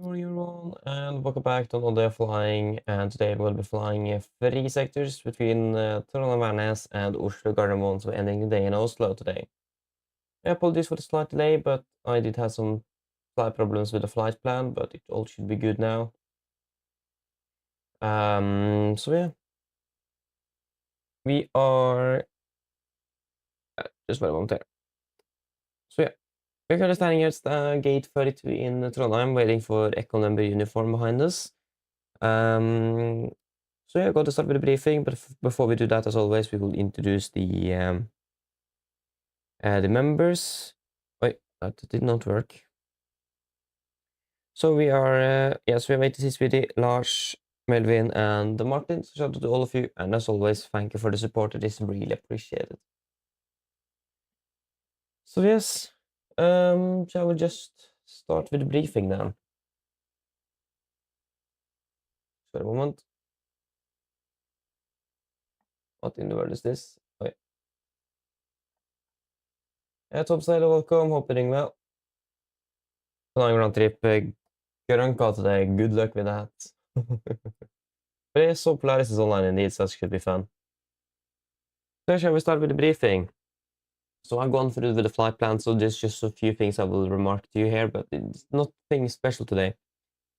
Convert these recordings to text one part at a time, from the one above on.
Morning everyone, and welcome back to another flying. And today we'll be flying 3 sectors between Trondheim and Oslo Gardermoen, so ending the day in Oslo today. Apologies for the slight delay, but I did have some slight problems with the flight plan, but it all should be good now. So yeah, we are just wait a moment there. So yeah, we're currently standing at gate 32 in Trondheim, waiting for Echo number uniform behind us. So yeah, going to start with the briefing, but before we do that, as always, we will introduce the members. Wait, that did not work. So we are, yes, we have 86 with Lars, Melvin, and Martin. So shout out to all of you, and as always, thank you for the support. It is really appreciated. So yes, shall we just start with the briefing then? For a moment. What in the world is this? Wait. Tom Sailor, welcome. Hope you're doing well. Long round trip, Grønka today. Good luck with that. But yeah, so Polaris is online indeed, so that should be fun. So shall we start with the briefing? So I've gone through with the flight plan, so there's just a few things I will remark to you here, but it's nothing special today.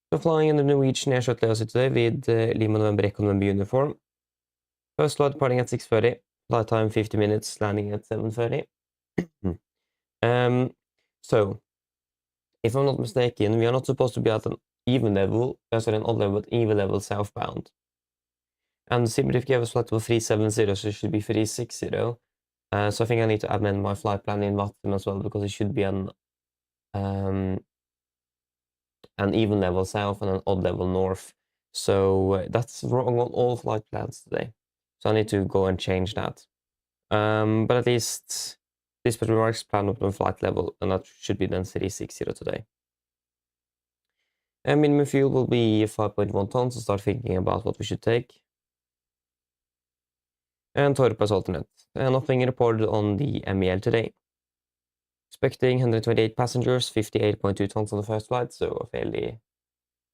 So flying in the Norwegian Air Shuttle today with Lima November Echo November uniform. First flight departing at 6:30, flight time 50 minutes, landing at 7:30. So if I'm not mistaken, we are not supposed to be at an even level, sorry, an odd level, but even level southbound. And the Simbrief gave us flight level 370, so it should be 360. So I think I need to amend my flight plan in Vatten as well, because it should be an even level south and an odd level north. So that's wrong on all flight plans today. So I need to go and change that. But at least this remarks plan up on flight level, and that should be then 360 today. And minimum fuel will be 5.1 tons, so start thinking about what we should take. And Torp as alternate. And nothing reported on the MEL today. Expecting 128 passengers, 58.2 tons on the first flight, so a fairly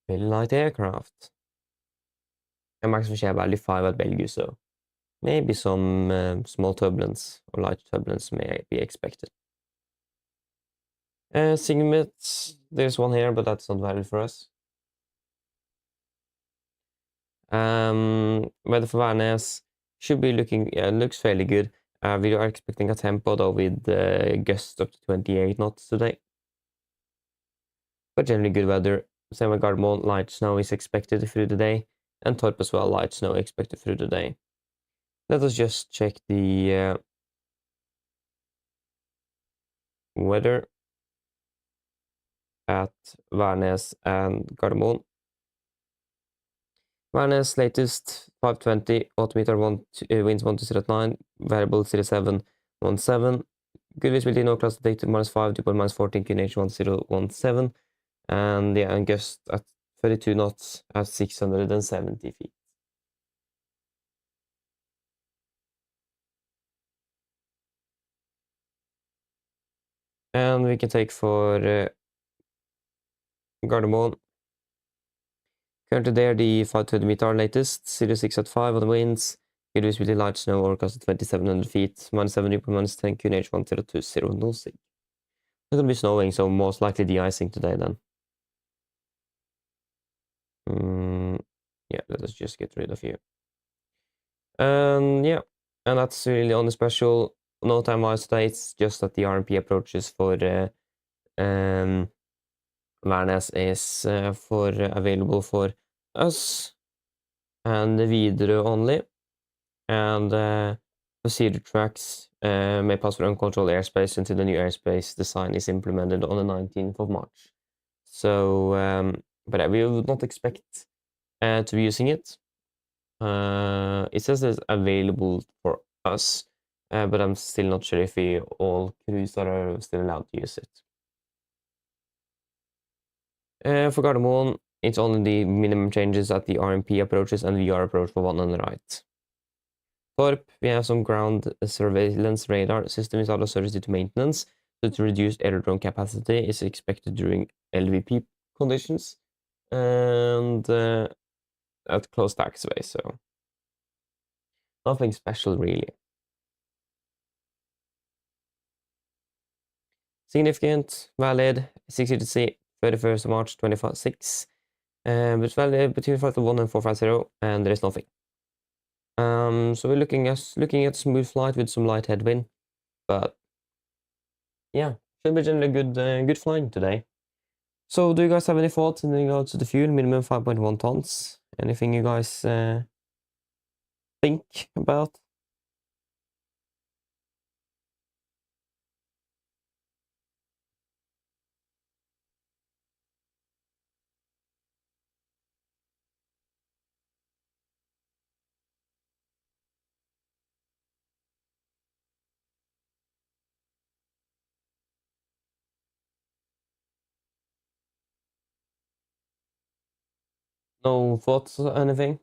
light aircraft. And max share value 5 at Bellevue, so maybe some small turbulence or light turbulence may be expected. Sigmet, there's one here, but that's not valid for us. Weather for Varnes should be looking, looks fairly good. We are expecting a tempo though with gusts up to 28 knots today. But generally good weather. Same with Gardermoen, light snow is expected through the day. And Torp as well, light snow expected through the day. Let us just check the weather at Varnes and Gardermoen. Varnes latest 520, altimeter winds 1209, variable 0717. Good visibility, no clouds detected, -5, dew point -14, QNH 1017. And yeah, and gust at 32 knots at 670 feet. And we can take for Gardermoen. Currently there, the 520 meter latest, 06 at 5 on the winds. Good visibility, light snow, overcast at 2,700 feet, -7 dew point -10, QNH 1020 null. It's gonna be snowing, so most likely de-icing today then. Yeah, let us just get rid of you. Yeah, and that's really only special. No time wise today, it's just that the RMP approaches for Varnes is available for us and Widerøe only. And procedure tracks may pass for uncontrolled airspace until the new airspace design is implemented on the 19th of March. So, but we would not expect to be using it. It says it's available for us, but I'm still not sure if all crews are still allowed to use it. For Gardermoen, it's only the minimum changes at the RMP approaches and VR approach for one on the right. Torp, we have some ground surveillance radar system is out of service due to maintenance, so to reduce aerodrome capacity is expected during LVP conditions. and at close taxiway, so nothing special really. Significant, valid, 6UTC, 31st of March 2026, but valid between flight 1 and 450, and there is nothing. So we're looking at smooth flight with some light headwind, but yeah, should be generally good flying today. So do you guys have any thoughts in regards to the fuel? Minimum 5.1 tons. Anything you guys think about? No thoughts or anything?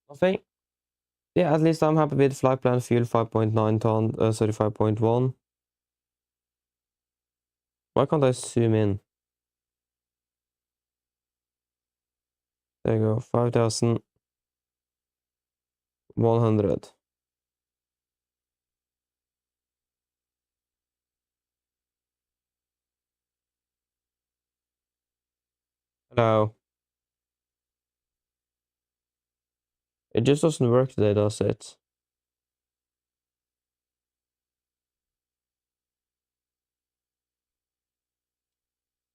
Nothing? Yeah, at least I'm happy with flight plan fuel 5.9 ton, 5.1. Why can't I zoom in? There you go, 5,100. Hello. It just doesn't work today, does it?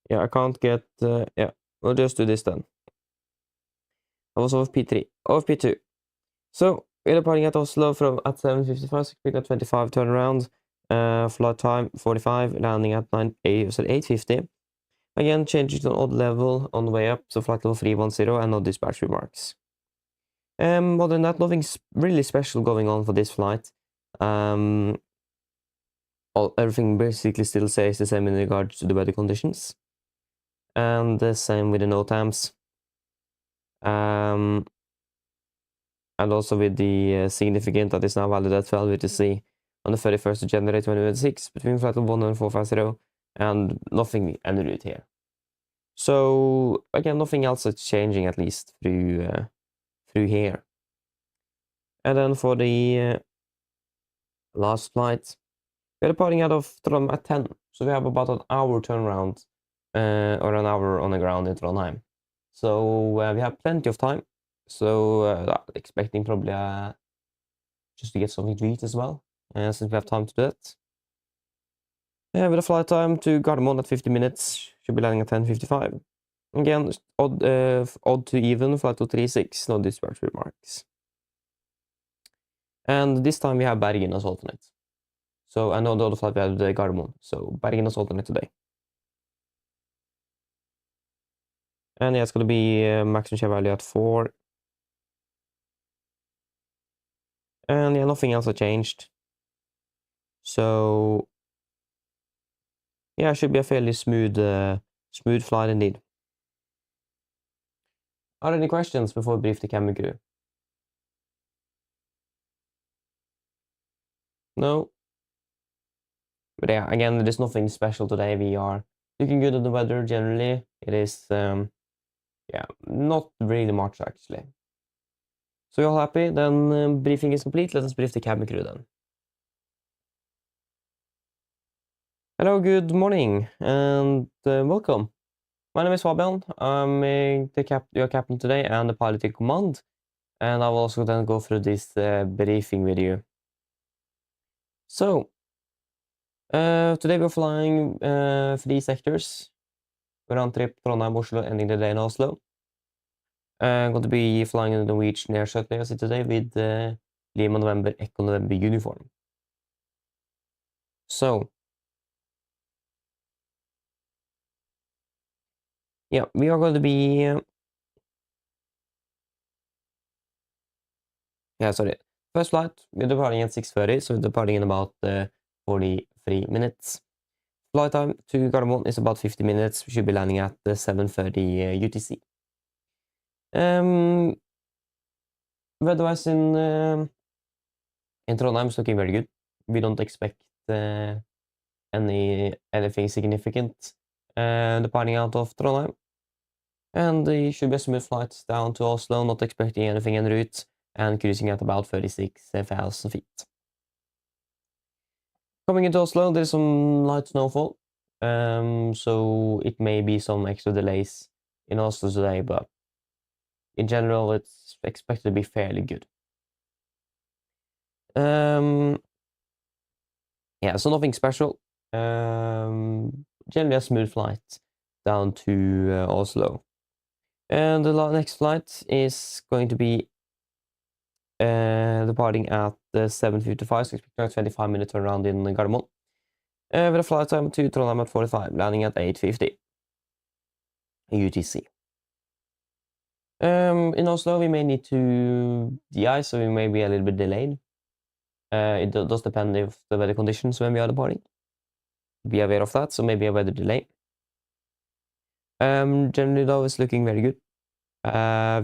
Yeah, I can't get, yeah, we'll just do this then. I was off P3, off P2. So, we're departing at Oslo from at 7:55, so we got 25 turnaround, flight time 45, landing at 8:50. Again, changing to an odd level on the way up, so flight level 310 and no dispatch remarks. Other than that, nothing's really special going on for this flight. Everything basically still stays the same in regards to the weather conditions. And the same with the NOTAMs. And also with the significant that is now valid at 12 UTC on the 31st of January 2026 between flight level 1 and 450, and nothing en route here. So again, nothing else is changing, at least through here. And then for the last flight, we're departing out of Trondheim at 10, so we have about an hour turnaround, or an hour on the ground in Trondheim. So we have plenty of time. So expecting probably just to get something to eat as well, since we have time to do that. With a flight time to Gardermoen at 50 minutes, should be landing at 10:55. Again, odd to even, flight to 36, no dispatch remarks. And this time we have Bergen as alternate. So I know the other flight we had Gardermoen, so Bergen as alternate today. And yeah, it's going to be maximum share value at 4. And yeah, nothing else has changed. So yeah, it should be a fairly smooth flight indeed. Are there any questions before we brief the cabin crew? No? But yeah, again, there's nothing special today. We are looking good at the weather generally. It is, yeah, not really much actually. So you're all happy? Then briefing is complete. Let us brief the cabin crew then. Hello, good morning, and welcome. My name is Fabian. I'm your captain today and the pilot in command. And I will also then go through this briefing with you. So, today we're flying 3 sectors. Round trip Trondheim, Oslo, ending the day in Oslo. I'm going to be flying in the Norwegian Air Shuttle today with Lima November, Echo November uniform. So, yeah, we are going to be... yeah, sorry. First flight, we're departing at 6:30, so we're departing in about 43 minutes. Flight time to Gardermoen is about 50 minutes. We should be landing at 7:30 UTC. Weather-wise in Trondheim is looking very good. We don't expect anything significant departing out of Trondheim. And it should be a smooth flight down to Oslo, not expecting anything en route, and cruising at about 36,000 feet. Coming into Oslo, there's some light snowfall, so it may be some extra delays in Oslo today, but in general, it's expected to be fairly good. Yeah, so nothing special. Generally a smooth flight down to Oslo. And the next flight is going to be departing at 7:55, so expecting a 25-minute turnaround in Gardermoen. With a flight time to Trondheim at 45, landing at 8:50 UTC. In Oslo, we may need to de-ice, so we may be a little bit delayed. It does depend if the weather conditions when we are departing. Be aware of that, so maybe a weather delay. Generally, though, it's looking very good.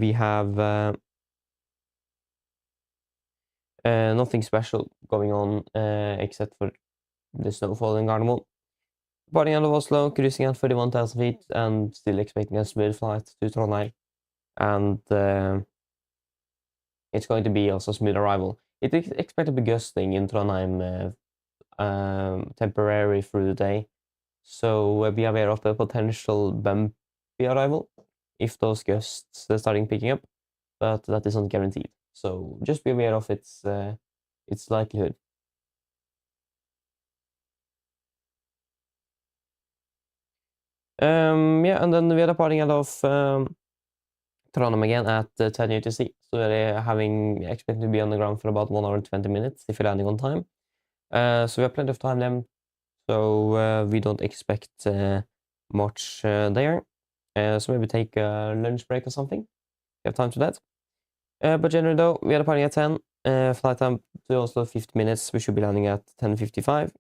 We have nothing special going on except for the snowfall in Gardermoen. Departing out of Oslo, cruising at 31,000 feet, and still expecting a smooth flight to Trondheim. And it's going to be also a smooth arrival. It is expected to be gusting in Trondheim temporary through the day. So be aware of the potential bumpy arrival if those gusts are starting picking up, but that isn't guaranteed. So just be aware of its likelihood. Yeah, and then we are departing out of Trondheim again at 10 UTC. So we're expecting to be on the ground for about 1 hour and 20 minutes if you're landing on time. So we have plenty of time then. So we don't expect much there. So maybe take a lunch break or something. We have time to that. But generally though, we are departing at 10. Flight time to Oslo 50 minutes. We should be landing at 10:55.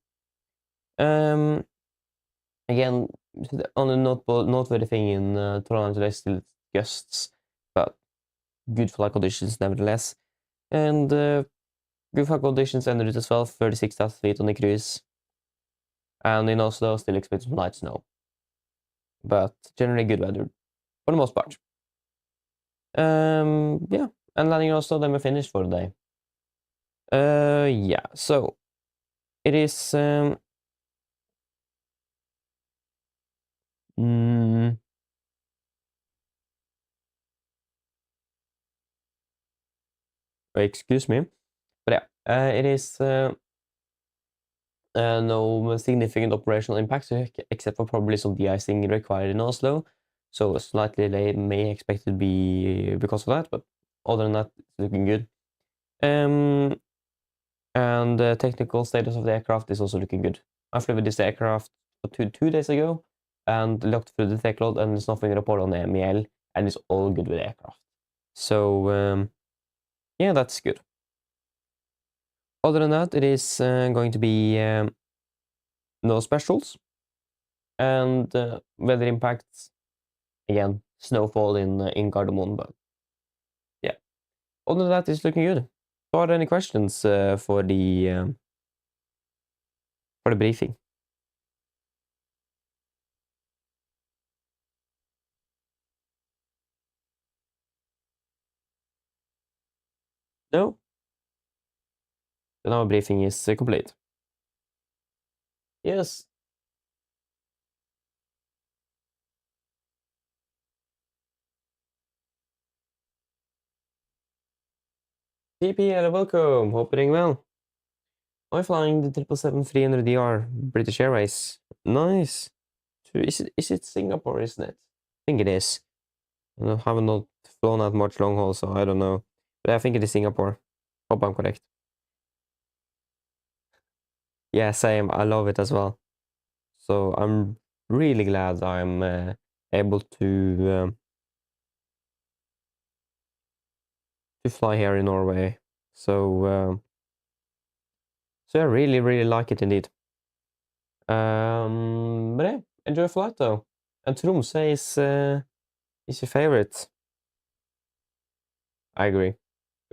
Again, on the noteworthy thing in Trondheim today, still gusts, but good flight conditions nevertheless. And good flight conditions en route as well, 36,000 feet on the cruise. And in Oslo, still expect some light snow. But generally good weather for the most part. Yeah, and landing in Oslo, then we're finished for the day. Yeah, so it is excuse me, but yeah, it is no significant operational impacts except for probably some de-icing required in Oslo. So slightly delayed may expect to be because of that, but other than that, it's looking good. And the technical status of the aircraft is also looking good. I flew with this aircraft 2 days ago and looked through the tech load, and there's nothing to report on the MEL, and it's all good with the aircraft. So yeah, that's good. Other than that, it is going to be no specials. And weather impacts, again, snowfall in Gardermoen, but yeah. Other than that, it's looking good. So are there any questions for the briefing? No? Then our briefing is complete. Yes. TP, welcome. Hope you're doing well. I'm flying the 777-300ER British Airways. Nice. Is it Singapore, isn't it? I think it is. I haven't not flown that much long haul, so I don't know. But I think it is Singapore. Hope I'm correct. Yeah, same. I love it as well. So I'm really glad I'm able to fly here in Norway. So So I really, really like it indeed. But yeah, enjoy flight though. And Tromsø is your favorite. I agree.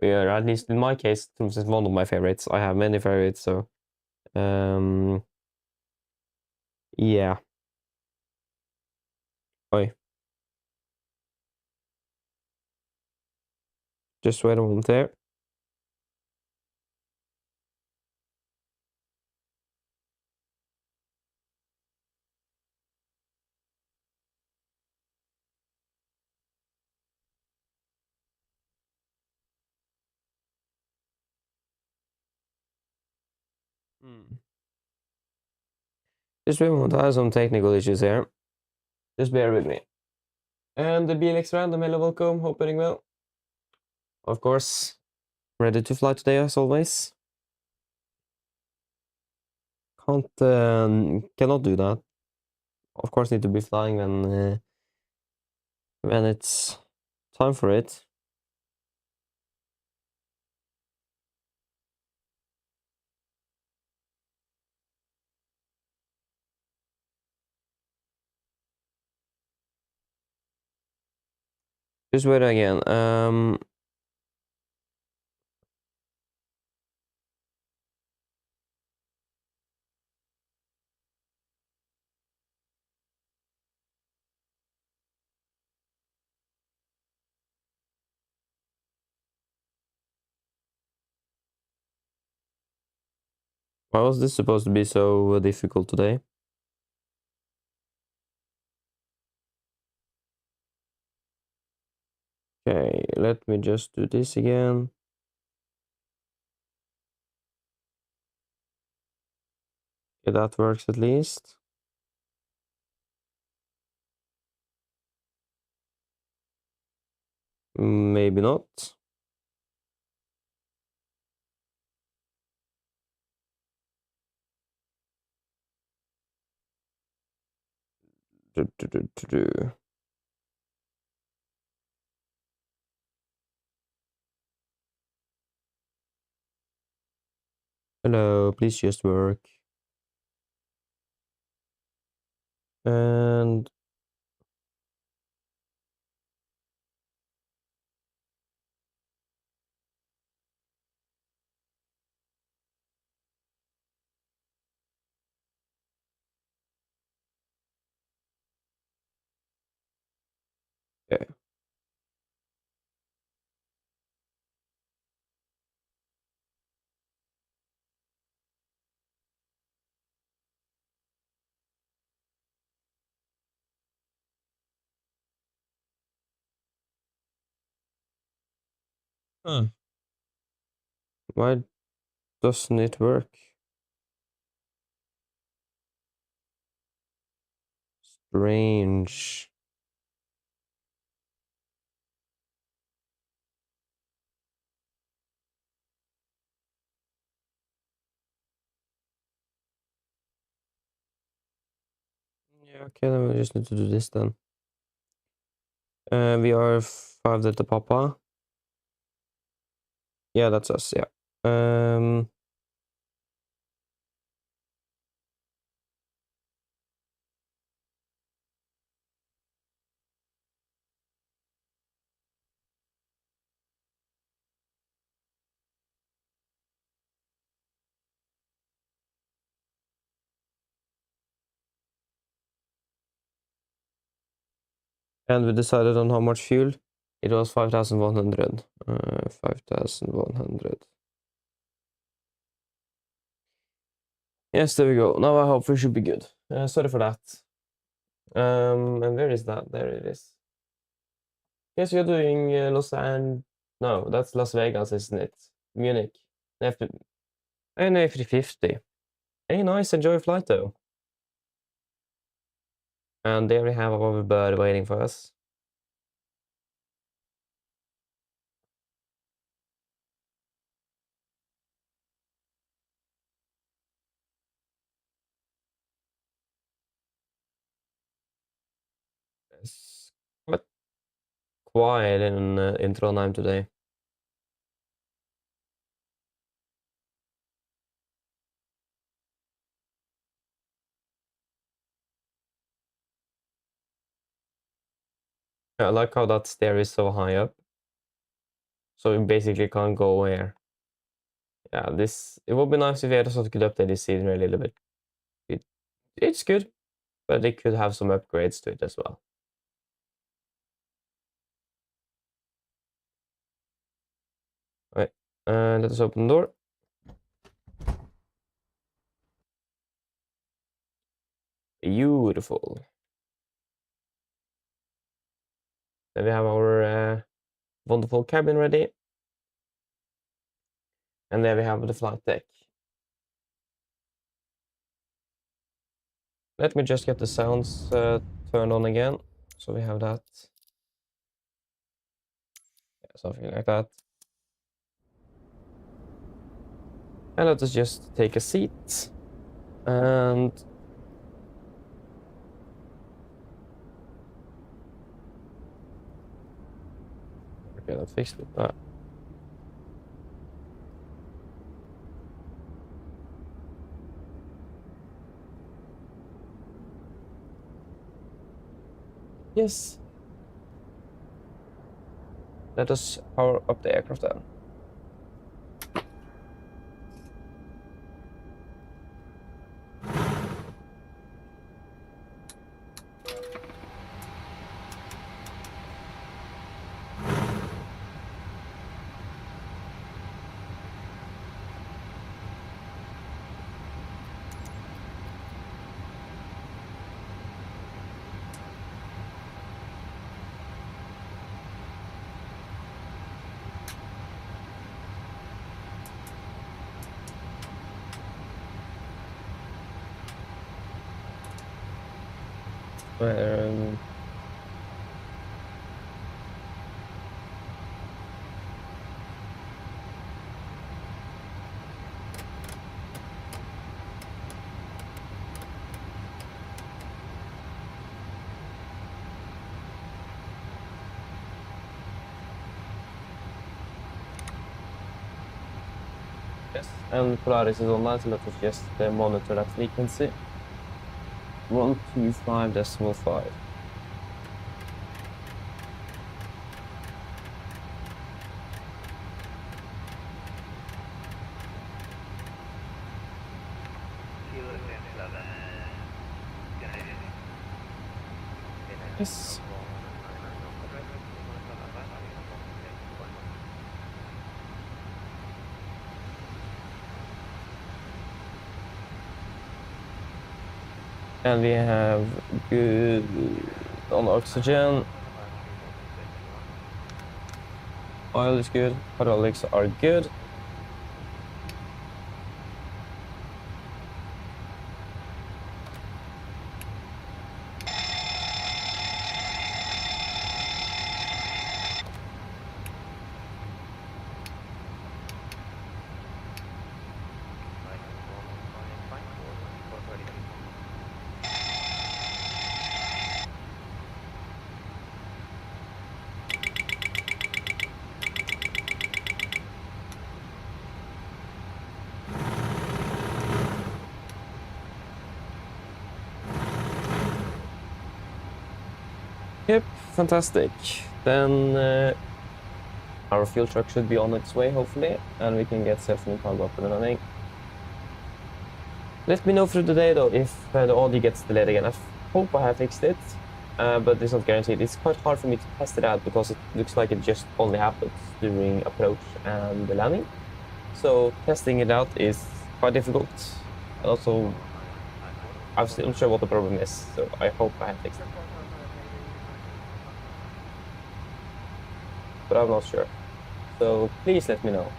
Yeah, at least in my case, Tromsø is one of my favorites. I have many favorites, so yeah. Oi. Just wait a moment there. Just wait a moment, I have some technical issues here. Just bear with me. And the BLX Random, hello, welcome, hope you're doing well. Of course, ready to fly today as always. Cannot do that. Of course, need to be flying when it's time for it. Just wait again. Why was this supposed to be so difficult today? Okay, let me just do this again. Okay, that works at least. Maybe not. Hello, please just work. And okay. Huh. Why doesn't it work? Strange. Yeah, okay, then we just need to do this then. We are 5 Delta Papa. Yeah, that's us, yeah. And we decided on how much fuel. It was 5,100. 5,100. Yes, there we go. Now I hope we should be good. Sorry for that. And where is that? There it is. Yes, you're doing Los Angeles. No, that's Las Vegas, isn't it? Munich. And A350. Hey, nice. Enjoy your flight, though. And there we have our bird waiting for us. It's quite quiet in Trondheim today. I like how that stair is so high up. So you basically can't go where. Yeah, it would be nice if Addons could update this scenery a little bit. It's good, but they could have some upgrades to it as well. Right, let us open the door. Beautiful. Then we have our wonderful cabin ready. And there we have the flight deck. Let me just get the sounds turned on again. So we have that. Yeah, something like that. And let us just take a seat. And okay, that fixed it. Yes. Let us power up the aircraft then. Yes, and Polaris is online, so let us just monitor that frequency. 125.5. Yes. And we have good on oxygen. Oil is good. Hydraulics are good. Yep, fantastic. Then our fuel truck should be on its way, hopefully, and we can get self-moving cargo up and running. Let me know through the day, though, if the audio gets delayed again. I hope I have fixed it, but it's not guaranteed. It's quite hard for me to test it out because it looks like it just only happens during approach and the landing. So testing it out is quite difficult. And also, I'm still not sure what the problem is, so I hope I have fixed it. But I'm not sure. So please let me know.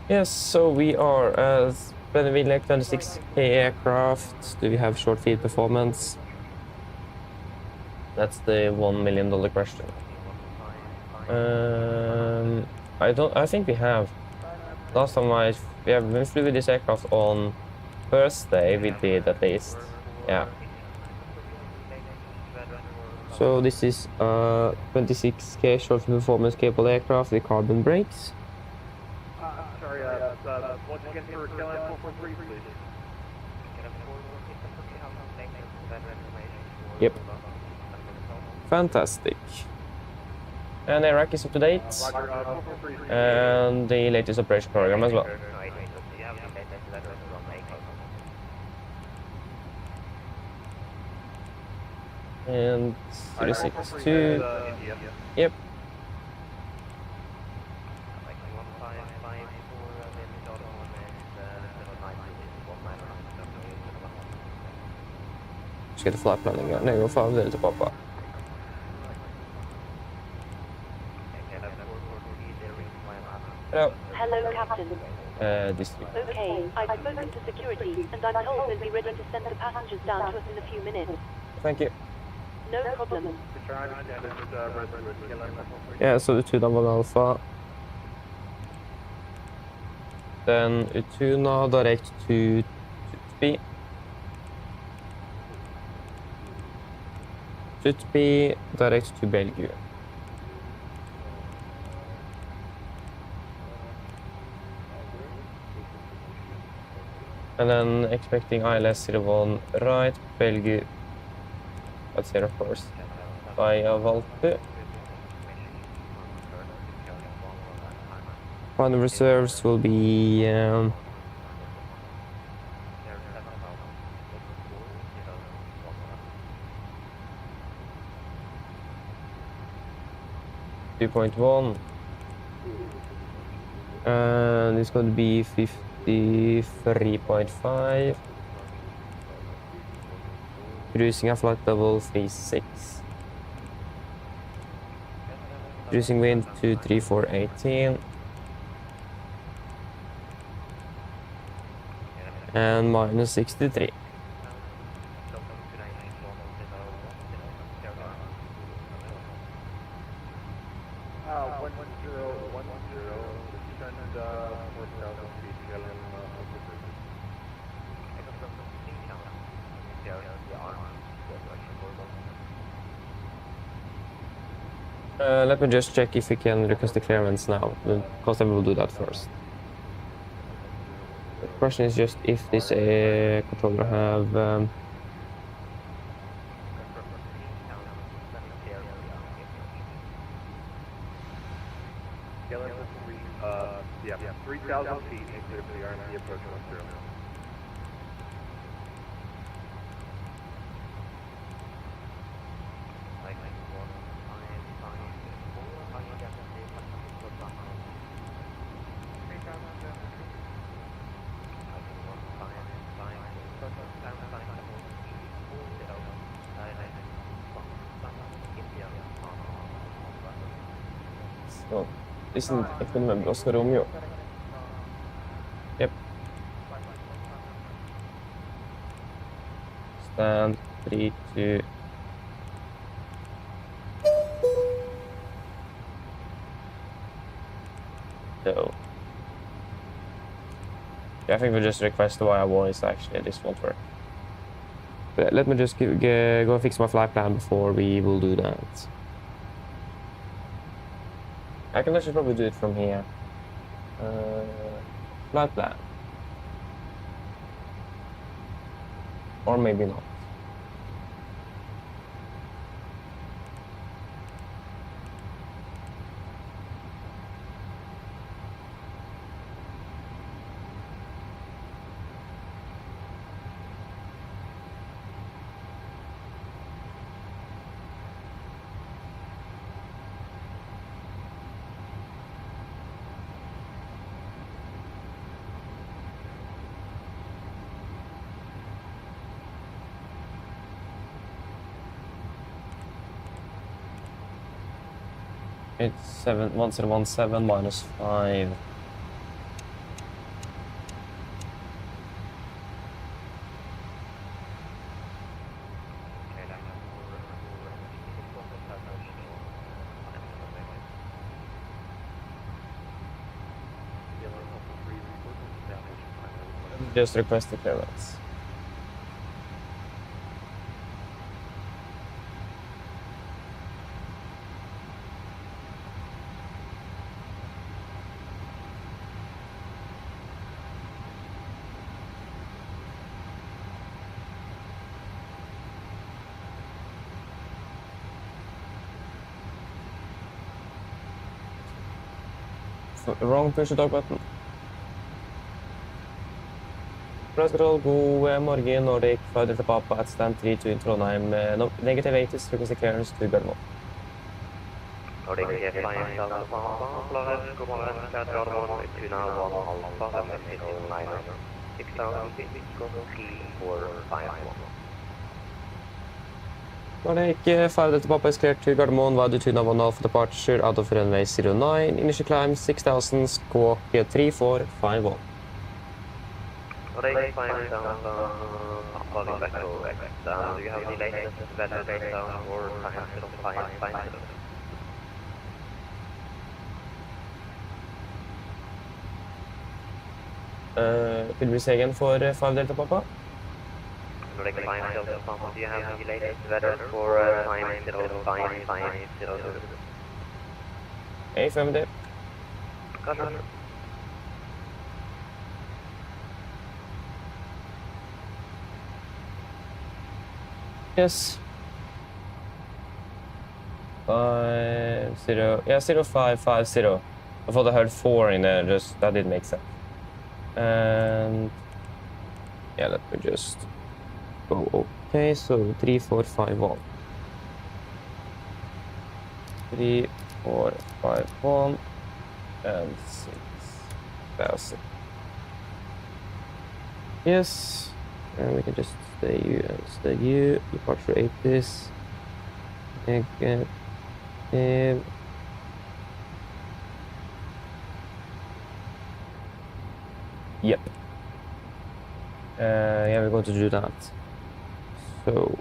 Yes, so we are as like 26K aircraft. Do we have short feed performance? That's the $1 million question. I think we have. Last time we have been flew with this aircraft on Thursday, we did at least. Yeah. So So this is a 26K short performance capable aircraft with carbon brakes. Sorry, once again for Kilo 443, please. Yep. Fantastic. And Iraq is up to date. And the latest operation program as well. And 362. Yep. Just get the flight plan again. Nej, vad fan vill du pappa? Hello. Hello, Captain. District. Okay, I've spoken to security, and I'm told they'll be ready to send the passengers down to us in a few minutes. Thank you. No problem. Yeah, so Utuna Alpha. Then Utuna direct to Tutby. Tutby direct to Belgium. And then expecting ILS 01 right, Belgium. That's here, of course. Via Volanta. Final reserves will be 2.1, and it's going to be 53.5. Cruising a flight level 36. Cruising wind 23418. And minus 63. Let me just check if we can request the clearance now, because I will do that first. The question is just if this controller have yeah, 3,000 feet including the RMD approach 10. So, isn't it remember Oslo Romeo? Yep. Stand 3, 2. So. Yeah, I think we just request via voice actually, this won't work. But let me just go fix my flight plan before we will do that. I can actually probably do it from here. Flight plan. Or maybe not. It's 1017 minus 5. Just request the clearance. Wrong push the talk button. Press control, god morgen, Nordic, fly Delta Papa at stand 32 in Trondheim. No, negative 80s, frequency clearance to Gardermoen. Nordic flying Delta Papa, flight, go on, Gardermoen, to now 1 Alpha, MSFS2024, 6000 feet, go 3451. Nordic, fly Delta Papa is cleared to Gardermoen, via Altitude of 1 Alpha departure, out of runway 09, initial climb 6000, squawk 3451. Nordic flying Delta Papa, back to X, do you have any latest weather data or time to flying? Could we say again for 5 Delta Papa? Nordic flying Delta Papa, do you have any latest weather for time 0550? Affirmative. Caution. Yes. 50, yeah, 0550. I thought I heard 4 in there, just that didn't make sense. And yeah, let me just go. Okay, so 3451. 3451 and 6000. Yes, and we can just stay you and stay you. Departure 80s. Negative. Yep. Yeah, we're going to do that. So.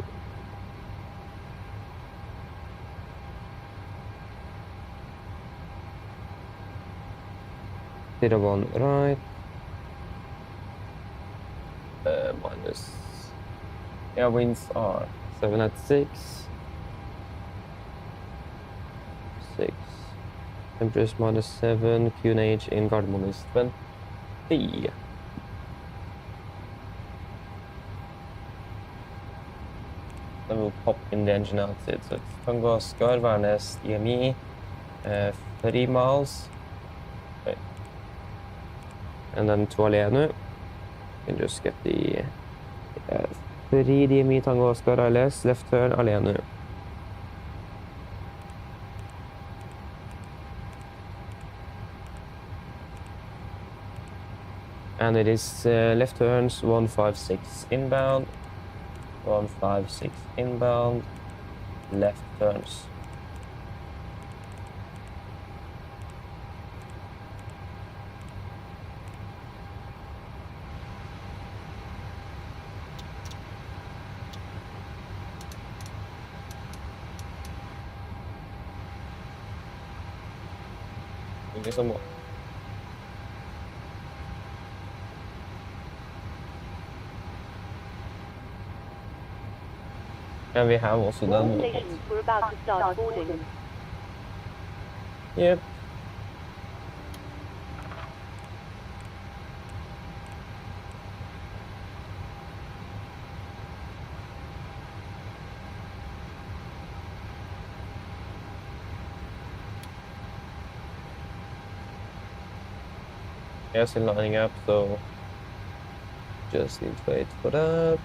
01 right. Minus. Yeah, winds are 7 at 6. 6. Temperatures -7. QNH in Gardermoen is 20. Then we'll pop in the engine outside. So it's Tango Oscar, Værnes, EME, 3 miles. Okay. And then to Alenu. You can just get the 3 DME Tango Oscar ILS, left turn Alenu. And it is left turns 156 inbound, 156 inbound, left turns. Maybe some more. And we have also done. Stations, we're about to start boarding. Yep. Yeah, still lining up, so just need to wait for that.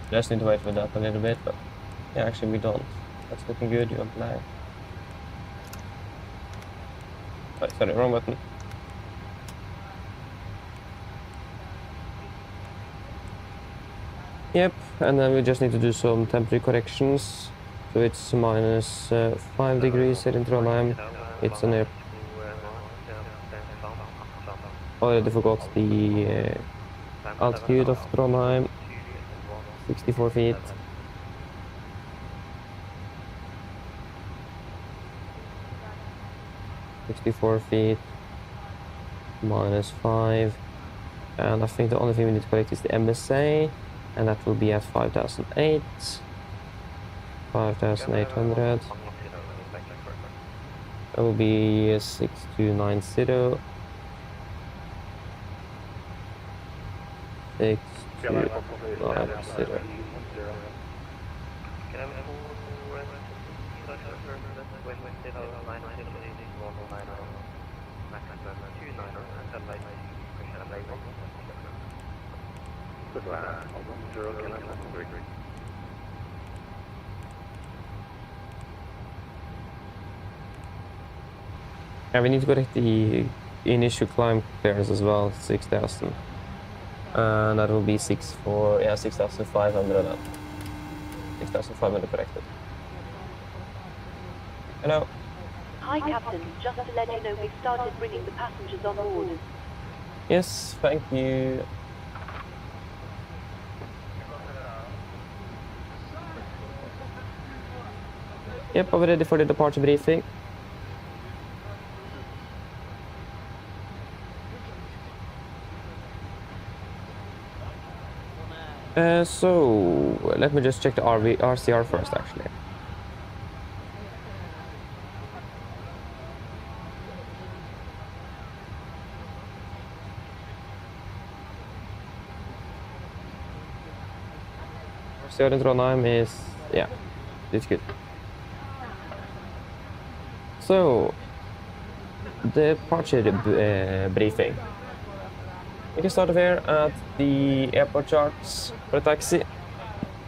Just need to wait for that a little bit, but yeah, actually we don't. That's looking good, you apply. Oh, sorry, wrong button. Yep, and then we just need to do some temperature corrections. So it's -5 degrees here in Trondheim. It's an air. Already forgot the altitude of Trondheim. 64 feet. -5, and I think the only thing we need to correct is the MSA, and that will be at 5008. 5,800. That will be 6290. 6290. Yeah, we need to correct the initial climb clearance as well, 6,000. And that will be 6,500 then. 6,500 corrected. Hello. Hi, Captain. Just to let you know, we've started bringing the passengers on board. Yes, thank you. Yep, I'm ready for the departure briefing. So let me just check the RCR first, actually. RCR in Trondheim is, yeah, it's good. So, departure briefing. We can start off here at the airport charts for a taxi.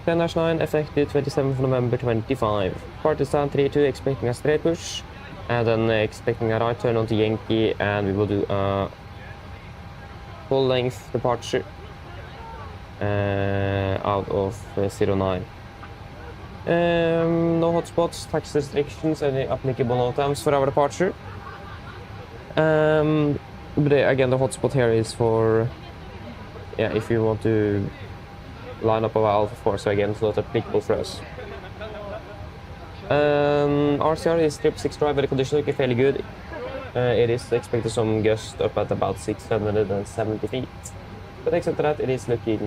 10-9, effective 27th November 25. Party stand 32, expecting a straight push, and then expecting a right turn onto Yankee, and we will do a full length departure out of 09. No hotspots, tax restrictions, any applicable no times for our departure. But again, the hotspot here is for, yeah, if you want to line up our Alpha 4, so again, it's not applicable for us. RCR is 6 dry, but the condition looking fairly good. It is expected some gust up at about 670 feet. But except that, it is looking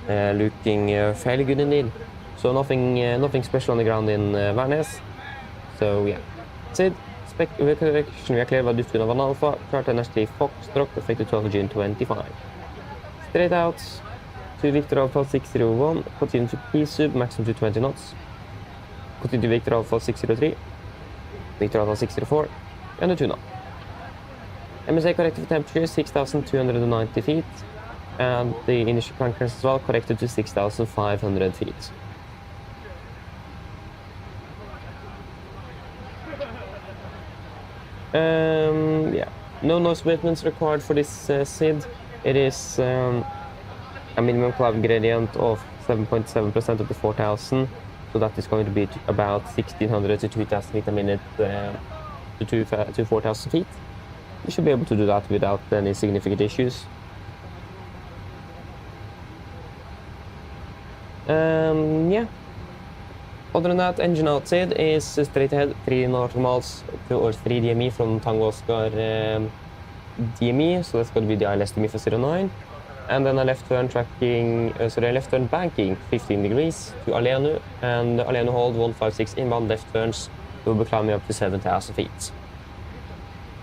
fairly good indeed. So nothing special on the ground in Værnes. So yeah, that's it. Correction, we are clear about Duftun of an Alpha, chart NHT Foxtrot, effective 12 June 25. Straight out to Victor Alpha 601, continue to P-sub, maximum to 20 knots. Continue to Victor Alpha 603, Victor Alpha 604, and a 2 knot. MSA corrected for temperature 6,290 feet, and the initial climb clearance as well corrected to 6,500 feet. Yeah, no noise abatements required for this SID. It is a minimum cloud gradient of 7.7% of the 4,000, so that is going to be about 1,600 to 2,000 feet a minute to 4,000 feet. You should be able to do that without any significant issues. Yeah. Other than that, engine outside is straight ahead, 3 normals or 3 DME from Tango Oscar DME, so that's going to be the ILS DME for 09. And then a left turn tracking, left turn banking 15 degrees to Alenu, and Alenu hold 156 inbound left turns will be climbing up to 7,000 feet.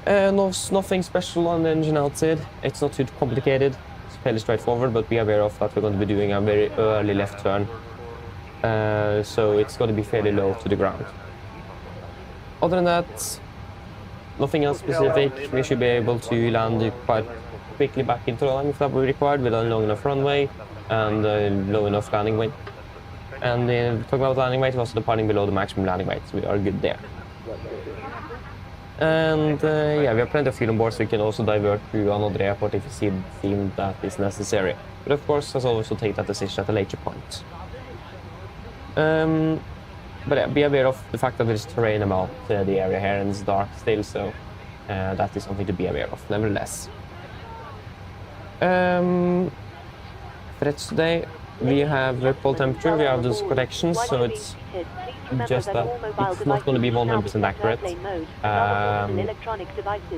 Nothing special on the engine outside, it's not too complicated, it's fairly straightforward, but be aware of that we're going to be doing a very early left turn. So it's going to be fairly low to the ground. Other than that, nothing else specific. We should be able to land quite quickly back into Trondheim if that were required, with a long enough runway and low enough landing weight. And talking about landing weight, we're also departing below the maximum landing weight, so we are good there. And yeah, we have plenty of fuel on board, so we can also divert to another airport if you seem that is necessary. But of course, as always, we'll take that decision at a later point. But yeah, be aware of the fact that there's terrain about the area here and it's dark still, so that is something to be aware of, nevertheless. Threats today, we have cold temperature, we have those corrections, so it's just that it's not going to be 100% accurate.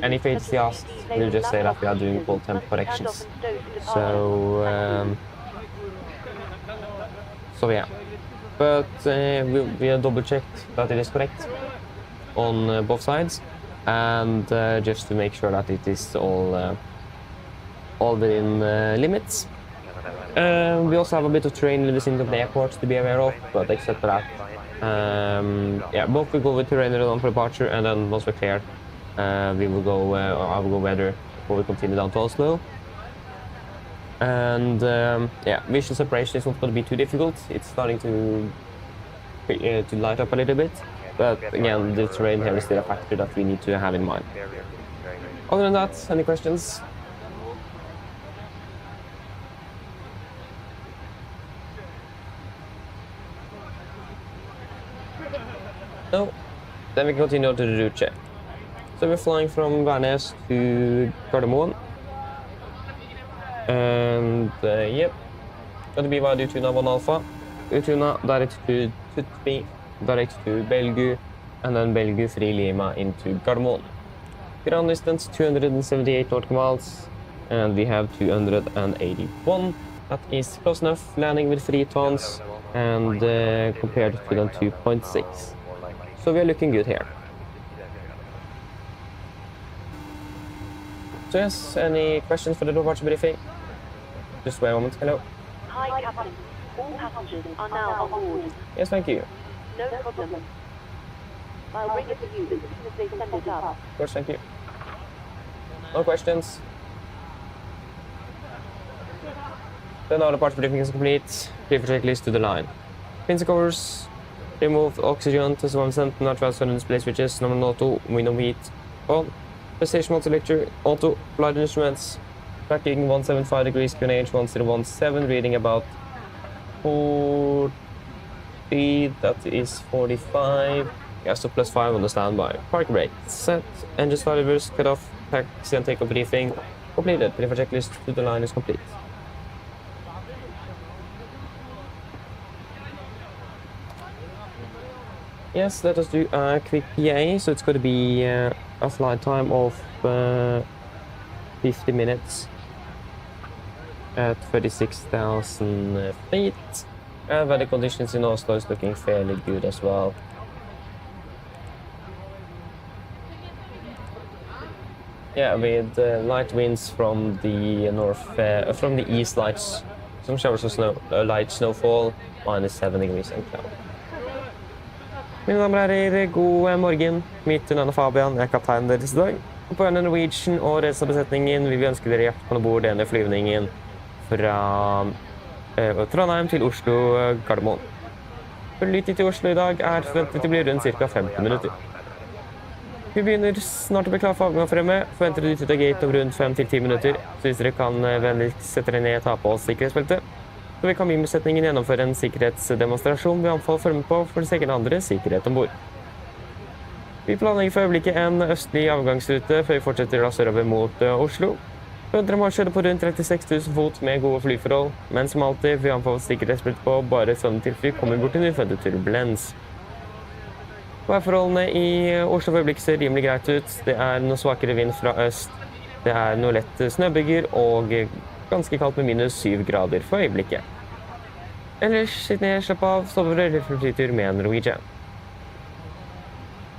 And if it's asked, we'll just say that we are doing cold temp corrections. So yeah. but we have double-checked that it is correct on both sides, and just to make sure that it is all within limits. We also have a bit of terrain in the vicinity of the airport to be aware of, but except for that, yeah, both will go with terrain on for departure, and then once we're clear, we will go, I will go weather before we continue down to Oslo. And yeah, visual separation is not going to be too difficult. It's starting to light up a little bit, but again, the terrain here is still a factor that we need to have in mind. Other than that, any questions? No? Then we continue to the route check. So we're flying from Værnes to Gardermoen. And yep, gonna be via Utuna 1 Alpha. Utuna direct to Tutvi, direct to Belgu, and then Belgu 3 Lima into Gardermoen. Ground distance 278 nautical miles, and we have 281. That is close enough, landing with 3 tons, and compared to then 2.6. So we are looking good here. So yes, any questions for the departure briefing? Just wait a moment. Hello. Hi, Captain. All passengers are now on board. Yes, thank you. No problem. I'll bring it to you as soon as they send it up. Of course, thank you. No questions? Then our departure briefing is complete. Prefer checklist to the line. Pins and covers. Remove oxygen to 1%, not transfer and display switches, number auto, window heat on. Precision multi-lecture, auto, flight instruments, tracking 175 degrees, QNH 1017, reading about 40, that is 45, gas to +5 on the standby. Park brake, set, engine start reverse, cut off, taxi and takeoff briefing, completed. Prefer checklist to the line is complete. Yes, let us do a quick PA, so it's going to be a flight time of 50 minutes at 36,000 feet. And weather conditions in Oslo is looking fairly good as well. Yeah, with light winds from the north, from the east, lights, some showers of snow, light snowfall, -7 degrees and cloud. Mine damer og herrer, god morgen. Mitt navn er Fabian, jeg er kapteinen deres i dag. På vegne av Norwegian og resten av besetningen vil vi ønske dere hjertelig på bord denne flyvningen fra Trondheim til Oslo Gardermoen. Flytid til Oslo i dag er forventet til å bli rundt ca. 15 minutter. Vi begynner snart å bli klar for avgang fremme. Forventer å ut av gate om rundt 5-10 minutter. Så hvis dere kan vennligst sette dere ned og ta på oss sikkerhetsbeltet, så vi kan besetningen gjennomføre en sikkerhetsdemonstrasjon vi anbefaler å følge med på for å sikre andre sikkerhet ombord. Vi planlegger for øyeblikket en østlig avgangsrute før vi fortsetter da sørover mot Oslo. Forventer marsjere på rundt 36 000 fot med gode flyforhold, men som alltid vi anbefaler sikkerhetsbelte på bare sånne tilfelle vi kommer bort til nødvendig turbulens. Værforholdene i Oslo for øyeblikket ser rimelig greit ut. Det er noe svakere vind fra øst, det er noe lett snøbygger og ganske kaldt med -7 grader for øyeblikket. Ellers, sitt ned, slapp av, sove dere for flytur med Norwegian.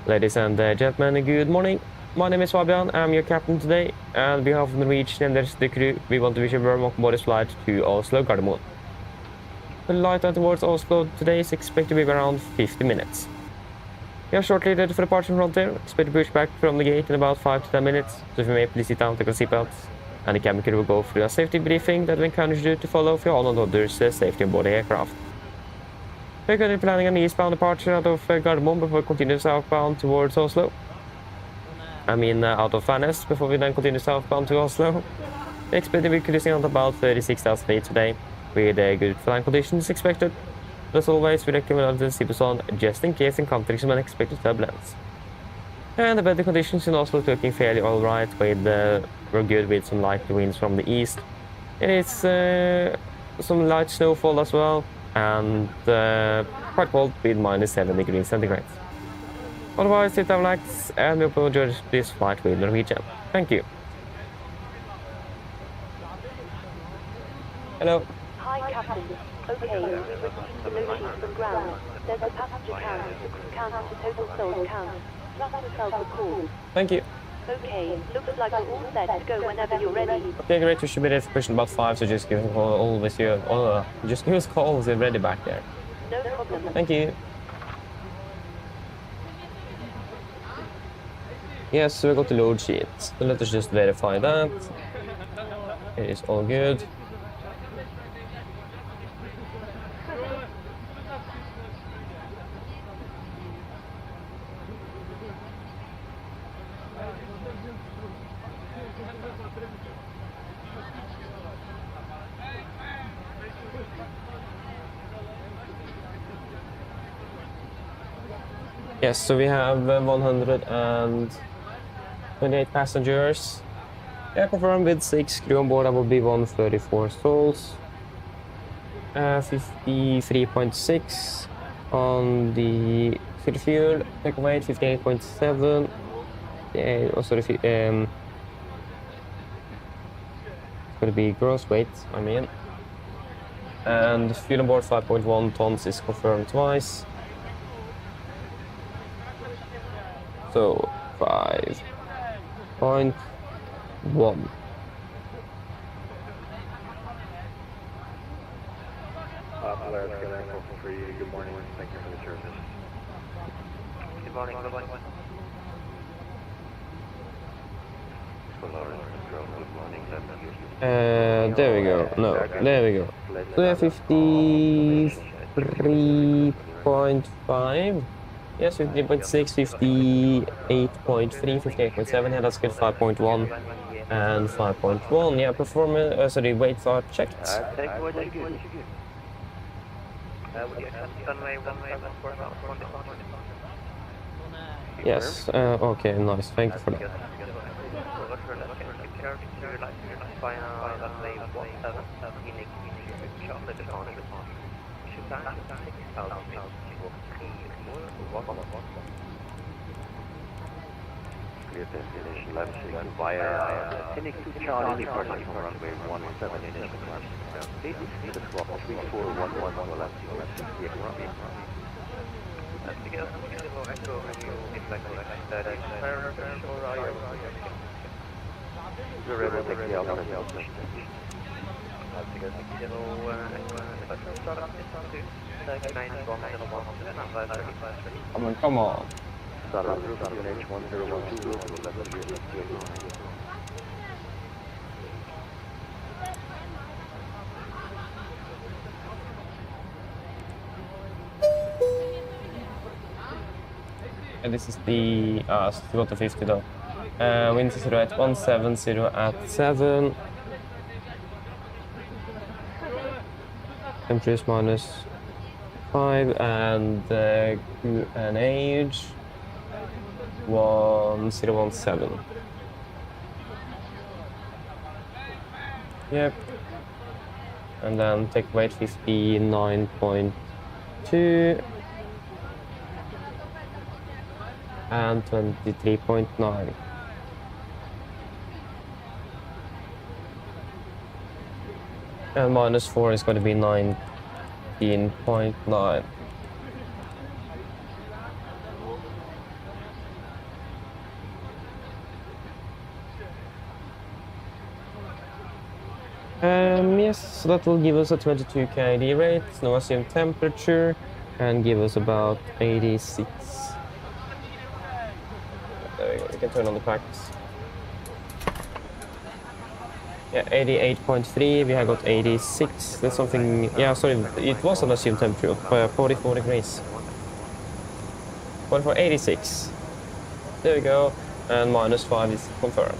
Ladies and gentlemen, good morning. My name is Fabian, I'm your captain today, and on behalf of Norwegian and the rest of the crew, we want to wish you a warm welcome Boris flight to Oslo Gardermoen. The flight time towards Oslo today is expected to be around 50 minutes. We are shortly ready for departure from Trondheim. Expect to push back from the gate in about 5 to 10 minutes, so if you may please sit down, take a seatbelt. And the cabin crew will go through a safety briefing that we encourage you to follow for all and others' safety on board the aircraft. We're currently planning an eastbound departure out of Gardermoen before we continue southbound towards Oslo. I mean out of Værnes before we then continue southbound to Oslo. We expect to be cruising at about 36,000 feet today, with good flying conditions expected. But as always, we recommend to keep us on just in case encountering some unexpected turbulence. And the weather conditions in Oslo looking fairly alright, with we're good with some light winds from the east. It is some light snowfall as well, and quite cold with -7 degrees centigrade. Otherwise, sit down, relax, and we hope you enjoy this flight with Norwegian. Thank you. Hello. Hi, Captain. Okay, we've received the low sheet from ground. There's a passenger count, the crew count to total sold count. Trust yourself a call. Thank you. Okay, looks like we're all set to go whenever you're ready. Okay, great. We should be ready for question about 5, so just give us a call always here. Just give us a call when ready back there. No problem. Thank you. Yes, so we got the load sheet. So let us just verify that. It is all good. Yes, so we have 128 passengers. Yeah, confirmed with 6 crew on board. That will be 134 souls. 53.6 on the fuel. Take weight 58.7. Yeah, oh, sorry. It's going to be gross weight, I mean. And fuel on board 5.1 tons is confirmed twice. So 5.1. For you. Good morning. Thank you for the service. Good morning. Good morning. There we go. No, there we go. So we have 53.5. Yes, 53.6, 58.3, 58.7. Yeah, that's good. 5.1 and 5.1. Yeah, performance. Sorry, weights are checked. Yes. Okay. Nice. Thank you for that. Clear destination left signal via Phoenix to Charlie, departing from runway 17 initial climb. This is squawk 3411 to left signal 68 runway. You're able to take the alternate. I mean, come on. And this is the still got the 50 though. Wind 0 at 170 at 7. Temperatures -5 and QNH 1017. Yep. And then take weight 59.2 and 23.9. And -4 is going to be 19.9. Yes, so that will give us a 22 KD rate, no assumed temperature, and give us about 86. There we go, we can turn on the packs. Yeah, 88.3, we have got 86, that's something, yeah, sorry, it was an assumed temperature of 44 degrees. 44, 86. There we go, and -5 is confirmed.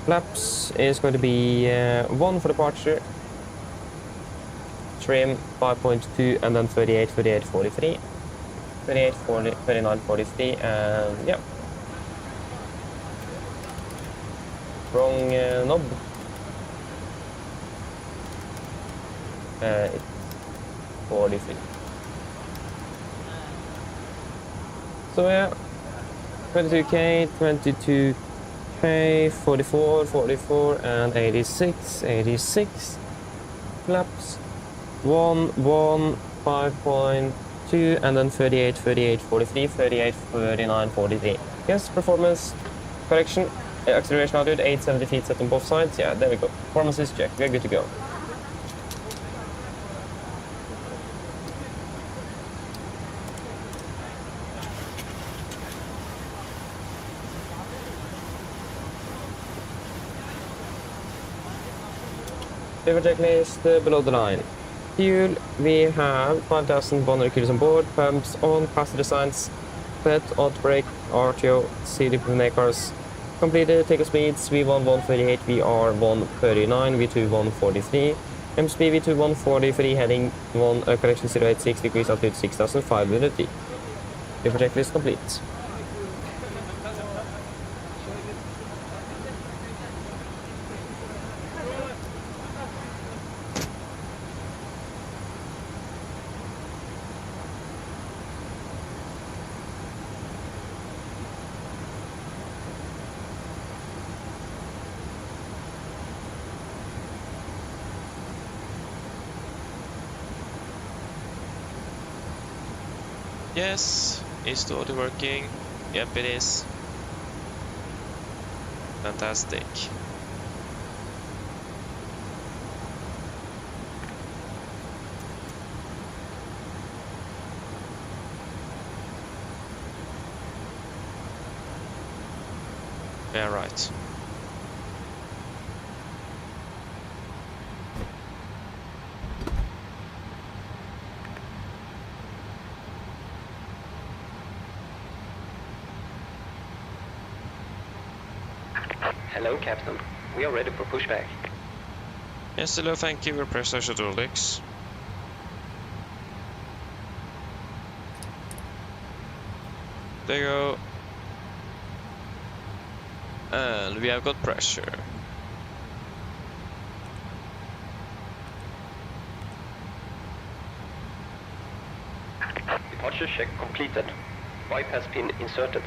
Flaps is going to be 1 for departure, trim 5.2, and then 38, 38, 43, 38, 40, 39, 43, and yeah. Wrong knob. 43. So yeah, 22K, 22K, 44, 44, and 86, 86. Flaps. 1, 1, 5.2, and then 38, 38, 43, 38, 39, 43. Yes, performance correction. Acceleration altitude, 870 feet set on both sides. Yeah, there we go. Performance is checked. We're good to go. Fuel checklist below the line. Fuel, we have 5,100 kilos on board, pumps on, capacitor signs, set, auto brake, RTO, CDP makers completed, takeoff speeds, V1 138, VR 139, V2 143, MSP V2 143, heading 1, correction 086 degrees altitude 6,500 feet. Fuel checklist complete. Yes, is the audio working? Yep, it is. Fantastic. Yeah, right. Hello, Captain. We are ready for pushback. Yes, hello, thank you. We're pressure hydraulics. There you go. And we have got pressure. Departure check completed. Bypass pin inserted.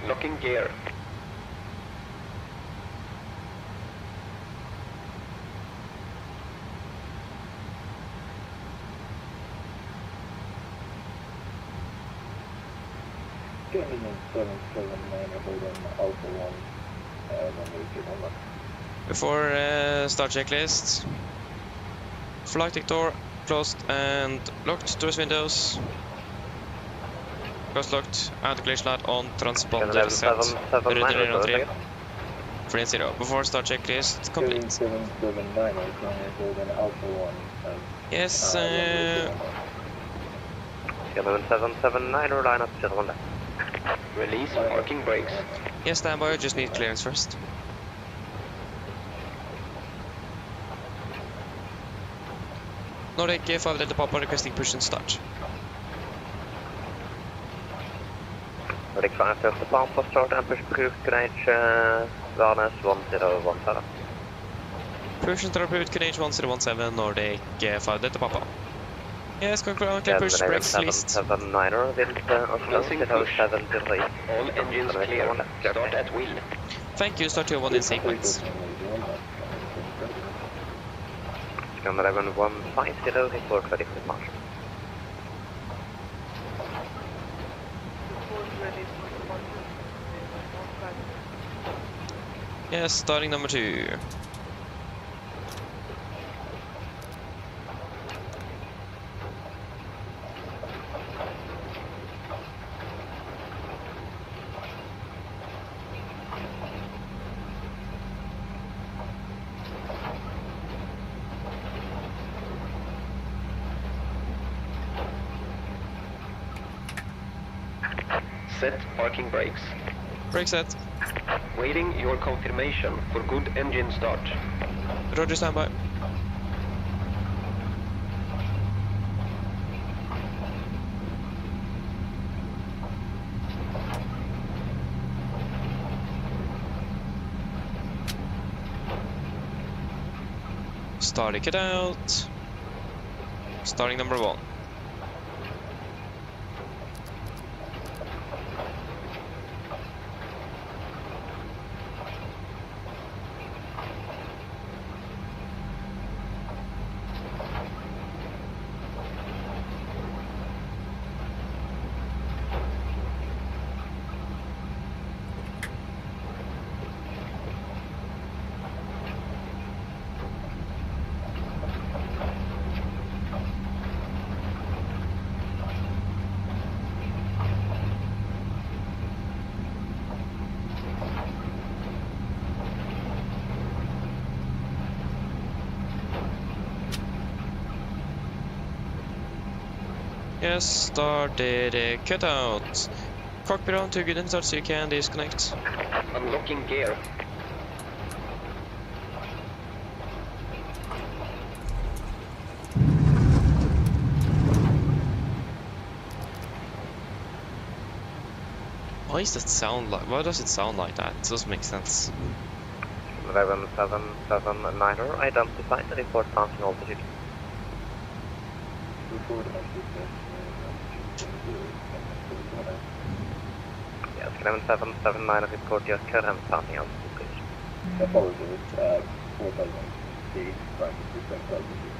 Locking gear. Before start checklist. Flight deck door closed and locked. Doors windows. Closed locked. Anti-glitch light on. Transponder set. Ready 3. Free 0. Before start checklist complete. 779 Yes. 7779 or line up 01 left. Release parking brakes. Yes, standby. Just need clearance first. Nordic 5 Delta Papa requesting push and start. Nordic 5 Delta Papa start and push cruise grenade Vanes 1017. Push and start approved, Canage 1017, Nordic 5 Delta Papa. Yes, confirm, clear push, brakes released. 779er wind Oslo 703. All engines clear. Start at wheel. Thank you, start to 1 in sequence. Scandinavian 150 report ready for march. Yes, starting number 2. Set parking brakes. Brake set. Waiting your confirmation for good engine start. Roger, standby. Starting it out. Starting number 1. Yes, started cutout. Cockpit on to good and start so you can disconnect. Unlocking gear. Why does that sound like? Why does it sound like that? It doesn't make sense. 779er, identified, report mounting altitude. Yes, 779er, report your current mounting altitude, please. Apologies, 4,000 feet, trying to detect altitude.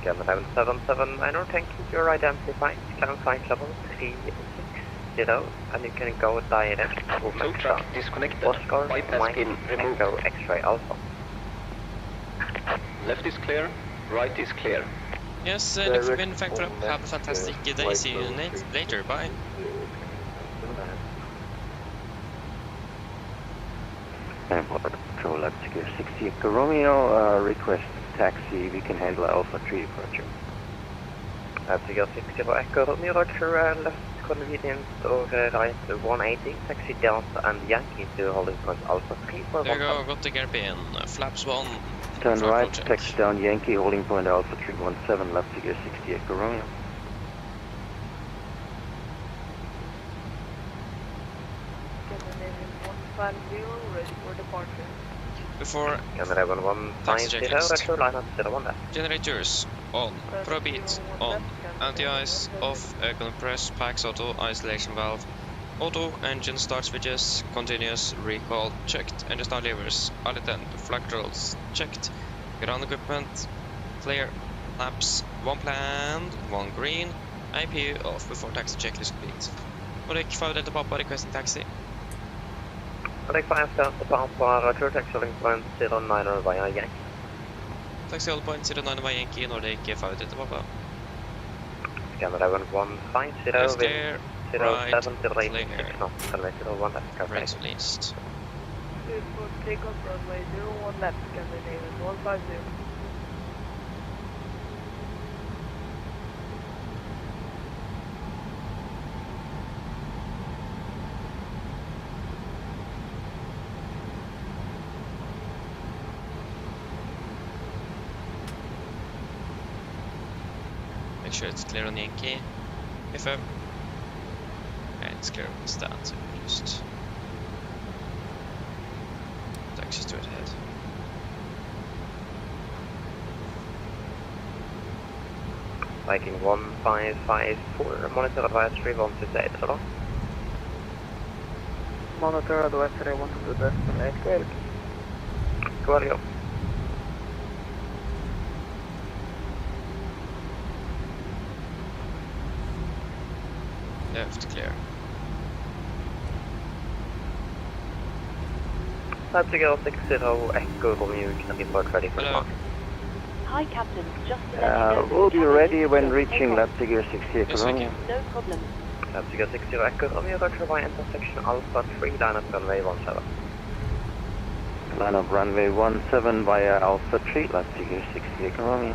Again, 779er, thank you, you're identified, climb flight level 360, and you can go direct to Tow Mexa. truck disconnected. Oscar, Bypass Mike, pin removed. Echo, X-ray Alpha. Left is clear. Right is clear. Yes, look for bin factor up. Have a fantastic day. See you later. Bye. Airport Control at 60 Echo Romeo, request taxi, we can handle Alpha 3 departure. At 60 Echo Romeo, roger, left convenient or right 180, taxi Delta and Yankee to holding point Alpha 3 for There you go, 1. got the gear bin. Flaps 1. Turn for right, project. taxi down Yankee, holding point Alpha 317, left to 60 Echo Romeo. Ready for departure. Before Canada 1150, checklist. roger, line up 01 left. generators on, probeat on, anti-ice off, compress, packs auto, isolation valve, auto, engine start switches, continuous, recall, checked, engine start levers, attend, flag controls, checked, ground equipment, clear, laps, 1 planned, 1 green, IPU off before taxi checklist complete. Nordic 5 Delta Papa requesting taxi. Nordic 5 Delta Papa, roger, taxi holding point 09 via Yankee. Taxi hold point 09 by Yankee, Nordic 5 Delta Papa. Canada 1150, Yes, wind clear, 07 to right, right, clear. 6 knots, runway 01 left, car Brakes released. Take off runway 01 left, Scandinavian 150. Make sure it's clear on Yankee. Confirm. Okay, it's clear on the stand, so we just taxi straight ahead. Viking 1554, monitor advisory 128, hello? Monitor advisory 128, Go ahead, go. Left clear. Leipzig 60 Echo Romeo, you can report ready for Hello. launch. Hi, Captain. Just to let you know, We'll be the ready cabin when is reaching still Leipzig 60 Echo Yes, thank Romeo. you. No problem. Leipzig 60 Echo Romeo, roger, via intersection Alpha 3, line up runway 17. Line up runway 17 via Alpha 3, Leipzig 60 Echo Romeo.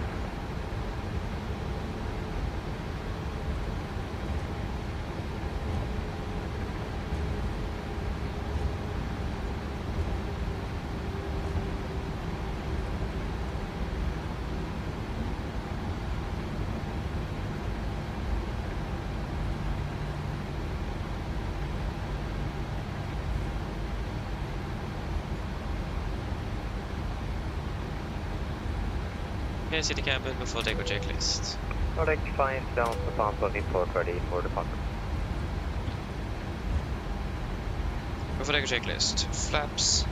Okay, city cabin before takeoff checklist. Nordic 5 down to Pampa, report ready for departure. Before takeoff checklist. Flaps.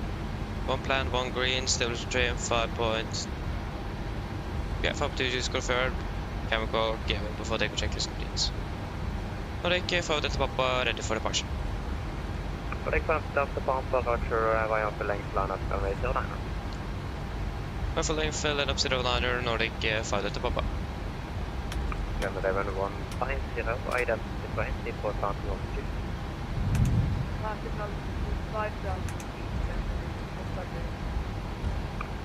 1 plan, 1 green, stable trim, 5 point. Yeah, 5 is confirmed. Chemical, given before takeoff checklist complete. Nordic 5 Delta Papa, ready for departure. Nordic 5 down to Pampa, Roger, via the length line up runway 09. Following fill and up 09er, Nordic 5 Delta Papa. Number 150, identity 20 for Pampa 12.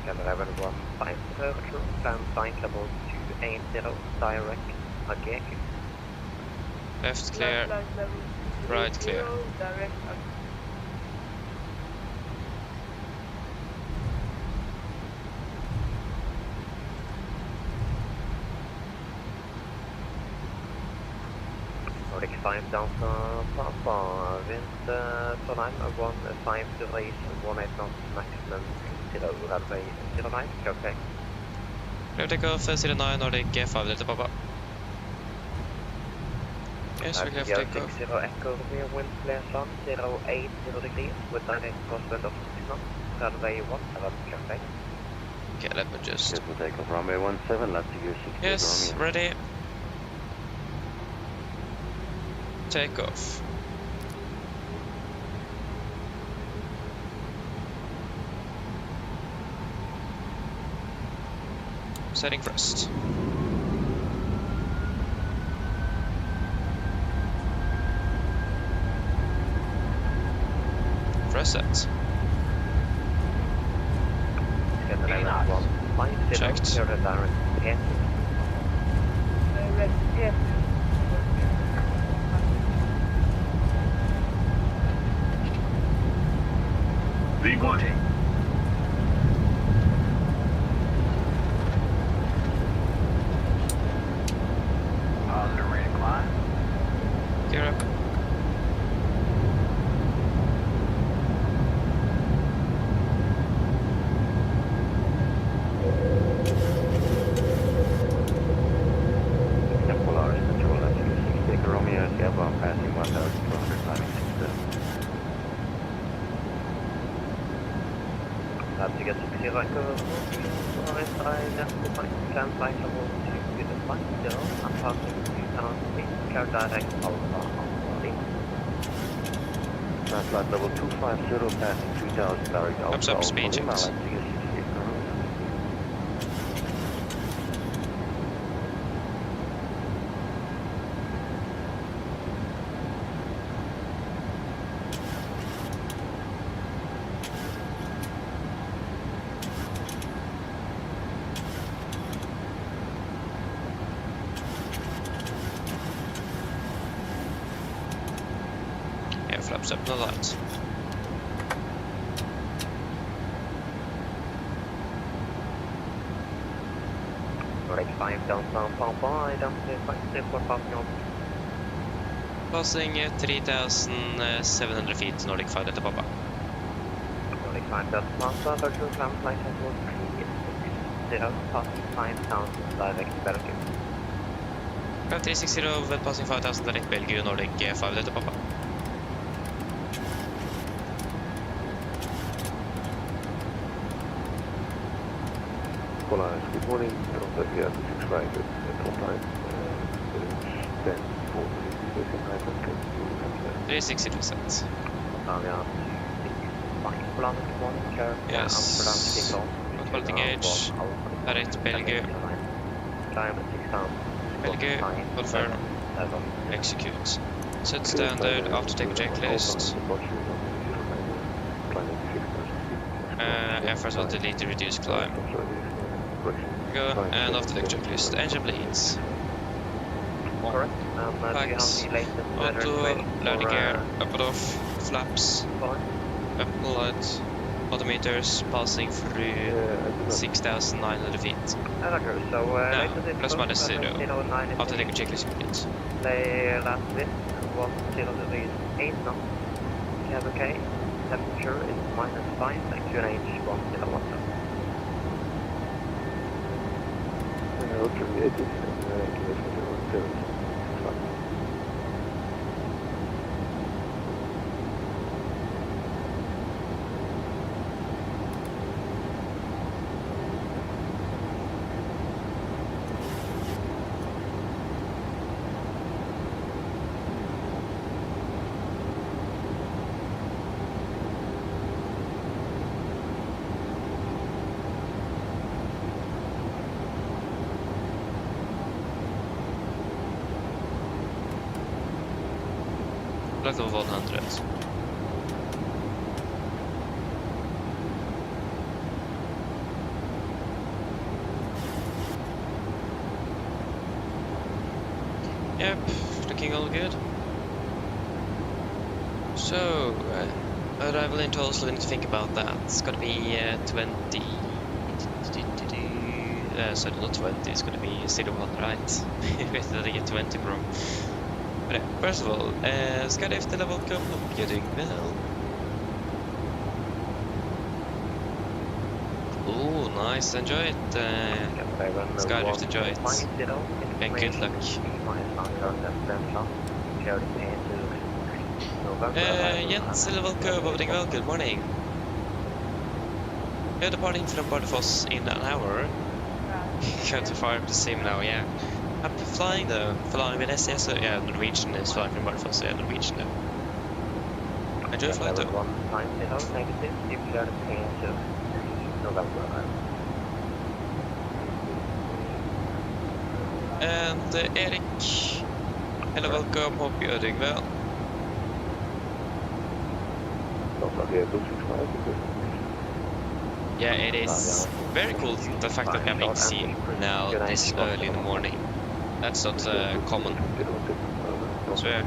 Number 150, plan sign level 280, direct, AGQ. Left clear, right clear. Nordic 5 down to Pampa, wind Trondheim, 15 degrees, 18 knots, maximum 0, runway 09, okay. Clear takeoff 09, Nordic 5 Delta Papa. Yes, we have takeoff. 60 Echo, rear wind clear sun, 080 degrees, with direct crosswind of 6 knots, runway 17, okay. Okay, let me just... Good, we'll take off runway 17, left to use 60 Yes, Romeo. ready. Take off. Setting first. Press set. Checked. Here the direct, okay. Reporting. Positive rate of climb. Gear up. Polaris control, left to use 60 Romeo, airbound passing 1,200, climbing 60. To get 60 Echo, Boris, I left the flight, plan flight level 2 with the flight 0, I'm passing 2,000 feet, clear direct Alpha, Flight level 250, passing 2,000, direct Alpha, Up speed Lima, checks. left to use 60 Romeo. Yeah, flaps up the lights. Nordic 5 downtown Pampa, identity 20 for passing on. Passing 3,700 feet, Nordic 5 Delta Papa. Nordic 5 down Pampa, virtual plan flight level 360, passing 5,000 direct Belgium. 360 with passing 5,000 direct Belgium, Nordic 5 Delta Papa. Polaris, good morning. We have 6 right at Trondheim. 10, 4, 360 set. Italia 265, Volanta good morning, clear Yes. Amsterdam City Not holding edge. Direct Belgium. Climb 6,000. Belgium, confirm. Execute. Set standard after take checklist. Yeah, first one delete to reduce climb. Go, and after take checklist. Engine bleeds. Correct. Do you have Packs. the latest weather Auto, information landing for, gear, up and off, flaps, Boris? up and light, odometers passing through 6,900 feet. Roger, so latest plus info, minus 0. 09 is After take checklist complete. Play last wind, 10 degrees 8 knots. Cab okay. Temperature is -5, QNH 101. Mercury 80 and QS 0. Like the 100. Yep, looking all good. So, arrival into Oslo, we need to think about that. It's gonna be 20. Sorry, not 20, it's gonna be 01, right? Where did I get 20 from? But first of all, Skydive till welcome, hope you're doing well. Oh, nice, enjoy it. Skydive, enjoy it. And good luck. Jens till welcome, hope well, good morning. You're departing from Bardufoss in an hour. Going to fire up the sim now, yeah. I'm flying though, flying with SES, yeah, Norwegian is flying from Bardufoss, yeah, Norwegian though. I do fly though. And Erik, hello, welcome, hope you're doing well. Yeah, it is very cool the fact that we are being seen now this early in the morning. That's not common. So yeah,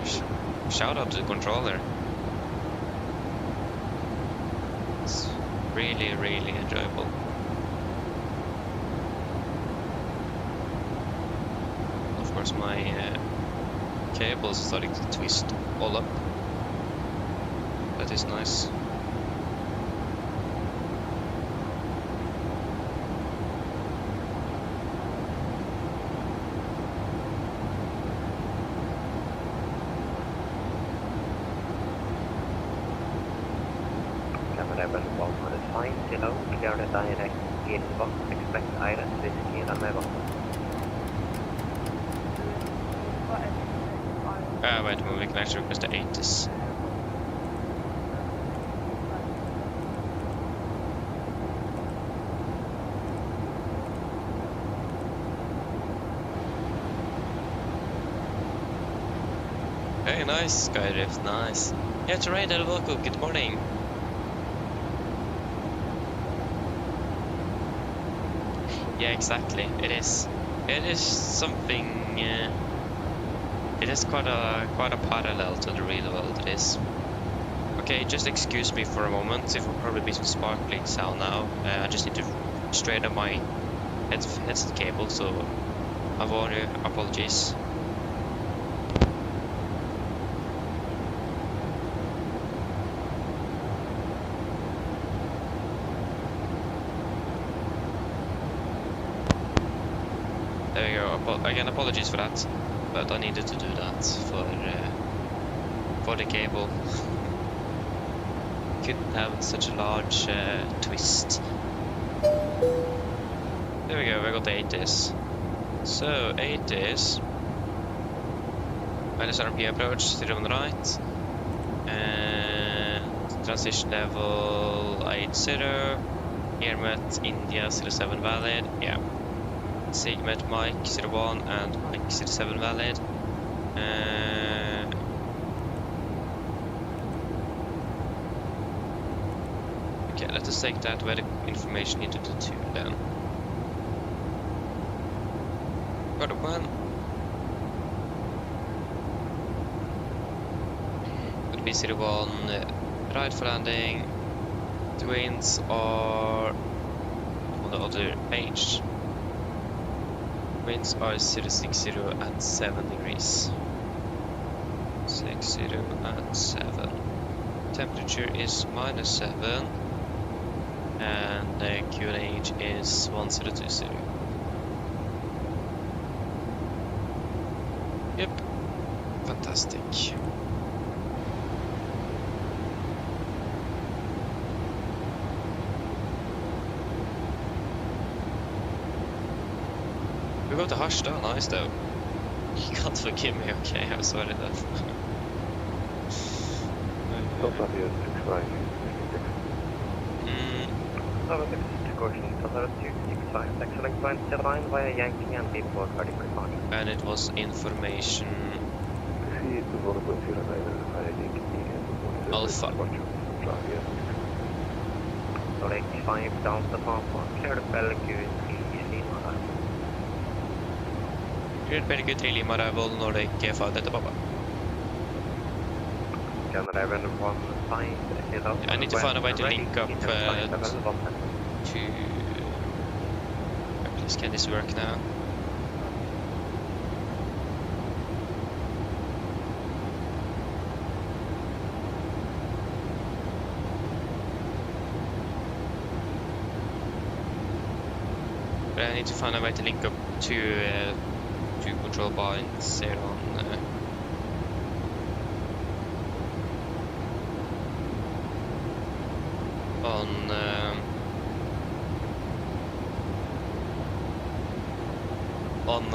shout out to the controller. It's really, really enjoyable. Of course, my cables are starting to twist all up. That is nice. Expect Addons, Whiskey, November. Wait a moment, we can actually request the 80s. Very nice, Skyrift, nice. Yeah, Terrain, welcome, good morning. Yeah, exactly. It is something. It is quite a parallel to the real world. It is. Okay, just excuse me for a moment. It will probably be some sparkling sound now. I just need to straighten up my headset cable. So I warn you. Apologies. There we go. Again, apologies for that, but I needed to do that for the cable. Couldn't have such a large twist. There we go. We got the 80s. So 80s. Minus RMP approach, 0 on the right. And transition level 80. Airmet India 07 valid. Yeah. Sigmet Mike 01 and Mike 07 valid. Okay, let us take that weather information into the 2 then. Got a 1. Would be 01 right for landing. The winds are on the other page. Winds are 060 at 7 degrees. 60 at 7. Temperature is -7. And the QNH is 1020. Yep. Fantastic. We got the Harstad, nice though. You can't forgive me, okay, I'm sorry that. Contact here 65. Elevatex to caution, Elevatex 265, excellent climb to the line via Yankee and people ready for departure. And it was information Proceed to 1.09 via Yankee and Alpha. departure. Trondheim. Nordic 5 down to Pampa, clear the Belgium 3 Lima arrival. Cleared Belgium 3 Lima arrival, Nordic 5 Delta Papa. Canada 15 I need to find a way to link up to... Please, can this work now? But I need to find a way to link up to control points here on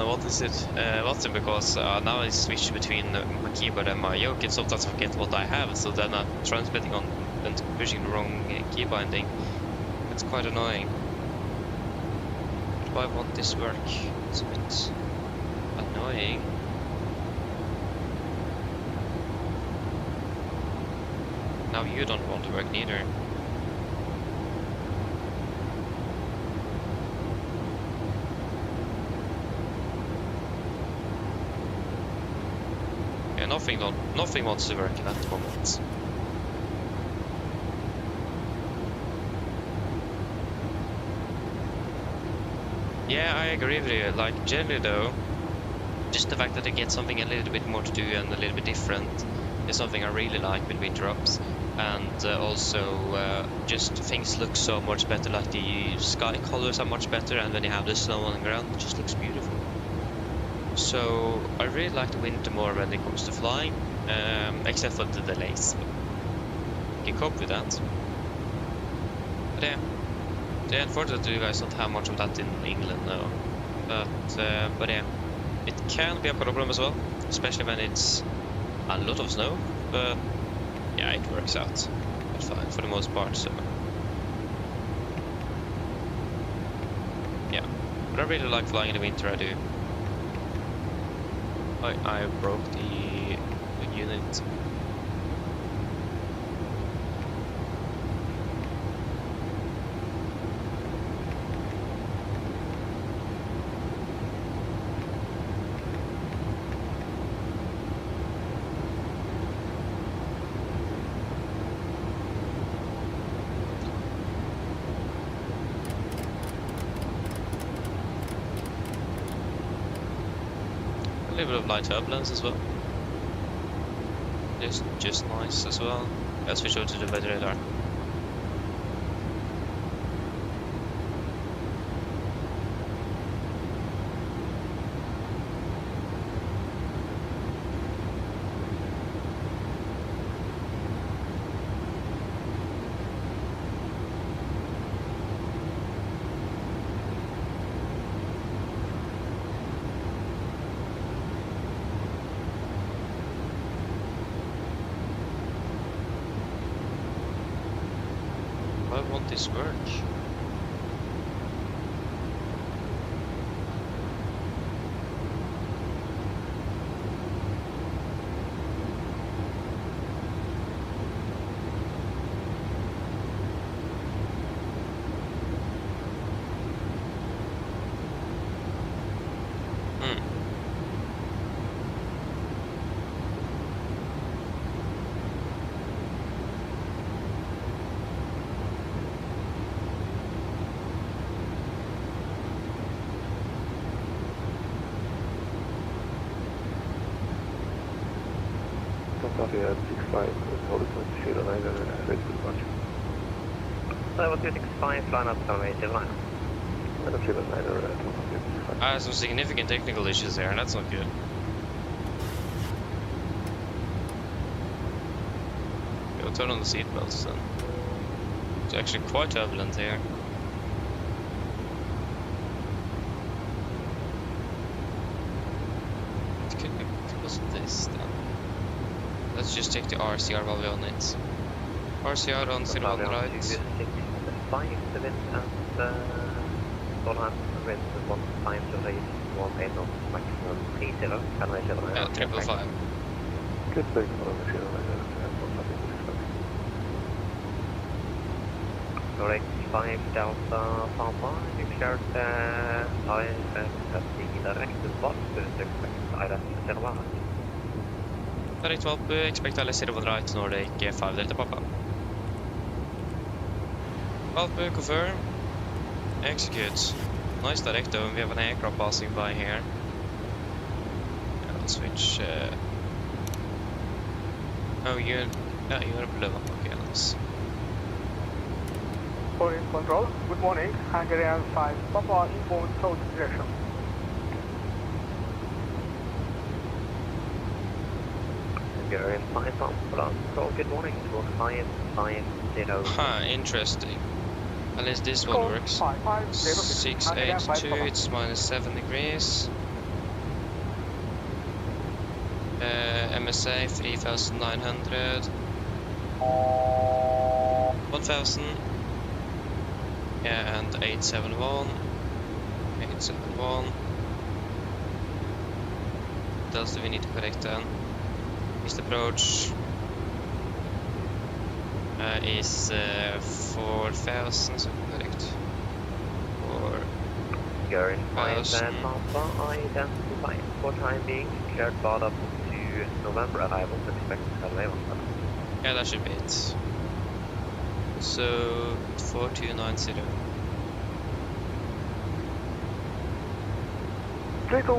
what is it? Watson, because now I switch between my keyboard and my yoke and sometimes I forget what I have, so then I'm transmitting on and pushing the wrong key binding. It's quite annoying. Why won't this work? It's a bit annoying. Now you don't want to work neither. Yeah, nothing wants to work at the moment. Yeah, I agree with you. Like, generally though, just the fact that I get something a little bit more to do and a little bit different is something I really like with winter ups. And also, just things look so much better, like the sky colors are much better, and when you have the snow on the ground, it just looks beautiful. So, I really like the winter more when it comes to flying, except for the delays. You can cope with that. But yeah. Yeah, unfortunately, you guys don't have much of that in England now. But yeah, it can be a problem as well, especially when it's a lot of snow. But yeah, it works out quite fine for the most part. So yeah, but I really like flying in the winter. I do. I broke the unit. A little bit of light turbulence as well. It's just nice as well. Let's switch over to the weather radar. Why won't this work? Copy at 65, hold it 09 and ready for departure. Level 265, line up runway 09. And 09 or 65. I have some significant technical issues there, and that's not good. turn on the seatbelts then. It's actually quite turbulent here. It could be because of this then. Let's just take the RCR while we're on it. RCR on 01 right. 5, the wind at Trondheim, wind 15 to raise 18 knots, maximum 30, can raise 0. Yeah, 555. Good thing on the 09 Correct, 5 Delta Papa, you cleared IFLTL direct Volk, expect IFLTL 01. Direct Volk, expect IFLTL right, Nordic 5 Delta Papa. Volk, confirm. Execute. Nice direct though, we have an aircraft passing by here. I'll switch. Oh, you're below. Okay, nice. Boris control, good morning, Hungarian 5, Papa inbound south direction. Hungarian 5, Papa, good morning, 4550. Huh, interesting. At least this one works. 682, it's -7 degrees. MSA 3900. 1000. Yeah, and 871. 871. What else do we need to correct then? East approach is 4000, so correct. Hungarian 5, 4000. Papa, identified for time being, cleared bar up to November arrival, expected to arrival. Yeah, that should be it. So 4290. 32,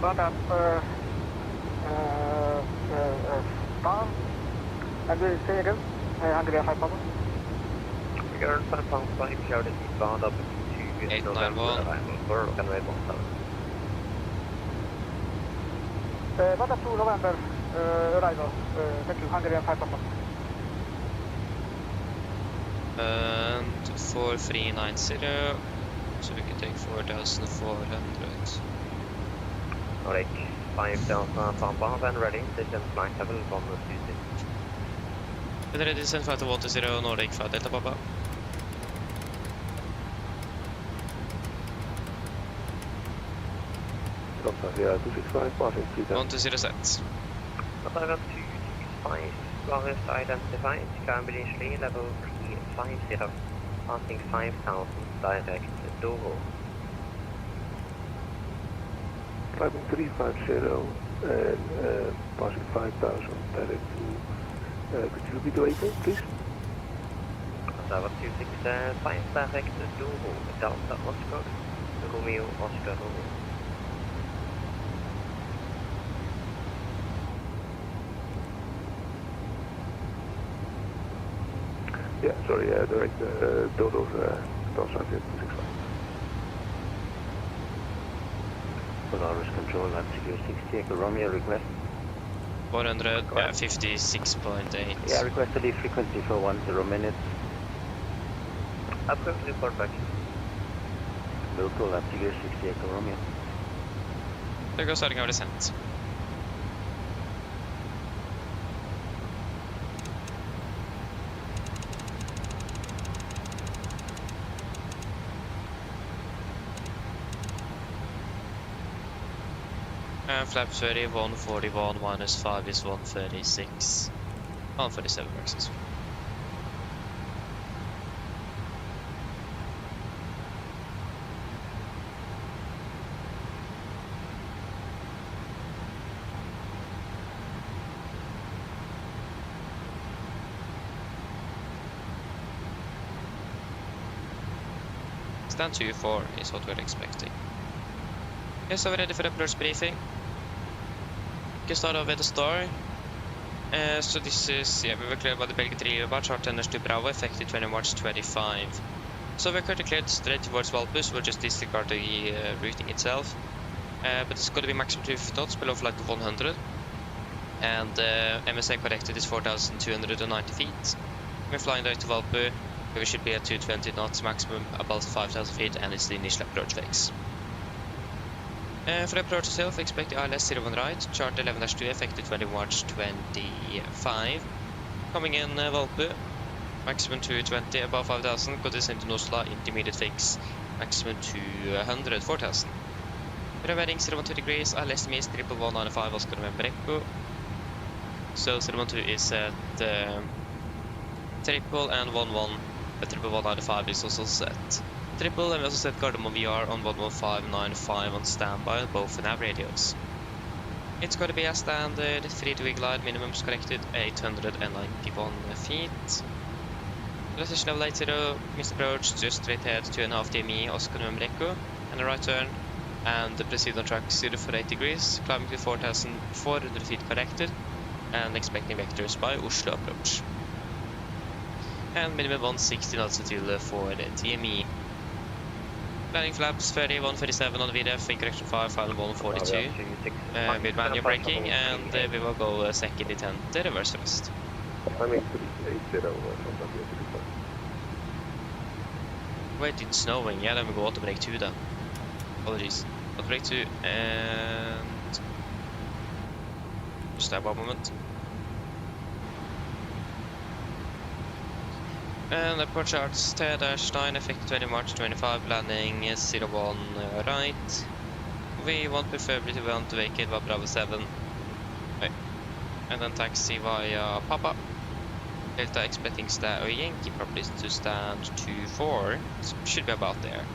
bottom, star, and we say again, Hungarian 5 Papa. Hungarian 5, Papa, cleared bar up to 891. November arrival for runway 17. Bottom to November, arrival, thank you, Hungarian 5 Papa. And 4390, so we can take 4400. Alright, 5 Delta Papa, when ready, descend flight level 126. Ready, descend flight to 120, Nordic 5 Delta Papa. Yeah, 265, passing 3000. 120 set. November 265, Boris identified, cabin initially level 350, passing 5000, direct Doho. Climbing 350 and passing 5000 direct to, could you repeat the waypoint, please? November 265, direct Doho, Delta Oscar, Romeo Oscar Romeo. Yeah, sorry, direct Dodo's Delta 265. Polaris Control, Latitude 60, Echo Romeo, request. 400, yeah, 56.8. Yeah, request to leave frequency for 10 minutes. Upcoming report back. Local, Latitude 60, Echo Romeo. There goes starting our descent. And flap 30, 141 minus 5 is 136. 137 works as well. Stand 2-4 is what we're expecting. Okay, so we're ready for the approach briefing. We can start off with the star. So this is, yeah, we were cleared by the Belgian 3 about chart tenders to Bravo, effective 20 March 25. So we're currently cleared straight towards Valpus, we'll just disregard the routing itself. But it's going to be maximum 2 knots below flight of 100. and MSA corrected is 4,290 feet. We're flying direct to Valpo. We should be at 220 knots maximum, above 5,000 feet, and it's the initial approach phase. For the approach itself, expect the ILS 01 right, chart 11-2, effective 20 March 25. Coming in Valpo, maximum 220, above 5,000, go descend to Oslo, intermediate fix, maximum 200, 4,000. We're heading 012 degrees, ILS is 11195, Oslo Norwegian Echo. So 012 is at triple and 11, but 11195 is also set. Triple, and we also set Gardermoen VR on 11595 on standby on both nav radios. It's going to be a standard 3-2 glide, minimums corrected 891 feet. Position level 80, missed approach, just straight ahead 2.5 DME, Oslo Norwegian Echo, and a right turn, and proceed on track 048 degrees, climbing to 4,400 feet corrected, and expecting vectors by Oslo approach. And minimum 160 knots until for the DME. Landing flaps 30, 137 on the VDF, in correction 5, final 142 with manual braking, and we will go second detent, reverse thrust. Wait, it's snowing, yeah, then we go auto brake 2 then. Apologies. Auto brake 2 and... just that one moment. And approach charts 10-9, effective 20 March 25, landing 01 right. We want preferably to want to vacate Bravo 7. Okay. And then taxi via Papa. Delta expecting Yankee properties to stand 2-4. So should be about there.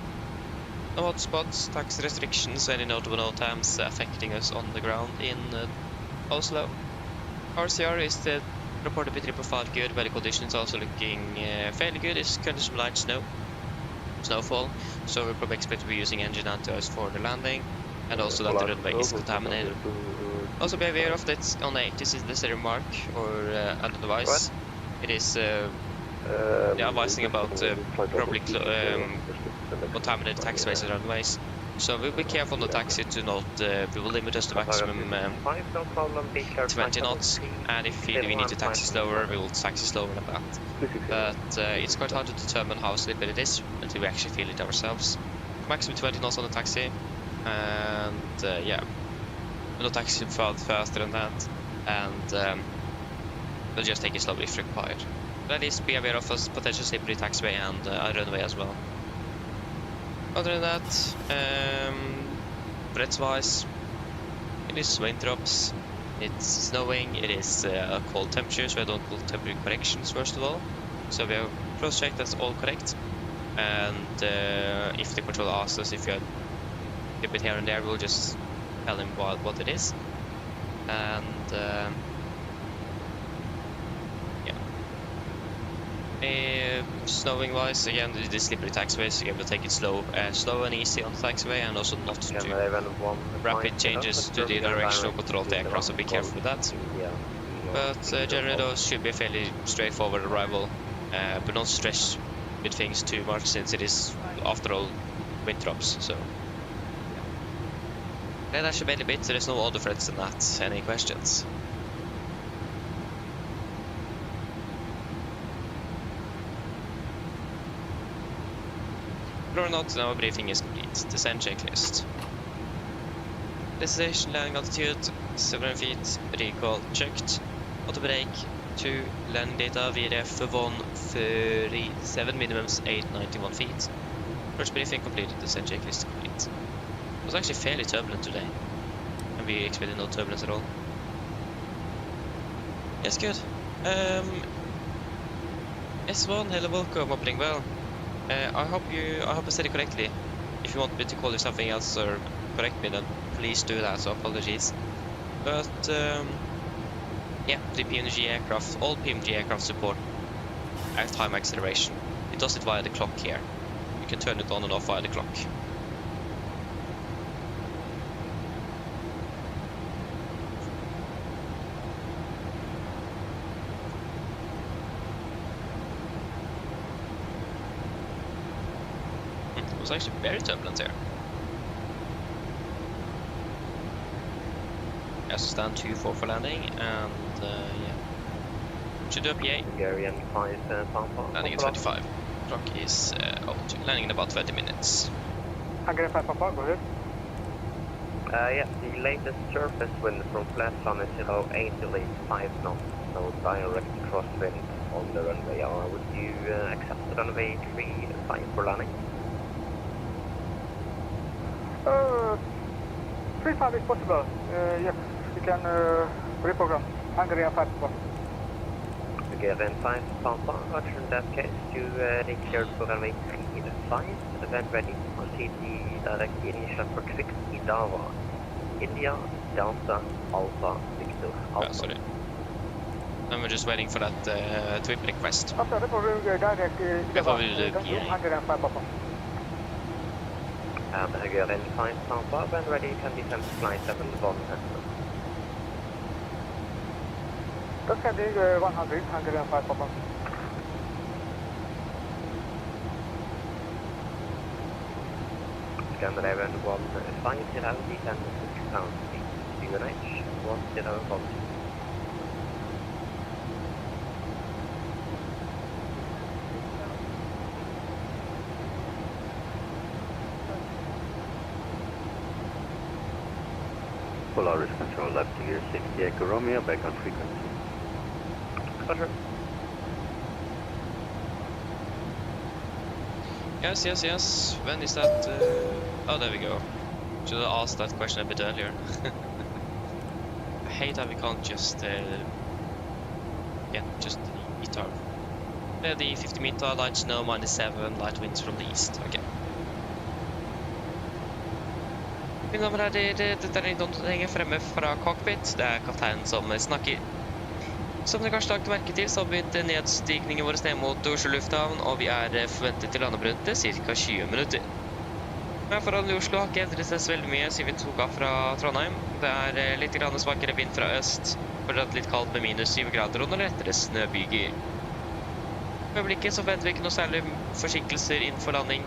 No hotspots, tax restrictions, any notable no times affecting us on the ground in Oslo. RCR is the reported B3 profile good, weather conditions also looking fairly good. It's currently some light snowfall, so we'll probably expect to be using engine anti-ice for the landing, and also that the runway is contaminated. Also be aware of that on the 80s is the zero mark or under device. It is advising about probably contaminated taxiways and runways. So we'll be careful on the taxi to not, we will limit us to maximum 20 knots, and if we need to taxi slower, we will taxi slower than that. But it's quite hard to determine how slippery it is until we actually feel it ourselves. Maximum 20 knots on the taxi, and yeah, we'll not taxi faster than that, and we'll just take it slowly if required. But at least be aware of a potential slippery taxiway and a runway as well. Other than that, breadth-wise, it is wind drops, it's snowing, it is cold temperatures, we don't cold temperature corrections first of all. So we have cross-checked that's all correct, and if the controller asks us if you have a bit here and there, we'll just tell him what it is. And snowing wise, again, the slippery taxiways, again, we'll take it slow and easy on the taxiway, and also not to rapid changes to the directional control of the aircraft, so be careful with that. But generally those should be a fairly straightforward arrival, but don't stress with things too much since it is, after all, wind drops, so. Yeah, that should be a bit, there's no other threats than that. Any questions? Or not, now briefing is complete. Descent checklist. Destination landing altitude 700 feet, recall checked. Auto brake 2, landing data VRF 137, minimums 891 feet. First briefing completed, descent checklist complete. It was actually fairly turbulent today, and we expected no turbulence at all. Yes, good. S1, hello, welcome, opening well. I hope I said it correctly. If you want me to call you something else or correct me, then please do that, so apologies. But yeah, the PMDG aircraft, all PMDG aircraft support time acceleration. It does it via the clock here. You can turn it on and off via the clock. It was actually very turbulent here. Yes, stand 2-4 for landing, and yeah. Should do a PA. Hungarian 5 Pampa. Landing at 25. Clock is 02. Landing in about 20 minutes. Hungarian 5 Papa, go ahead. Yeah, the latest surface wind from flat sun is 08 till 5 knots, so direct crosswind on the runway. Would you accept the runway 35 for landing? 35 is possible. Yes, we can reprogram. Hungarian 5 Papa. Hungarian 5 Pampa, roger. In that case, you declared for runway 35, then ready to proceed the direct initial for Twix Idava, India, Delta, Alpha, Victor, Alpha. Sorry. And we're just waiting for that tweet request. After reprogram direct Before we do the PA. Hungarian 5 Papa. And Hungarian 5 Pampa, when ready, can descend flight 7 Volanta. Descending 100, Hungarian 5 Papa. Scandinavian 150, descend 6,000 feet. UNH 101. Polaris control left gear 60 Echo Romeo, back on frequency. Roger. Yes. When is that? Oh, there we go. Should have asked that question a bit earlier. I hate how we can't just just eat our the 50 meter light snow -7 light winds from the east. Okay. Mine damer og herrer, dette er Trondheim fremme fra cockpit. Det er kapteinen som snakker. Som dere kanskje lagt merke til, så har vi begynt nedstigningen vår ned mot Oslo lufthavn, og vi er forventet til landebruddet ca. 20 minutter. Men forholdene i Oslo har ikke endret seg så veldig mye siden vi tok av fra Trondheim. Det er litt svakere vind fra øst, fortsatt litt kaldt med -7 grader og noen lettere snøbyger. For øyeblikket så venter vi ikke noe særlig forsinkelser innenfor landing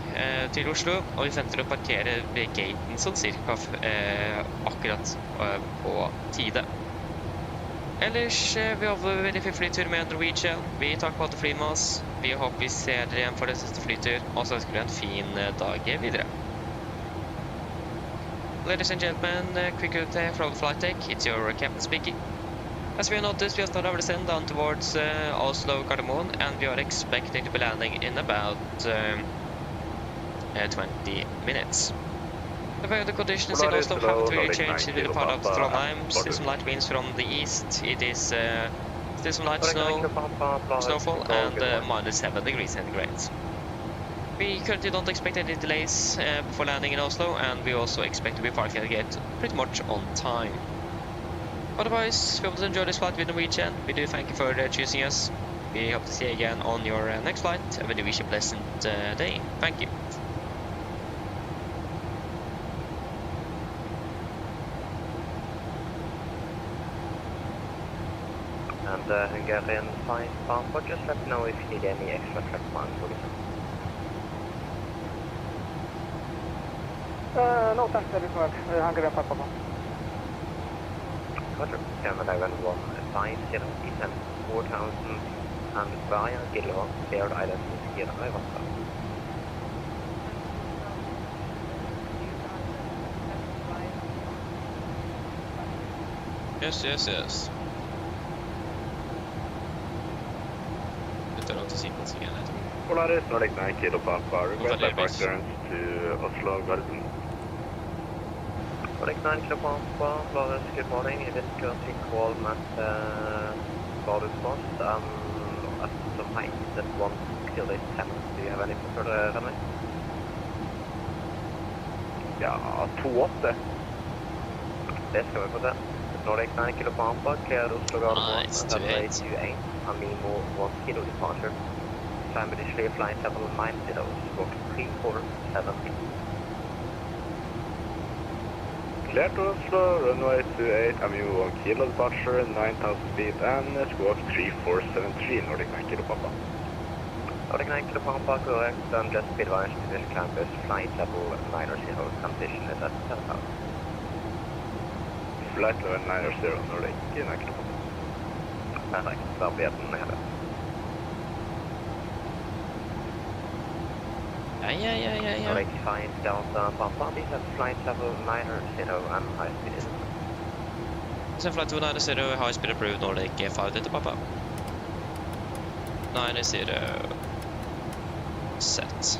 til Oslo, og vi venter å parkere ved gaten sånn cirka akkurat på tide. Ellers, vi håper veldig fin flytur med Norwegian. Vi takker på at du flyr med oss. Vi håper vi ser dere igjen for den siste flytur, og så ønsker vi en fin dag videre. Ladies and gentlemen, quick route from the flight deck. It's your captain speaking. As we noticed, we are starting our descent down towards Oslo Gardermoen, and we are expecting to be landing in about 20 minutes. The weather conditions in Oslo haven't really changed in the part of Trondheim. Still some light winds from the east. It is still some light snowfall, and -7 degrees centigrade. We currently don't expect any delays before landing in Oslo, and we also expect to be parked at the gate pretty much on time. Otherwise, we hope to enjoy this flight with Norwegian. We do thank you for choosing us. We hope to see you again on your next flight, and we do wish you a pleasant day. Thank you. And Hungarian 5 Pampa, just let me know if you need any extra track time for this. No thanks very much, Hungarian 5 Papa. Roger. Scandinavian 150, descend 4,000 and via Gilva, Fair Island, here I Volanta. Yes. Put onto sequence again, I think. Polaris Nordic 9 Kilo Papa, request park clearance to Oslo Garden. Nordic 9 Kilo Pampa, Boris, good morning. It is currently called at Boris at some height at 1 till 10. Do you have any further runway? Ja, 2-8. Det ska vi på det. Nordic 9 Kilo Pampa, clear Oslo Garden Nice, and runway 28, Amimo 1 Kilo departure. Time initially flight level 90, squawk 347. Clear to Oslo, runway 28, Amimo 1 Kilo departure, 9,000 feet, and squawk 3473, Nordic 9 Kilo Papa. Nordic 9 Kilo Pampa, correct, and just be advised to this campus, flight level 90, transition is at 10,000. flight level 90 Nordic, 9 kilo Papa. Perfect, arbeten nede. Yeah. Nordic 5 Delta Papa, descend flight level 90 and high speed. Descend flight level 90, high speed approved, Nordic 5 Delta Papa. 90, set.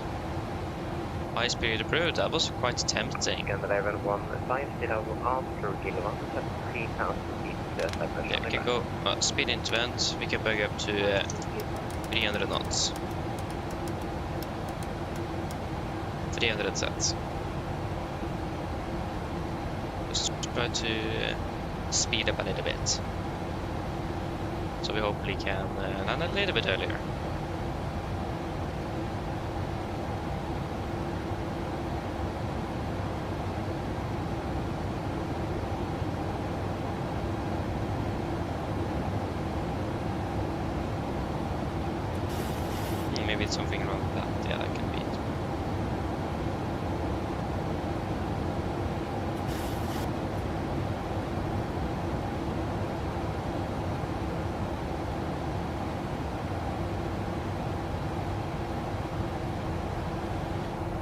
High speed approved, that was quite tempting. And level 150 after kilowatt, set 3000 feet. Yeah, we can go speed into vent, we can bug up to 300 knots. 300 sets. Just try to speed up a little bit. So we hopefully can land a little bit earlier. Maybe it's something wrong with that. Yeah, that can be it.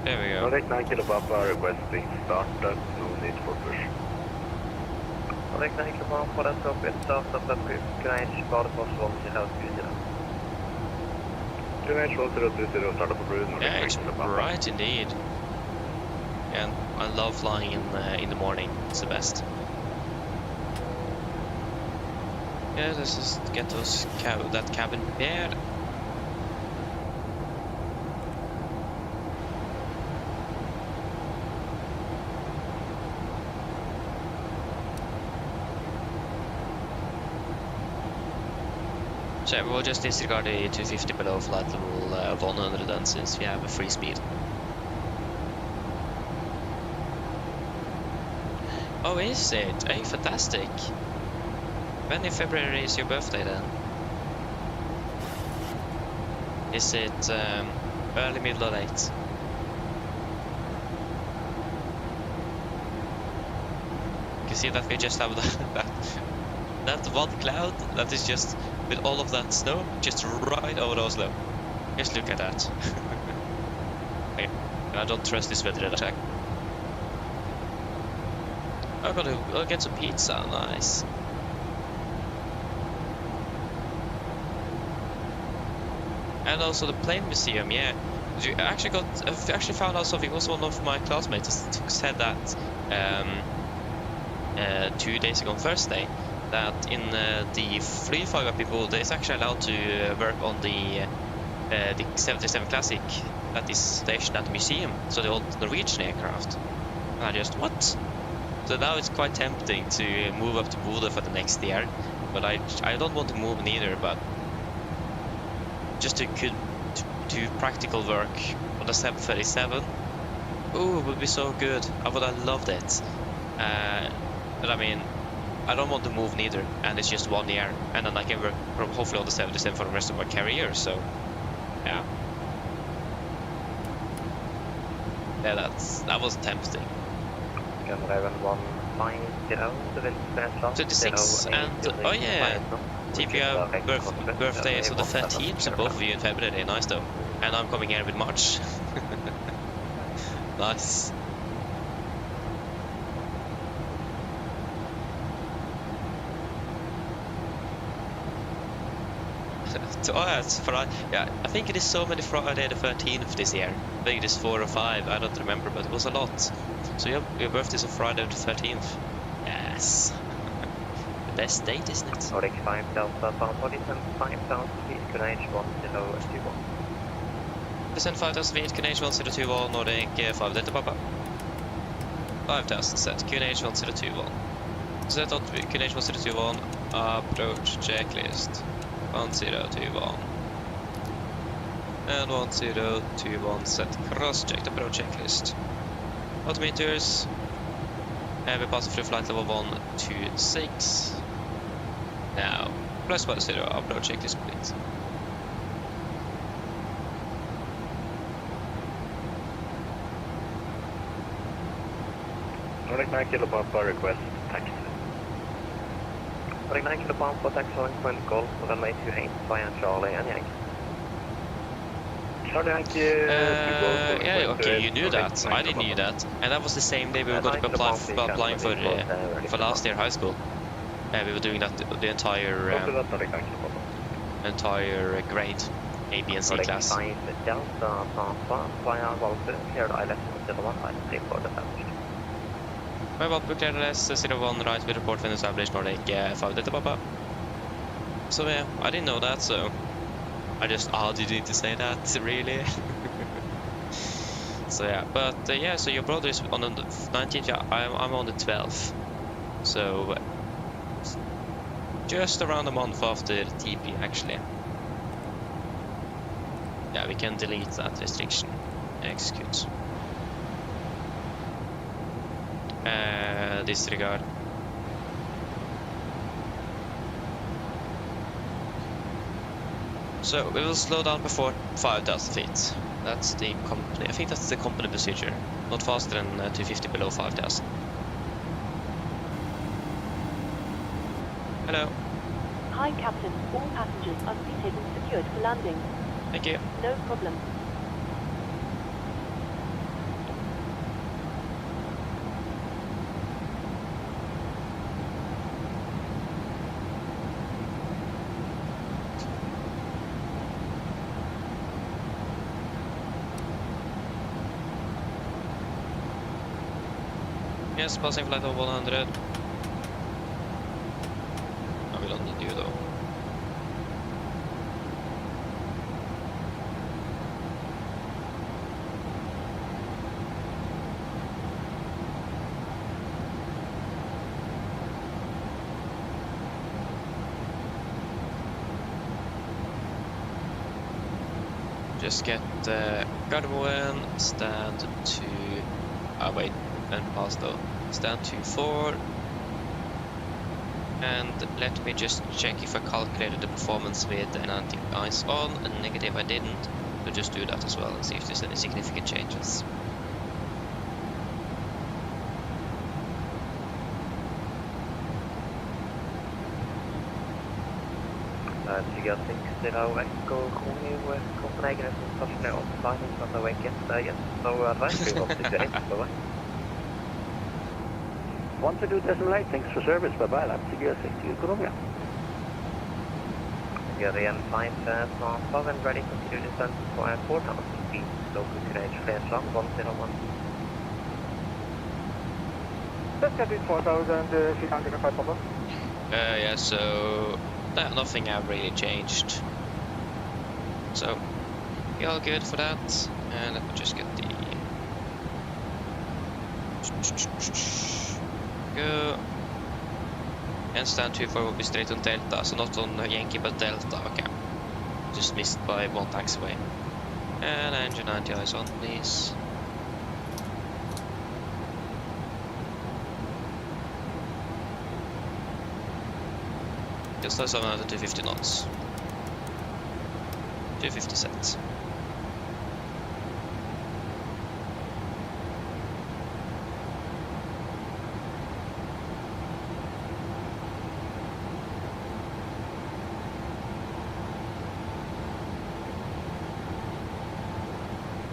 There we go. Nordic 9 kilo Papa requesting startup, no need for push. Nordic 9 kilo Papa, let's go with startup approved. Greenwich, Boris 120. Greenwich 1020, startup approved. Nordic Yeah, 9 it's kilo Papa. bright indeed. And I love flying in the morning. It's the best. Yeah, let's just get those that cabin prepared. So we'll just disregard the 250 below flight level 100 then, since we have a free speed. Oh, is it? Hey, fantastic! When in February is your birthday then? Is it early, middle, or late? You can see that we just have that one cloud that is just with all of that snow just right over Oslo. Just look at that. I don't trust this weather attack. I'll get some pizza, nice. And also the plane museum, yeah. I actually found out something. Also, one of my classmates said that 2 days ago on Thursday, that in the Flyfaga people, they're actually allowed to work on the 77 Classic that is stationed at the museum, so the old Norwegian aircraft. And I just, what? So now it's quite tempting to move up to Bodø for the next year, but I don't want to move neither, but just to do practical work on the 737. Ooh, it would be so good. I would have loved it. But I mean, I don't want to move neither, and it's just 1 year, and then I can work hopefully on the 77 for the rest of my career, so yeah. Yeah, that was tempting. 26 and, oh yeah, TPO birthday is on the 13th, so both of you in February, nice though. And I'm coming here with March. Nice. Oh yeah, it's Friday. Yeah, I think it is so many Friday the 13th this year. I think it is 4 or 5, I don't remember, but it was a lot. So your birthday is on Friday the 13th. Yes. The best date, isn't it? Nordic 5 Delta Papa, descend 5000 feet, Greenwich 1021. Descend 5000 feet, QNH 1021, Nordic 5 Delta Papa. 5000 set, QNH 1021. Set on QNH 1021, approach checklist. 1021. And 1021 set cross checked approach checklist. Altimeters. And we pass through flight level 126. Now, plus 10 approach checklist complete. Nordic 9 kilo Papa request taxi. Nordic 9 Kilo Papa, taxi 1 Golf, runway 28, via Charlie and Yankee. Charlie Yankee, Yeah, okay, you knew that. I didn't know that. And that was the same day we were going to applying for last year high school. We were doing that the entire grade, A, B, and C class. Nordic 5 Delta, Papa, via Volanta, cleared ILS 01, right, report established. My Volta cleared ILS 01, right, we report when established Nordic 5 Delta Papa. So yeah, I didn't know that, so I just, did you need to say that, really? So yeah, but yeah, so your brother is on the 19th, yeah, I'm on the 12th. So just around a month after TP, actually. Yeah, we can delete that restriction. Execute. Disregard. So we will slow down before 5,000 feet. That's the company. I think that's the company procedure. Not faster than 250 below 5,000. Hello. Hi, Captain. All passengers are seated and secured for landing. Thank you. No problem. Yes, passing flight of 100. I will only do though. Just get Gardermoen, stand to... wait, then pass though. Stand to 4. And let me just check if I calculated the performance with an anti-ice on, and negative I didn't. So just do that as well and see if there's any significant changes. Flyga 60 Echo, Trondheim, Copenhagen, Oslo, flying from the weekend, yes, so advice to go to the 122.8, thanks for service, bye-bye, Leipzig 60, Colombia. Radeon 5 Papa, and ready to continue descent for 4,000 feet, local courage, flares long, 101. Let's get it 4,000 feet under the Papa. Yeah, so nothing have really changed. So you're all good for that. And let me just get the go. And stand 24 will be straight on Delta, so not on Yankee but Delta. Okay, just missed by one taxiway. And engine 90 eyes on, please. Just 250 knots. 250 sets.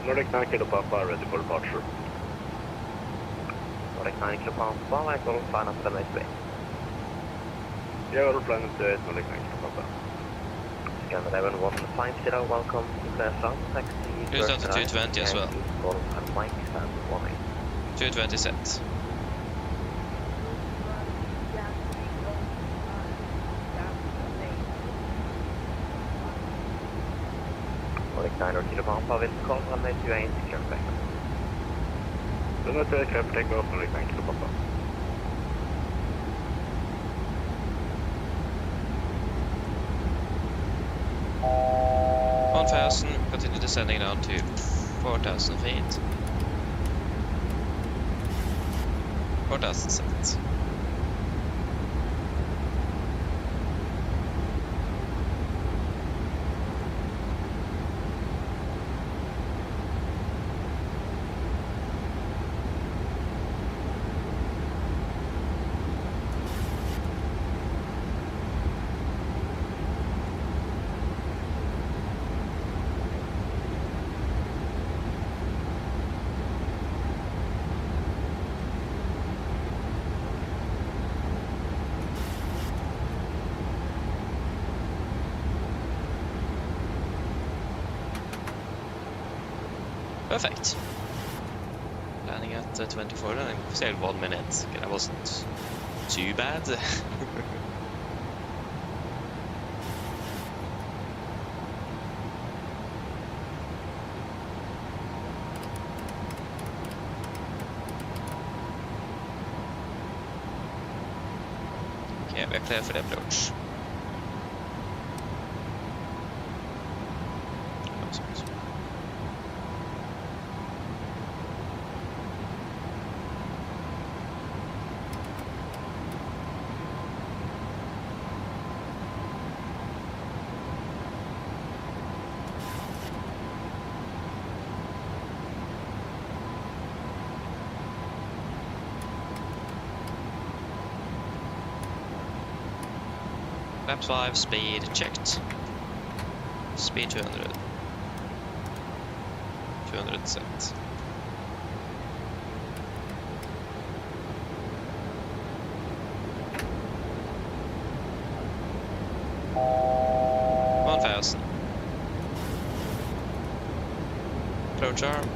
Nordic 9 Kilo Papa, ready for departure. Nordic 9 Kilo Papa, I will fly up the midway. Yeah, we're planning to 8 Nordic 9 Kilo Papa. Scan 1150, welcome to Claire South, taxi. Cruise down to 220 as well. And Mike, stand 18. 220 sets. Nordic 9 Kilo Papa, will call runway 28, secure back. Runway 28, clear for takeoff, Nordic 9 Kilo Papa. Continue descending down to 4,000 feet. 4,000 seconds. Perfect. Landing at 24, then I sailed 1 minute. Okay, that wasn't too bad. Okay, we're clear for the approach. Flaps 5, speed checked. Speed 200. 200 set. $1,000. Approach arm.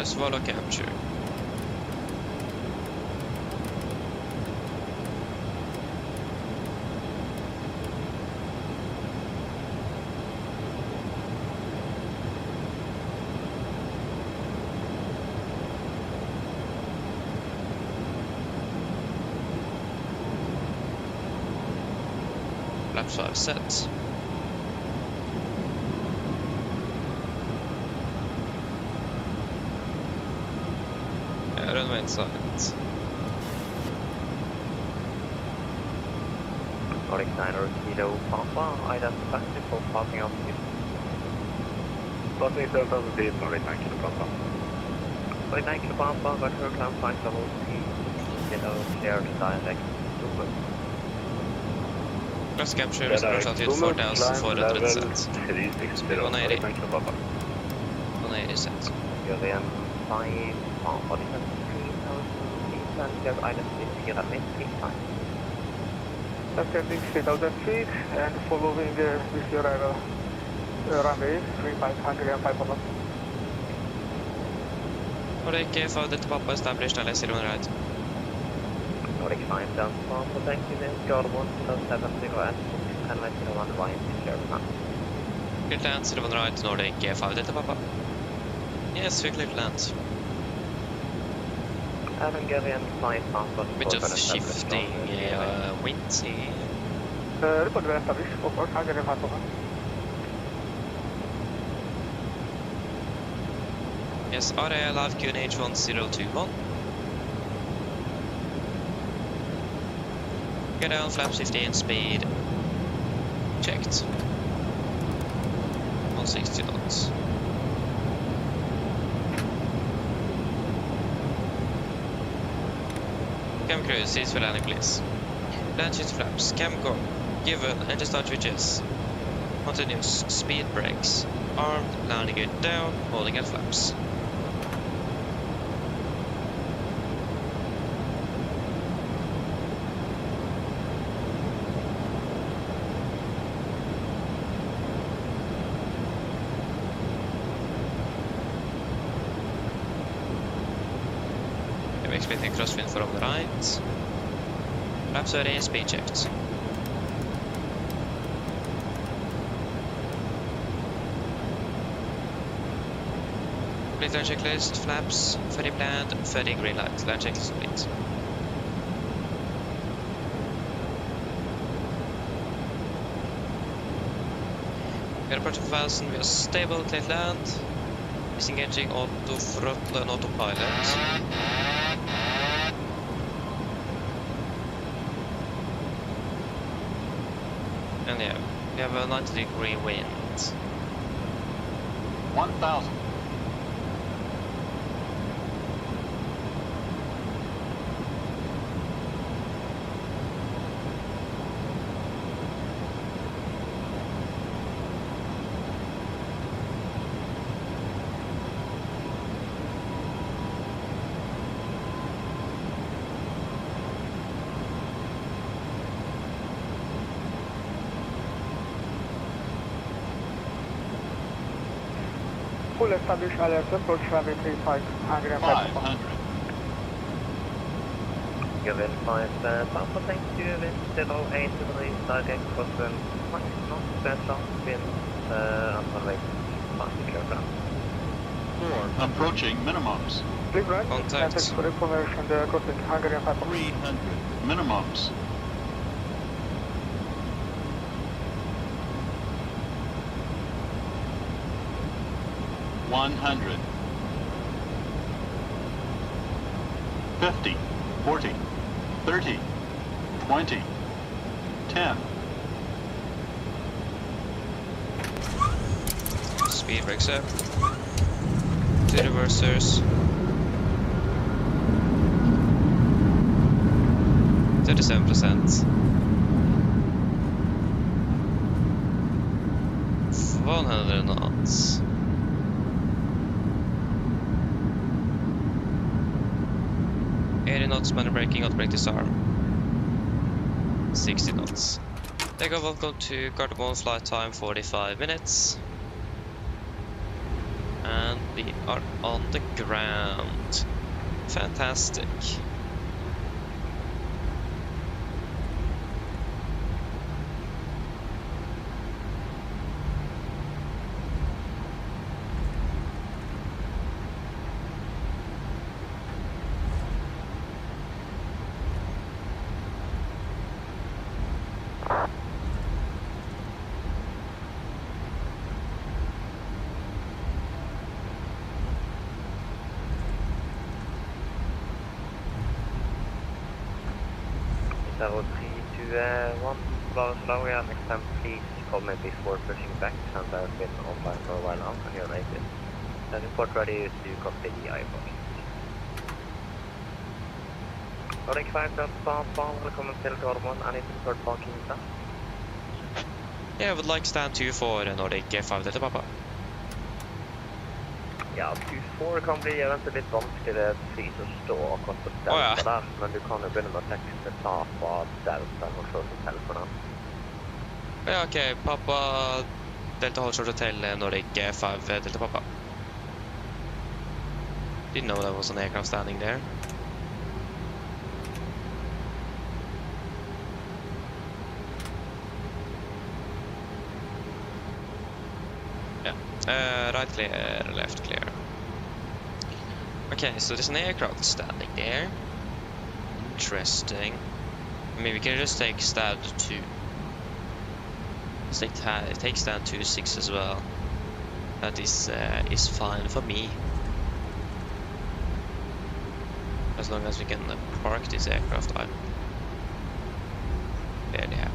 Swallow capture. Flaps 5 set. Runway inside. Nordic 9 Kilo Papa, identified for passing out. Passing 7,000 feet, Nordic 9 Kilo Papa. Nordic 9 Kilo Papa, vertical climb flight level 3, clear to direct to Cross capture is approach altitude 4,400 set. 360, Nordic 9 Kilo Papa. 180 set. You're in 5, Papa, 3,000 feet, and you're identified at mid-peak time. Ascending 3,000 feet and following with your runway 3505 Papa. Nordic 5 Delta Papa established LS 01 right. Nordic 5 Delta Papa, thank you, then guard 1070 and let 01 right, clear now. Clear to land 01 right, Nordic 5 Delta Papa. Yes, we clear to land. Hungarian 5 Papa. Bit of shifting winds here. Report well established, of course, Hungarian 5 Papa. Yes, RA live QNH 1021. Get down, flaps 15, speed checked. 160 knots. Cam crew, cease for landing please. Land shift flaps, cam go, given, engine start switches. Continuous, speed brakes. Armed, landing gear down, holding at flaps. I'm expecting crosswind from the right. Flaps 30, speed checked. Complete land checklist, flaps, 30 planned, 30 green light. Land checklist complete. We are approaching 1,000, we are stable, clear to land. Disengaging auto throttle and autopilot. And yeah, we have a 90-degree wind. 1,000. full established alert, approach runway 35, Hungary and 500. Given 5 Papa, thank you, wind still 08 degrees, direct crosswind 5 knots, south wind, on runway 5 kilogram. 4 approaching minimums. Please run. Contact. Thanks for information, the crosswind, Hungary and 5. 300 minimums. $100. 50, 40, 30, 20, 10. Speed brakes up. 2 reversers. 37%. 100 knots. 80 knots, manual braking, auto brake disarm. 60 knots. Takeoff, welcome to Trondheim, flight time 45 minutes. And we are on the ground. Fantastic. Level 321, Boris, next time please call me before pushing back, and I've been online for a while now, and you're native. And report ready to copy the IFLY. Nordic 5 Papa, welcome to Trondheim, I need to start parking now. Yeah, I would like stand 2 for Nordic 5 Delta Papa. Ja, 24 kan bli eventuelt litt vanskeligere tid å stå akkurat på Delta der, men du kan jo begynne med å tekste Papa Delta og Short Hotel for den. Yeah, okay, Papa Delta Hold Short Hotel Nordic 5 Delta Papa. Didn't know there was an aircraft standing there. Right clear, left clear. Okay, so there's an aircraft standing there. Interesting. I mean, we can just take stand 2. Let's take stand 2-6 as well. That is fine for me. As long as we can park this aircraft, I'm fairly happy.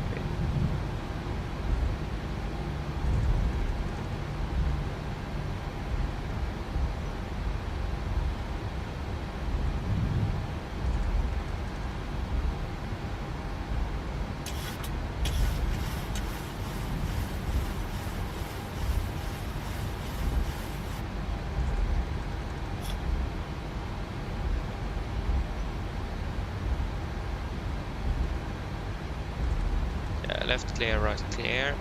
Left clear, right clear.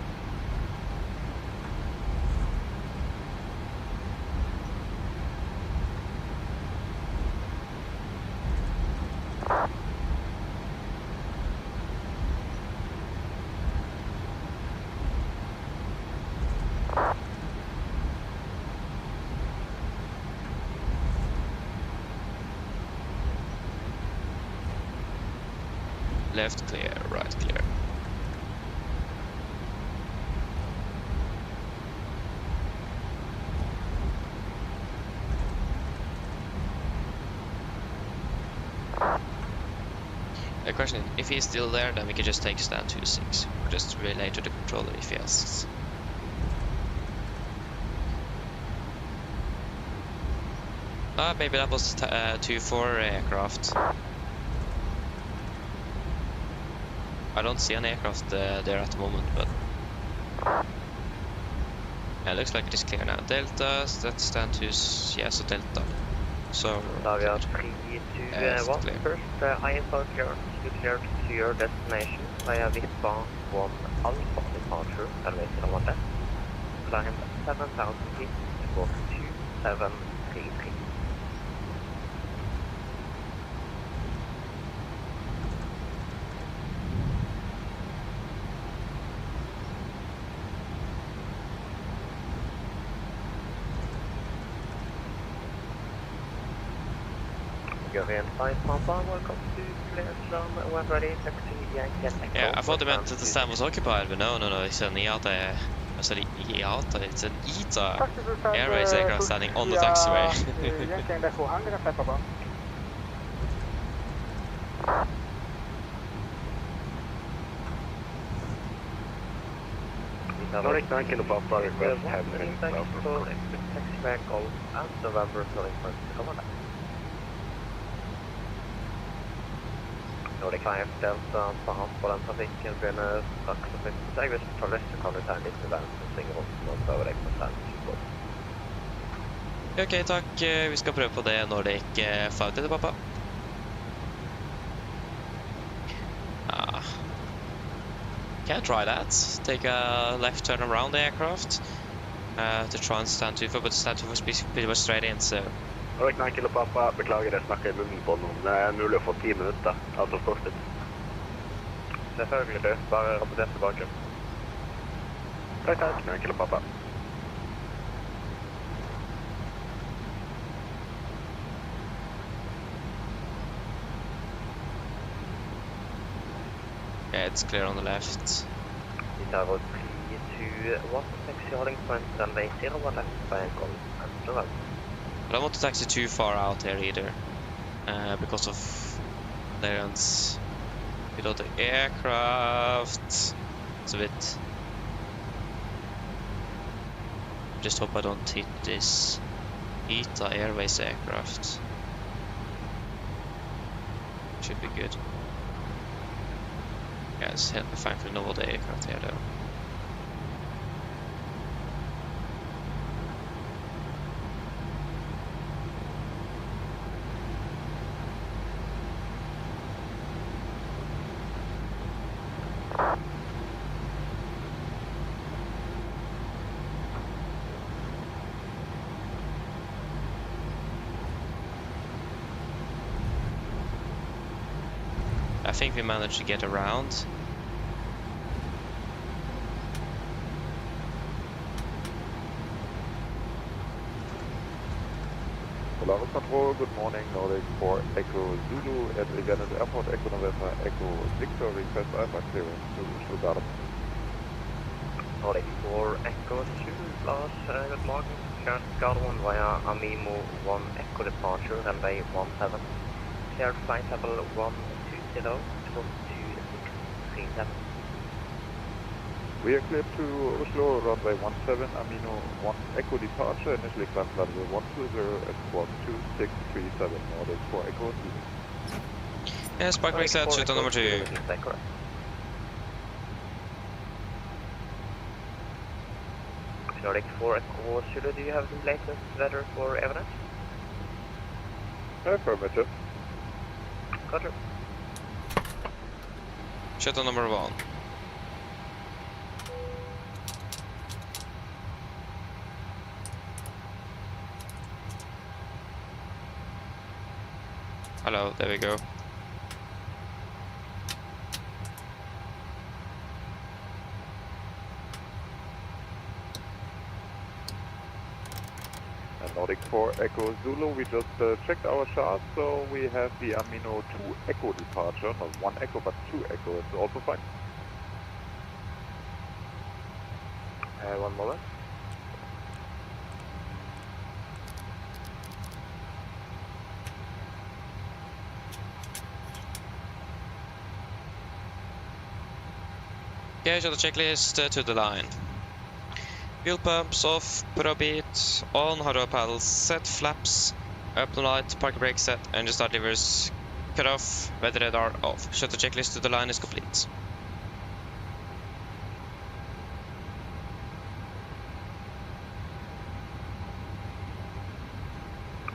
Left clear, right clear. The question is, if he's still there, then we can just take stand 2-6. Just relay to the controller if he asks. Maybe that was 2-4 aircraft. I don't see an aircraft there at the moment, but yeah, it looks like it is clear now. Delta, that's stand 2, yeah, so Delta. So Da vi har 321 first, IFLY cleared to your destination via Vispa 1 Alpha departure, Elevatex, climb 7,000 feet, squawk 733. You're 511, welcome to Flesland, when ready, taxi Yankee Echo. Yeah, I thought they meant that the stand was occupied, but no, it's an IATA. Sorry, IATA. It's an ITA Airways aircraft standing on the taxiway. Yankee Echo, I'm gonna step above. Nordic 9 Kilo Papa, request 10 minutes south of Taxi back Golf and November 31st, Volanta. Nordic 5 Delta, Baham på den trafikken begynner straks å flytte seg. Hvis du tar lyst, så kan du ta en liten vent og svinge rundt og prøve deg på stand 20. Ok, takk. Vi skal prøve på det når det ikke er flaut til pappa. Can't try that. Take a left turn around the aircraft to try and stand 24, but stand 24 was pretty much straight in, so... Nordic 9 Kilo Papa, beklager jeg snakker i munnen på noen. Det er mulig å få 10 minutter, out of cockpit. Selvfølgelig, bare rapporter tilbake. Takk, 9 Kilo Papa. Yeah, it's clear on the left. Tower 3 to Water taxi holding point runway 01 left by Golf and November. I don't want to taxi too far out here either, because of clearance below the aircraft. It's a bit... Just hope I don't hit this ITA Airways aircraft. Should be good. Yeah, it's fine for no other aircraft here though. I think we managed to get around. Polaris Control, good morning, Nordic 4 Echo Zulu at Elevatex Airport, Echo November, Echo Victor, request IFLY clearance to Stuttgart. Nordic 4 Echo Zulu, Lars, good morning. Current Garden via Amimo 1 Echo departure, runway 17. Cleared flight level 120, 22637. We are cleared to Oslo, runway 17, Amino 1 Echo departure, initially climb level 120 at squawk 2637, Nordic 4 Echo Zulu. Yes, Park Break set, shut on number 2. Nordic 4 Echo Zulu, do you have the latest weather for evidence? Affirmative. Roger. Shut on number 1. Hello, there we go. And Nordic 4 Echo Zulu, we just checked our charts, so we have the Amino 2 Echo departure, not 1 Echo but 2 Echo, it's also fine. One moment. Okay, so the checklist to the line. Fuel pumps off, put up beat, on, hydro paddles, set flaps, open light, park brake set, engine start levers, cut off, weather radar off. So the checklist to the line is complete.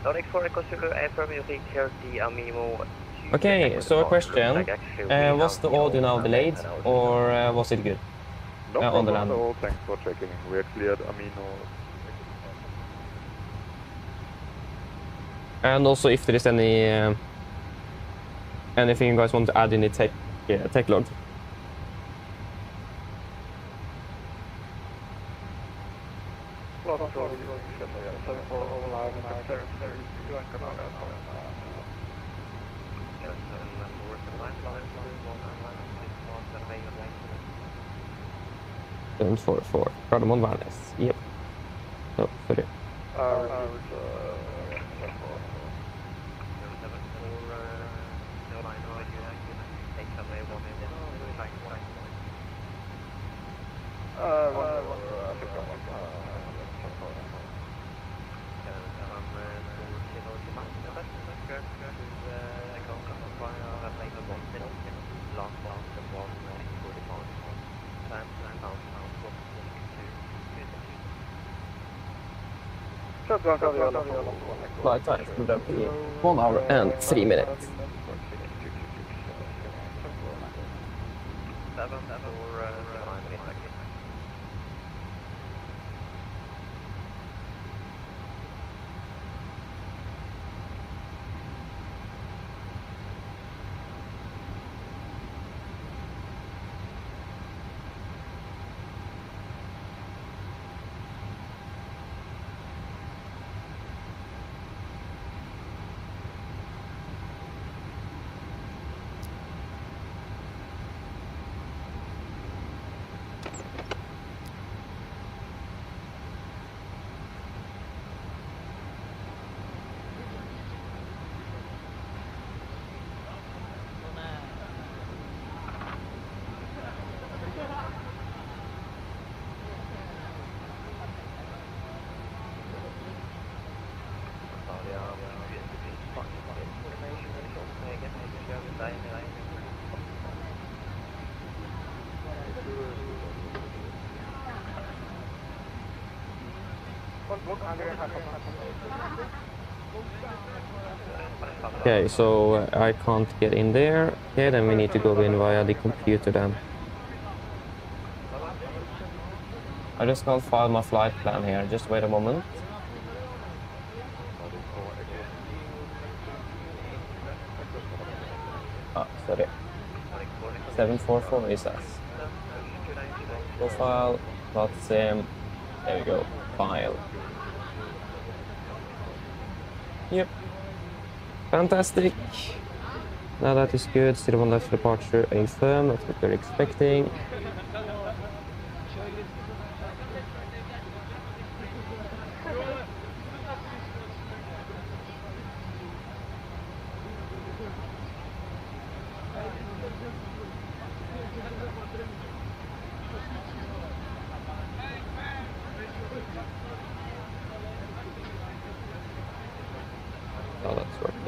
Nordic 4 Echo Zulu, affirm you cleared the Amimo. Okay, so a question. Was the audio now delayed, or was it good? No on the problem land? at all, thanks for checking. We are cleared Amino. And also if there is any anything you guys want to add in the tech log. .44. Trondheim wireless. Yep. No, sorry. Flight time would have been 1 hour and 3 minutes. Okay, so I can't get in there. Okay, then we need to go in via the computer then. I just can't find my flight plan here. Just wait a moment. Ah, sorry. 744 is us. Profile, .sim. There we go. File. Yep. Fantastic. Now that is good. 01 left departure affirm. That's what we're expecting. Oh, that's working.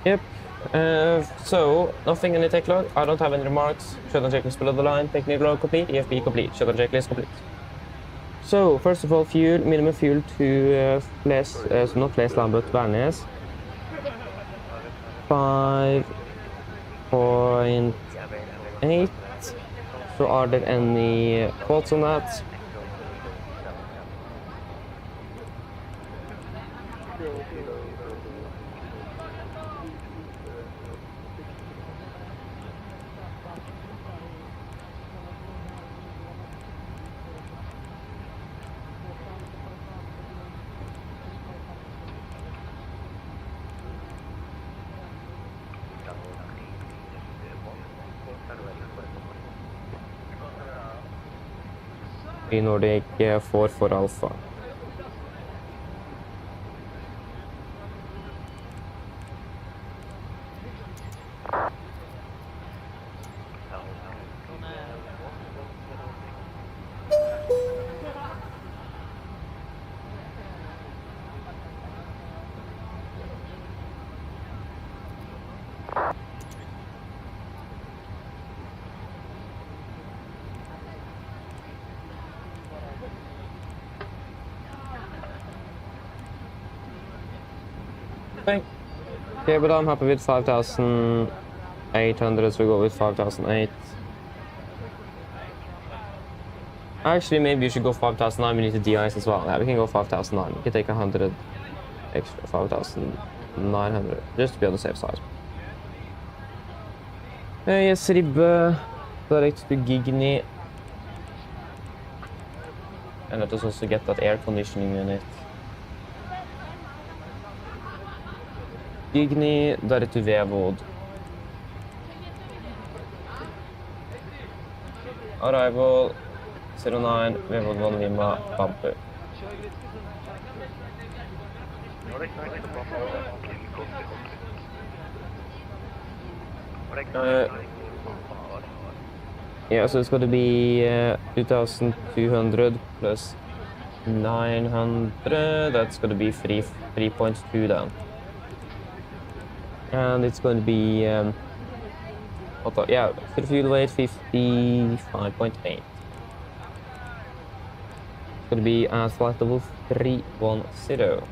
Yep. So, nothing in the tech log. I don't have any remarks. Shutdown checklist below the line. Technical log complete. EFB complete. Shutdown checklist complete. So, first of all, fuel. Minimum fuel to not Flesland, but Værnes. 5.8. So, are there any thoughts on that? Nordic 4 for Alpha. Okay, but I'm happy with 5,000 800, so we go with 5008. Actually, maybe you should go 5009. We need to de-ice as well. Yeah, we can go 5009. We can take 100 extra, 5900, just to be on the safe side. Yes, Rib, direct to Gigni. And let us also get that air conditioning unit. Gigni, direct to Vevod. Arrival 09, Vevod 1 Lima, bumper. Yeah, so it's going to be 2,200 plus 900. That's going to be 3.2 down. And it's going to be yeah, fuel weight 55.8. It's going to be at flight level 310.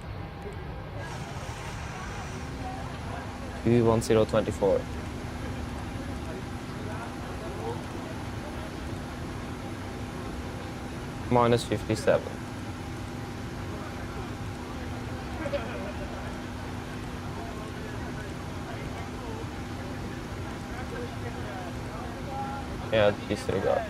21024. Minus 57. Yeah, disregard.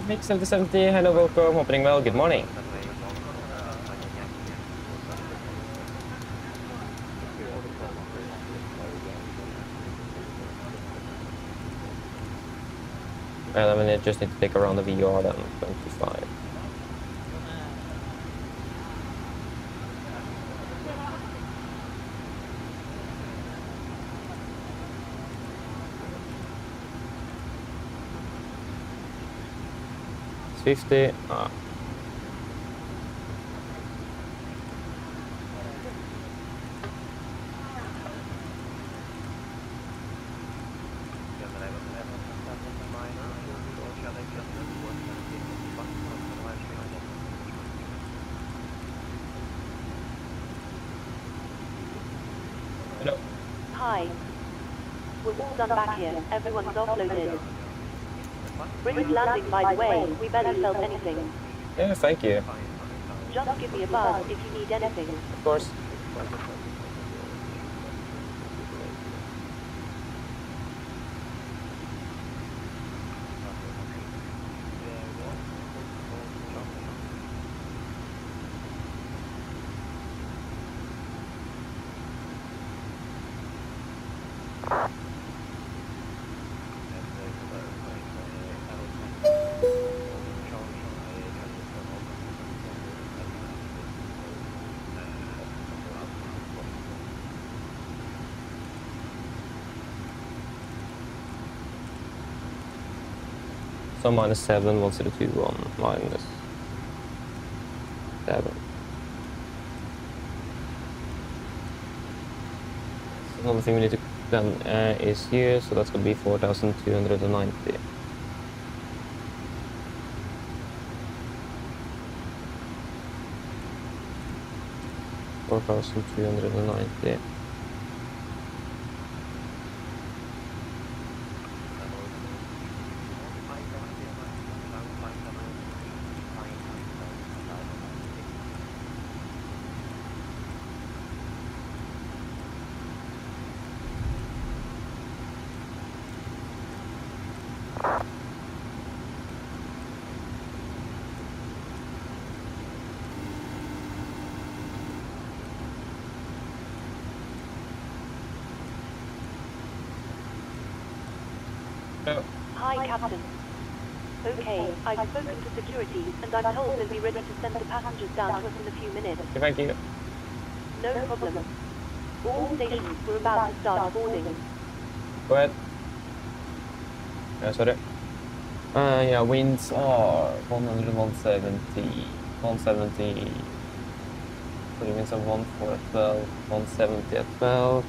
Mix 7070, hello, welcome, opening well, good morning. And I mean, just need to take around the VR then, 25. It's 50. Hi. We're all done back here. Everyone's offloaded. Bridge landing, by the way. We barely felt anything. Yeah, thank you. Just give me a buzz if you need anything. Of course. So minus 7, 1021, minus 7. Another thing we need to then is here, so that's going to be 4,290. $4,290. Hi, Captain. Okay, I've spoken to security, and I'm told they'll be ready to send the passengers down to us in a few minutes. Thank you. No problem. All stations, we're about to start boarding. Go ahead. Sorry. Yeah, winds are 100, 170, 170. So the winds are 14 at 12, 170 at 12.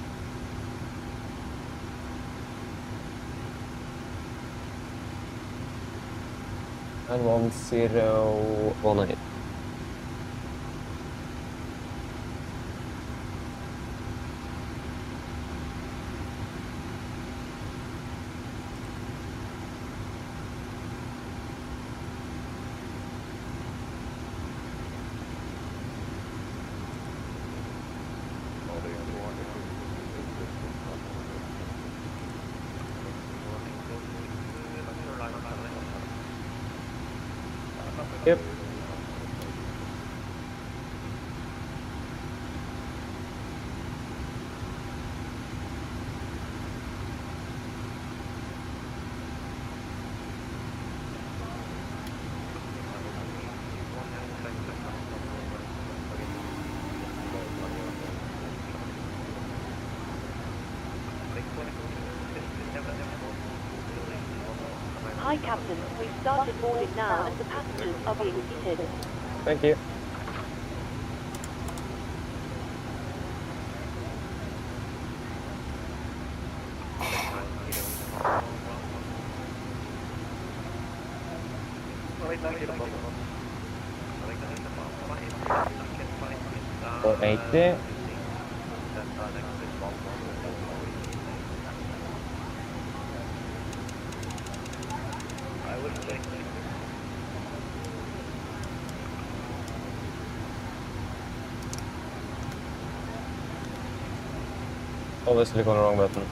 And 1018. Yep. Hi, Captain. We've started boarding now and the passengers are being seated. Thank you. For 80. Always click on the wrong button.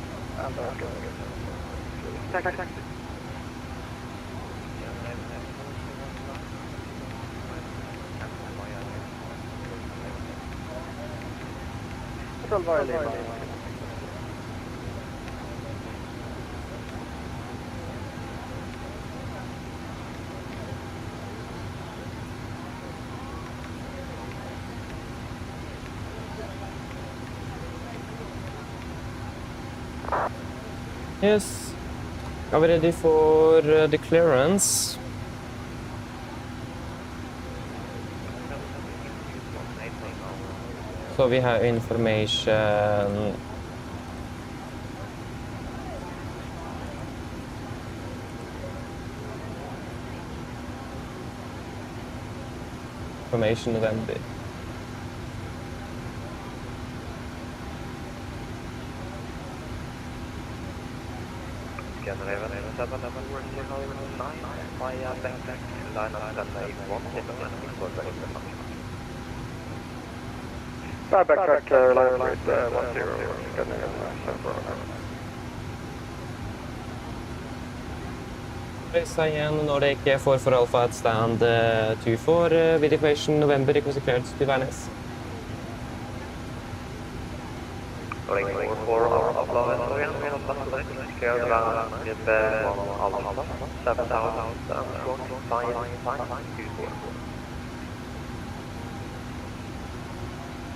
Yes. Are we ready for the clearance? So we have information. Information November. Backtrack, line right 10, Race igjen når det ikke får for Alfa et stand 24, with equation November equals clearance to Værnes.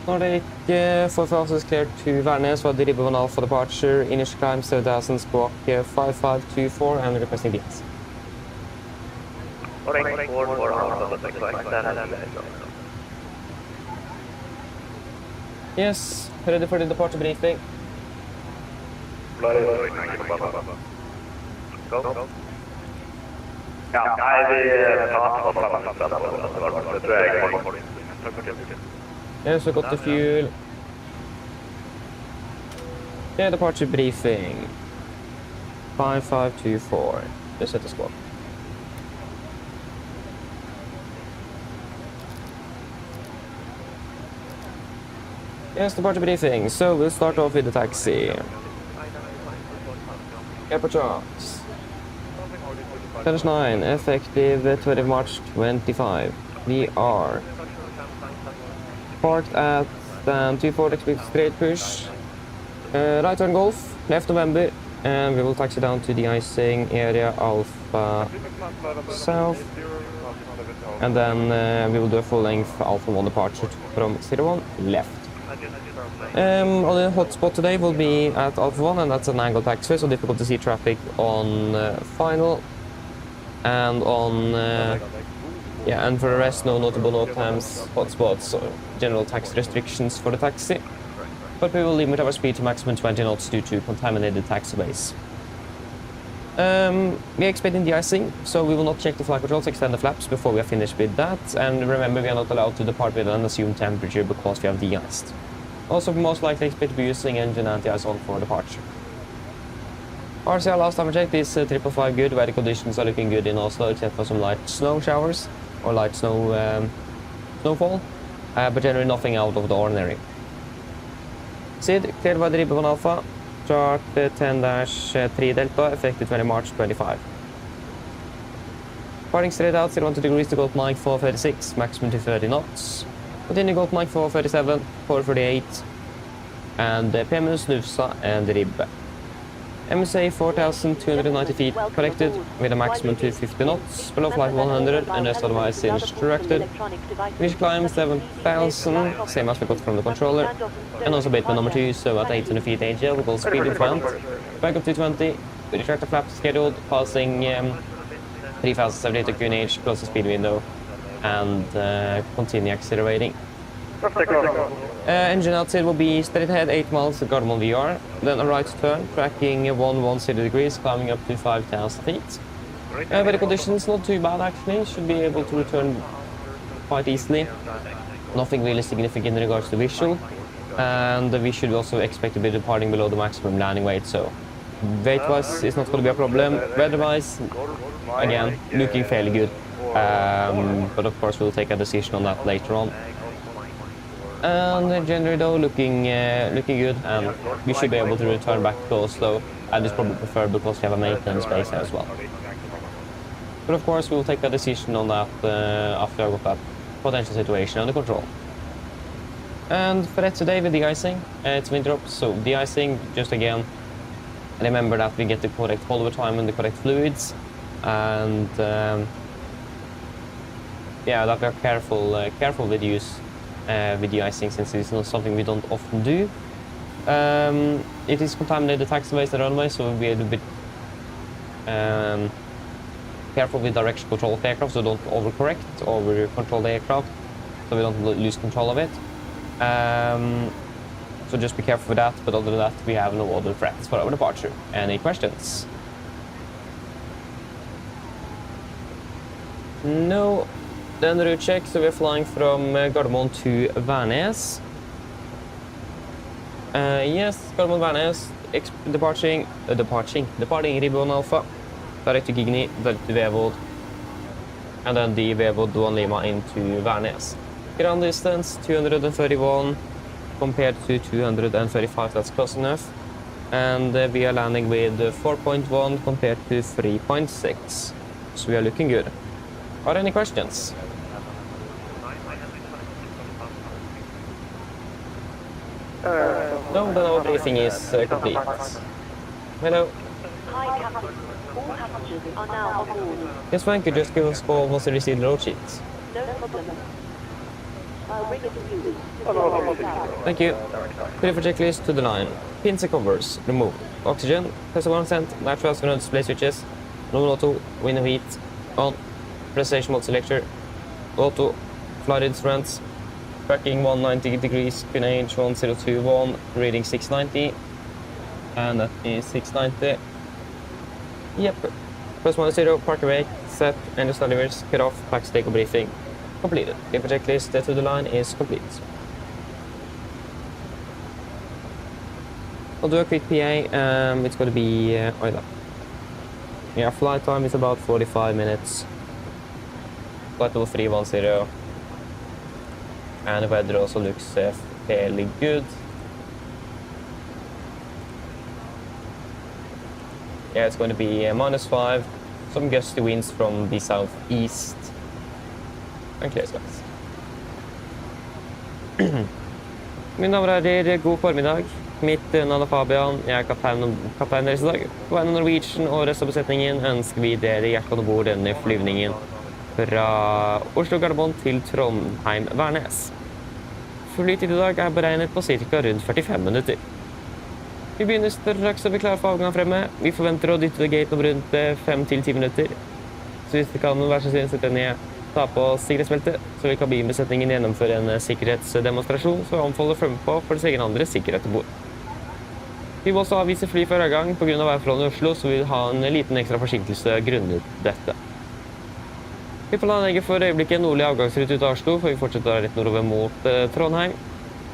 Når det ikke får for Alfa cleared to Værnes, for the Ribbon Alpha departure, initial climb 7000 squawk 5524 and requesting beats. Yes, ready for the departure briefing. Go. Ja, nei, vi tar på Yes, we got the fuel. Yeah, departure briefing. 5524. Just set the squawk. Yes, departure briefing. So we'll start off with the taxi. Airport charts. 9, effective 20 March 25. We are parked at stand 24, expect straight push. Right turn Golf, left November, and we will taxi down to the icing area Alpha South. And then we will do a full length Alpha 1 departure from 01 left. On the hotspot today will be at Alpha 1, and that's an angle taxiway, so difficult to see traffic on final. And and for the rest, no notable no times, hotspots, or general tax restrictions for the taxi. But we will limit our speed to maximum 20 knots due to contaminated taxiways. We are expecting de-icing, so we will not check the flight controls, extend the flaps before we are finished with that. And remember, we are not allowed to depart with an assumed temperature because we have de-iced. Also, we most likely expect to be using engine anti-ice on for departure. RCR last time I checked is 555 good. Weather conditions are looking good in Oslo, except for some light snow showers or light snowfall, but generally nothing out of the ordinary. SID, cleared by the Ribbon Alpha, chart 10-3 Delta, effective 20 March 25. Parting straight out, 0 degrees to Gulf Mike 436, maximum to 30 knots. Continue Gulf Mike 437, 438, and Perfermance, Nusa, and Ribbe. MSA 4,290 feet collected with a maximum to 50 knots, below flight 100 and rest otherwise instructed. Reach climb 7,000, same as we got from the controller, and also bateman number 2, so at 800 feet AGL, we will speed in front, back up to 20, with retractor flaps scheduled, passing 3,078 QNH, close the speed window, and continue accelerating. Engine outside will be straight ahead 8 miles to Gardermoen VR, then a right turn, tracking 110 degrees, climbing up to 5,000 feet. Weather conditions not too bad actually, should be able to return quite easily. Nothing really significant in regards to visual, and we should also expect to be departing below the maximum landing weight, so weight-wise it's not going to be a problem. Weather-wise, again, looking fairly good, but of course we'll take a decision on that later on. And generally though, looking good, and we should be able to return back to Oslo, and it's probably preferred because we have a maintenance base here as well. But of course we'll take a decision on that after I got that potential situation under control. And for that today with de-icing, it's winter up, so de-icing, just again, remember that we get the correct follower time and the correct fluids, and yeah, that we are careful with use with de-icing, since it's not something we don't often do. It is contaminated taxiways and runway, so we'll be a little bit careful with direction control of the aircraft, so don't overcorrect, over-control the aircraft, so we don't lose control of it. So just be careful with that, but other than that, we have no other threats for our departure. Any questions? No. Then the route check, so we're flying from Gardermoen to Værnes. Yes, Gardermoen Værnes, departing Ribbon Alpha, direct to Gigny, direct to Vevold, and then the Vevold 1 Lima into Værnes. Ground distance 231 compared to 235, that's close enough. And we are landing with 4.1 compared to 3.6, so we are looking good. Are there any questions? No, then our briefing is complete. Hello. Hi, Captain. All passengers are now on board. Yes, thank you. Just give us a call once you receive the road sheets. No problem. I'll bring it to you. Thank you. Clear for checklist to the line. Pins and covers removed. Oxygen, pressure 1%, natural aspirated display switches, normal auto, wind and heat, on, presentation mode selector, auto, flight instruments, tracking 190 degrees, QNH 1021, reading 690, and that is 690. Yep. Press 10, park away, set, engine start levers, cut off, taxi take briefing. Completed. The checklist to the line is complete. I'll do a quick PA. It's going to be yeah, flight time is about 45 minutes. Flight level 310. And the weather also looks fairly good. Yeah, it's going to be -5. Some gusty winds from the southeast. And clear skies. Mine damer og herrer, god formiddag. Mitt navn er Fabian, jeg er kaptein deres i dag. På vegne av Norwegian og resten av besetningen ønsker vi dere hjertelig om bord denne flyvningen fra Oslo Gardermoen til Trondheim Værnes. Flytid i dag er beregnet på ca. rundt 45 minutter. Vi begynner straks å bli klare for avgang fremme. Vi forventer å dytte gaten om rundt 5 til 10 minutter. Så hvis det kan være så snill sette ned, ta på sikkerhetsbeltet, så vil kabinbesetningen gjennomføre en sikkerhetsdemonstrasjon, så jeg anbefaler å følge med på for deres egen andre sikkerhet til bord. Vi må også avvise fly før avgang på grunn av værforholdene i Oslo, så vi vil ha en liten ekstra forsinkelse grunnet dette. Vi planlegger for øyeblikket en nordlig avgangsrute ut av Oslo, for vi fortsetter litt nordover mot Trondheim.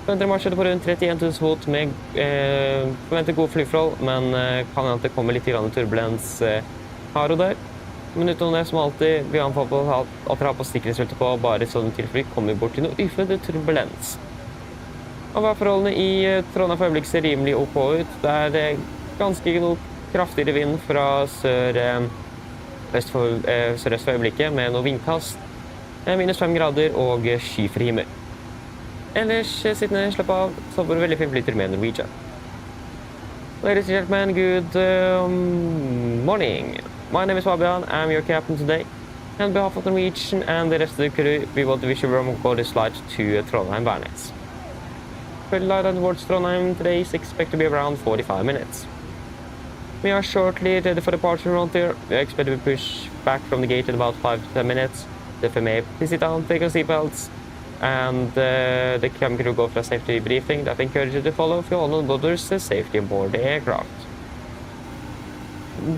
Forventer marsjete på rundt 31 000 fot med forventer gode flyforhold, men kan hende det kommer litt turbulens her og der. Men utenom det, som alltid, vi anbefaler at dere har på sikkerhetsbeltet på, bare i sånne tilfeller kommer bort til noe uforventet turbulens. Og værforholdene i Trondheim for øyeblikket ser rimelig OK ut. Det er ganske noe kraftigere vind fra sørøst for øyeblikket, med noe vindkast, -5 grader og skyfri himmel. Ellers sittende, slapp av, så får du veldig fin flyter med Norwegian. Ladies and gentlemen, good morning. My name is Fabian, I'm your captain today. On behalf of Norwegian and the rest of the crew, we want to wish you a warm welcome flight to Trondheim Værnes. Flight towards Trondheim today is expected to be around 45 minutes. We are shortly ready for departure around here. We expect to be pushed back from the gate in about 5 to 10 minutes. Therefore, may please sit down, take your seatbelts, and the cabin crew go for a safety briefing that I encourage you to follow if you all on board the safety aboard the aircraft.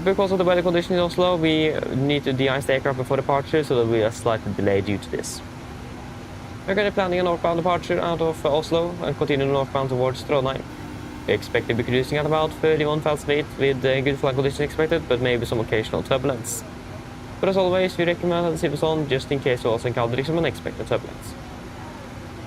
Because of the weather conditions in Oslo, we need to de-ice the aircraft before departure, so there will be a slight delay due to this. We're currently planning a northbound departure out of Oslo and continue northbound towards Trondheim. We expect to be cruising at about 31,000 feet with good flight conditions expected, but maybe some occasional turbulence. But as always, we recommend that the seatbelts on just in case you also encounter some unexpected turbulence.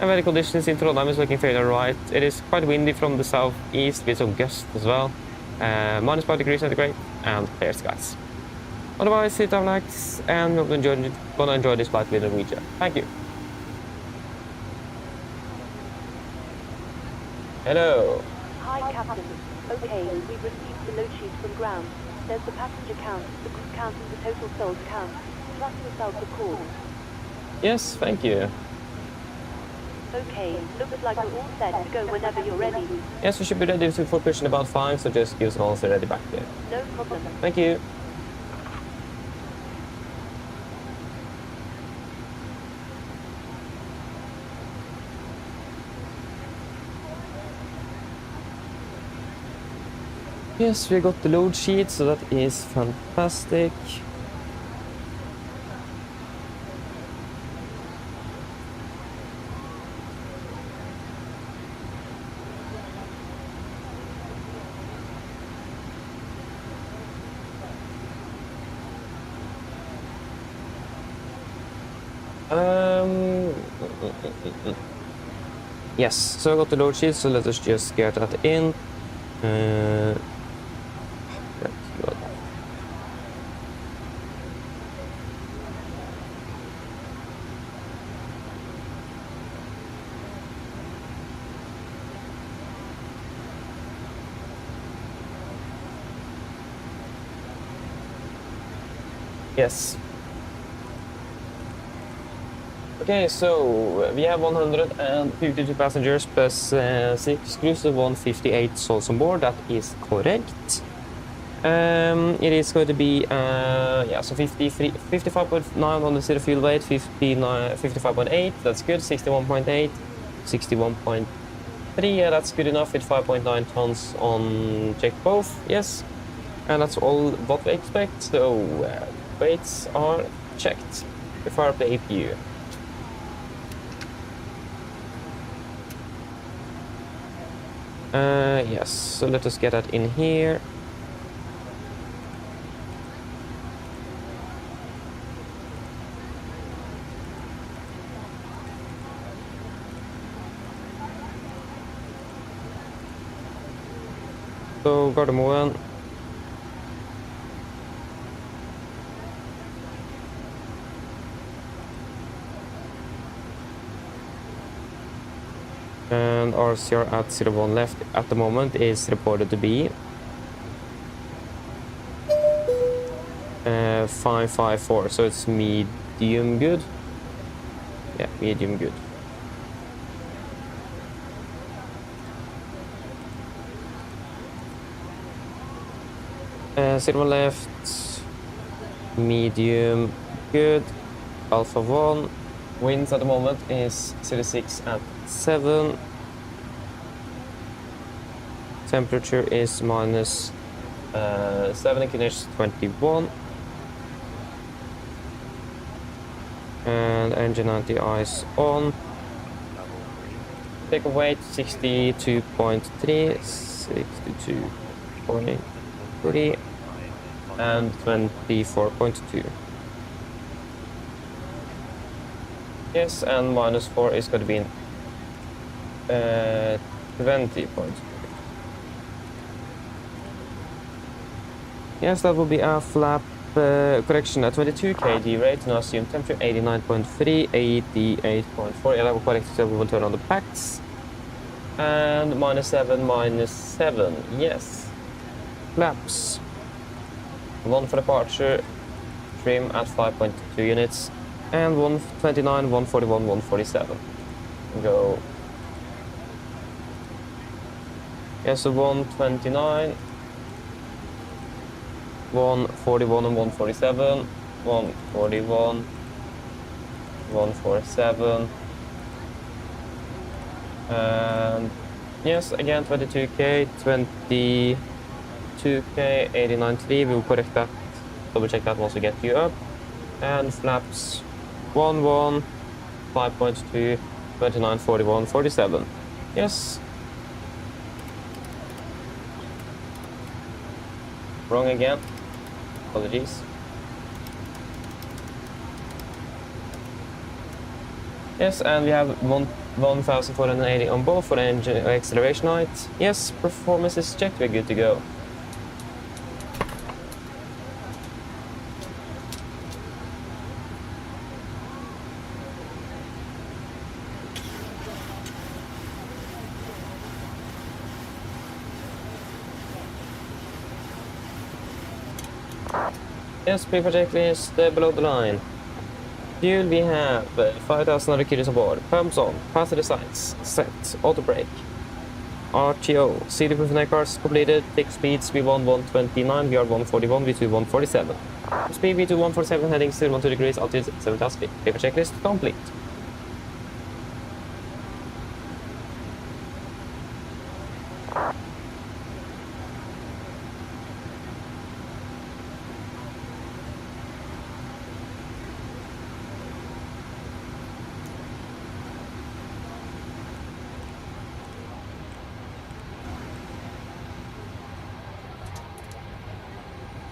And weather conditions in Trondheim is looking fairly alright. It is quite windy from the southeast with some gusts as well. -5 degrees centigrade and clear skies. Otherwise, sit down, relax, and we're gonna enjoy this flight with Norwegian. Thank you. Hello. Hi, Captain. Okay, we've received the load sheet from ground. There's the passenger count, the crew count, and the total sold count. Trust yourself the call. Yes, thank you. Okay, looks like we're all set to go whenever you're ready. Yes, we should be ready for push in about 5, so just give us an answer ready back there. No problem. Thank you. Yes, we got the load sheet, so that is fantastic. Yes, so I got the load sheet, so let us just get that in. Yes. Okay, so we have 152 passengers plus 6 crews, so 158 souls on board. That is correct. It is going to be yeah, so 55.9 on the zero fuel weight, 55.8. That's good. 61.8, 61.3. Yeah, that's good enough. With 5.9 tons on check both. Yes, and that's all what we expect. So weights are checked. We fire up the APU. Yes, so let us get that in here. So, Gardermoen. And RCR at 01 left at the moment is reported to be 554, so it's medium good. Yeah, medium good. Silver left, medium good. Alpha 1. Winds at the moment is 06 at 7. Temperature is minus 7, inclination 21. And engine anti-ice on. Take weight 62.3, 62.3, and 24.2. Yes, and minus 4 is going to be 20.2. Yes, that will be our flap correction at 22 kg rate. Now assume temperature 89.3, 88.4. Yeah, that will correct itself. We will turn on the packs. And minus 7. Yes. Flaps. 1 for departure. Trim at 5.2 units. And 129, 141, 147. Go. Yeah, so 129. 141 and 147, 141, 147, and yes, again 22k, 22k, 89.3. We'll correct that, double check that once we get you up, and flaps 11, 5.2, 29, 41, 47. Yes. Wrong again. Apologies. Yes, and we have 1,480 on board for the engine acceleration height. Yes, performance is checked. We're good to go. Yes, paper checklist below the line. Fuel, we have 5,000 kilos on board. Pumps on. Pass to the sides. Set. Auto brake. RTO. CD proof and cars completed. Tick speeds V1 129, VR 141, V2 147. Speed V2 147, heading 012 degrees, altitude 7,000 feet. Paper checklist complete.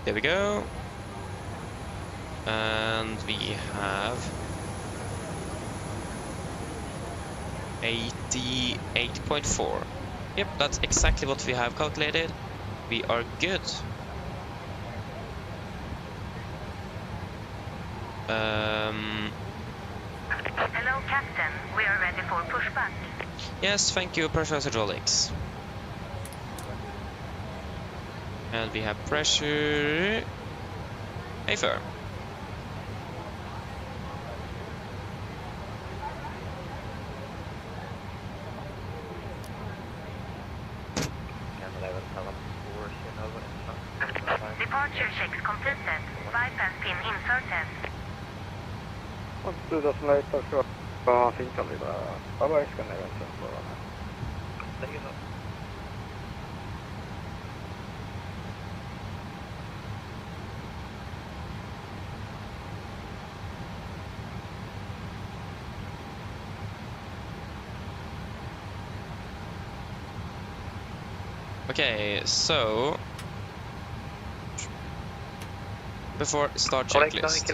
There we go. And we have 88.4. Yep, that's exactly what we have calculated. We are good. Hello, Captain. We are ready for pushback. Yes, thank you, Professor Hydraulics. And we have pressure. Hey, firm. Departure checks completed. Bypass pin inserted. 2000 later, så finns det lite avverkan även sen på den här. Okay, so before start checklist.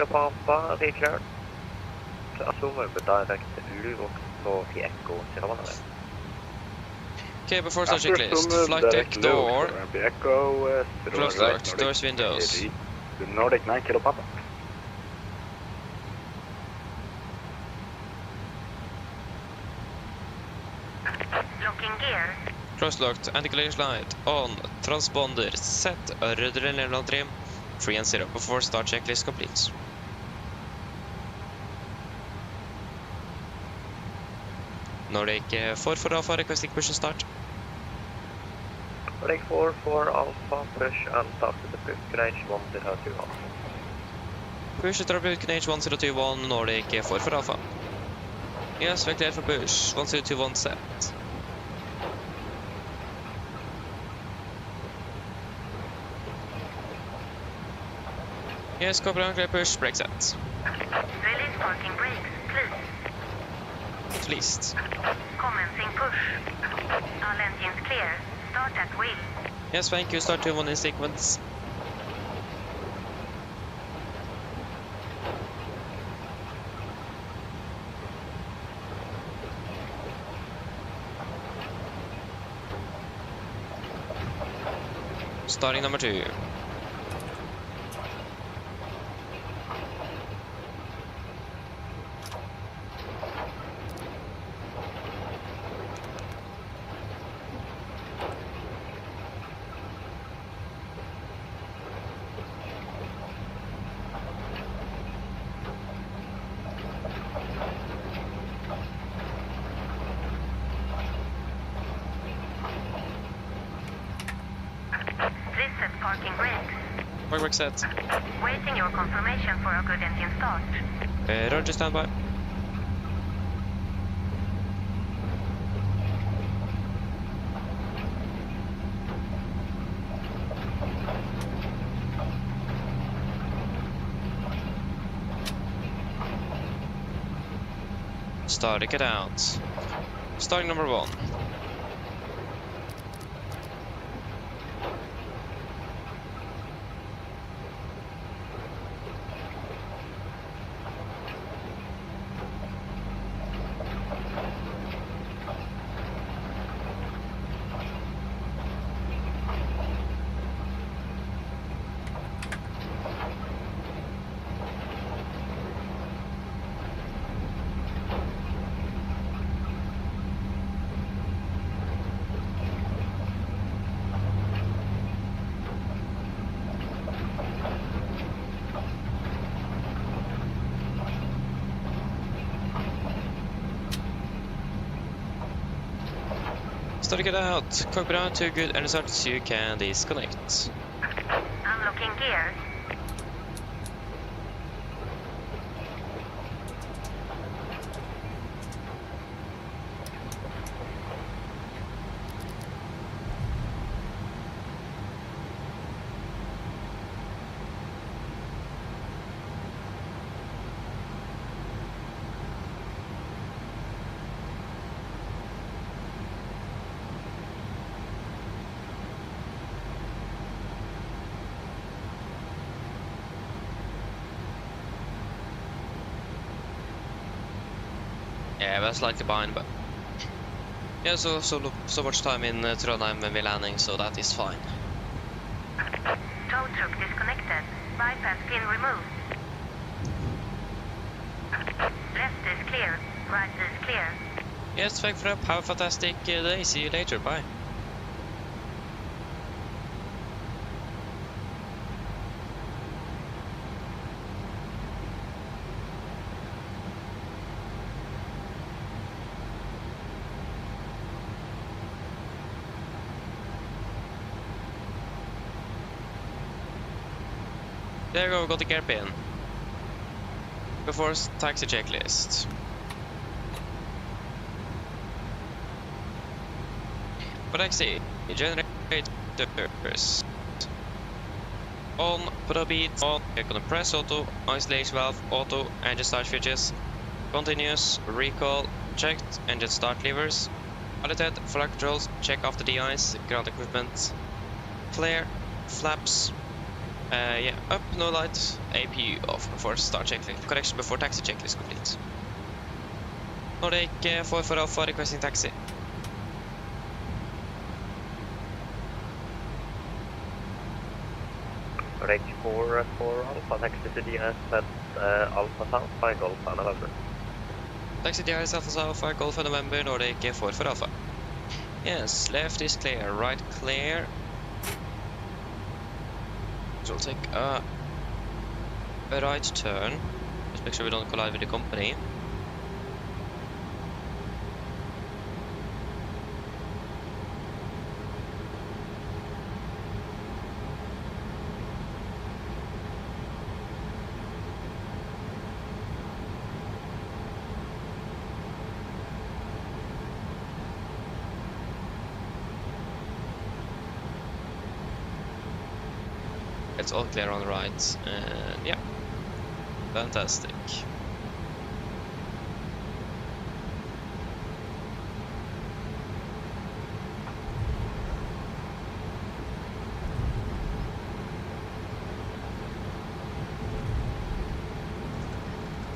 Okay, before start checklist. Flight deck door. Closed locked. Doors, windows. Nordic 9 kilo papa. Locking gear. Closed locked. Anti-glare light on. Transponder set. Röd trim. 3 and 0 before start checklist completes. Nordic 4 for Alpha, requesting push and start. Nordic 4 for Alpha, push and start to the push. Range 1 to 2 Alpha. Push to Beacon H1021 Nordic 4 for Alpha. Yes, we're clear for push. 1021 set. Yes, copy on clear push, brake set. Release parking brakes, please. Released. Commencing push. All engines clear. Start at wheel. Yes, thank you. Start 2-1 in sequence. Starting number 2. Reset parking brakes. Work set. Waiting your confirmation for a good engine start. Roger, standby. Starting it out. Starting number 1. Starting it out. Copy down to good and start. You can disconnect. Unlocking gears. Yeah, we're slightly behind, but yeah, so much time in Trondheim when we're landing, so that is fine. Tow truck disconnected. Bypass pin removed. Left is clear. Right is clear. Yes, thank you for that. Have a fantastic day. See you later. Bye. There you go, we got the gear pin. Before taxi checklist. For taxi, generators. On, put a beat, on, you're gonna press auto, isolation valve, auto, engine start switches, continuous, recall, checked, engine start levers, piloted, flight controls, check after de-ice, ground equipment, flare, flaps. Yeah, up, no light, APU off before start checklist. Correction before taxi checklist complete. Nordic 4 for Alpha requesting taxi. Nordic 4 for Alpha, taxi to DS at Alpha South by Golf November. Taxi DS Alpha South by Golf November, Nordic 4 for Alpha. Yes, left is clear, right clear. So we'll take a right turn. Just make sure we don't collide with the company. It's all clear on the right, and yeah, fantastic.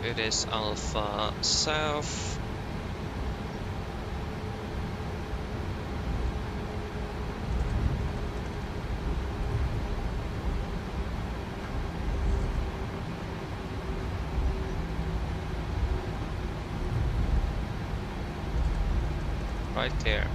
It is Alpha South. Right there.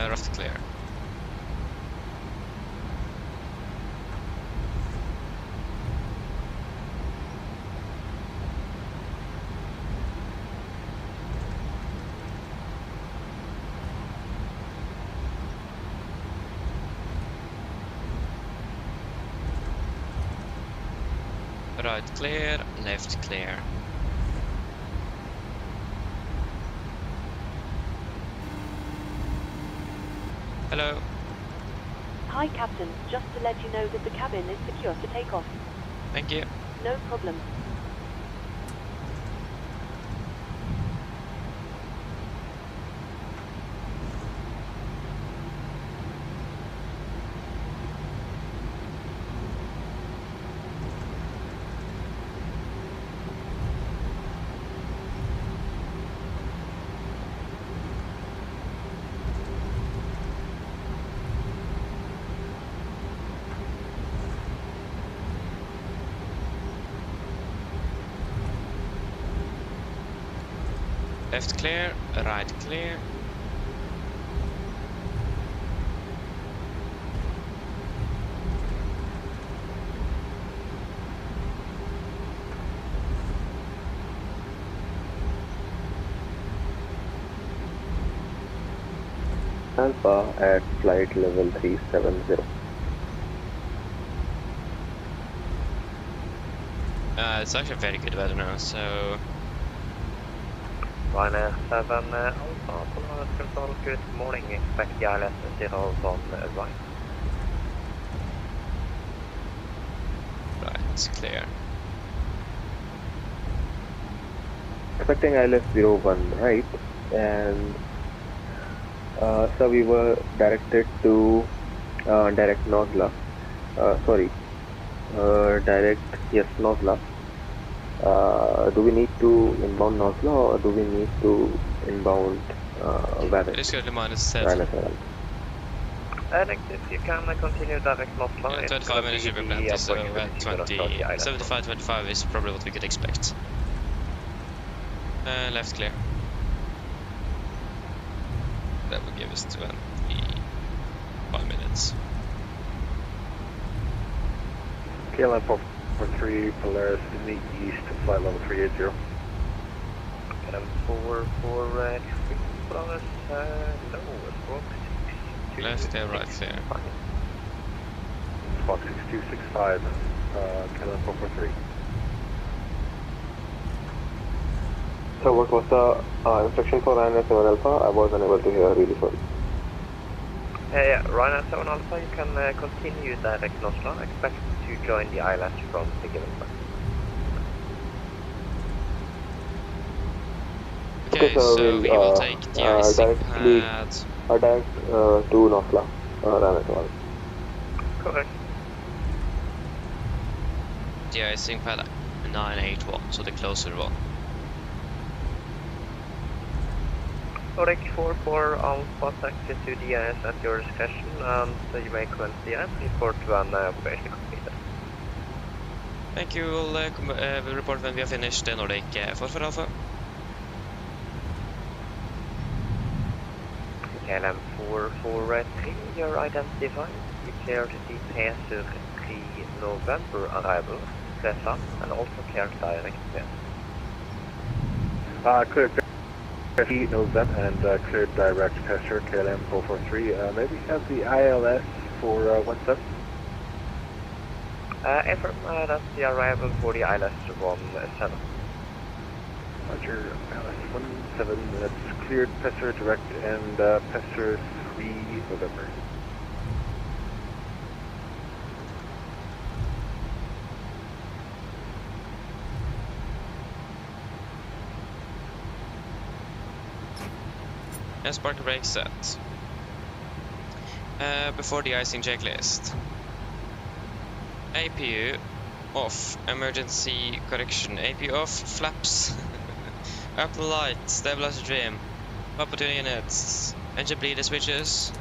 Left clear. Right clear, left clear. Hello. Hi, Captain. Just to let you know that the cabin is secure for takeoff. Thank you. No problem. Left clear, right clear. Alpha at flight level 370. It's actually very good weather now, so Ryanair 7 Alpha, Polaris Control, good morning. Expect the ILS 0 on right. right, it's clear. Expecting ILS 01 right, and so we were directed to direct Nosla. Nosla. Do we need to inbound Nosla or do we need to inbound Venice? It's currently -7. If you can continue direct Nosla. Yeah, 25 minutes should be plenty, so 75-25 is probably what we could expect. Left clear. That would give us 25 minutes. KLM 443 Polaris in the east, flight level 380. KLM 443 Polaris, no, Squawk 6265. Left there, right there. Squawk 6265, KLM 443. So what was the instruction for Ryanair 7 Alpha? I was unable to hear, really sorry. Yeah, Ryanair 7 Alpha, you can continue direct Nosla. Expect to join the ILS from the given time. Okay, so we will take the icing pad. Direct to Nosla, Ryanair 7 Alpha. Correct. The icing pad 981, so the closer one. Correct 44 Alpha, taxi to the IS at your discretion, and you may commence the IS report when operation completed. Thank you, we'll report when we have finished the Nordic 44 Alpha. KLM 443, you're identified. You clear to the sur 3 November arrival, press up, and also clear direct pass. Cleared He knows that, and cleared direct passenger KLM 443. Maybe have the ILS for 17. Affirm, that's the arrival for the ILS 17. Roger, ILS 17, that's cleared passenger direct and passenger 3 November. And spark brake set. Before the icing checklist. APU off. Emergency correction. APU off. Flaps. Up the light. Stabilizer trim. Up to units. Engine bleeder switches.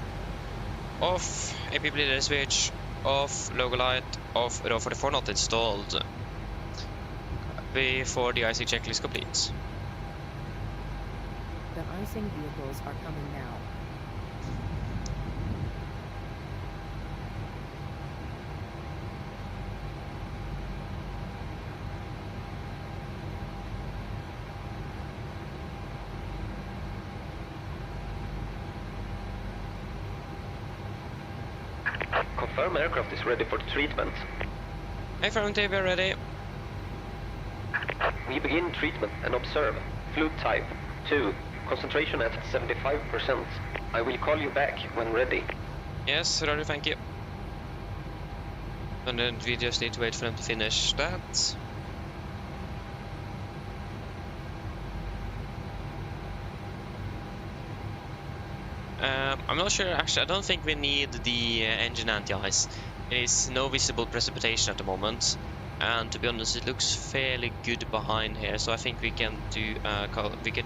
Off. AP bleeder switch. Off. Logo light. Off. Row 44 not installed. Before the icing checklist completes. The icing vehicles are coming now. Confirm aircraft is ready for treatment. Affirm TV ready. We begin treatment and observe. Fluid type 2. Concentration at 75%. I will call you back when ready. Yes, Roger, thank you. And then we just need to wait for them to finish that. I'm not sure, actually, I don't think we need the engine anti-ice. There is no visible precipitation at the moment. And to be honest, it looks fairly good behind here, so I think we can do a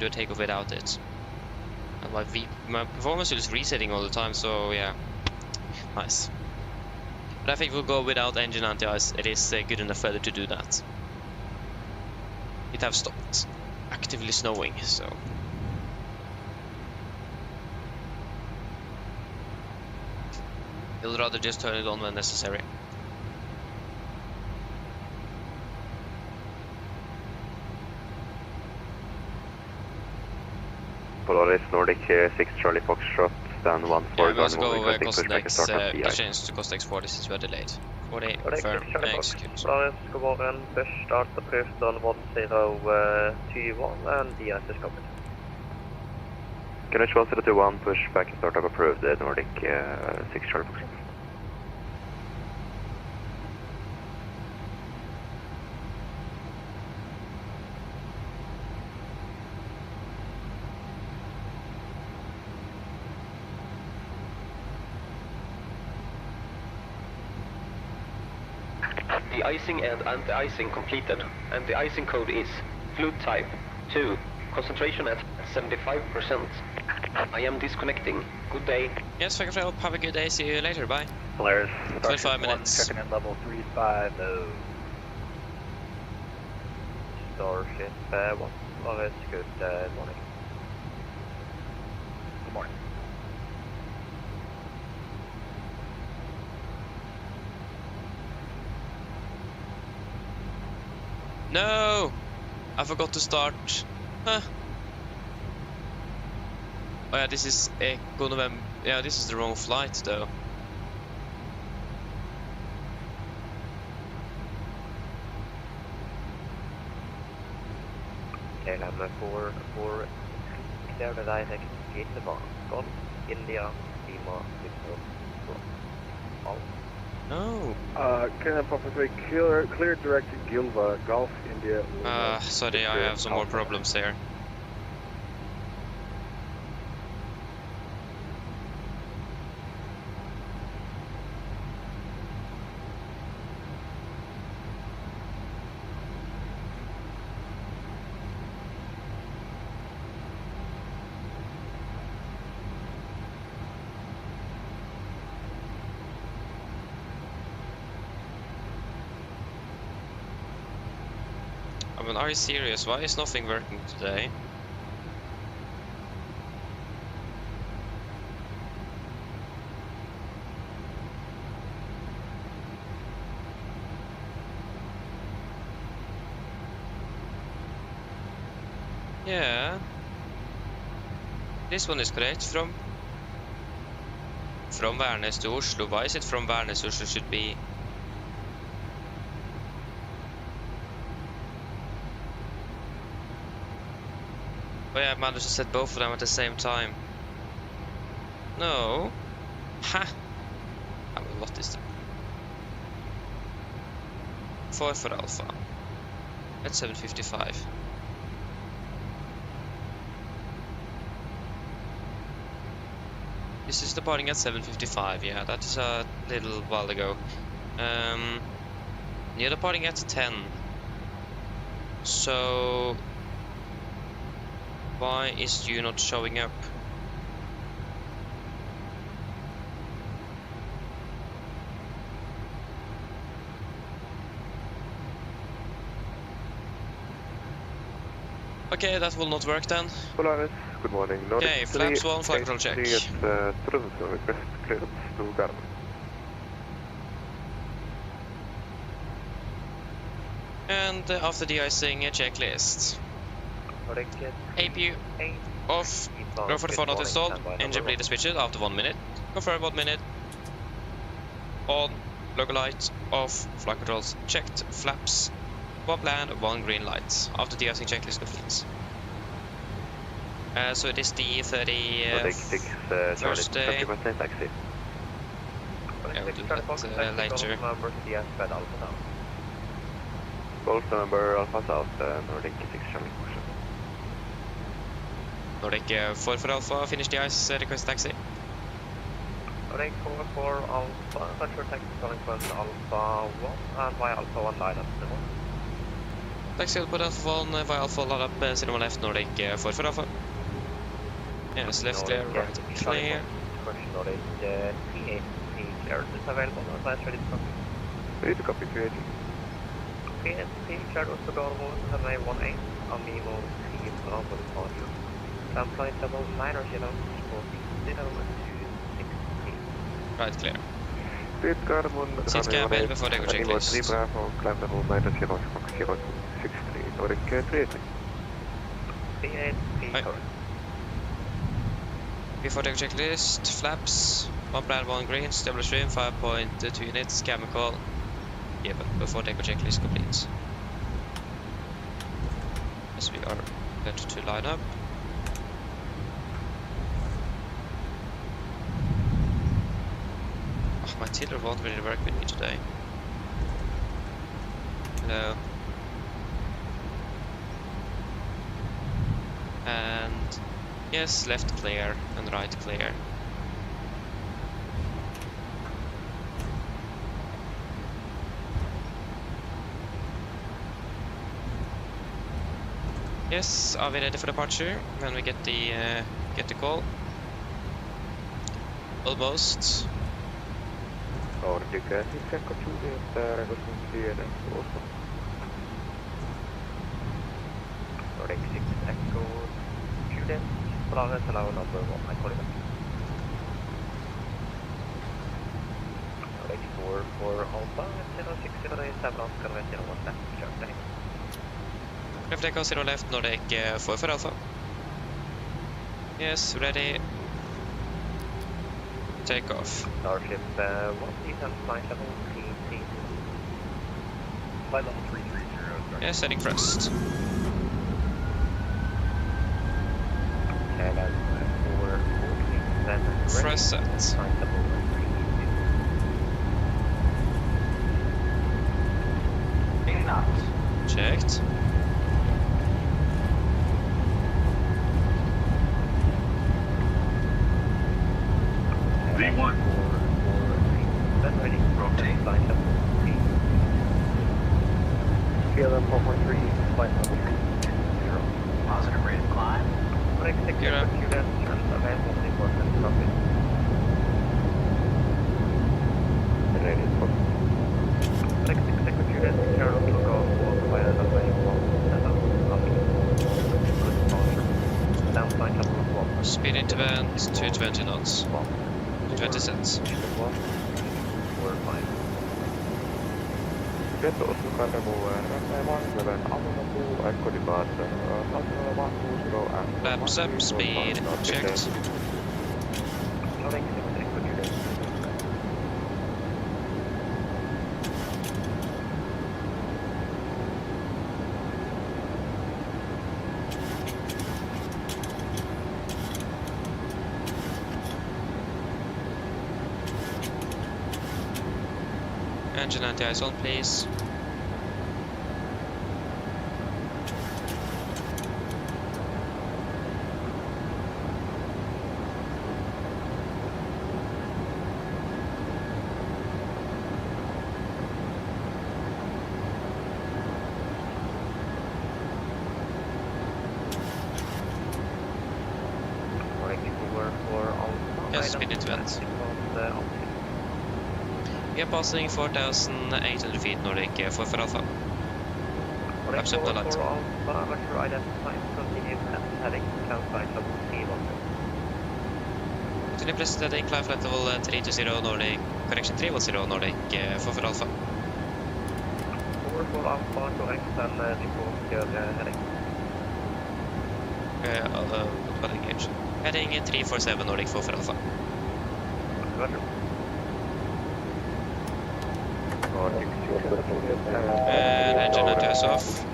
takeoff without it. And my performance is resetting all the time, so yeah, nice. But I think we'll go without engine anti-ice. It is good enough weather to do that. It have stopped actively snowing, so. You'll rather just turn it on when necessary. Polaris Nordic 6 Charlie Foxtrot, stand 1 4. Yeah, we also go Costex, change to Costex 40 since we are delayed. 40, confirm, execute. Polaris, good morning, push start approved on 1021 and the is covered. Greenwich 1021, push back and start up approved, Nordic 6 Charlie Foxtrot. De-icing and anti-icing completed, and the icing code is fluid type 2, concentration at 75%. I am disconnecting. Good day. Yes, thank you for help. Have a good day. See you later. Bye. Polaris, 25 minutes. Checking in level 350. Starship 1, Polaris, good morning. Good morning. No! I forgot to start. Huh. Oh yeah, this is Echo November. Yeah, this is the wrong flight though. KLM 4, clear the direct gate the bar. Gone, India, Lima, Victor, all. No. KLM 443, clear direct Gilva, Golf, India. Sorry, I have some more problems there. I mean, are you serious? Why is nothing working today? Yeah. This one is correct. From Værnes to Oslo. Why is it from Værnes to Oslo? Should be. Oh yeah, I managed to set both of them at the same time. No. Ha! I mean, what is that? 4 for Alpha. At 7:55. This is departing at 7:55. Yeah, that is a little while ago. You're departing at 10. So why is you not showing up? Okay, that will not work then. Polaris, good morning. Nordic Okay, flaps 1, flight control check. Trondheim, request clearance to Garmin. And after de-icing, a checklist. APU off, row 44 not installed, engine bleeder switched after 1 minute. Confirm 1 minute. On, local light, off, flight controls checked, flaps, 1 land, 1 green light. After de-icing checklist complete. So it is the 31st day. Yeah, we'll do that later. Golf number Alpha South, Nordic 6 Charlie. Nordic 4 for Alpha, finish the ice, request taxi. Nordic 4 for Alpha, control taxi calling from Alpha 1 and via Alpha 1 line up to 1. Taxi out på Alpha 1 via Alpha, line up 01 left, Nordic 4 for Alpha. Yes, left clear, right clear. Nordic 380 clear is available, and that's ready to copy. Ready to copy, 380. 380 cleared Oslo Norwegian PMDG, Amino 3 for departure. Climb flight level 9 or 0, sport 0263. Right clear. State Carbon, Sit cab L before they go checklist. 3 Bravo, climb level 9 or 0, 0263, Nordic 380. 380, correct. Before they go checklist, flaps, 1 plan, 1 green, stable stream, 5.2 units, chemical. Yeah, but before they go checklist complete. Yes, we are good to line up. Oh, my tiller won't really work with me today. Hello. And yes, left clear and right clear. Yes, are we ready for departure when we get the call? Almost. Nordic 6 Echo Juliet, requesting Oslo. Nordic 6 Echo Juliet, Polaris allow number 1, I call it up. Nordic 4 for Alpha, 06087 Oscar, 01 left, sharp lane. Left echo 0 left, Nordic 4 for Alpha. Yes, ready. Take off. Starship 1 descent flight level 3. Flight level 330. Yes, heading crest. KLM 440, then Crest set. flight level 3. Checked. V1. Then ready. Rotate. Flight level 3. KLM 443, flight level 320. Positive rate of climb. Nordic 6 Echo Juliet, turns available, important copy. Ready for Nordic 6 Echo Juliet, turn Oslo go via runway 17 down flight level 1. Speed intervent 220 knots. 20 cents. 4 5. Get to Oslo runway 17, available, echo departure, Oslo 120 and... Flaps up, speed checked. Loading 6, echo Juliet. Engine anti-ice on, please. Yes, speed into vent. We are passing 4,800 feet Nordic for Alpha. Flaps up the light. Continue press heading, climb flight level 320 Nordic, correction 310 Nordic for Alpha. 4 Alpha, correct, and report heading. What engage? Heading 347 Nordic for Alpha. Roger. Engine anti-ice off.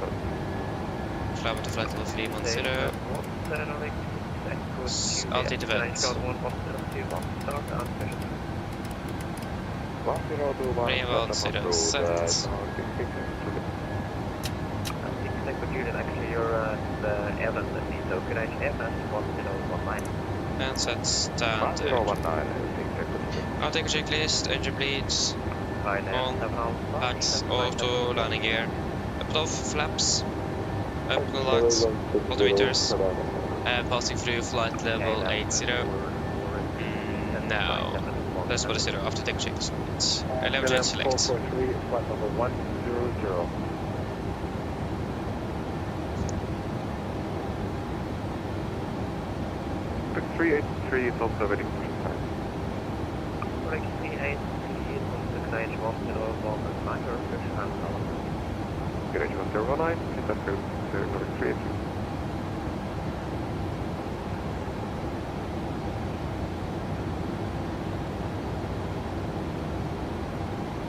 Climb to flight level 310. Altitude vent. 310 set. Actually, you're at Addons, so could I FS1019? And set standard. I'll take a checklist, engine bleeds. On, packs, auto, landing gear. Up off, flaps. Open the lights, altimeters. Passing through flight level 80. No. That's what I said after take a checklist. Elevatex select. 443, flight level 100. 383 is also waiting for some time. Correct, 383 is on the Canadian 101 or 59. Garage 1019, please after Nordic 383.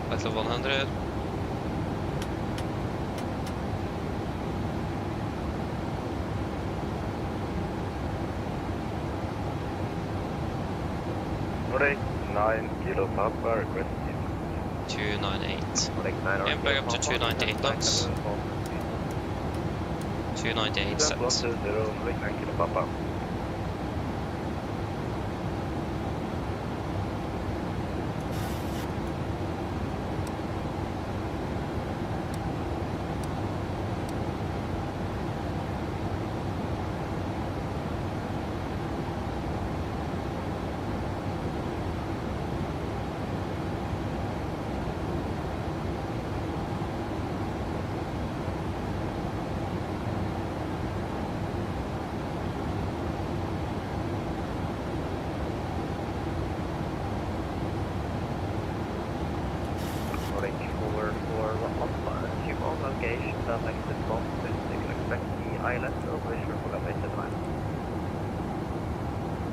Flight level 100. Nordic 9 Kilo Papa, request 298. And back up to 298 knots. 298 set. 120, Nordic 9 Kilo Papa.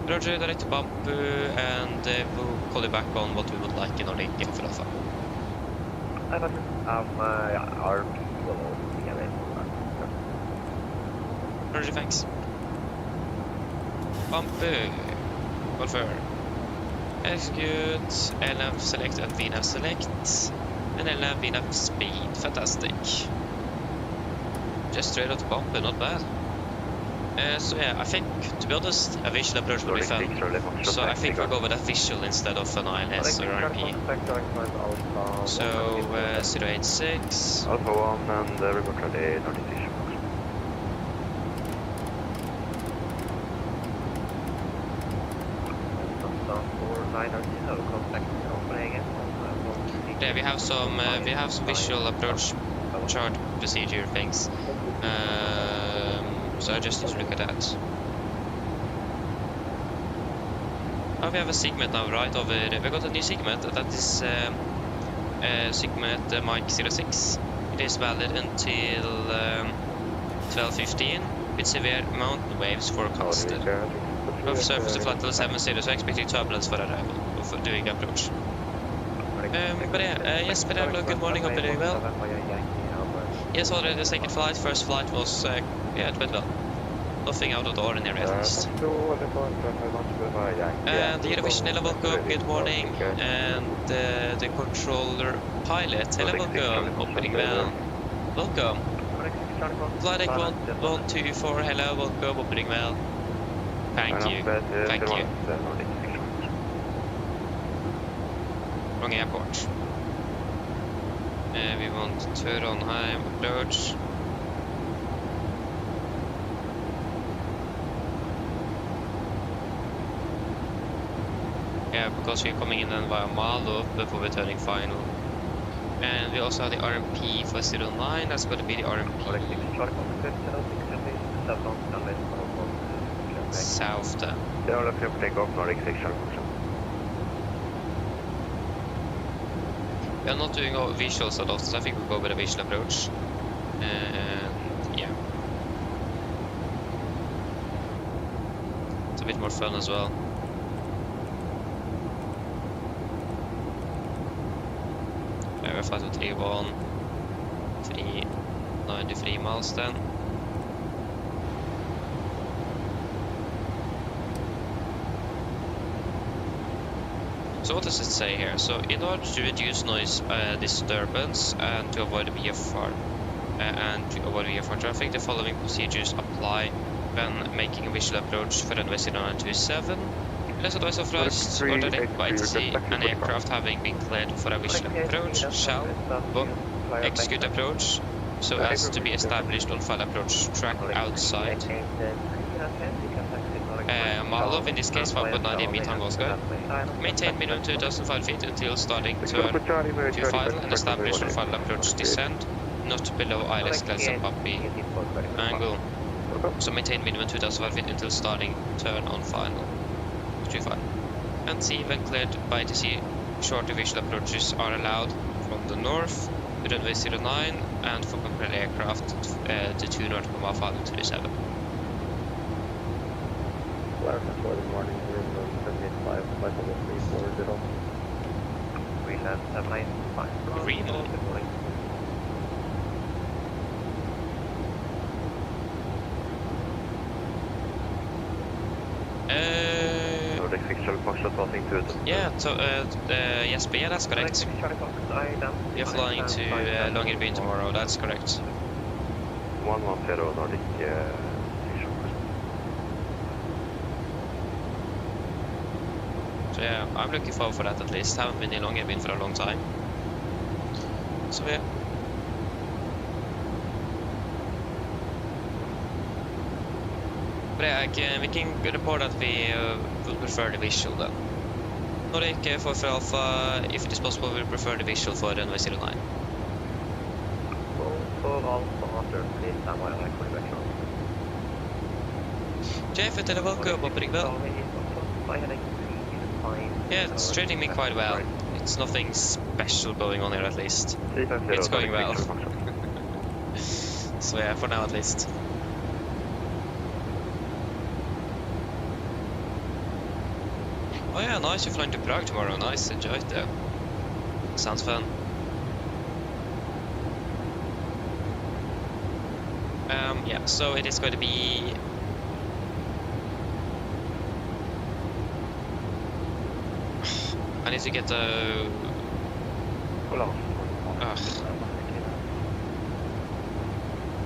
Roger, direct to Bambu, and we'll call you back on what we would like in Nordic for Alpha. RP will also be available. Roger, thanks. Bambu, confirm. Execute, LNAV select and VNAV select, and LNAV VNAV speed, fantastic. Just straight out to Bambu, not bad. So yeah, I think, to be honest, a visual approach would be fun. So I think we'll go with a visual instead of an ILS or RP. So 086. Alpha 1 and report ready, Nordic Station. Yeah, we have some visual approach chart procedure things. So I just need to look at that. Oh, we have a segment now, right? We got a new segment that is SIGMET Mike 06. It is valid until 12:15 with severe mountain waves forecasted. Rough surface to flight level 70, so expecting turbulence for arrival of doing approach. But yeah, yes, Pedro, good morning, hope you're doing well. Yes, already the second flight. First flight was, yeah, it went well. Nothing out of the ordinary at least. And the Eurovision, hello, welcome, good morning. And the controller pilot, hello, welcome, opening well. Welcome. Flight deck 124, hello, welcome, opening well. Thank you, thank you. Wrong airport. We want Trondheim approach. Yeah, because we're coming in then via Malo before we're turning final. And we also have the RMP for 09, that's going to be the RMP south then. We are not doing all visuals at all, so I think we'll go with a visual approach. And yeah. It's a bit more fun as well. We're flight to 31, 393 miles then. So what does it say here? So in order to reduce noise disturbance and to avoid VFR traffic, the following procedures apply when making a visual approach for runway 0927. Unless otherwise authorized or directed by ATC, an aircraft having been cleared for a visual approach shall 1. Execute approach so as to be established on file approach track outside Malov, in this case 5.9 meet Hangosgar. Maintain minimum 2,005 feet until starting turn to final and establish on final approach descent, not below ILS class and puppy angle. So maintain minimum 2,005 feet until starting turn on final. And C, when cleared by ATC, shorter visual approaches are allowed from the north to runway 09 and for commercial aircraft to 2 North, 537. For the morning, we're in 785, flight level 340. Greenland 795. Greenland? Good morning. Yeah, so, yes, but yeah, that's correct. We are flying to Longyearbyen tomorrow, that's correct. 110 Nordic So yeah, I'm looking forward for that at least. Haven't been in Longyearbyen for a long time. So yeah. But yeah, we can report that we would prefer the visual then. Nordic for Alpha, if it is possible, we prefer the visual for runway 09. Jeff, it's welcome, opening well. Yeah, it's treating me quite well. It's nothing special going on here at least. It's going well. So yeah, for now at least. Oh yeah, nice, you're flying to Prague tomorrow. Nice, enjoy it though. Sounds fun. Yeah, so it is going to be... I need to get the...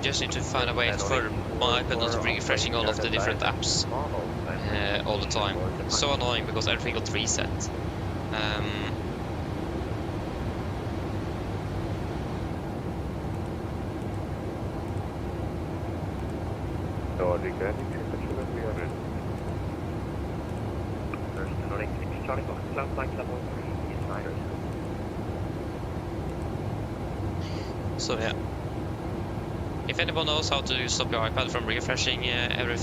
Just need to find a way for my iPad not refreshing all of the different apps all the time. It's so annoying because everything got reset. So yeah. If anyone knows how to stop your iPad from refreshing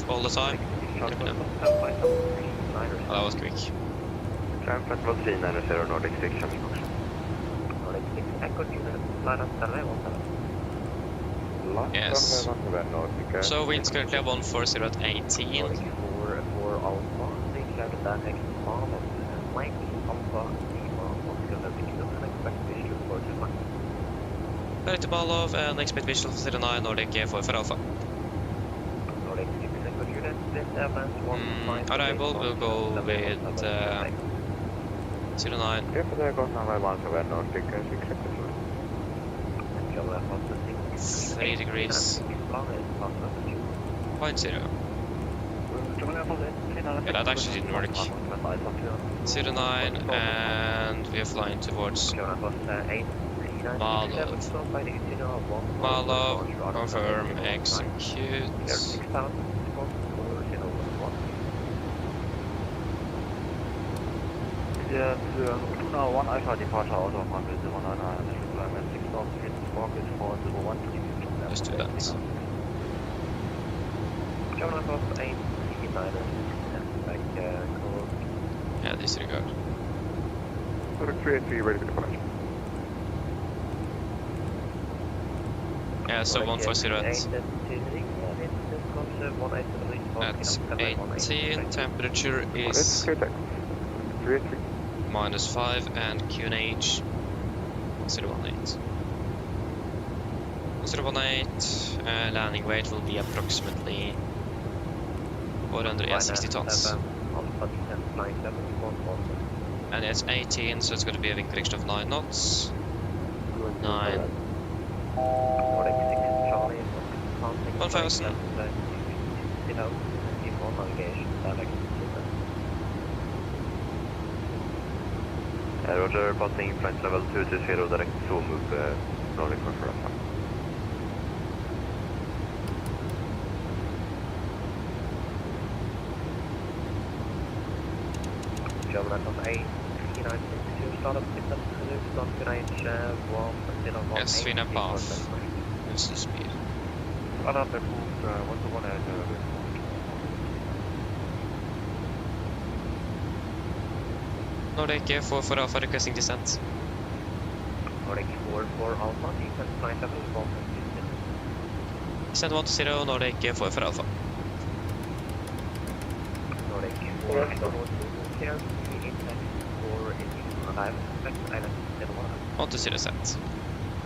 all the time, let me know. Oh, that was quick. Nordic 6 good unit, line up Sunday 17. Yes. So wind's currently 140 at 18. Nordic 4 Alpha, they cleared the next bomb and Mike Alpha, Lima, Oscar Norwegian, and expect visual for tonight. Clear to Malov and expect visual for 09, Nordic 4 for Alpha. Nordic 6 good unit, this advance 1 Arrival will go with 09. Careful there, go on my 17 Nordic 6 3 degrees. 0.0. Yeah, that actually didn't work. 09 and we are flying towards Malov. Malov, confirm, execute. Yes, 201 Alpha departure out of runway 09 initial climb at 6,000 feet, spark is 401 to the Let's do that. Yeah, disregard. Nordic 383 ready for departure. Yeah, so 140 at 18, temperature is -5 and QNH 018. 018, landing weight will be approximately 460 tons. And it's 18, so it's going to be a wind correction of 9 knots. 9. 1000. Roger, passing flight level 220 direct to move Nordic for Alpha. German of 8962, start up with them, don't range 1 Yes, wind and path. What's the speed? Another move 121 at Nordic 4 for Alpha requesting descent. Nordic 4 for Alpha, descent 97 bomb. Descent 120, Nordic 4 for Alpha. Nordic 4 for here, intact for arrive, expect island 120 descent.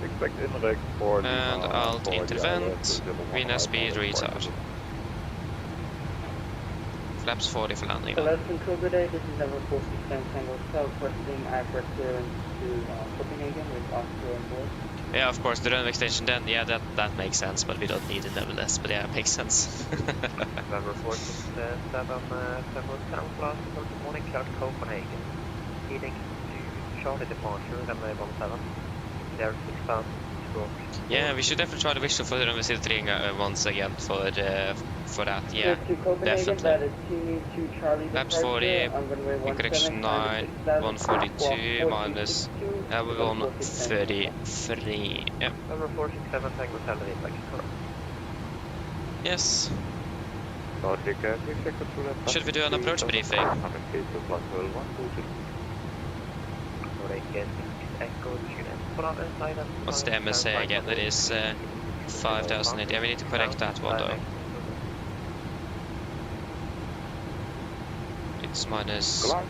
Expect indirect for and alt intervent, wind and speed retard. Flaps 40 for landing. Celeste Coburday, this is number 46 Tango South, requesting IFLY clearance to Copenhagen with Oslo on board. Yeah, of course, the runway extension then, yeah, that makes sense, but we don't need it nevertheless, but yeah, it makes sense. November 47, several town class, good morning, cleared Copenhagen. Heading to Charlie departure, runway 17, there 6,000, stroke. Yeah, we should definitely try the visual for the runway 03 once again for that, yeah, definitely. Flaps 40, wind correction 9, 142 minus, that will be 133, yeah. Number 467, Tango Saturday, Mexico. Yes. Should we do an approach briefing? What's the MSA again? That is 5,000. Yeah, we need to correct that one though. It's minus 5.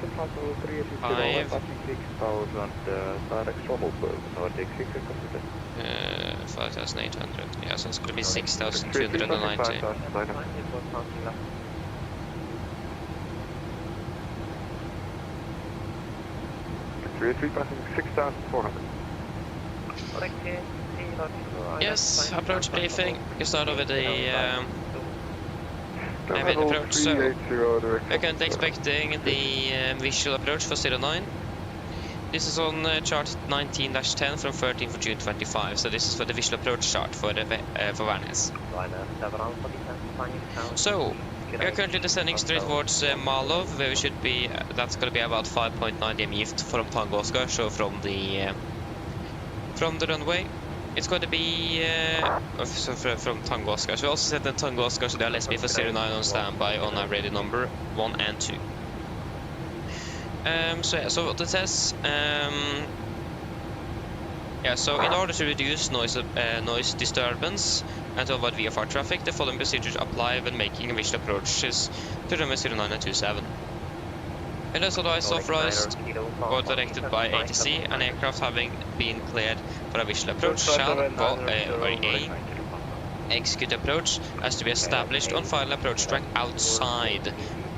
5,800. Yeah, so it's going to be 6,290. passing 6,400. Yes, approach briefing. You start over the main approach. So we're currently expecting the visual approach for 09. This is on chart 19-10 from 13th of June 25. So this is for the visual approach chart for the for Varnes. So we are currently descending straight towards Malov, where we should be. That's going to be about 5.9 dm from Tango Oscar, so from the runway. It's going to be from Tango Oscar. So we also set the Tango Oscar, so let's be for 09 on standby on our Radeon number 1 and 2. So yeah, so what it says, Yeah, so in order to reduce noise disturbance and to avoid VFR traffic, the following procedures apply when making visual approaches to runway 09 and 27. Unless otherwise authorized or directed by ATC, an aircraft having been cleared for a visual approach shall execute approach as to be established on final approach track outside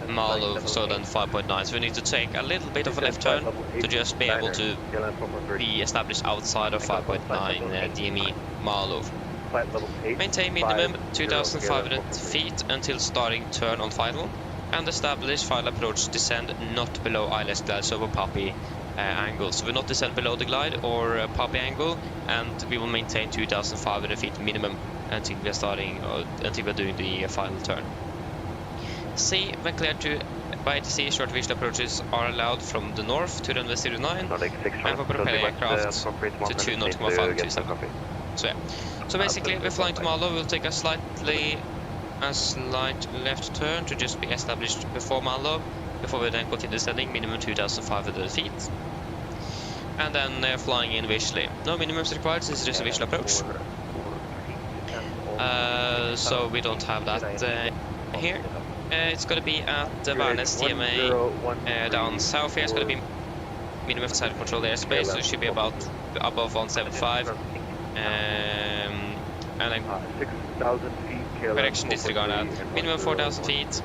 Malov, so then 5.9. So we need to take a little bit of a left turn to just be able to be established outside of 5.9 DME Malov. Maintain minimum 2,500 feet until starting turn on final, and establish final approach descend not below ILS glide over Poppy angle. So we will not descend below the glide or Poppy angle, and we will maintain 2,500 feet minimum until we are starting until we are doing the final turn. C, when cleared by ATC, short visual approaches are allowed from the north to runway 09 and for propeller aircraft to 2 nautical 527. So yeah, so basically we're flying to Malo. We'll take a slight left turn to just be established before Malo, before we then continue descending, minimum 2,500 feet. And then flying in visually. No minimums required, this is just a visual approach. So we don't have that here. It's going to be at the Varnes TMA down south here. It's going to be minimum side control airspace, so it should be about above 175. And then 6,000 feet. Correction disregard that. Minimum 4,000 feet.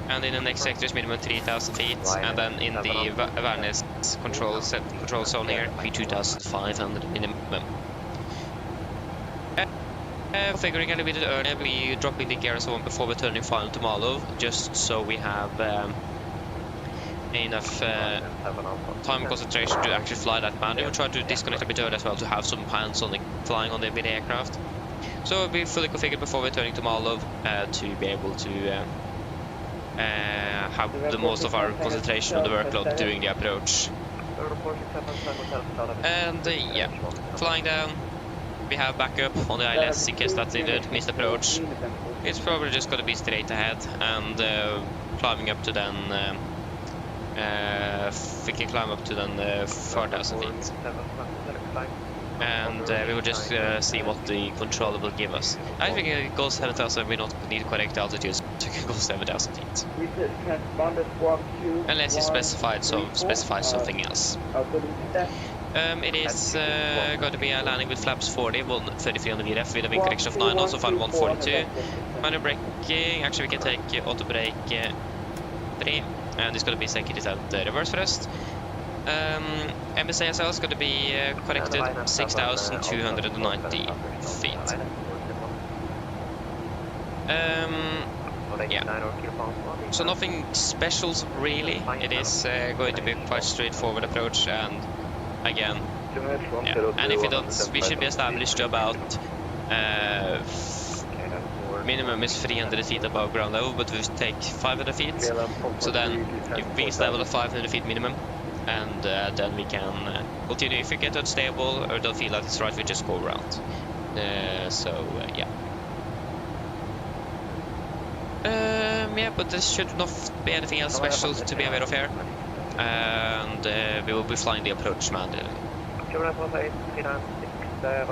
And in the next sector is minimum 3,000 feet. And then in the Varnes control zone here, be 2,500 minimum. Figuring a little bit earlier, we dropping the gear and so on before we're turning final to Malo, just so we have enough time and concentration to actually fly that manual. We'll try to disconnect a bit early as well to have some hands on the flying on the mid aircraft. So we'll be fully configured before we're turning to Malo to be able to have the most of our concentration on the workload doing the approach. And yeah, flying down. We have backup on the ILS in case that's needed, missed approach. It's probably just going to be straight ahead and climbing up to then, we can climb up to then 4,000 feet. And we will just see what the controller will give us. I think it goes 7,000, we don't need correct altitude, so we can go 7,000 feet. Unless you specified something else. It is going to be a landing with flaps 40, 133 on the VRF with a wing correction of 9, also final 142. Manual braking, actually we can take auto brake 3, and it's going to be second descent reverse thrust. MSASL is going to be corrected 6,290 feet. Yeah. So nothing special really. It is going to be quite straightforward approach, and again, yeah. And if we don't, we should be established to about minimum is 300 feet above ground level, but we take 500 feet. So then, if wings level of 500 feet minimum, and then we can continue. If we get unstable or don't feel that it's right, we just go around. Yeah. Yeah, but there should not be anything else special to be aware of here. And we will be flying the approach manually.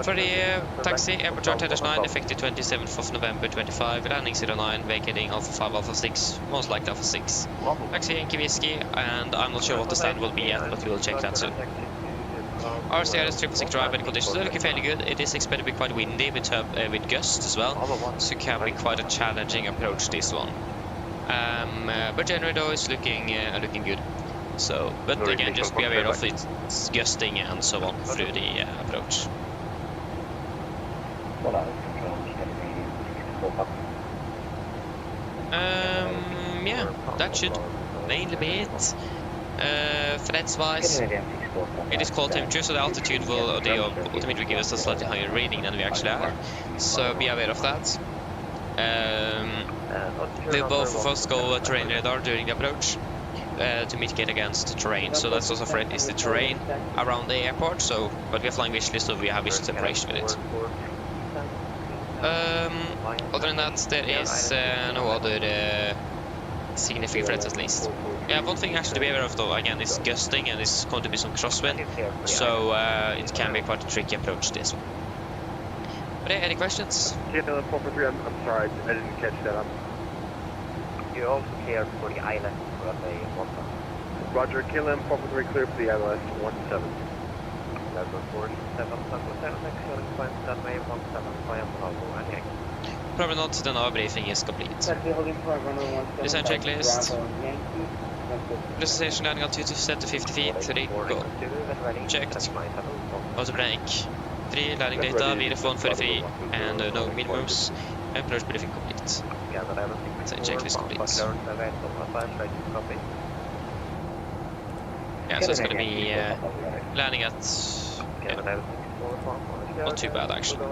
For the taxi, airport chart 9, effective 27th of November 25, landing 09, vacating Alpha 5, Alpha 6, most likely Alpha 6. Taxi Yankee Whiskey, and I'm not sure what the stand will be yet, but we will check that soon. RCR is 666 drive and conditions are looking fairly good. It is expected to be quite windy with gusts as well, so it can be quite a challenging approach, this one. But generally though, it's looking good. So, but again, just be aware of it gusting and so on through the approach. Yeah, that should mainly be it. Threats wise, it is cold temperature, so the altitude will, the altimeter will give us a slightly higher reading than we actually are. So be aware of that. Will both of us go terrain radar during the approach to mitigate against the terrain. So that's also threat is the terrain around the airport. So, but we are flying visually, so we have visual separation with it. Other than that, there is no other significant threats at least. Yeah, one thing actually to be aware of though, again, is gusting and it's going to be some crosswind, so it can be quite a tricky approach this one. But any questions? I'm sorry, I didn't catch that. You also cleared for the island runway 17. Roger, KLM, Papa 3 clear for the ILS 17. Level 47, excellent point, runway 17, via Bravo, and Yankee. Probably not, the nav briefing is complete. Design checklist. Presentation landing altitude set to 50 feet, ready, go. Checked. Auto brake. 3, landing data, VRF 143, and no minimums. Approach briefing complete. Design checklist complete. Yeah, so it's going to be landing at... Yeah, not too bad actually.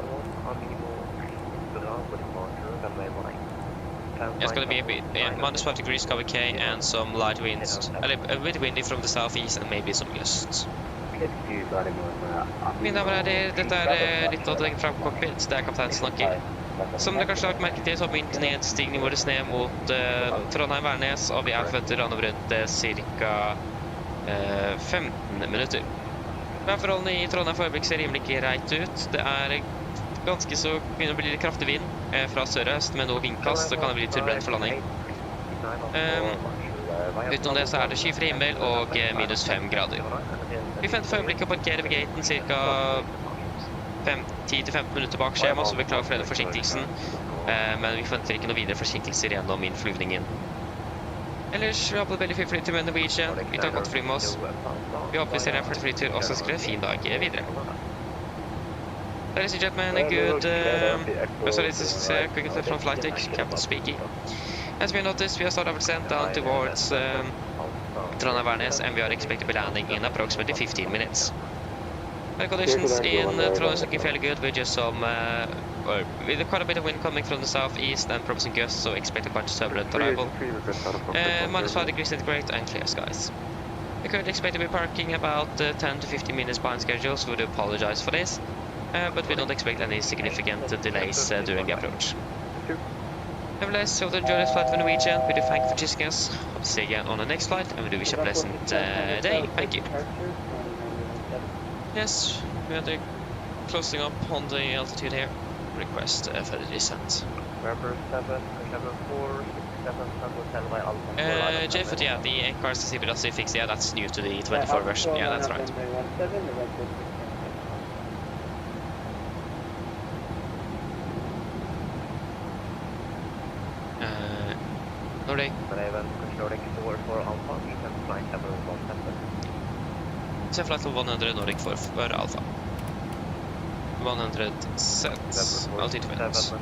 Yeah, it's going to be a bit, -5 degrees cover K and some light winds, a bit windy from the southeast and maybe some gusts. Mine damer og herrer, dette litt avdeling fra cockpit, det kaptein snakker. Som dere kanskje har lagt merke til, så har vi begynt nedstigning vår ned mot Trondheim-Værnes, og vi forventer å lande rundt ca. 15 minutter. Værforholdene i Trondheim for øyeblikk ser rimelig greit ut. Det ganske så begynner å bli litt kraftig vind fra sørøst, med noe vindkast, så kan det bli turbulent for landing. Utenom det så det skyfri himmel og -5 grader. Vi forventer for øyeblikket å parkere ved gaten ca. 10-15 minutter bak skjema, så beklager for denne forsinkelsen. Men vi forventer ikke noe videre forsinkelser gjennom innflyvningen. Ellers, vi har på et veldig fin flytur med Norwegian. Vi tar godt fly med oss. Vi håper vi ser en flytur og så skal det en fin dag videre. Ladies and gentlemen, a good quick from flight deck, captain speaking. As we noticed, we have started our descent down towards Trondheim-Værnes, and we are expected to be landing in approximately 15 minutes. The conditions in Trondheim is looking fairly good, with just some, with quite a bit of wind coming from the southeast and promising gusts, so expect a quite turbulent arrival. -5 degrees centigrade and clear skies. We currently expect to be parking about 10 to 15 minutes behind schedule, so we do apologize for this. But we don't expect any significant delays during the approach. Nevertheless, hope you enjoy this flight with Norwegian. We do thank you for choosing us. Hope to see you again on the next flight, and we do wish you a pleasant day. Thank you. Yes, we are closing up on the altitude here. Request further descent. J-Foot, yeah, the cars to CP.6, yeah, that's new to the 24 version. Yeah, that's right. Nordic. So flight level 100 Nordic for Alpha. 100 sets, altitude winds.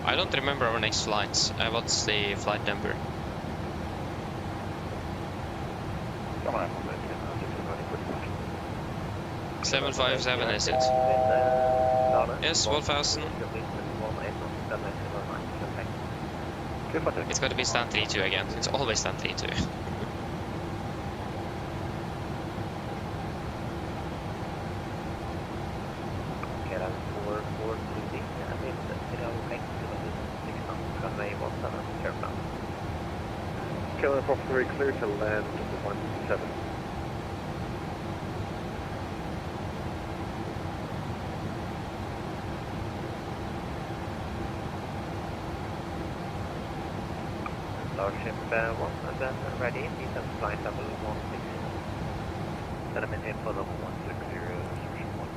I don't remember our next flight. What's the flight number? Come on. 757 is it? Yes, 1000. It's got to be stand 32 again. It's always stand 32. Killer Pop 3 clear to land 17. Starship 1 and then ready, descent flight level 16. Sediment info level 160, restriction 1.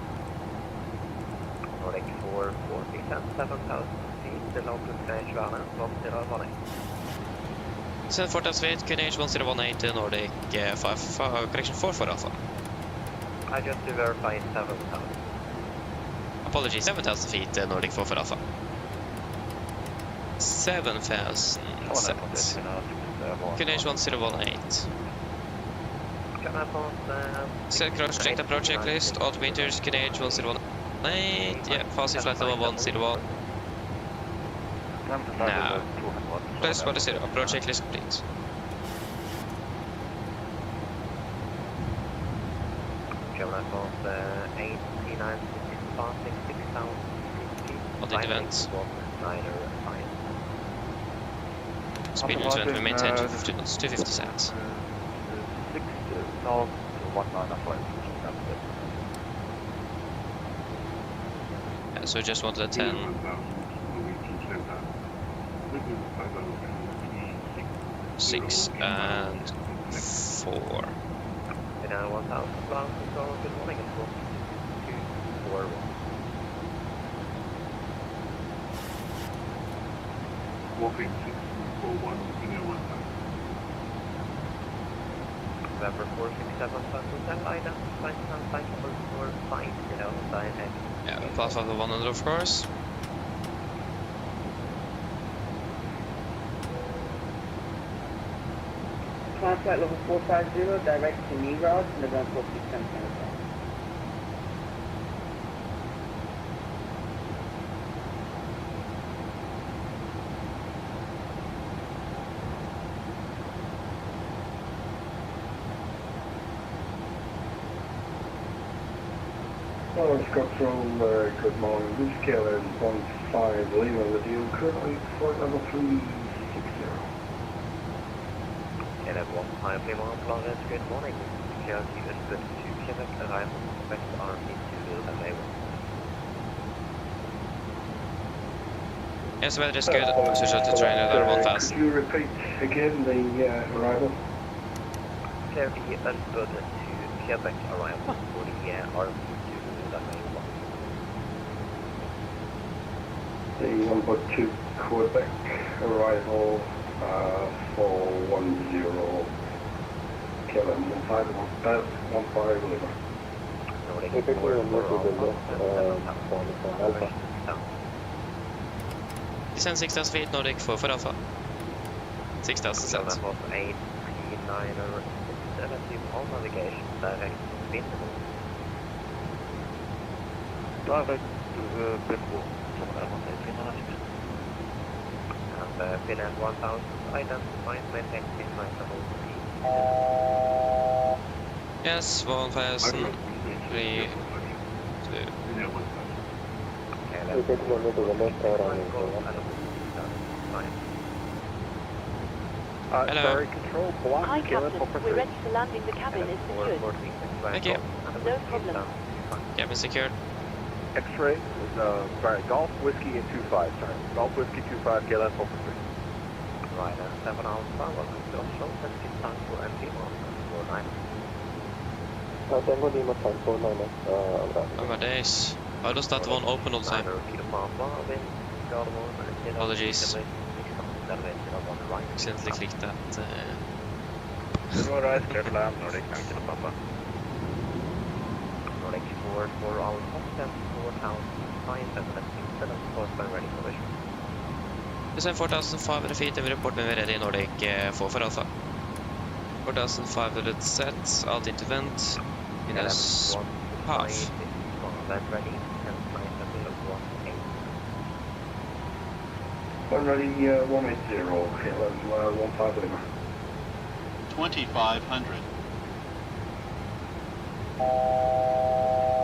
Nordic 440, descent 7,000 feet, the local stage balance 1018. Send 4,000 feet, QNH 1018 Nordic 4 for Alpha. I just to verify 7,000. Apologies, 7,000 feet Nordic 4 for Alpha. 7,000 sets. QNH 1018. Set crouch checked approach checklist, altimeters QNH 1018. Yeah, fast flight level 101. Now, place for the 0. Approach checklist complete. Chevrolet was 89 passing 6,000. On the event. Niner Speed limit event we maintain 250 knots, 250 sats. 6 north 19 Yeah, so just wanted a 10. 6 and 4. And now 1,000 plus, so good morning, it's 241. Walking 641, India 1 November 467 plus hotel identified and cycle for 5 ahead. Yeah, pass over 100 of course. Climb flight level 450, direct to Navigraph, November 467. Boris Control, good morning. This is KLM 15 Lima with you. Currently flight level 360. KLM 15 Lima, Flores, good morning. KLM is good to Quebec, arrival, West Army to LA. Yes, weather is good. Switch out to trainer level 1 fast. Could you repeat again the arrival? KLM is good to Quebec, arrival for the Army. The 1.2 Quebec arrival 410 KLM 15 Lima. Descend 6,000 feet, Nordic for Alpha. 6,000 sats. That was 839 on navigation, direct visible. Direct visible. And Finland 1000 identified, maintain 9 Yes, 1,000. 3, 2. Hello. Sorry, control block. Hi, Captain. We're ready for landing. The cabin is secured. Thank you. No problem. Cabin secured. X-ray is, sorry, Golf Whiskey and 25, sorry. Golf Whiskey 25, KLM 443. Right, 7 hours power, still show 50 tons for empty for 9. Oh my days. How does that one open all the time? Apologies. Accidentally clicked that. Right, clear to land, Nordic, thank you, Papa. Nordic 4 for our content, 4,507 for ready for vision. Descend 4,500 feet and we report when we're ready in Nordic 4 for Alpha. 4,500 sets, alt into vent, minus half. Vent ready, 10 One ready 180 KLM 15 Lima. 2,500.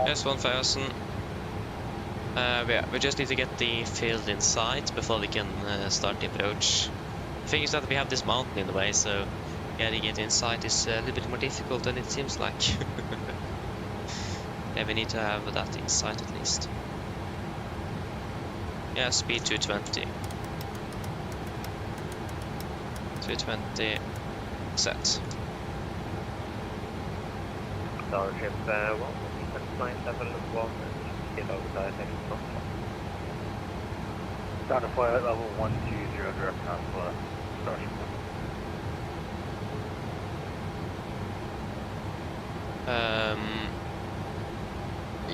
Yes, 1,000. We just need to get the field in sight before we can start the approach. The thing is that we have this mountain in the way, so getting it in sight is a little bit more difficult than it seems like. Yeah, we need to have that in sight at least. Yeah, speed 220. 220 set. Starship 1, 971, kilo direct from Down to flight level 120, direct Alpha, Starship 1.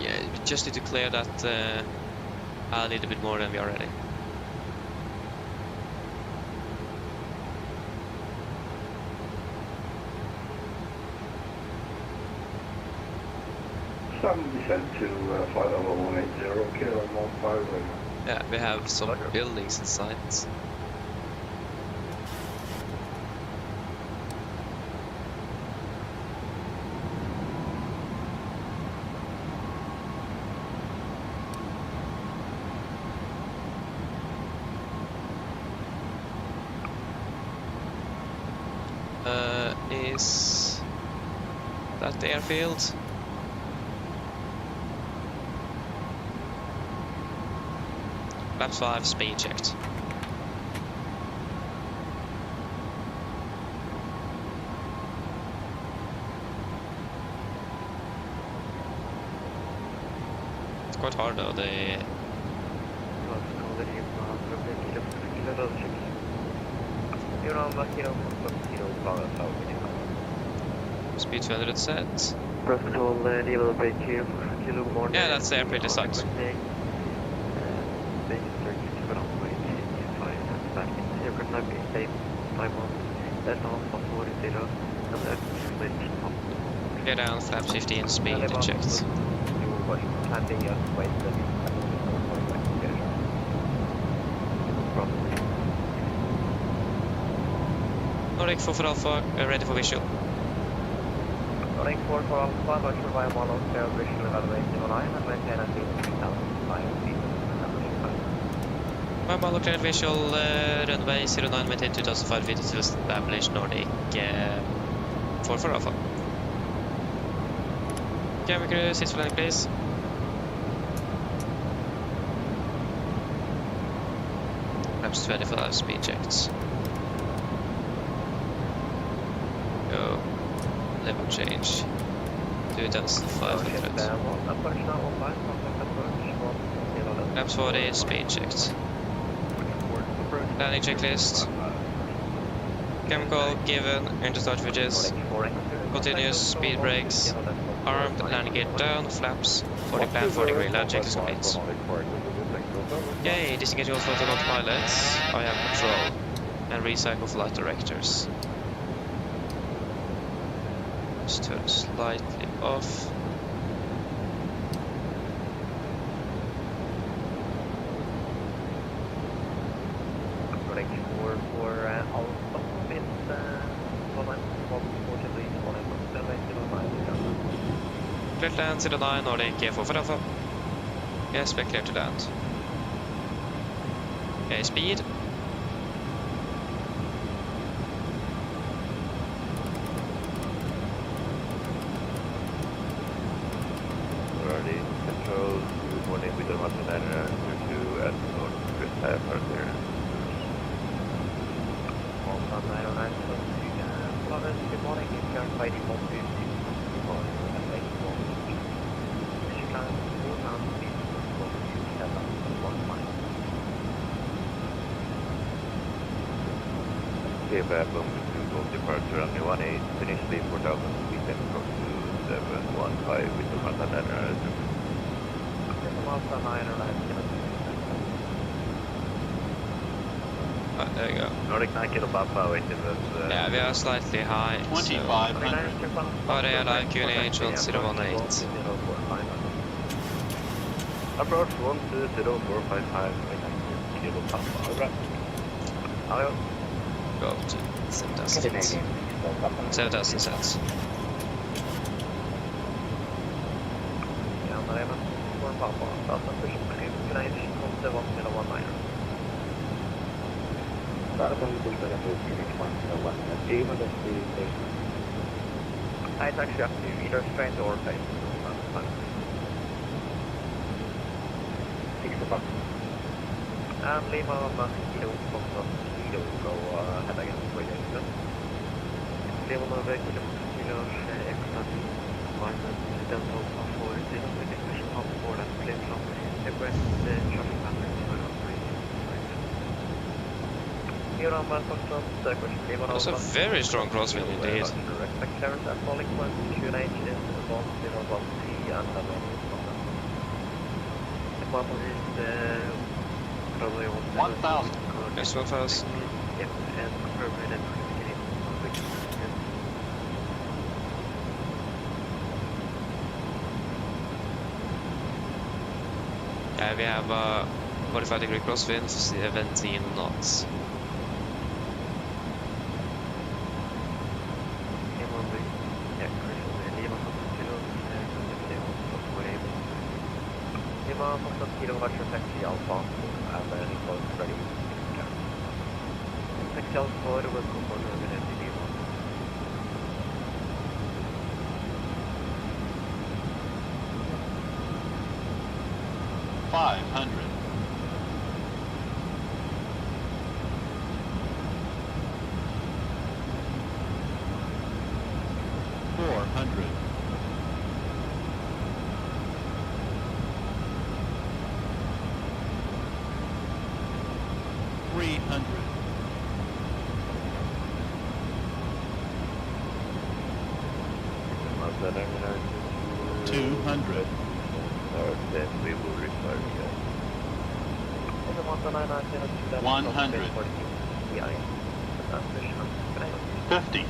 Yeah, we just need to clear that a little bit more than we are ready. Some descent to flight level 180 KLM 15 Lima. Yeah, we have some buildings in sight. Is that the airfield? Flaps 5 speed checked. It's quite hard though, speed 200 set. Yeah, that's the airfield in sight. Get down, flaps 15, speed checked. Nordic 4 for Alpha, ready for visual. Nordic 4 for Alpha, not sure why I'm on visual evaluation line and maintain a speed 3000 feet. Mobile cleared visual, runway 09, maintain 2005 feet to establish Nordic 4 for Alpha. Camera crew, sit for landing please. Flaps 25, speed checked. Go. Level change. 2500. Flaps 40, speed checked. Landing checklist. Chemical given, enter start bridges. Continuous speed brakes. Armed, landing gear down, flaps. 40 plan, 40 degree, land checklist complete. Yay, disengage all photo pilots. I have control. And recycle flight directors. Just turn slightly off. Clear to land, 09, Nordic 4 for Alpha. Yes, we're clear to land. Okay, speed. Already, control, good morning, with the master liner, 22 at North further. Volanta 909, Flores, good morning, if you're fighting 150, good morning, Cape Boom to go departure runway 18, initially 4000 feet and approach to 715 with the Volanta liner. There you go. Nordic 9 kilo Papa, waiting with... Yeah, we are slightly high. 2500. Body alive, QNH on 018. Approach 12045, 9 kilo Papa, alright. Hello. Go to 7000 feet. 7000 sets. It's actually up to you, either straight or face. And Lima Mosquito from Mosquito, go ahead again for your instance. Lima Mosquito, extra minus dental for 0 with expression of 4 and clear from the breast traffic pattern for operation. That's a very strong crosswind indeed. Respect clearance and falling point, QNH is 101C and level. The bubble is probably 1000. Yes, 1000. Yep, and permanent. Yeah, we have 45-degree crosswind, 17 knots. Lima 15 kilowatt for taxi Alpha and report ready. Taxi Alpha will come for Lima. 500. 400. 300. 200. Then we will require 100. 50.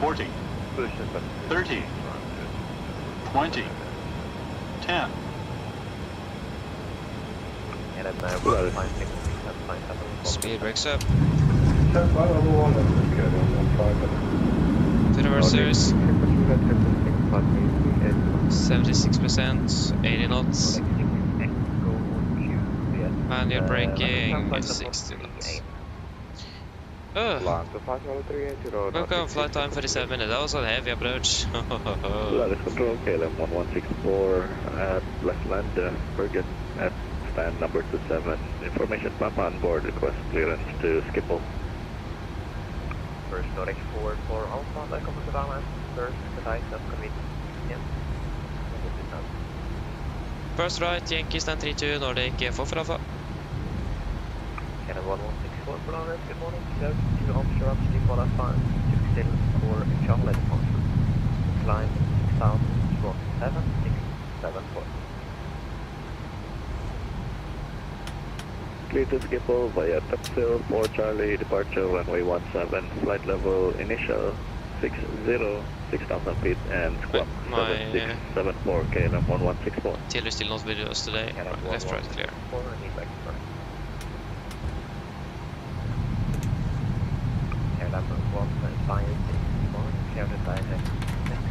40. 30. 20. 10. Speed breaks up. To the reversers. 76%, 80 knots. Manual braking, 60 knots. Welcome, flight time 47 minutes. That was a heavy approach. Lattice control, KLM 1164 at left land, Bergen at stand number 27. Information Papa on board, request clearance to Schiphol. First Nordic 4 for Alpha, welcome to Valance. First, the dice upcoming. First right, Yankee stand 32, Nordic 4 for Alpha. Canada 1164 for Lawrence, good morning. Close to offshore upstream for Alpha, 6 still for Charlotte departure. Climb 6000, squawk 7674. Clear to Schiphol via Topsail 4 Charlie, departure runway 17, flight level initial 60, 6,000 feet and squawk 7674, KLM 1164. Taylor is still not with us today. Left, right, clear. KLM 155, clear to direct next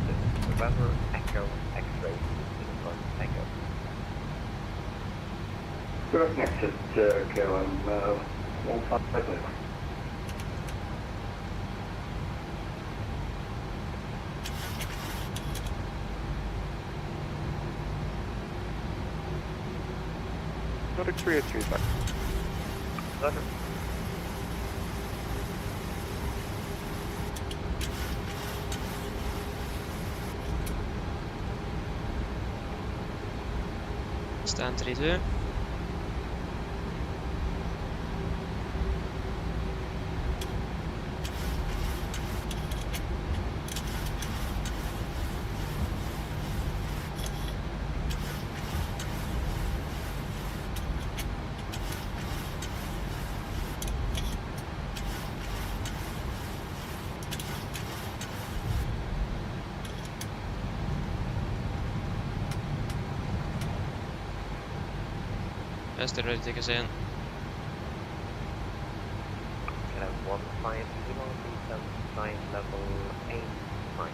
to November, Echo, X-ray, Uniform, Echo. Correct, next is KLM 155. Nordic 383 back. Roger. Stand 32. Yes, they're ready to take us in. Can I have 150, 9 level 8, 9,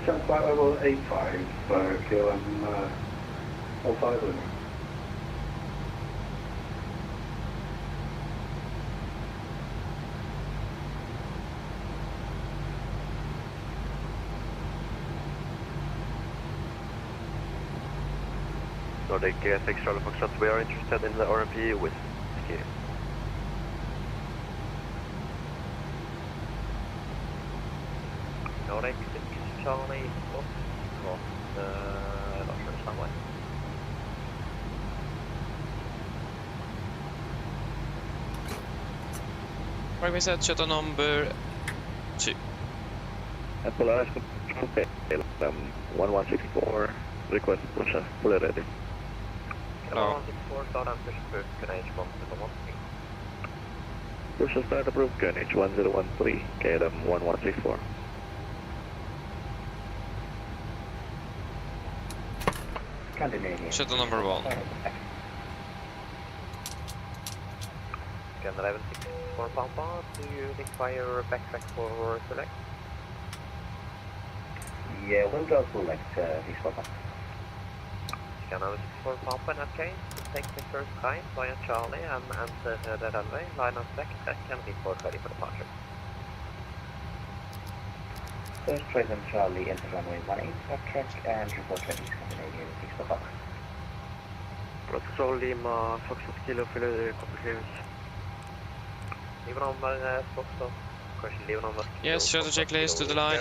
Jump flight level 85, KLM 150. Nordic 6 Charlie Foxtrot, we are interested in the RMP with ski. Nordic 6 Charlie Foxtrot, not sure somewhere. Fragment set, shuttle number 2. At Polaris control, KLM 1164, request push fully ready. Hello. 164, start and push Burken H1013. Push start approved, H1013, KLM 1164. Shuttle number 1. Scan 1164 Pampa, do you require backtrack for select? Yeah, we'll go select this one. Scan 1164 Pampa in that case, take the first time via Charlie and enter the runway, line up backtrack and report ready for departure. First train on Charlie, enter runway 18, backtrack and report ready, Scandinavian 6 Papa. Protocol Lima, Foxtrot Kilo, fyller complications. Leave number Foxtrot, question leave number. Yes, shuttle checklist to the line.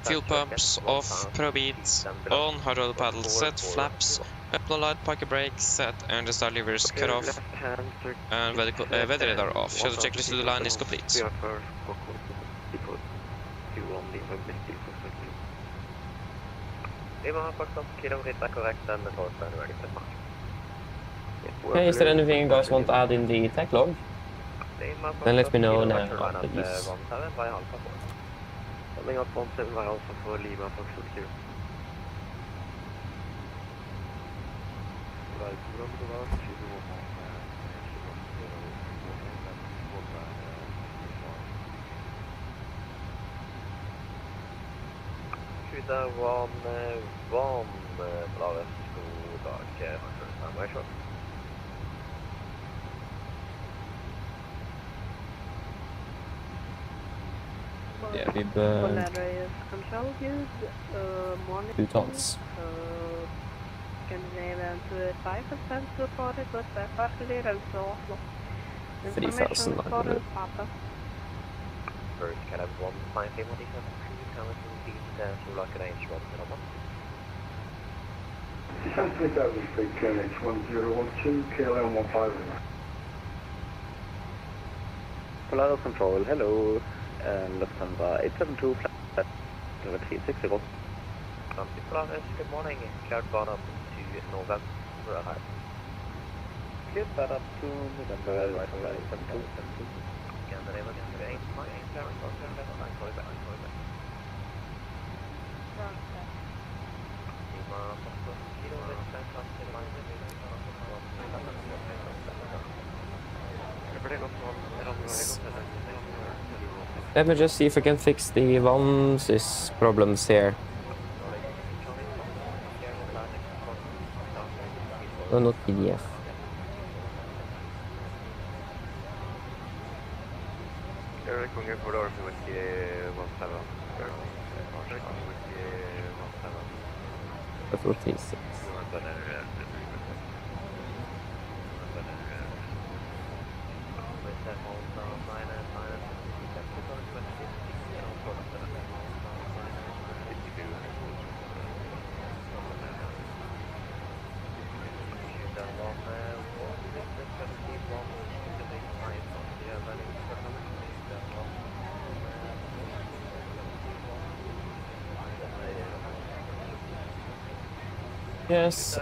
Fuel pumps off, probe it on, hydraulic paddles set, flaps, upload light, parking brakes set, and the start levers cut off, and weather radar off. Shuttle checklist to the line is complete. Lima Foxtrot Kilo, hit that correct and the torque is ready for departure. Okay, is there anything you guys want to add in the tech log? Then let me know now, please. Something up 17 by Alpha for Lima Foxtrot Kilo. Skydda 1, Boris, god dag, first time, Yeah, we've control use, morning. 2 tons. Scandinavian to 5% reported, but partially also Oslo. 3,900. First, can I have 1 fine table decent? Can I repeat to lock it range 1 Descent 3000 feet, KLH 1012, KLM 15. Polaris Control, hello. Lufthansa 872, flight number 360. Polaris, good morning. Cloud bottom to November, ahead. Cleared that up to November, right flight 7272. Scan the name of the 8, my 8, Clarence, I'm sorry back. Let me just see if I can fix the VANSys problems here. Oh, not PDF. That's what he says. Yes,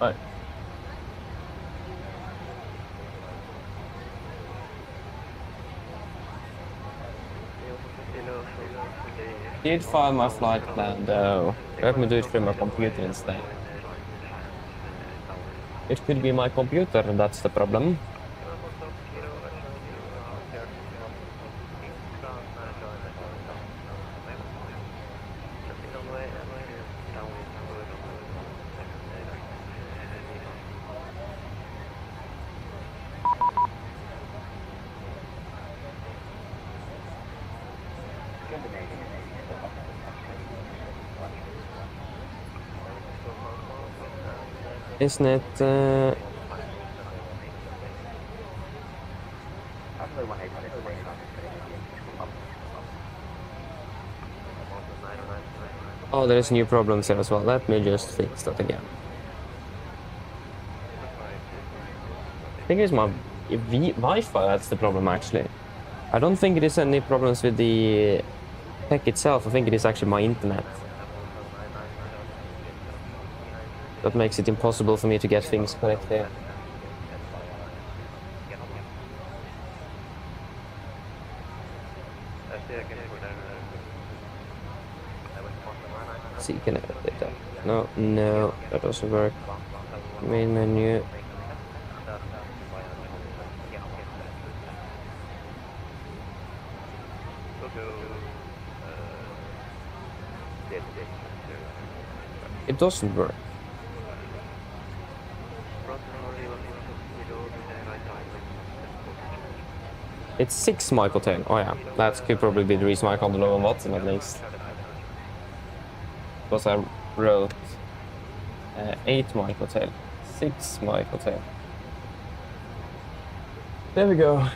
right. Did file my flight plan though. Let me do it from my computer instead. It could be my computer, that's the problem. Isn't it, oh, there's new problems here as well. Let me just fix that again. I think it's my Wi-Fi that's the problem actually. I don't think it is any problems with the tech itself. I think it is actually my internet. That makes it impossible for me to get things correct there. See, can I update that? No, no, that doesn't work. Main menu. It doesn't work. It's 6 Michael 10. Oh yeah, that could probably be the reason why I can't lower on Watson at least. Because I wrote 8 Michael 10. 6 Michael 10. There we go.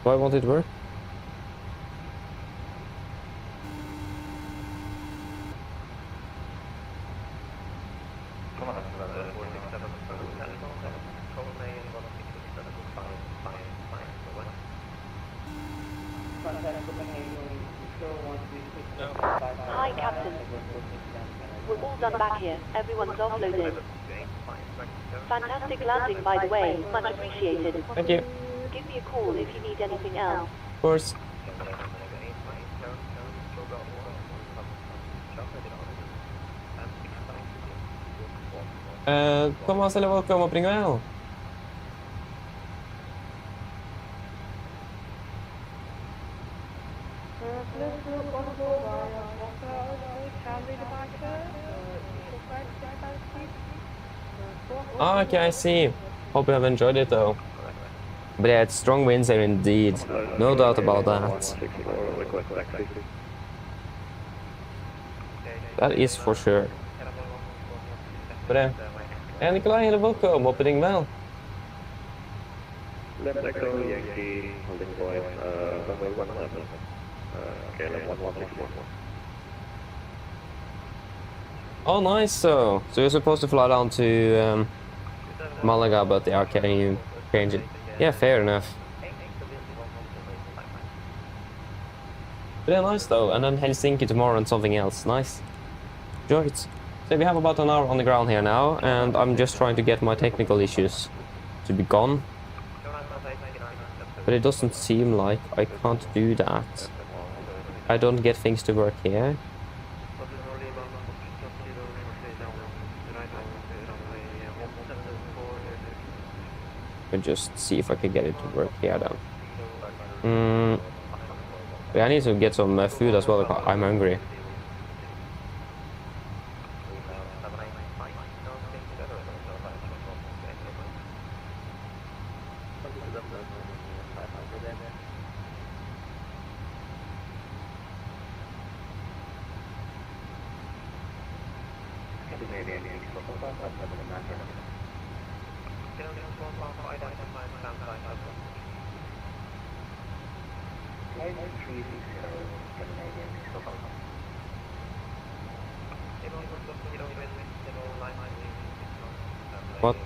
Why won't it work? Hi, Captain. We're all done back here. Everyone's offloaded. Fantastic landing, by the way. Much appreciated. Thank you. Give me a call if you need anything else. Of course. Thomas eller welcome up well. Ah, okay, I see. Hope you have enjoyed it though. But yeah, it's strong winds there indeed. No doubt about that. That is for sure. But ja, Nikolai, hele welkom. Opening well. Left echo, Yankee, holding point, runway 17, KLM 1161. Oh, nice. So you're supposed to fly down to Malaga, but yeah, can you change it? Yeah, fair enough. But yeah, nice though. And then Helsinki tomorrow and something else. Nice. Enjoy it. So we have about an hour on the ground here now, and I'm just trying to get my technical issues to be gone. But it doesn't seem like I can't do that. I don't get things to work here. But just see if I can get it to work here then. But I need to get some food as well. I'm hungry. What?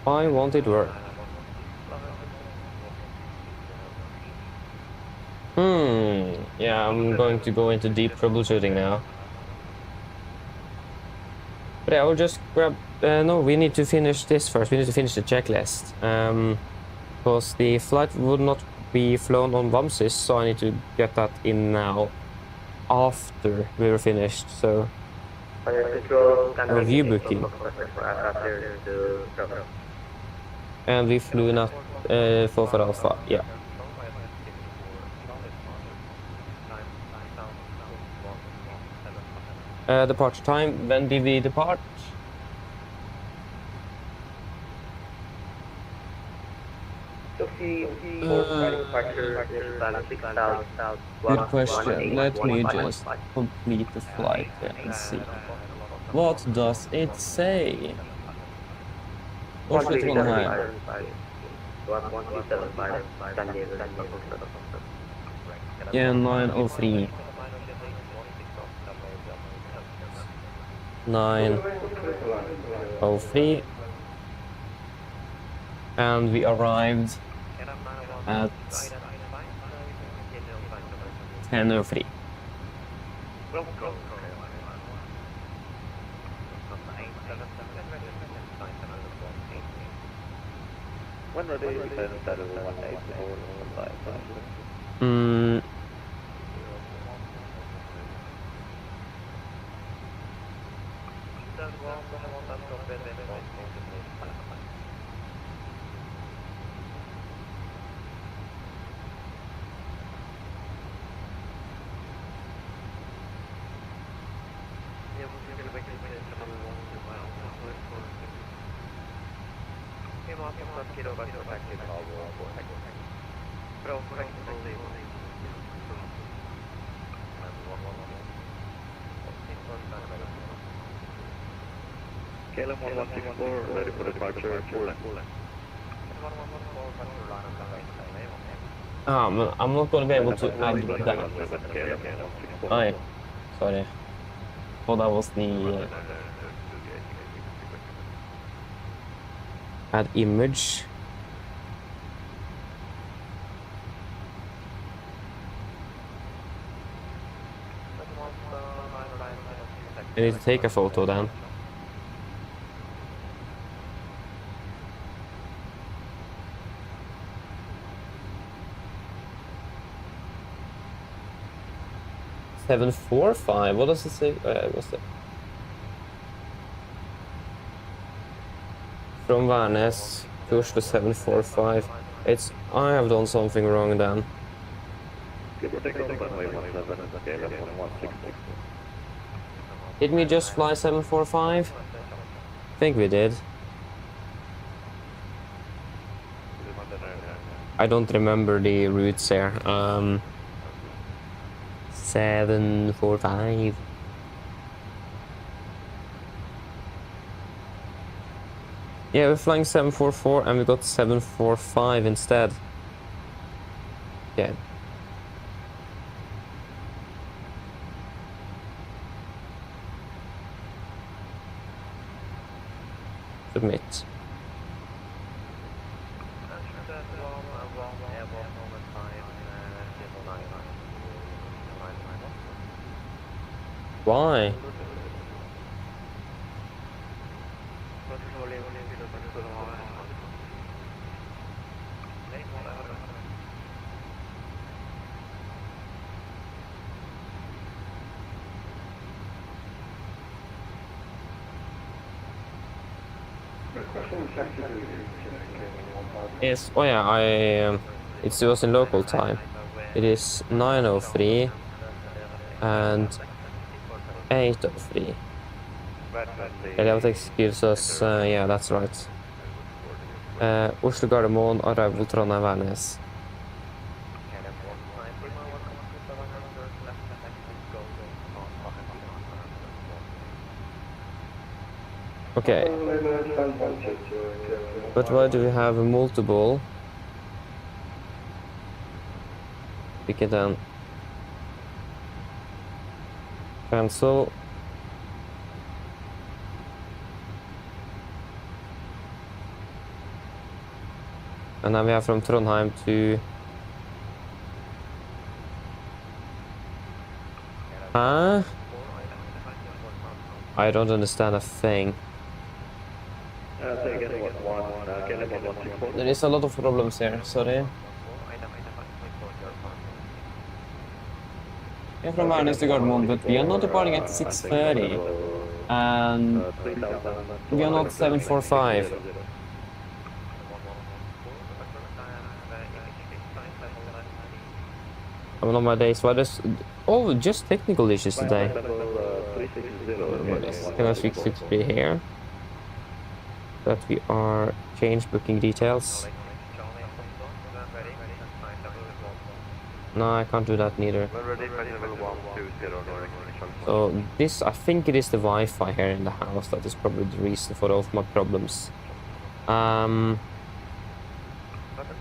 Why won't it work? Yeah, I'm going to go into deep troubleshooting now. But yeah, I'll just grab... no, we need to finish this first. We need to finish the checklist. Because the flight would not be flown on VAMSIS, so I need to get that in now. After we were finished, so... Review booking. And we flew not for Alpha, yeah. Departure time, when did we depart? Good question. Let me just complete the flight and see. What does it say? Oslo Trondheim. Yeah, 903. 903. And we arrived at 10:03. When ready, then that is 18 or 5. KLM 1164, ready for departure, Poland. I'm not going to be able to add that. Oh, yeah. Sorry. Oh, that was the add image. I need to take a photo then. Seven 4-5. What does it say? What's that? From Varnes to Oslo 745. It's I have done something wrong then. Did we just fly 745? I think we did. I don't remember the routes here. 745. Yeah, we're flying 744 and we got 745 instead. Yeah. Submit. Why? Yes, oh yeah, it was in local time. It is 9:03 and 8:03. Elevatex gives us, yeah, that's right. Oslo Gardermoen, arrival Trondheim, Varnes. Okay. But why do we have a multiple? Pick it down. Cancel. And now we have from Trondheim to... Huh? I don't understand a thing. There is a lot of problems here, sorry. We are from Varnes to Gardermoen, but we are not departing at 6:30. And we are not 745. I'm on my days. Why does... Oh, just technical issues today. Can I fix it here? That we are change booking details. No, I can't do that neither. So this, I think it is the Wi-Fi here in the house that is probably the reason for all of my problems.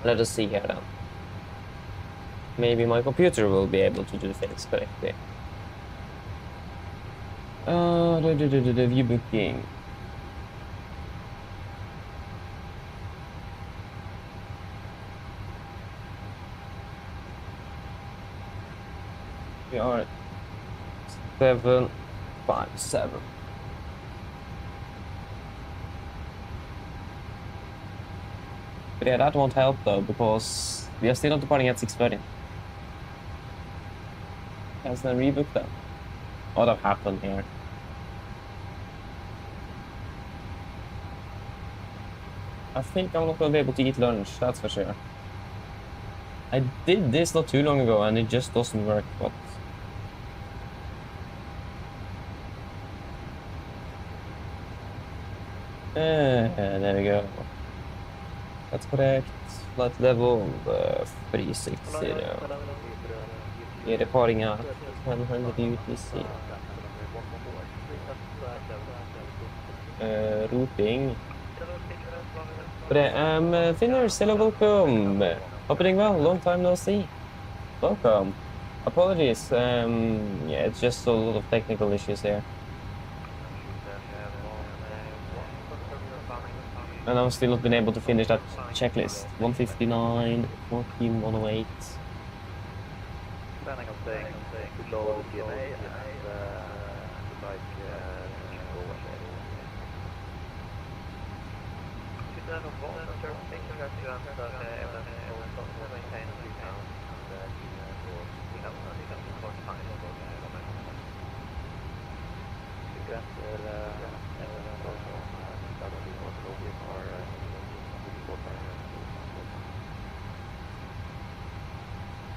Let us see here then. Maybe my computer will be able to do things correctly. The view booking. We are at 757. But yeah, that won't help though, because we are still not departing at 6:30. Has then rebooked them. What have happened here? I think I'm not gonna be able to eat lunch, that's for sure. I did this not too long ago and it just doesn't work, but... there we go. That's correct. Flight level 360. Yeah, departing at 100 UTC. Routing. Thinners, hello, welcome. Hope you're doing well, long time no see. Welcome. Apologies, yeah, it's just a lot of technical issues here. And I've still not been able to finish that checklist. 159, 14, 108. Planning on staying below the GNA and like go ahead. Should have a vault after making that you answer the maintain 3 pounds and we have a short time for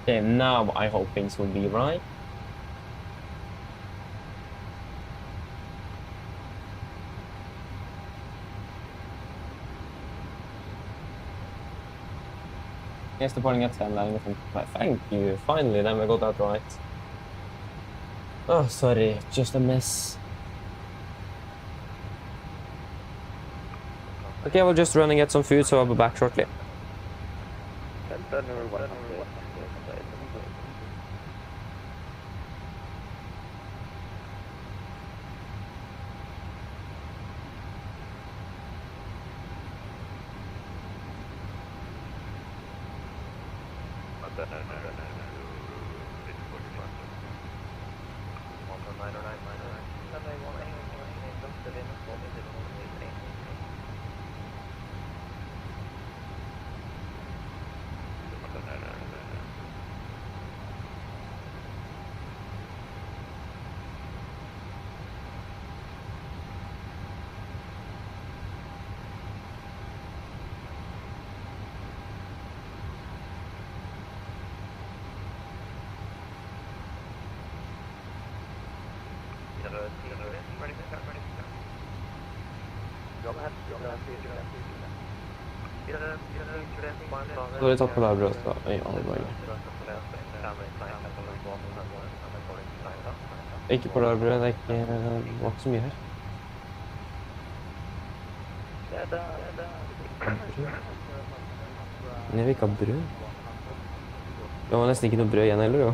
Okay, now I hope things will be right. Yes, departing at 10, landing at 5. Thank you, finally, then we got that right. Oh, sorry, just a mess. Okay, we'll just run and get some food, so I'll be back shortly. Så har du tatt på deg brød da, i alle dager. Ikke på deg brød, det var ikke så mye her. Jeg vil ikke ha brød. Det var nesten ikke noe brød igjen heller, jo.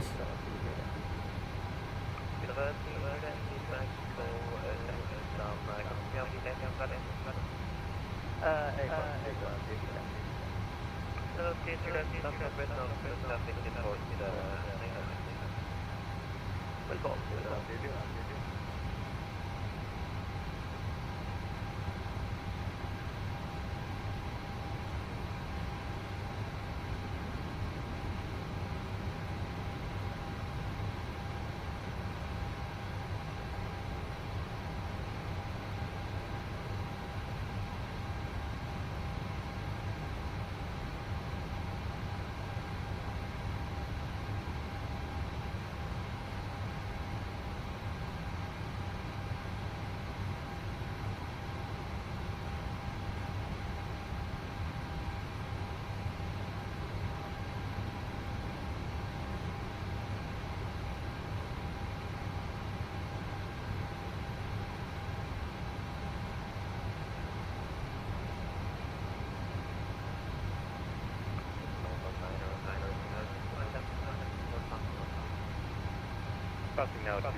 Passing now to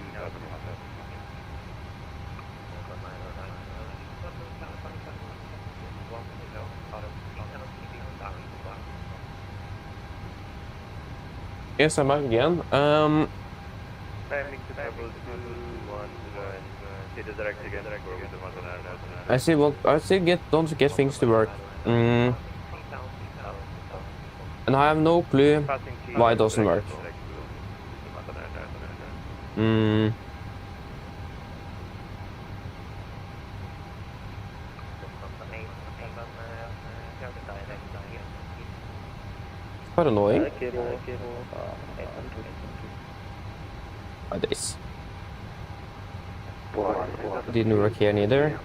Yes, I'm back again. Timing to travel to the direct again for with the Volanta. I still don't get things to work. And I have no clue why it doesn't work. Quite annoying. Like this. Didn't work here neither.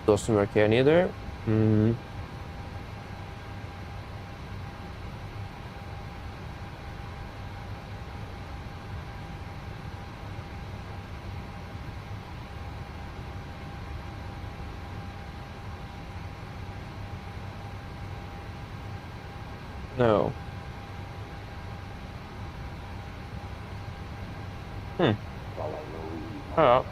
Doesn't work here neither. No. Oh.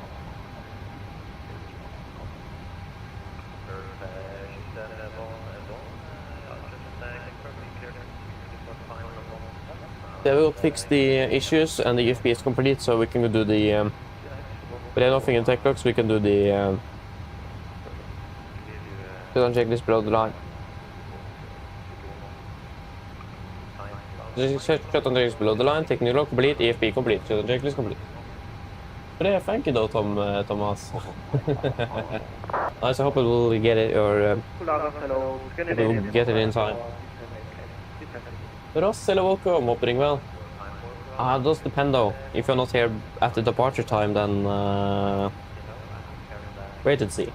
Yeah, we'll fix the issues and the EFP is complete, so we can do the but nothing in tech logs, we can do the don't check this below the line. Just shut on checklist below the line, technical log complete, EFP complete, shut on checklist complete. But yeah, thank you though, Thomas. Nice, I hope it will get it, or it will get it in time. Ross, hello, welcome, opening well. It does depend though. If you're not here at the departure time, then wait and see.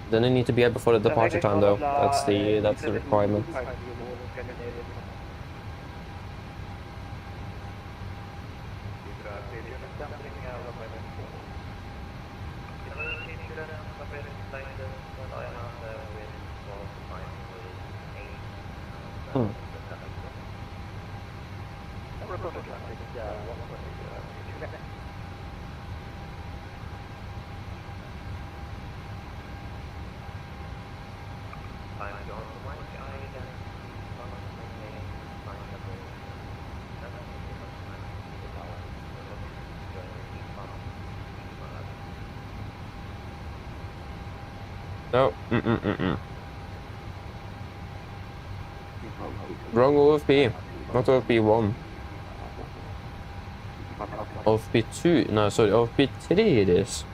Then you need to be here before the departure time though. That's the requirement. No. Wrong OFP. Not OFP1. OFP2. No, sorry, OFP3 it is.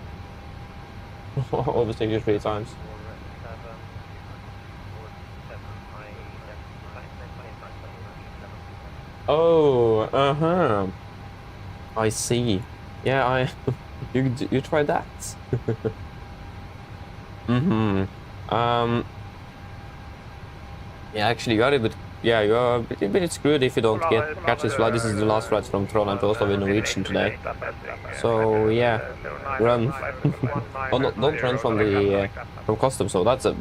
Overtaken you 3 times. Oh, I see. Yeah, you tried that. Yeah, actually, you are a bit. Yeah, you are a bit screwed if you don't catch this flight. This is the last flight from Trondheim to Oslo Norwegian today. So yeah, run. Oh, no, don't run from the from customs. So that's a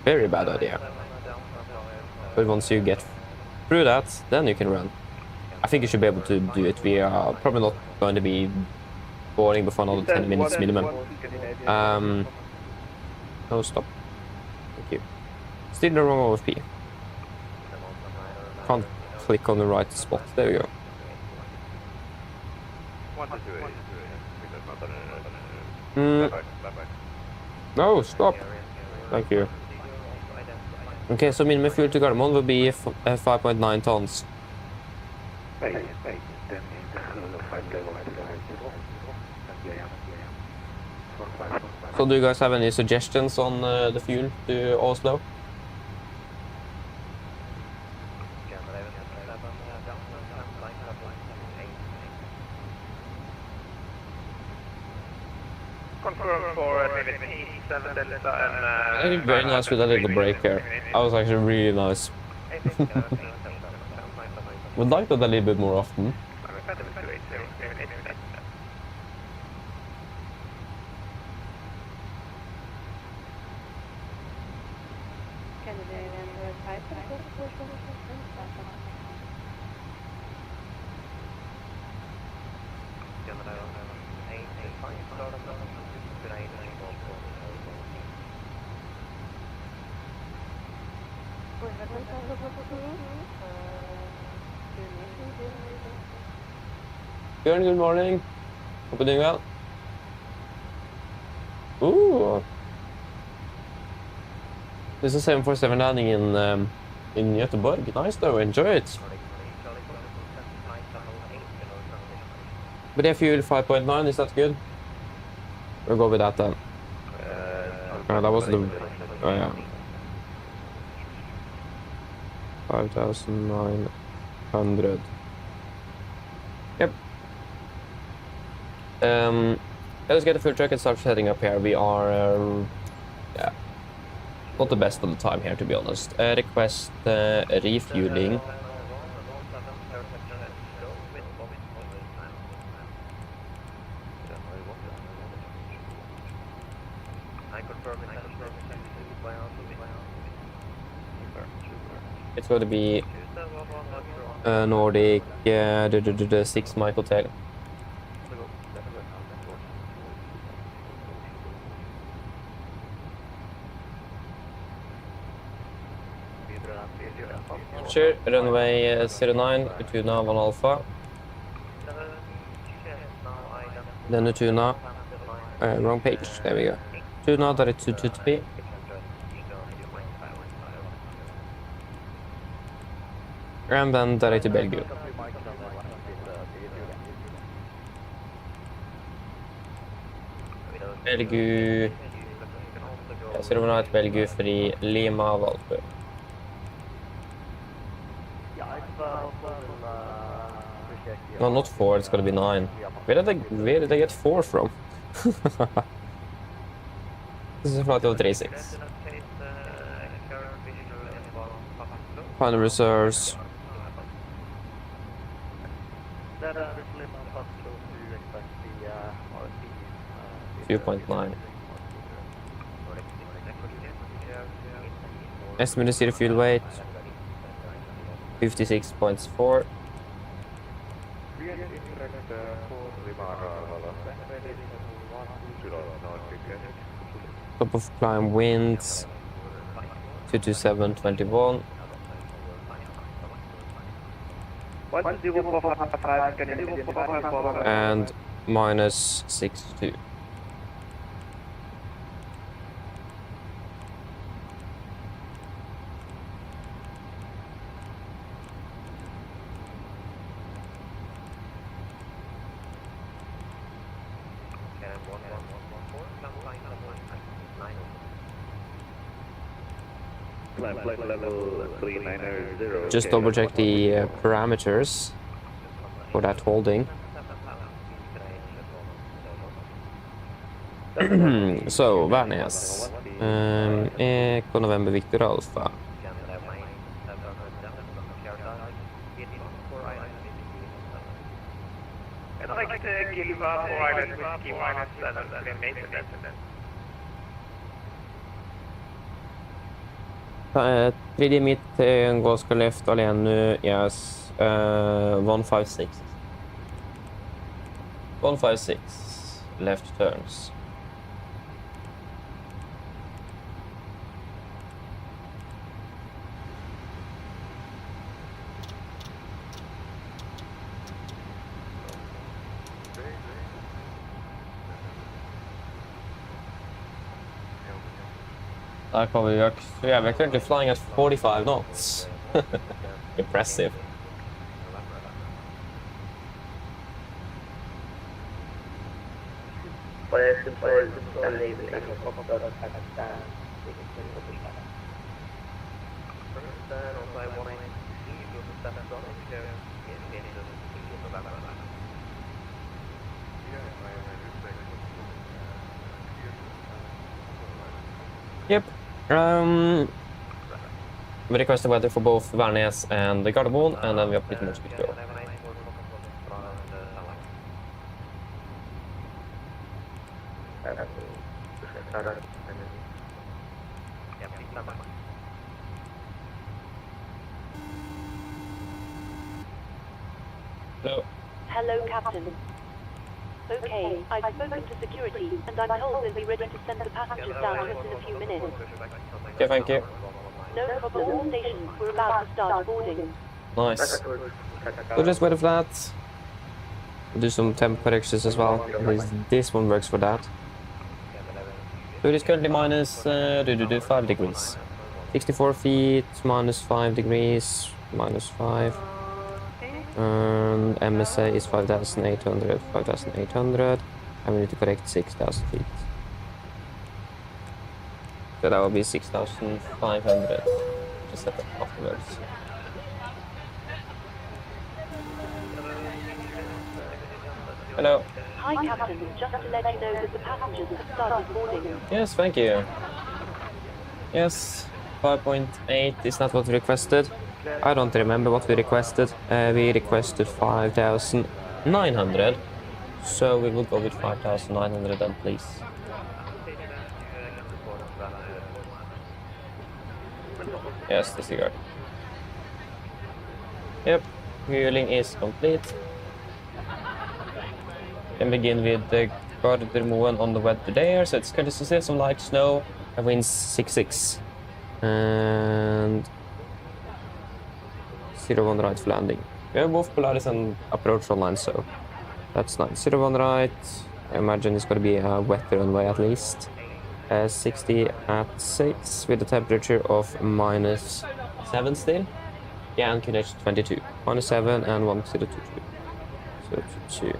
very bad idea. But once you get through that, then you can run. I think you should be able to do it. We are probably not going to be boarding before another 10 minutes minimum. No, stop. Thank you. Still the wrong OFP. Can't click on the right spot. There we go. No, stop. Thank you. Okay, so minimum fuel to Gardermoen will be 5.9 tons. So do you guys have any suggestions on the fuel to Oslo? Confirm for limit 7 Delta and... Very nice with a little break here. That was actually really nice. Would like that a little bit more often. Björn, good morning. Hope you're doing well. Ooh. This is 747 landing in Göteborg. Nice though, enjoy it. But fuel 5.9, is that good? We'll go with that then. That was the... Oh yeah. 5,900. Yep. Let's get a full truck and start heading up here. We are... yeah. Not the best of the time here, to be honest. Request refueling. It's going to be Nordic, the 6 Mike Hotel. Sure, runway 09, tuna 1 Alpha. Then the tuna, wrong page, there we go. Tuna, that is 223. And then direct to Belgium. Belgium. Jeg ser det er Belgium fordi Lima valgte. No, not 4, it's gonna be 9. Where did I get 4 from? This is a flight of 36. Final reserves. 2.9. Estimated zero fuel weight 56.4. Top of climb winds 227.21. And minus 62. Just double check the parameters for that holding. So, Värnäs. Echo November Victor Alpha. I'd like to give 4 Island Whiskey minus 7 maintenance. Tredje mitt, gå ska left alene nu, yes, 156. 156, left turns. Där kommer vi också. Yeah, we're currently flying at 45 knots. Impressive. Yep. We request the weather for both Værnes and the Gardermoen, and then we are pretty much good to go. Hello. Hello, Captain. Okay, I've spoken to security, and I'm told they'll be ready to send the passengers down to us in a few minutes. Okay, thank you. No problem, all stations. We're about to start boarding. Nice. We'll just wait for that. Do some temp corrections as well. At least this one works for that. So it is currently minus 5 degrees. 64 feet, minus 5 degrees, minus 5. And MSA is 5,800, 5,800. And we need to correct 6,000 feet. So that will be 6,500. Just set up afterwards. Hello. Hi, Captain. Just to let you know that the passengers have started boarding. Yes, thank you. Yes, 5.8 is not what we requested. I don't remember what we requested. We requested 5,900. So we will go with 5,900 then, please. Yes, disregard. Yep, fueling is complete. Can begin with the Gardermoen on the weather there, so it's going to see some light snow and winds 6-6. And 01 right for landing. We have both Polaris and approach online, so that's nice. 01 right, I imagine it's going to be a wetter runway at least. 60 at 6 with a temperature of -7 still. Yeah, and QNH 22. -7 and 1022. So 22.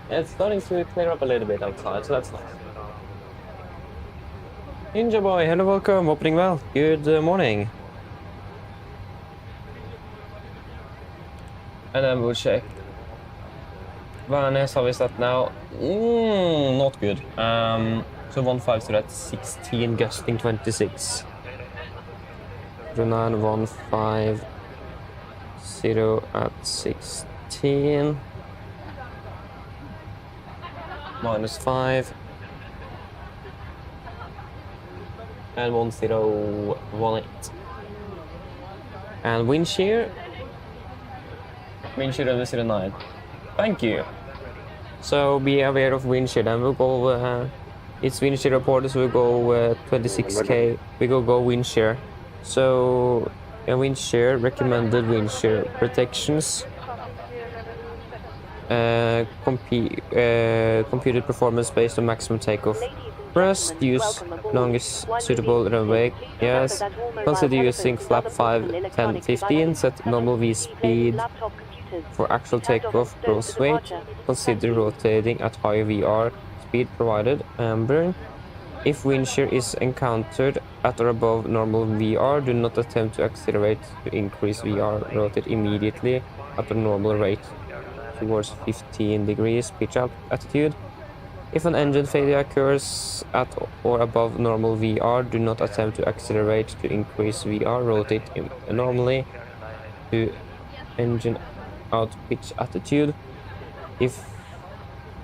It's starting to clear up a little bit outside, so that's nice. Ninja boy, hello, welcome, opening well. Good morning. And then we'll check. Værnes, how is that now? Not good. So 150 at 16, gusting 26. Trondheim 150 at 16. -5. And 1018. And wind shear. Wind shear over 09. Thank you. So be aware of wind shear, and we'll go. It's wind shear reported, so we'll go 26k. We go wind shear. So wind shear, recommended wind shear protections. Computed performance based on maximum takeoff thrust. Use longest suitable runway. Yes. Consider using flap 5, 10, 15. Set normal V speed for actual takeoff gross weight. Consider rotating at higher VR speed provided. Amber. If wind shear is encountered at or above normal VR, do not attempt to accelerate to increase VR. Rotate immediately at a normal rate towards 15 degrees pitch altitude. If an engine failure occurs at or above normal VR, do not attempt to accelerate to increase VR. Rotate normally to engine out pitch altitude. If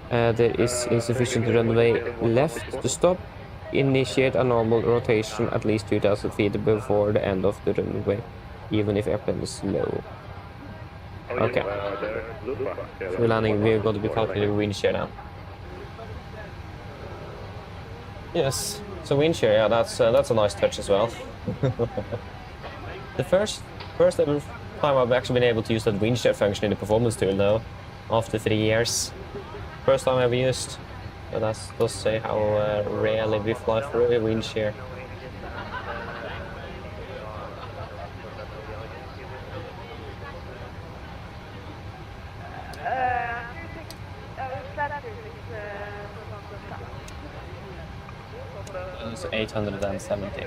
there is insufficient runway left to stop, initiate a normal rotation at least 2,000 feet before the end of the runway, even if airplane is low. Okay. So we're landing, we're going to be calculating wind shear now. Yes, so wind shear, yeah, that's a nice touch as well. The first ever time I've actually been able to use that wind shear function in the performance tool now, after 3 years. First time I ever used. So that does say how rarely we fly through a wind shear. It's 870.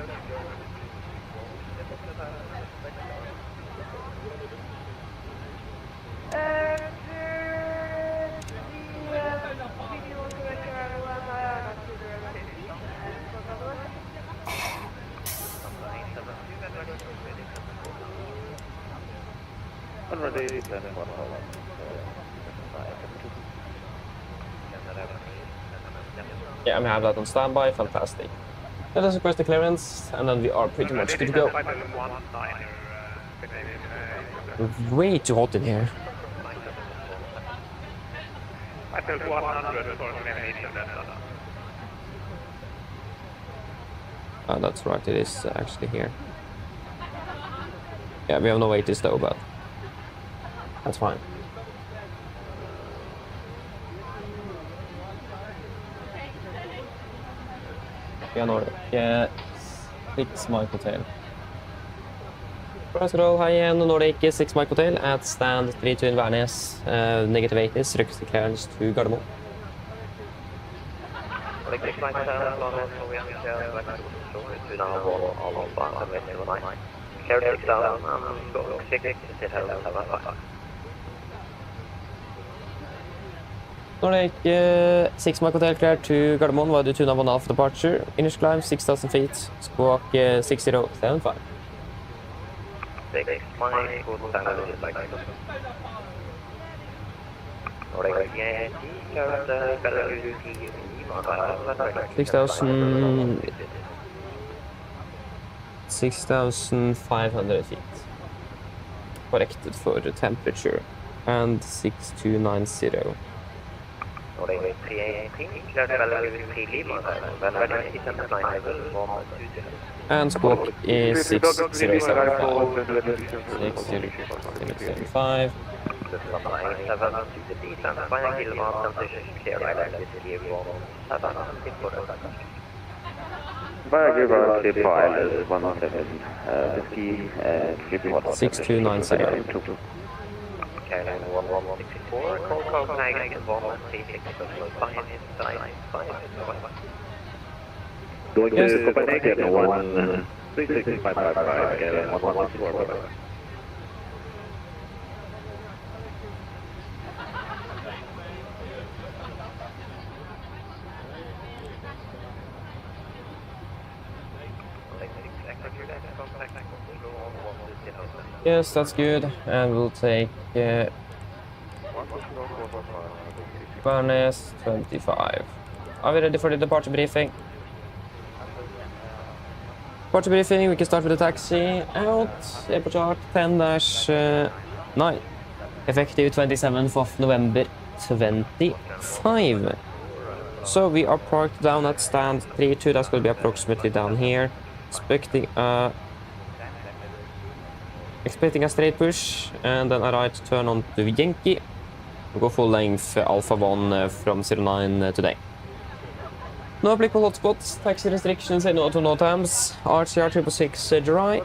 Ready, then 1 Yeah, I have that on standby. Fantastic. Let us request the clearance, and then we are pretty much good to go. Way too hot in here. Oh, that's right, it is actually here. Yeah, we have no way to stow, but that's fine. Yeah, no, yeah, 6 Mike Hotel. First roll, high end Nordic 6 Mike Hotel at stand 32 in Værnes, negative 80s, request clearance to Gardermoen. Nordic 6 Mike Hotel clear to Gardermoen, wide 2 nav for departure. Initial climb 6,000 feet, squawk 6075. 6 Mike, good standard is like Nordic 6,500 feet. Corrected for the temperature and 6290. And squawk is 6075. 6075. Navigraph pilot 17, whiskey, report 6290. Going to Copenhagen, 13655, get 1164. Yes, that's good, and we'll take Værnes 25. Are we ready for the departure briefing? Departure briefing, we can start with the taxi out. Airport chart 10-9. Effective 27th of November 25. So we are parked down at stand 32. That's going to be approximately down here. Expecting a straight push and then a right turn on to Yankee. We'll go full length Alpha 1 from 09 today. No applicable hotspots, taxi restrictions and auto no times. RCR 666 dry,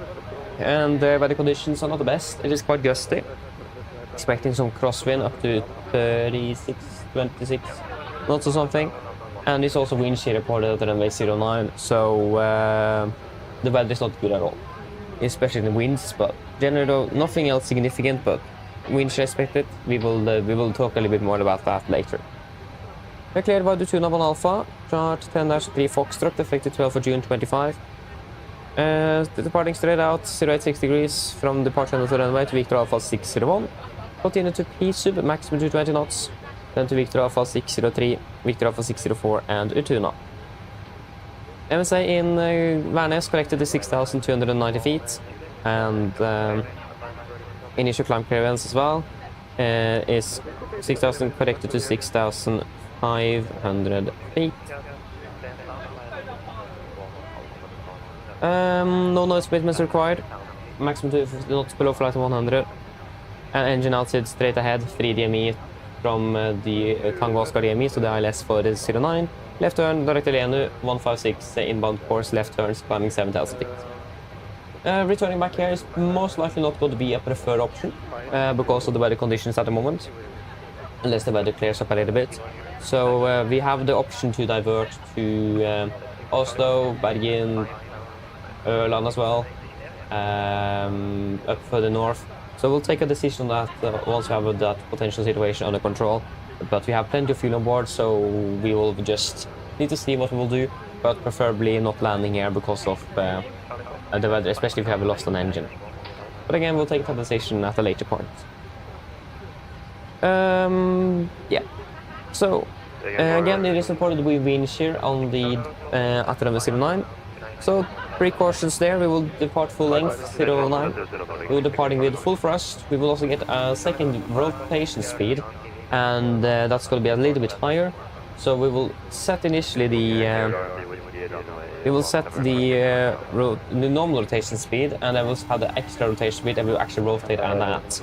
and weather conditions are not the best. It is quite gusty. Expecting some crosswind up to 36, 26 knots or something. And it's also wind shear reported at runway 09, so the weather is not good at all. Especially the winds, but generally though, nothing else significant, but wind shear expected. We will talk a little bit more about that later. We're cleared by the 2 nav on Alpha, chart 10-3 Foxtrot, effective 12th of June 25. Departing straight out 086 degrees from departure on the runway to Victor Alpha 601. Continue to P-sub, maximum 220 knots. Then to Victor Alpha 603, Victor Alpha 604 and Utuna. MSA in Værnes corrected to 6,290 feet, and initial climb clearance as well is 6,000 corrected to 6,500 feet. No noise abatements required. Maximum 250 knots below flight 100. And engine outside straight ahead, 3 DME from the Kangvaskar DME, so the ILS for the 09. Left turn, directly Lenu, 156 inbound course, left turns, climbing 7,000 feet. Returning back here is most likely not going to be a preferred option because of the weather conditions at the moment, unless the weather clears up a little bit. So we have the option to divert to Oslo, Bergen, Ørland as well, up further north. So we'll take a decision on that once we have that potential situation under control. But we have plenty of fuel on board, so we will just need to see what we will do, but preferably not landing here because of the weather, especially if we have lost an engine. But again, we'll take that decision at a later point. Yeah. So again, it is reported with wind shear on the at runway 09. So precautions there. We will depart full length 09. We will departing with full thrust. We will also get a second rotation speed, and that's going to be a little bit higher. So we will set initially the normal rotation speed, and then we'll have the extra rotation speed, and we'll actually rotate on that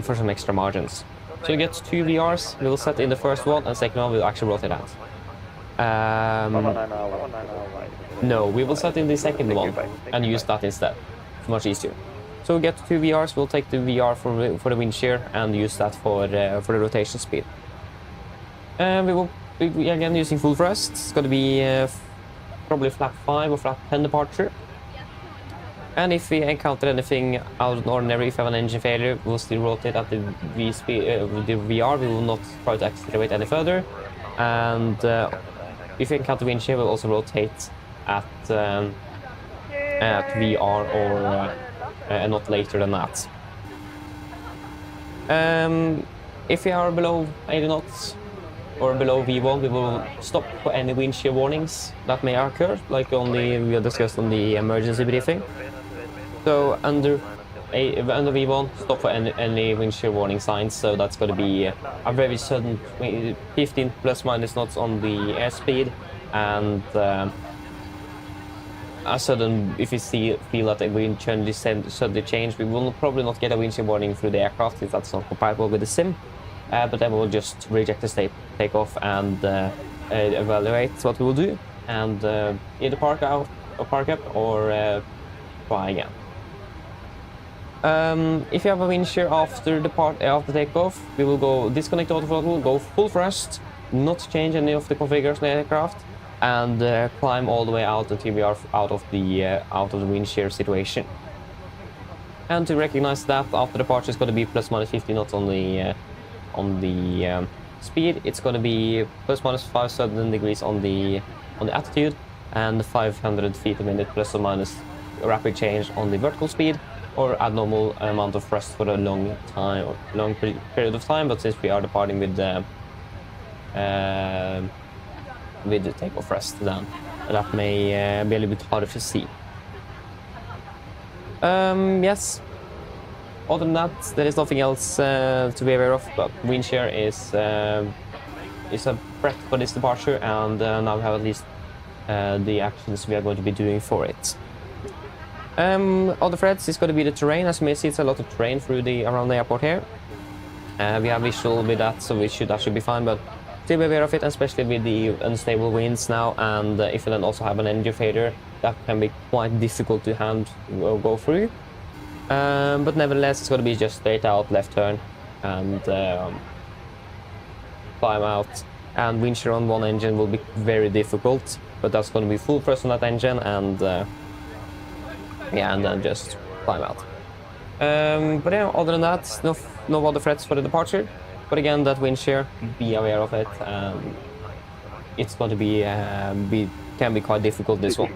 for some extra margins. So we get 2 VRs. We will set in the first one, and second one we'll actually rotate that. No, we will set in the second one and use that instead. It's much easier. So we get 2 VRs. We'll take the VR for the wind shear and use that for the rotation speed. We will be again using full thrust. It's going to be probably flap 5 or flap 10 departure. And if we encounter anything out of the ordinary, if we have an engine failure, we'll still rotate at the VR. We will not try to accelerate any further. And if we encounter wind shear, we'll also rotate at VR or not later than that. If we are below 80 knots or below V1, we will stop for any wind shear warnings that may occur, like we discussed on the emergency briefing. So under V1, stop for any wind shear warning signs. So that's going to be a very sudden 15 plus minus knots on the airspeed, and a sudden, if you feel that the wind suddenly change, we will probably not get a wind shear warning through the aircraft if that's not compatible with the sim. But then we'll just reject the takeoff and evaluate what we will do, and either park up or fly again. If you have a wind shear after takeoff, we will go disconnect autothrottle, go full thrust, not change any of the configuration of the aircraft, and climb all the way out until we are out of the wind shear situation. And to recognize that after departure is going to be plus minus 50 knots on the speed. It's going to be plus minus 5 sudden degrees on the attitude, and 500 feet a minute plus or minus rapid change on the vertical speed, or abnormal amount of thrust for a long period of time. But since we are departing with the takeoff thrust, then that may be a little bit harder to see. Yes. Other than that, there is nothing else to be aware of. But wind shear is a threat for this departure, and now we have at least the actions we are going to be doing for it. Other threats is going to be the terrain. As you may see, it's a lot of terrain around the airport here. We have visual with that, so that should be fine. But still be aware of it, especially with the unstable winds now, and if you then also have an engine failure, that can be quite difficult to go through. But nevertheless, it's going to be just straight out left turn and climb out. And wind shear on one engine will be very difficult, but that's going to be full thrust on that engine, and and then just climb out. But yeah, other than that, no other threats for the departure. But again, that wind shear, be aware of it. It's going to can be quite difficult, this one.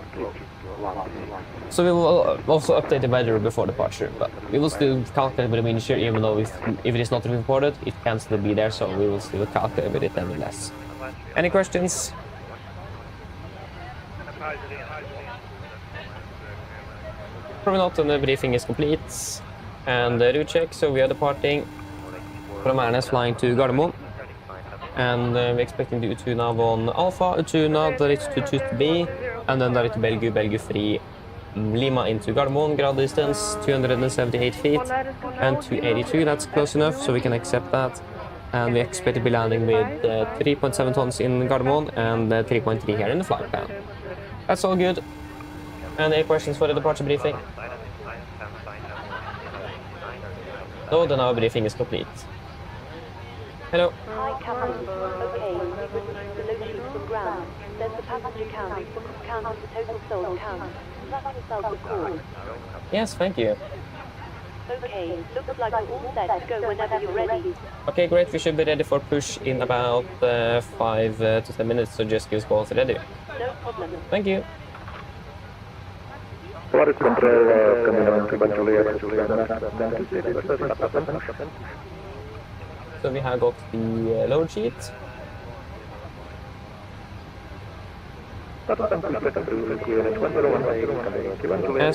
So we will also update the weather before departure, but we will still calculate with the wind shear, even though if it is not reported, it can still be there, so we will still calculate with it nevertheless. Any questions? Probably not, and the briefing is complete. And the route check, so we are departing from Addons, flying to Gardermoen. And we're expecting to Utuna on Alpha, Utuna, directly to B, and then directly to Belgium 3, Lima into Gardermoen, ground distance 278 feet and 282, that's close enough, so we can accept that. And we expect to be landing with 3.7 tons in Gardermoen and 3.3 here in the flight plan. That's all good. And any questions for the departure briefing? No, then our briefing is complete. Hello. Hi, Captain. Okay, we've received the low sheet from ground. There's the passenger count, count of the total sold count. That's yourself record. Yes, thank you. Okay, looks like we're all set. Go whenever you're ready. Okay, great. We should be ready for push in about 5 to 10 minutes, so just give us both ready. No problem. Thank you. Boris control, coming on to Juliet. So we have got the load sheet. So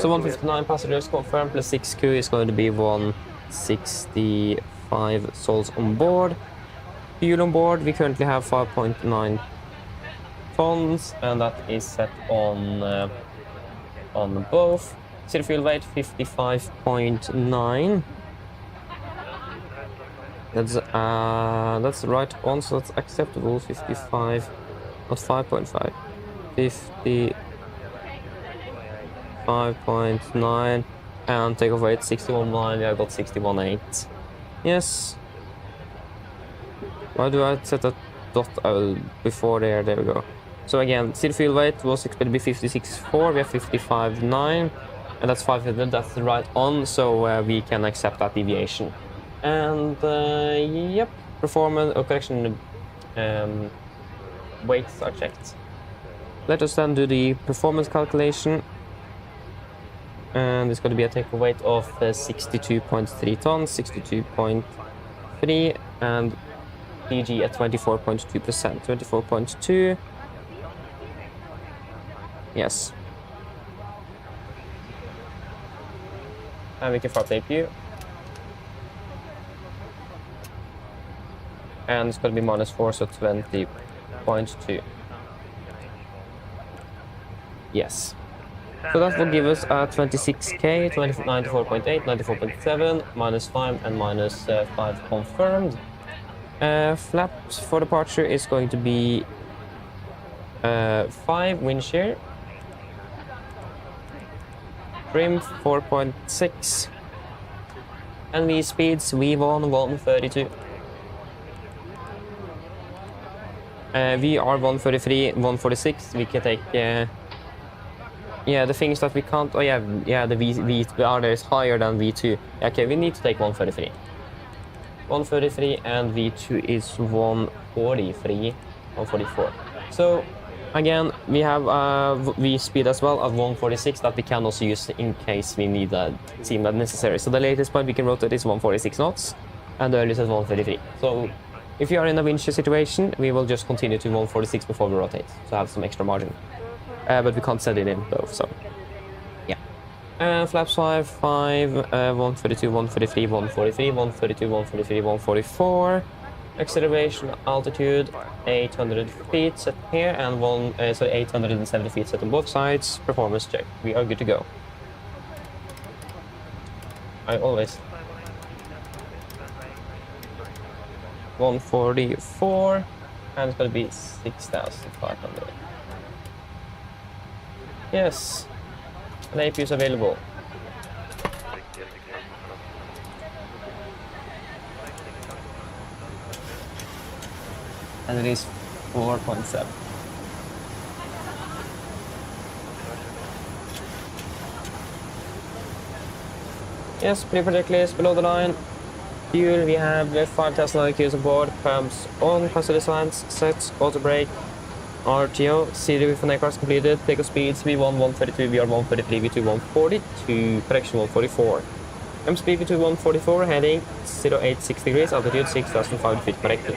159 passengers confirmed plus 6 crew is going to be 165 souls on board. Fuel on board, we currently have 5.9 tons, and that is set on both. Zero fuel weight 55.9. That's right on, so that's acceptable. 55, not 5.5. 55.9, and takeoff weight 61.9. We have got 61.8. Yes. Why do I set that dot before there? There we go. So again, zero fuel weight was expected to be 56.4. We have 55.9, and that's 500. That's right on, so we can accept that deviation. And yep, performance or correction weights are checked. Let us then do the performance calculation, and it's going to be a takeoff weight of 62.3 tons, 62.3, and DG at 24.2%, 24.2. Yes. And we can far tape you. And it's going to be -4, so 20.2. Yes. So that will give us a 26K, 94.8, 94.7, -5, and -5 confirmed. Flaps for departure is going to be 5 wind shear. Trim 4.6. And V speeds V1 132. VR 133, 146. We can take. Yeah, the thing is that we can't. Oh yeah, the VR there is higher than V2. Okay, we need to take 133. 133, and V2 is 143, 144. So again, we have V speed as well of 146 that we can also use in case we need a seem that necessary. So the latest point we can rotate is 146 knots, and the earliest is 133. So if you are in a wind shear situation, we will just continue to 146 before we rotate, so have some extra margin. But we can't set it in though, so yeah. Flaps 5, 132, 133, 143, 132, 143, 144. Acceleration altitude 800 feet set here, and 870 feet set on both sides. Performance check. We are good to go. I always 144, and it's going to be 6,500. Yes, an AP is available. And it is 4.7. Yes, pre-project list below the line. Fuel, we have 5,000 IQs on board, pumps on, passenger signs, sets, auto brake, RTO, CD with an aircraft completed, takeoff speeds V1 132, VR 133, V2 142, correction 144. Speed V2 144, heading 0860 degrees, altitude 6,500 feet corrected.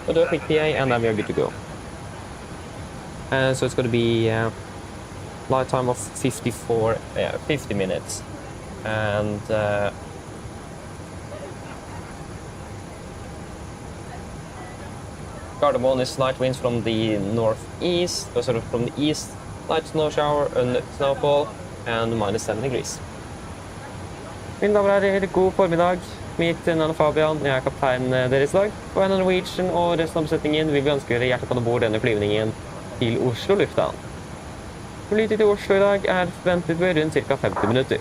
We'll do a quick PA and then we are good to go. So it's going to be flight time of 50 minutes. And Gardermoen is light winds from the northeast, or sort of from the east, light snow shower and snowfall, and -7 degrees. Mine damer og herrer, god formiddag. Mitt navn er Fabian, jeg er kaptein deres i dag. På AMD Norwegian og resten av besetningen vil vi ønske dere hjertelig på bord denne flyvningen til Oslo lufthavn. Flytid til Oslo i dag er forventet ved rundt ca. 50 minutter.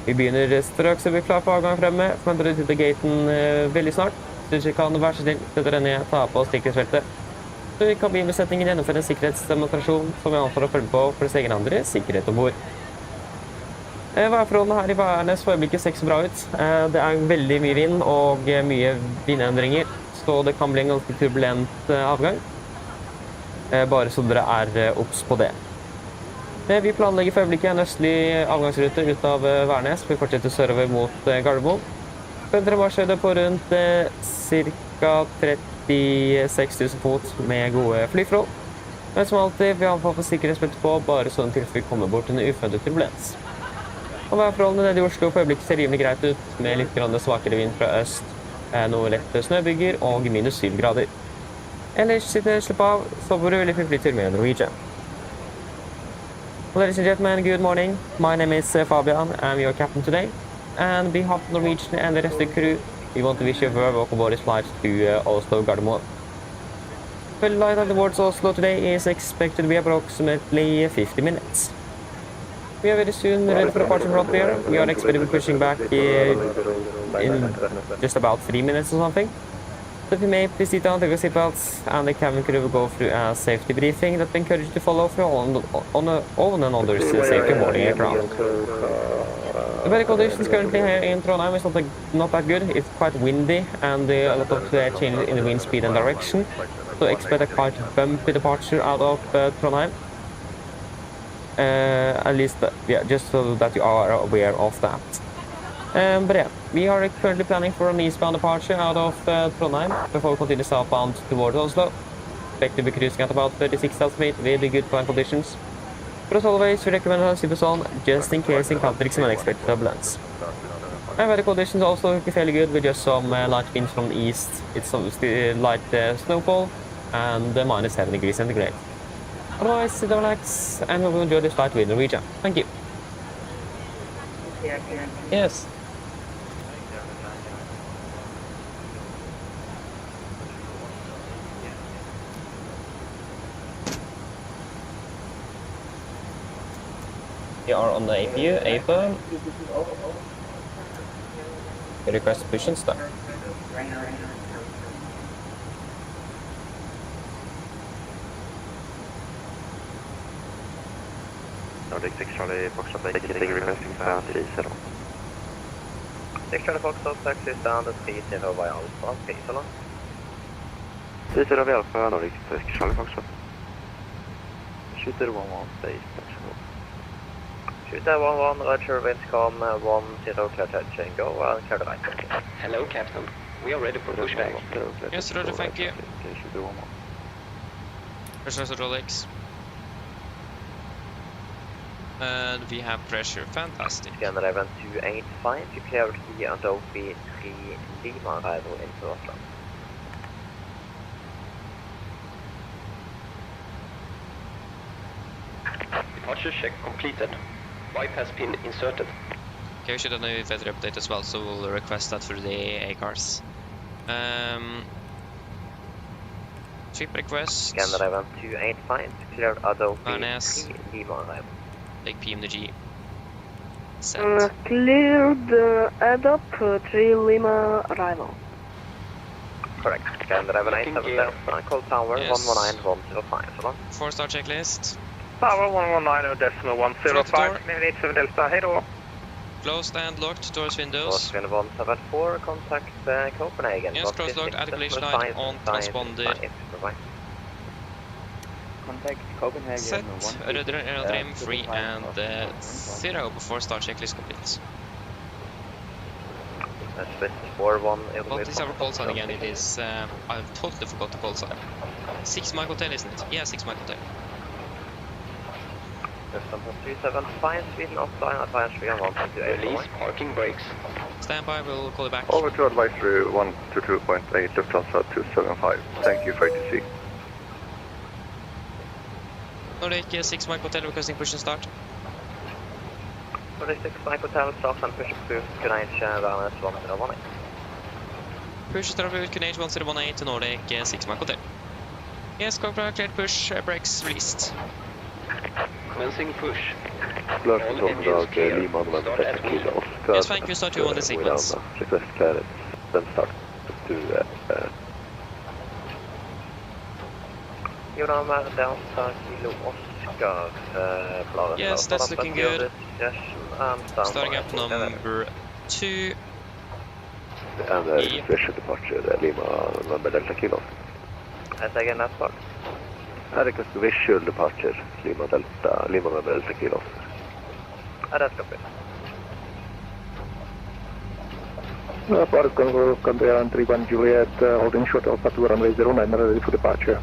Vi begynner straks og blir klar for avgang fremme, forventer dere til gaten veldig snart. Så dere kan være så snill, setter dere ned, ta på sikkerhetsfeltet. Så vi kabinbesetningen gjennomføre en sikkerhetsdemonstrasjon som vi antar å følge på for deres egen andre sikkerhet ombord. Værforholdene her i Værnes for øyeblikket ser ikke så bra ut. Det er veldig mye vind og mye vindendringer, så det kan bli en ganske turbulent avgang. Bare så dere er obs på det. Vi planlegger for øyeblikket en østlig avgangsrute ut av Værnes. Vi fortsetter sørover mot Gardermoen. Forventer en marsjhøyde på rundt ca. 36 000 fot med gode flyforhold. Men som alltid, vi har fått sikkerhetsbelte på, bare sånn tilfelle vi kommer bort til en uforventet turbulens. Og værforholdene nede i Oslo på øyeblikket ser rimelig greit ut, med litt svakere vind fra øst, noe lette snøbygger og minus 7 grader. Ellers slipp av, så får du veldig fin flytur med Norwegian. Ladies and gentlemen, good morning. My name is Fabian. I'm your captain today. And on behalf of Norwegian and the rest of the crew, we want to wish you a very welcome Boris flight to Oslo Gardermoen. The flight towards Oslo today is expected to be approximately 50 minutes. We are very soon ready for departure from here. We are expected to be pushing back in just about 3 minutes or something. So if you may, please sit down, take your seatbelts, and the cabin crew will go through a safety briefing that we encourage you to follow for all and others safety boarding aircraft. The weather conditions currently here in Trondheim is not that good. It's quite windy and a lot of changes in the wind speed and direction. So expect a quite bumpy departure out of Trondheim. At least, yeah, just so that you are aware of that. But yeah, we are currently planning for an eastbound departure out of Trondheim before we continue southbound towards Oslo. Expect to be cruising at about 36,000 feet with good climb conditions. But as always, we recommend a super zone just in case encountering some unexpected turbulence. And weather conditions also look fairly good with just some light winds from the east. It's obviously light snowfall and minus 7 degrees centigrade. Otherwise, sit down, relax, and we will enjoy this flight with Norwegian. Thank you. Yes. We are on the APU, AFLY. Request push and start. Nordic 6 Charlie Foxtrot, making requesting fast 30. 6 Charlie Foxtrot, taxi standard 30 by Alpha, okay, so long. 30 by Alpha, Nordic 6 Charlie Foxtrot. Shooter 1-1, base, taxi. Shooter 1-1, Roger, Windscom 1-0, clear touch and go, and clear the line. Hello, Captain. We are ready for pushback. Yes, Roger, thank you. Pressure Rolex. And we have pressure, fantastic. Scanner event 285, you clear the Adobe 3 Lima arrival into Oslo. Departure check completed. Wipe has been inserted. Okay, we should have a new weather update as well, so we'll request that for the A-cars. Trip request. Scanner event 285, clear Adobe 3 Lima arrival. Take PMDG. Set. Cleared Adobe 3 Lima arrival. Correct. Scanner event 870, call tower yes. 119105, so long. 4-star checklist. Tower 119.105, minute 7 Delta, hey då. Closed and locked, doors, windows. North wind 174, contact Copenhagen. Yes, closed, locked, articulation light on transponder. Contact Copenhagen. Set, Rudder aerodrome 3 and 0 before start checklist complete. What is our call sign again? It is, I've totally forgot the call sign. 6 Mike Hotel, isn't it? Yeah, 6 Mike Hotel. Lufthansa 375, Sweden offline, advance 311 to Release parking brakes. Stand by, we'll call you back. Over to advisory 122.8, Lufthansa 275. Thank you for ATC. Nordic 6 Mike Hotel requesting push and start. Nordic 6 Mike Hotel, start and push approved, Kunage, Vanes 1018. Push start approved, Kunage 1018 to Nordic 6 Mike Hotel. Yes, Cobra, cleared push, brakes released. Commencing push. Blurred Trondheim, Lima, November 30 Kilo, Oscar. Yes, thank you, start 2 on the sequence. Request clearance, then start to Delta Kilo Oscar, yes, that's looking good. Starting up number 2. And special departure, Lima, November Delta Kilo. And again, that's what? I request visual departure, Lima November Delta Kilo. That's copy. Boris Congo, country around 31 Juliet, holding short Alpha 2 runway 09, ready for departure.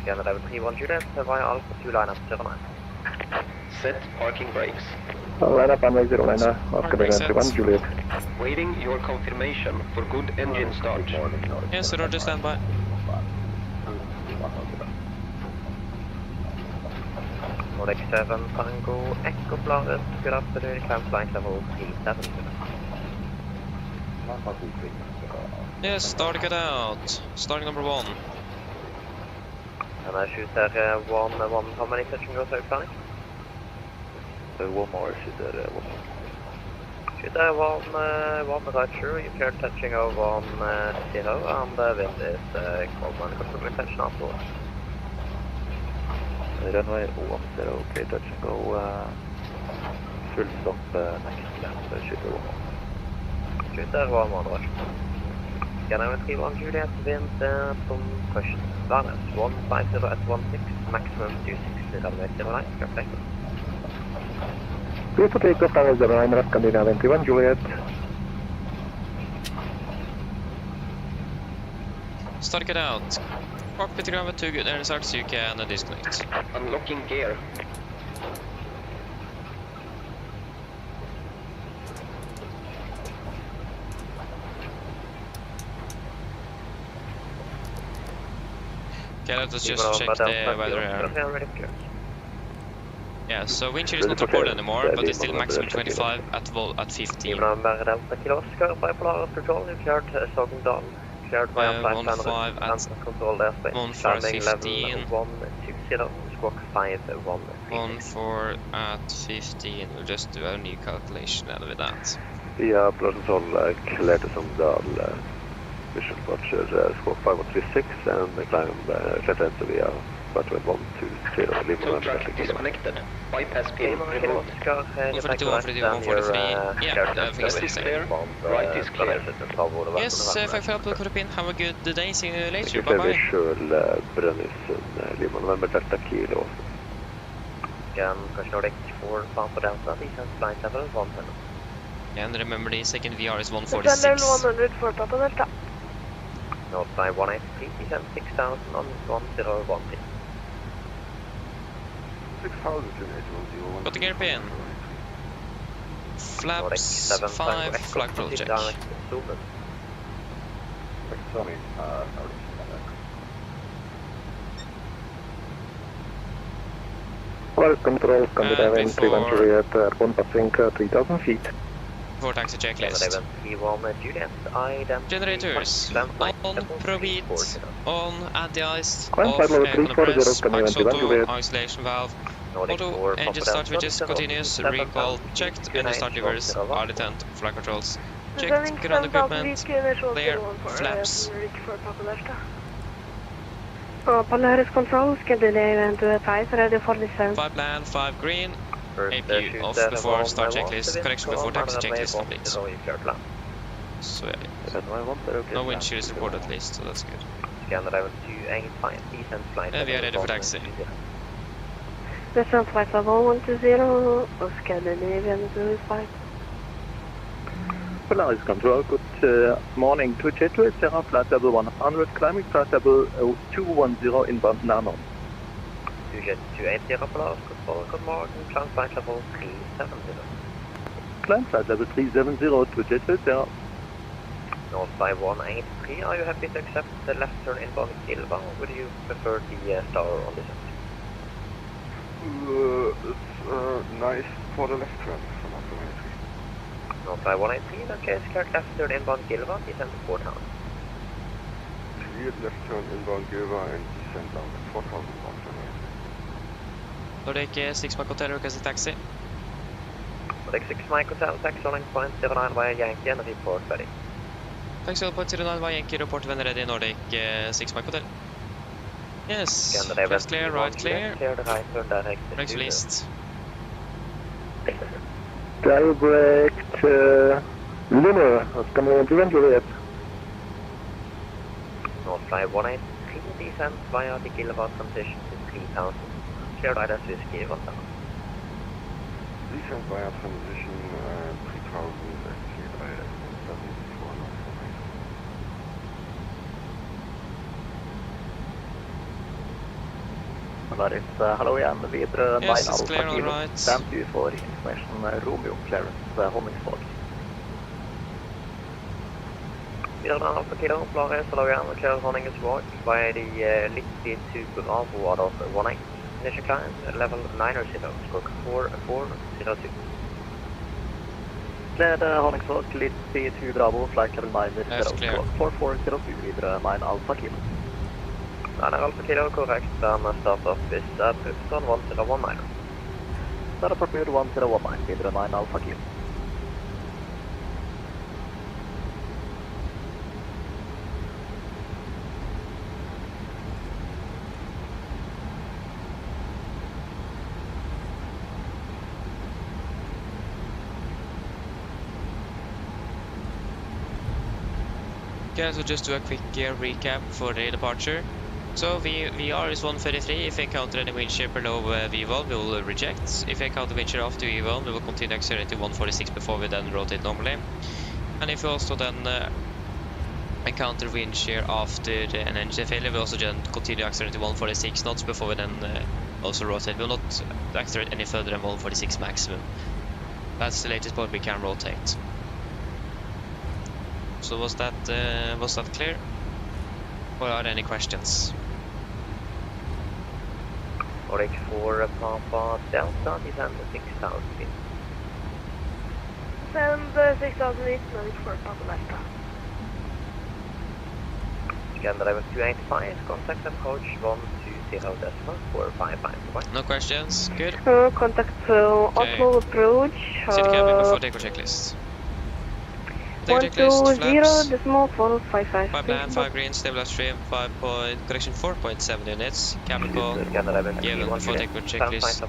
Scanner level 31 Juliet, via Alpha 2 line up 09. Set parking brakes. Line up runway 09, Oscar 31 Juliet. Waiting your confirmation for good engine start. Yes, Roger, stand by. Nordic 7 Tango Echo Bladet, good afternoon, climb flight level 37. Yes, start get out. Starting number 1. And I shoot there one, how many touch and go so planning? One more, shoot there, one more. Shoot there one right through, you clear touching over on 0, and the wind is cold one, confirm intention afterwards. Runway 10, okay, touch and go, full stop next lap, shoot there one more. Shoot there one right. Scanner 31 Juliet, wind from question. Planet 150 at 16, maximum 260 runway 09, perfect. Clear for takeoff, runway 09, left Scandinavia 31 Juliet. Start get out. Cockpit ground 2 good air starts, you can disconnect. Unlocking gear. Okay, let's just check the weather here. Yeah, so wind chill is not reported anymore, but it's still maximum 25 at 15. 15 at 14 at 15, we'll just do a new calculation with that. Yeah, Blossom Sol cleared som dal Mission Watcher squawk 5136 and climb reference via Button 120 leave Tow truck disconnected. Bypass pin removed. 142, 143, 143. Yeah, everything is the same. Right is clear. Yes, thank you for the pin. Have a good day. See you later. Bye Bye-bye. Visual Brønnøysund Lima November Delta Kilo. Scan Crush Nordic 4 Pampa Delta, descent flight level 110. And remember the second VR is Descend 146. level 100 for Papa Delta. North flight 183, descent 6000 on 1013. 6,000 Got the gear pin. Flaps 5, flag roll check. Well, control, Scandinavia 31 Juliet, airborne passing 3,000 feet. For taxi checklist. Generators on Probit, on anti-ice, off air compress, max auto, isolation valve, auto, engine start switches, continuous, recall, checked, engine start levers, are detent, flight controls, checked, ground equipment, clear, flaps. Polaris control, Scandinavian 5, ready for descent. 5 land, 5 green, APU off before start checklist, correction before taxi checklist complete. So yeah, no wind chill is reported at least, so that's good. We are ready for taxi. Descent flight level 120, Scandinavian 5. Polaris Control, good morning to Jet2, Sierra flight level 100, climbing flight level 210 inbound Nano. Jet 280 Polaris Control, good morning, climb flight level 370. Climb flight level 370 to Jet2, Sierra. North flight 183, are you happy to accept the left turn inbound Gilva, or would you prefer the star on this end? It's nice for the left turn from Oslo Norwegian. North flight 183, in that case, correct left turn inbound Gilva, descend to 4000. Cleared left turn inbound Gilva and descend down to 4000 Oslo Norwegian. Nordic 6 Mike Hotel, request taxi. Nordic 6 Mike Hotel, taxi on point 09 via Yankee and report ready. Taxi on point 09 via Yankee, report when ready, Nordic 6 Mike Hotel. Yes, left clear, right clear. Clear the right turn direct. Brakes released. Direct Lunar, Scandinavian 31 Juliet. North flight 183, descent via the kilowatt transition to 3000. Clear right as whiskey 1000. Descent via transition 3000 and cleared right as Polaris, hello again, videre 9 Yes, it's Alpha clear on the Kilo. right. Stand to for information, Romeo clearance, Honningsvåg. Videre Alpha Kilo, Polaris, hello again, clearance Honningsvåg by the Litty to Bravo out of 18. Initial climb, level 900, stroke 4402. Clear Honningsvåg, Litty to Bravo, flight level 900, stroke 4402, videre 9 Alpha Kilo. 9 Alpha Kilo, correct, and start off is Pipston 1019. Start up Bermuda 1019, videre 9 Alpha Kilo. Okay, so just do a quick recap for the departure. So VR is 133. If we encounter any wind shear below V1, we will reject. If we encounter wind shear after V1, we will continue accelerate to 146 before we then rotate normally. And if we also then encounter wind shear after an engine failure, we also then continue accelerate to 146 knots before we then also rotate. We will not accelerate any further than 146 maximum. That's the latest point we can rotate. So was that clear? Or are there any questions? Nordic 4 Papa Delta, descend 6000 feet. Send 6,000 feet, Nordic 4 Papa Delta. Scanner level 285, contact approach 120.455. No questions? Good. Contact Oslo approach. City cabin before deco checklist. 120.455. 5 land, 5 green, stable stream, 5 point, correction 4.7 units, cabin call, given before deco checklist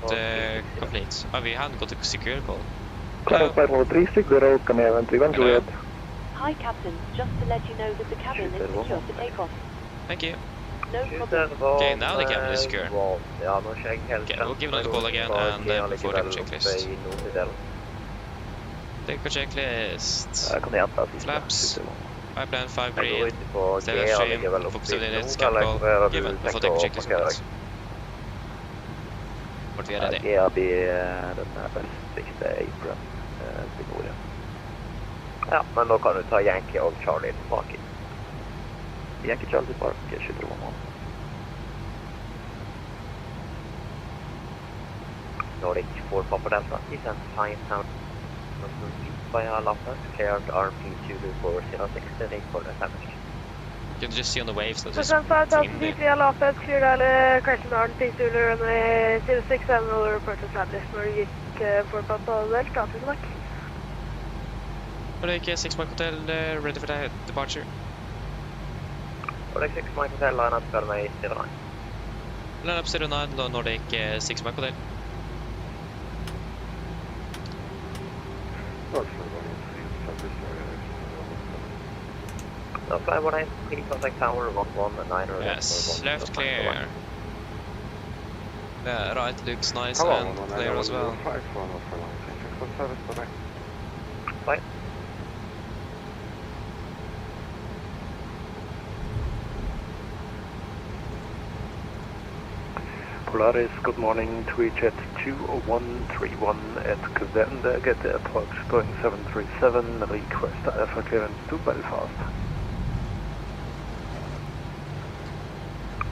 complete. Oh, we haven't got a secure call. Climb 530, come here and 31, go ahead. Hi Captain, just to let you know that the cabin is secure for takeoff. Thank you. No problem. Okay, now the cabin is secure. Okay, we'll give another call again and before deco checklist. Deco checklist. Flaps. Pipeline 5 green. Stable stream. Focus 7 units. Cabin call. Given before deco checklist complete. Vart vi är ready. GAB, den här bäst April, Victoria. Ja, men då kan du ta Yankee och Charlie tillbaka. Yankee Charlie Park, 22 mål. Nordic 4 Papa Delta, descend 5,000 feet via Lafayette, cleared RP2 for 06, ready for the damage. You can just see on the waves that just Descend 5,000 feet via Lafayette, cleared all correction RP2 runway 06 and will report established Nordic 4 Papa Delta, good luck. Nordic 6 Mike Hotel, ready for the departure. Nordic 6 Mike Hotel, line up runway 09. Line up 09, Nordic 6 Mike Hotel. No, fly 18, clean contact tower 119. Yes, left clear. Yeah, right looks nice and clear as well. Fine. Polaris, good morning, Tweejet 2131 at Kvende, get the approach Boeing 737, request Alpha clearance to Belfast.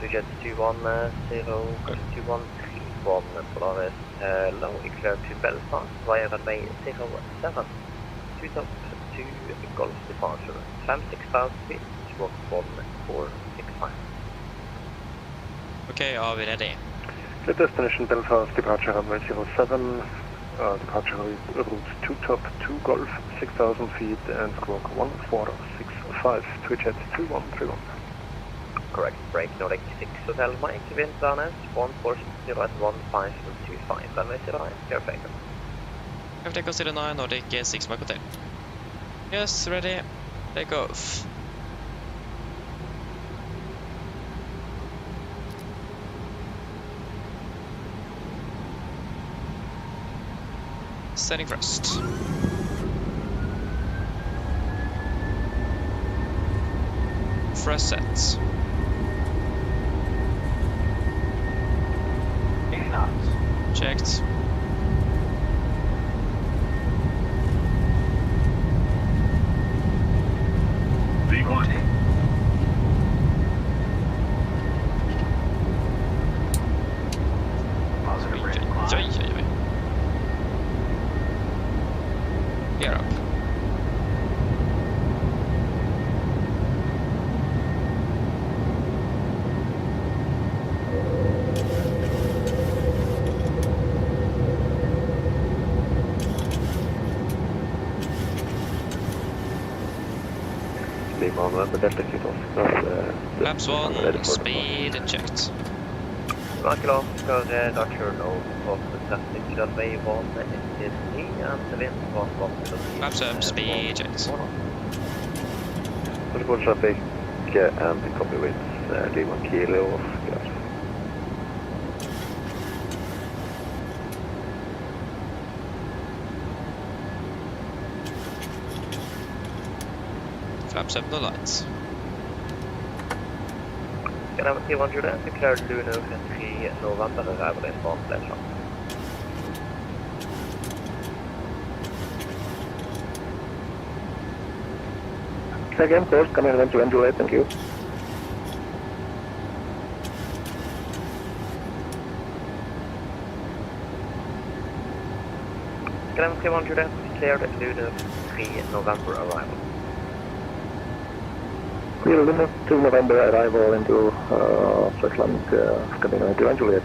Tweejet 210, 2131 Polaris, low clear to Belfast via runway 07, 2 Golf departure, climb 6,000 feet, walk 1465. Okay, are we ready? The destination Belfast, departure runway 07, departure route 2 top 2 Golf, 6,000 feet and squawk 1465, Tweejet 2131. Correct, break Nordic 6 Hotel Mike, wind planets 140 at 1525, runway 09, clear faker. Take off 09, Nordic 6 Mike Hotel. Yes, ready, take off. Setting first. thrust sets. 80 knots. Checked. V1. Positive rate of climb. Gear up. Lima on the Delta Q-Off. Flaps 1, speed checked. Michael Oscar, Dutch Journal of the traffic runway 1 SSC and the wind 1 Flaps up, speed checked. Report traffic and copy with Lima Kilo Oscar. Flaps up, no lights. Can I have a T1 declared Lunar 23 November arrival in Boris pleasure. Second course, coming on to Juliet, thank you. Can I have a T1 declared Lunar 3 November arrival? We'll limit to November arrival into Switzerland, coming on to Juliet.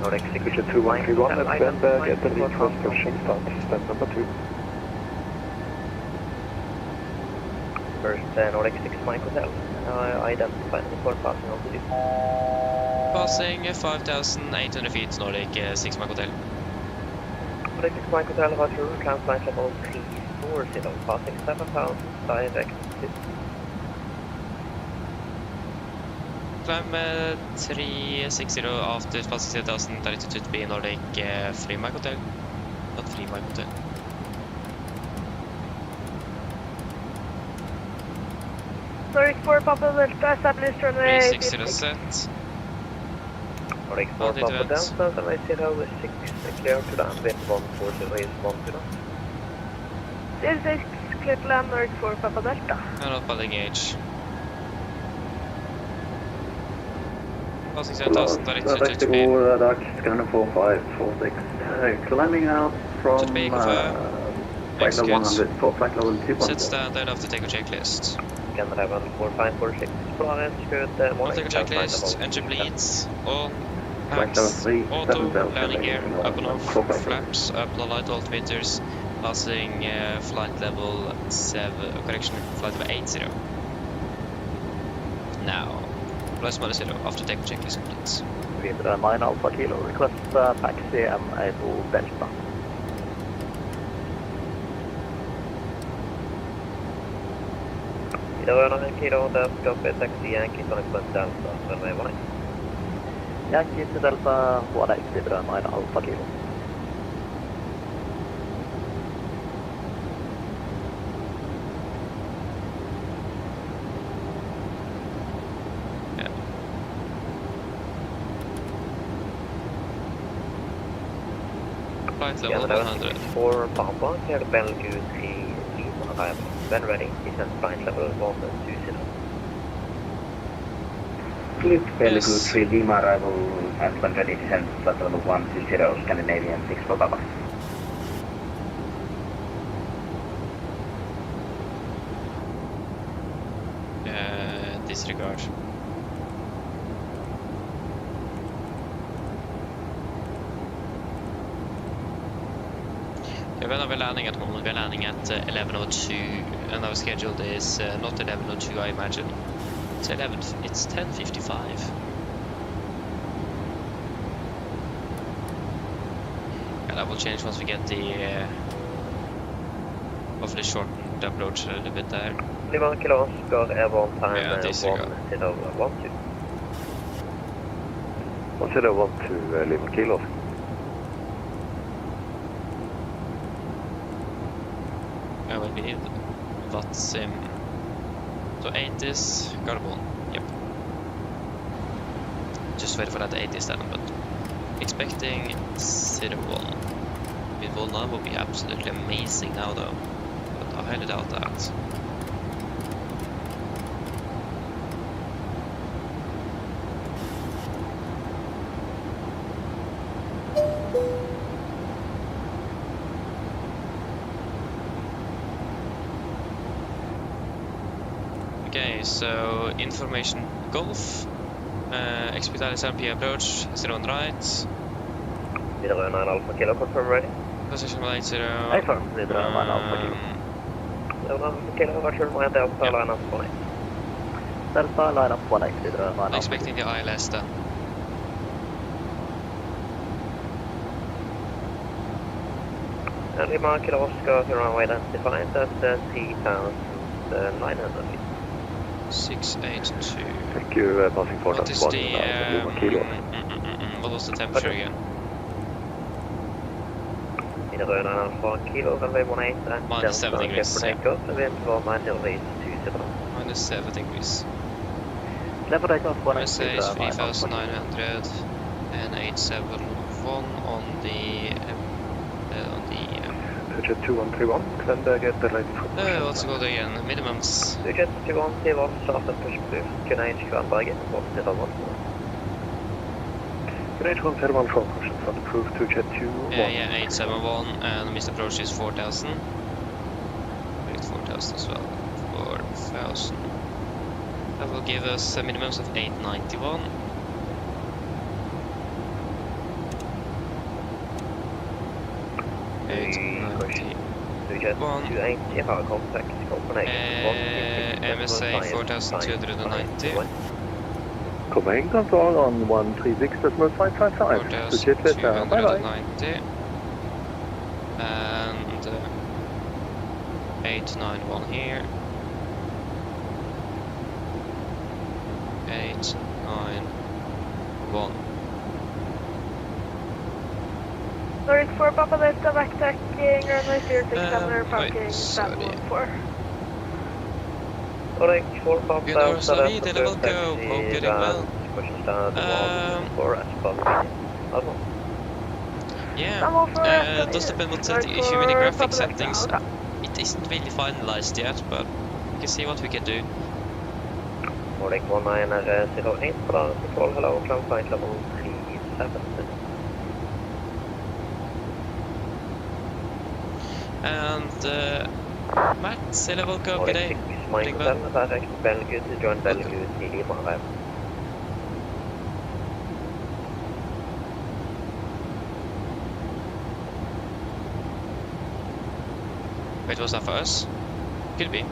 Nordic Execution 2131, let's stand back at the lead first pushing start, stand number 2. First, Nordic 6 Mike Hotel, identified before passing on to this. Passing 5,800 feet, Nordic 6 Mike Hotel. Nordic 6 Mike Hotel, Roger, climb flight level 340, passing 7,000, direct to... Climb 360 after passing 7,000, direct to be Nordic 3 Mike Hotel. Not 3 Mike Hotel. Nordic 4 Papa Delta, established runway 360 set. Nordic 4 Papa Delta, runway 06, clear to land, wind 140 is 1 to land. 06, clear to land, Nordic 4 Papa Delta. And not building gauge. Passing 7,000, direct to be. Scanner 4546. Climbing out from flight level 100 for flight level 2.0. Set standard after takeoff checklist. Scanner 4546, Florence, good morning. Takeoff checklist, engine bleeds, all hands, auto, landing gear, up and off, flaps, up and light altimeters, passing flight level 7, correction, flight level 80. Now. Plus minus 0 after takeoff checklist complete. With 9 Alpha Kilo, request taxi M able Delta. Runway Kilo Delta, taxi Yankee, Sonic Plus Delta, runway 18. Yankee to Delta 180 with 9 Alpha Kilo. Flight level 100. 4 Papa, clear to Bellevue 3 Lima arrival. When ready, descend flight level 120. Clear Bellevue 3 Lima arrival and when ready, descend flight level 120, Scandinavian 6 for Papa. Disregard. When are we landing at the moment? We're landing at 11:02, and our schedule is not 11:02, I imagine. It's 10:55. And that will change once we get the hopefully shortened approach a little bit there. Lima Kilo Oscar, airborne time Yeah, disregard. 1012. 1012 Lima Kilo. well, we need VATSIM. So 80s, carbon, yep. Just wait for that 80s then, but expecting 01. With Volanta will be absolutely amazing now though, but I highly doubt that. Okay, so information Golf, expect Alexander approach, 0 on right. Videre 9 Alpha Kilo, confirm ready. Position light 0. Affirm, videre 9 Alpha Kilo. 0 Alpha Kilo, roger, my Delta line up 18. Delta line up 18, videre 9 Alpha. Expecting the ILS then. And Lima Kilo Oscar, your runway identified at 3,900 feet. 682. Thank you, passing for What is that the, what was the temperature again? Videre 9 Alpha Kilo, runway 18 at Minus 7 degrees. takeoff, and then for 90 Minus 7 degrees. Level takeoff 18. USA is 3,900 and 871 on the Jet 2131, then get the ready for what's it called again? Minimums. Jet 2131, start and push blue. Can I HQ and Bergen, 101. Can I HQ and 1 push and approve to Jet 21? Yeah, 871 and missed approach is 4,000. Wait, 4,000 as well. 4,000. That will give us a minimums of 891. MSA 4,290. Coming, control on 136.555. To Jet Veta, bye bye. 4,290. And 891 here. 891. Nordic 4, Papa Delta, backtacking, runway 067, parking 714. Nordic 4, Papa Delta, Sorry, the level go, hope getting well. Yeah, does depend what humidity graphic settings. It isn't really finalized yet, but we can see what we can do. Nordic 1908, control, hello, climb flight level 37. And Matt, say level go, good day. Mike 7, direct Belgium to join Belgium to Lima. Wait, was that for us? Could be.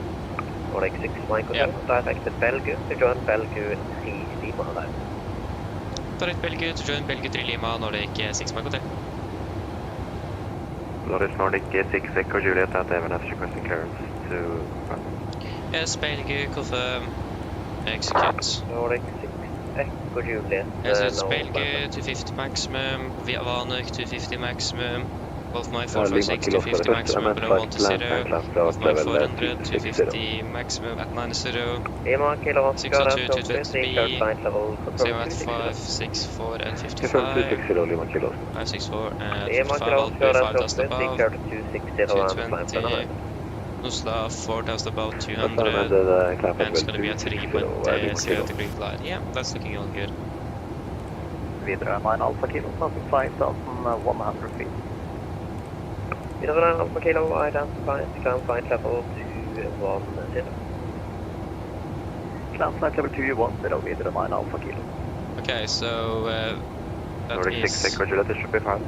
Nordic 6, Mike 7, direct Belgium to join Belgium to Lima. Direct Belgium to join Belgium to Lima, Nordic 6, Mike Hotel. Nordic 6, Echo Juliet at MNF requesting clearance to run. Yes, Belgium, confirm, execute. Nordic 6, Echo Juliet. Yes, it's Belgium, 250 maximum, Viavanuk, 250 maximum, Wolf My 446, 250 maximum, below 1 to 0, Wolf My 400, 250 maximum at 90, 602, 220B, 0 at 564 and 55, 564 and 55, I'll be 5,000 above, 220, Nusla 4,000 above 200, and it's going to be a 3.0 degree glide. Yeah, that's looking all good. Videre 9 Alpha Kilo, passing 5,100 feet. Videre 9 Alpha Kilo, identified, climb flight level 210. Climb flight level 210, videre 9 Alpha Kilo. Okay, so that Nordic is... 6, Echo Juliet, it should be fine.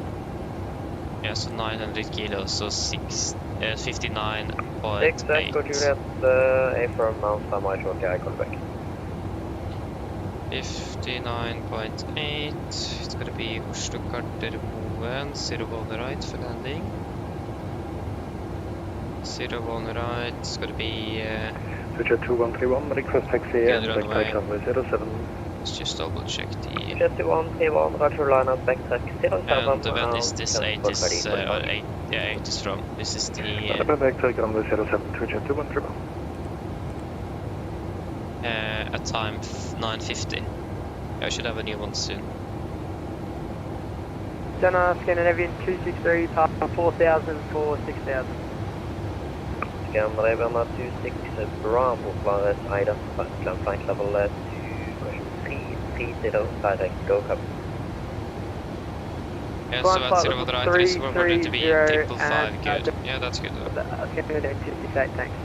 Yeah, so 900 kilos, so 59.8. 6 Echo Juliet, affirm mount, stand by shortly, I call back. 59.8, it's gonna be Oslo Gardermoen, 01 right for landing. 01 right, it's gonna be... Jet 2131, request taxi and runway. runway 07. Let's just double check the... Jet 2131, Roger, line up, backtrack 07. And when is this 8 is, or 8, yeah, 8 is from? This is the... Backtrack runway 07 to jet 2131. At time 9:50. I should have a new one soon. Center Scandinavian 263, pass 4,000 for 6,000. Scandinavian 26 Bravo, Flores, Ida, flight level 2, question 330, direct, go cover. Yeah, so at 0 right, this will to be 555, good. Yeah, that's good. Scandinavian 268, thanks.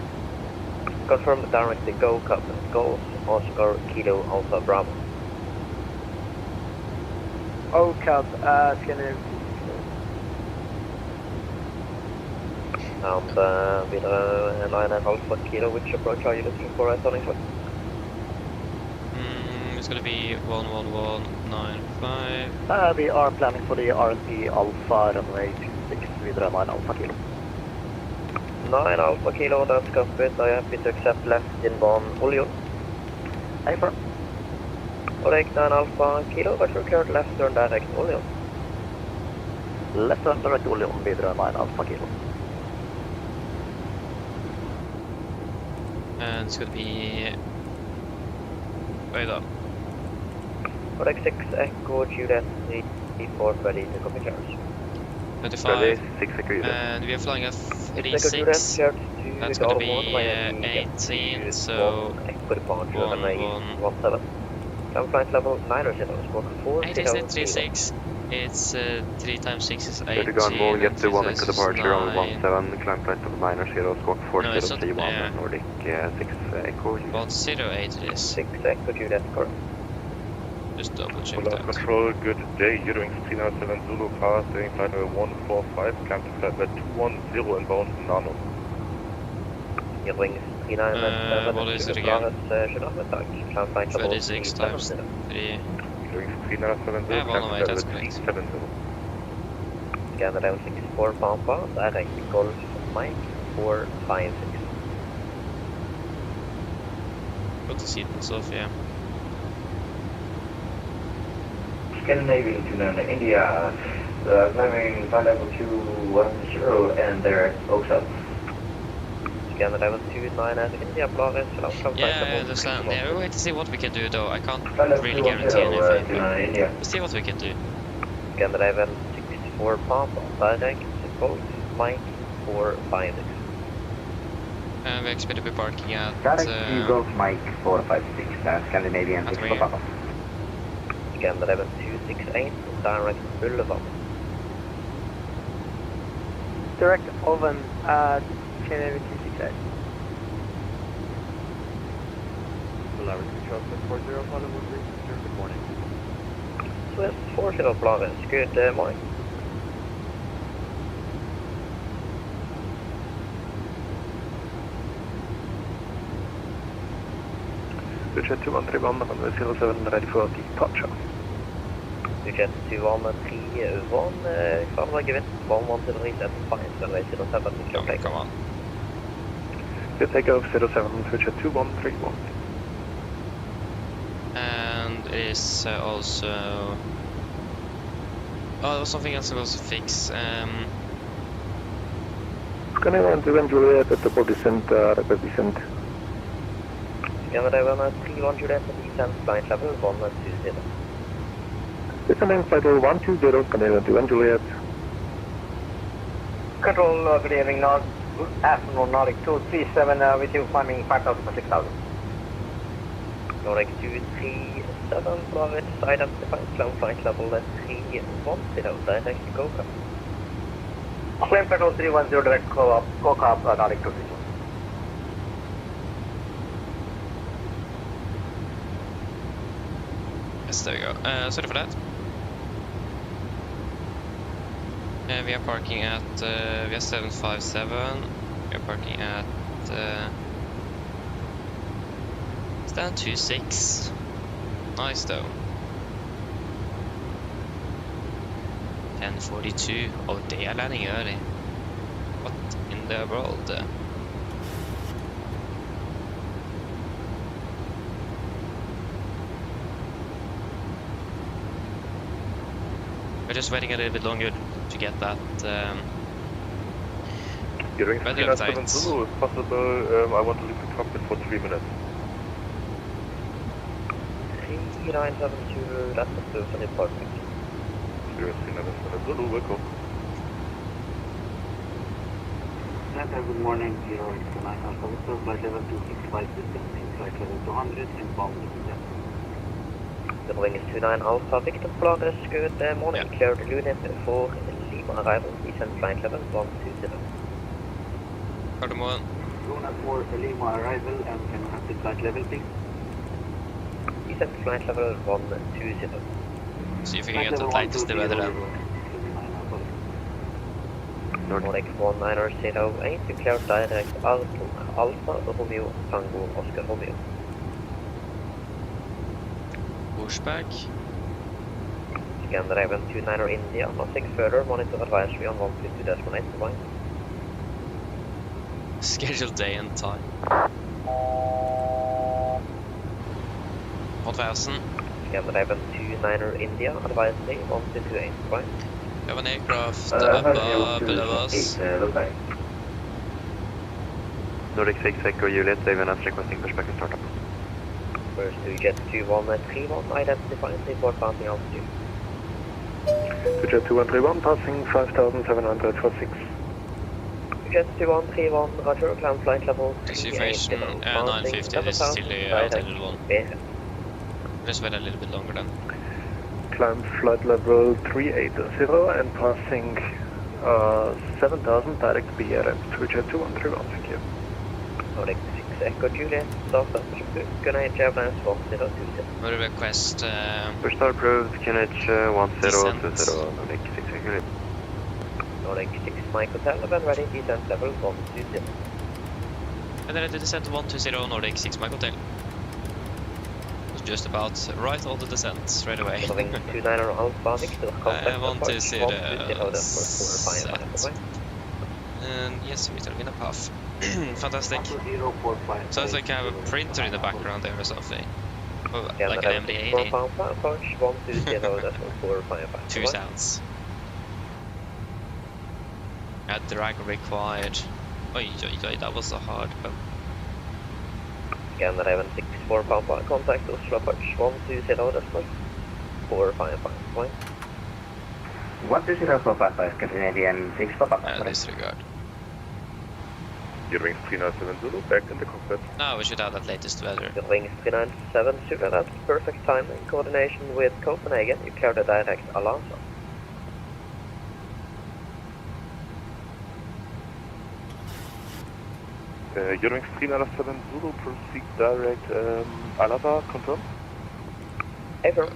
Confirm the direct, go cover, Golf, Oscar, Kilo, Alpha, Bravo. Oh, Cub, Scandinavian 268. And with line at Alpha, Kilo, which approach are you looking for at Trondheim? It's gonna be 11195. We are planning for the RNP Alpha runway 26 with 9 Alpha Kilo. 9 Alpha Kilo, that's cockpit. Are you happy to accept left inbound Olion? Affirm. Correct, 9 Alpha Kilo, what's your current left turn direct Olion? Left turn direct Olion with 9 Alpha Kilo. And it's gonna be... Wait up. Correct, 6 Echo, Juliet 334, ready to copy charge. 25. 6 Echo Juliet. And we are flying at 36. That's gonna be 18, so... 117. Climb flight level 900, squawk 4. It isn't 36. It's 3 times 6 is 18. Get to 1 echo departure on 9. 17, climb flight level 90, squawk 4031, Nordic 6 Echo Juliet. 108 it is. 6 Echo Juliet, correct. Just double check Lost that. control, good day. You're doing 397 Zulu, passing flight level 145, climb to flight level 210 inbound Nano. Your wings 397. What is it again? Climb flight level 36 times 3. You're doing 397 Zulu, Yeah, climb to one flight that's level great. 370. Scan around 64 Pampa, direct Golf Mike 456. Got the seatbelts off, yeah. Scandinavian to India, climbing flight level 210 and there Oaks up. Scan level 29 at India, Flores, Yeah, I understand. Yeah, we'll wait to see what we can do though. I can't Level really 210, guarantee anything. But India. we'll see what we can do. Scan level 64 Pampa, direct Golf Mike 456. And we expect to be parking at... Direct Golf Mike 456, Scandinavian at 6 where? Papa. Scan level 268, direct Boulevard. Direct Oven, Scandinavian 268. Good morning. Swift 40 Flores, good morning. Jet 2131, runway 07, ready for departure. Jet 2131, klar for gevind, 11 til reset, runway 07, Come on. Good takeoff 07 to jet 2131. And it is also... Oh, there was something else I was to fix. Scandinavian to Juliet at double descent, rapid descent. Scan level 31 Juliet, descent, flight level 120. Descending flight level 120, Scandinavian to Juliet. Control, good evening, afternoon, Nordic 237, with you climbing 5,000 for 6,000. Nordic 237, Flores, identify, climb flight level 310, direct go up. Claim control 310, direct go up, Nordic 237. Yes, there we go. Sorry for that. We are parking at... we are 757. We are parking at... stand 26. Nice though. 10:42. Oh, they are landing early. What in the world? We're just waiting a little bit longer to get that Gearing weather 397 update. Zulu, if possible, I want to leave the cockpit for 3 minutes. 397 Zulu, that's absolutely perfect. 397 Zulu, welcome. Good morning, 089 Alpha Victor, flight level 265 descending, flight level 200 and bound to The wing is 29 Alpha Victor, Flores, good morning, cleared unit for Lima arrival, descent flight level 120. Trondheim. Luna for Lima arrival, and can you have the flight level please? Descent flight level 120. See if we can get the latest weather then. Nordic 1908, you clear direct Alpha Romeo Tango Oscar Romeo. Pushback. Scan Raven 29er India, nothing further, monitor advisory on 152.8, goodbye. Scheduled day and time. 1000. Scan Raven 29er India, advisory 152.8, goodbye. We have an aircraft above below us. Nordic 6 Echo Juliet, AVNS requesting pushback and startup. First to jet 2131, identifying report passing altitude. To jet 2131, passing 5,746. Jet 2131, roger, climb flight level situation 950, this is still the outdated one. Just wait a little bit longer then. Climb flight level 380 and passing 7,000 direct BRM to jet 2131, thank you. Nordic 6 Echo Juliet, start up, good night, Airlines 1020. What a request, First star approved, QNH 1020, Nordic 6 Echo Juliet. Nordic 6 Mike Hotel, event ready, descent level 120. and then to descent 120 Nordic 6 Mike Hotel. Was just about right on the descent straight away. Moving 29er Alpha Victor, contact 120 set. And yes, we turn in a puff. Fantastic. Sounds like I have a printer in the background there or something. Oh, like an MD80. Approach 120.455. Two sounds. Add drag required. Oh, that was a hard bump. Scan Raven 64 Pampa, contact Oslo approach 120.455. 120.455, Canadian 6 Papa. Disregard. Gearing 397 Zulu, back in the cockpit. Now we should have that latest weather. The wing is 397 Zulu, that's perfect time in coordination with Copenhagen. You clear the direct Alonso. Gearing 397 Zulu, proceed direct Alava, confirm. Affirm.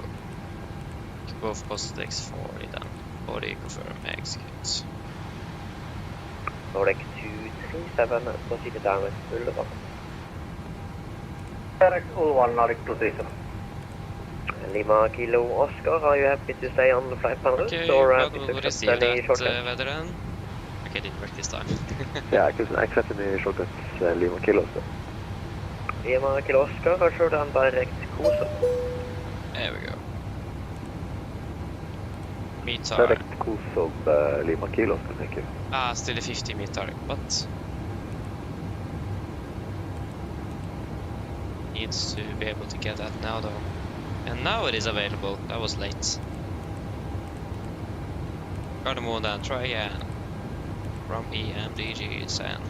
Both posted X40 then. 40 confirm, execute. Nordic 237, proceed direct Ulva. Direct Ulvan, Nordic 237. Lima Kilo Oscar, are you happy to stay on the flight panel? Okay, or but we'll receive that weather then. Okay, didn't work this time. Yeah, I can accept the shortcut Lima Kilo Oscar. Lima Kilo Oscar, roger, then direct Kosa. There we go. Meter. Direct course of Lima Kilo Oscar, thank you. Ah, still a 50 meter, but needs to be able to get that now though. And now it is available. That was late. Got a more than try again. From PMDG send.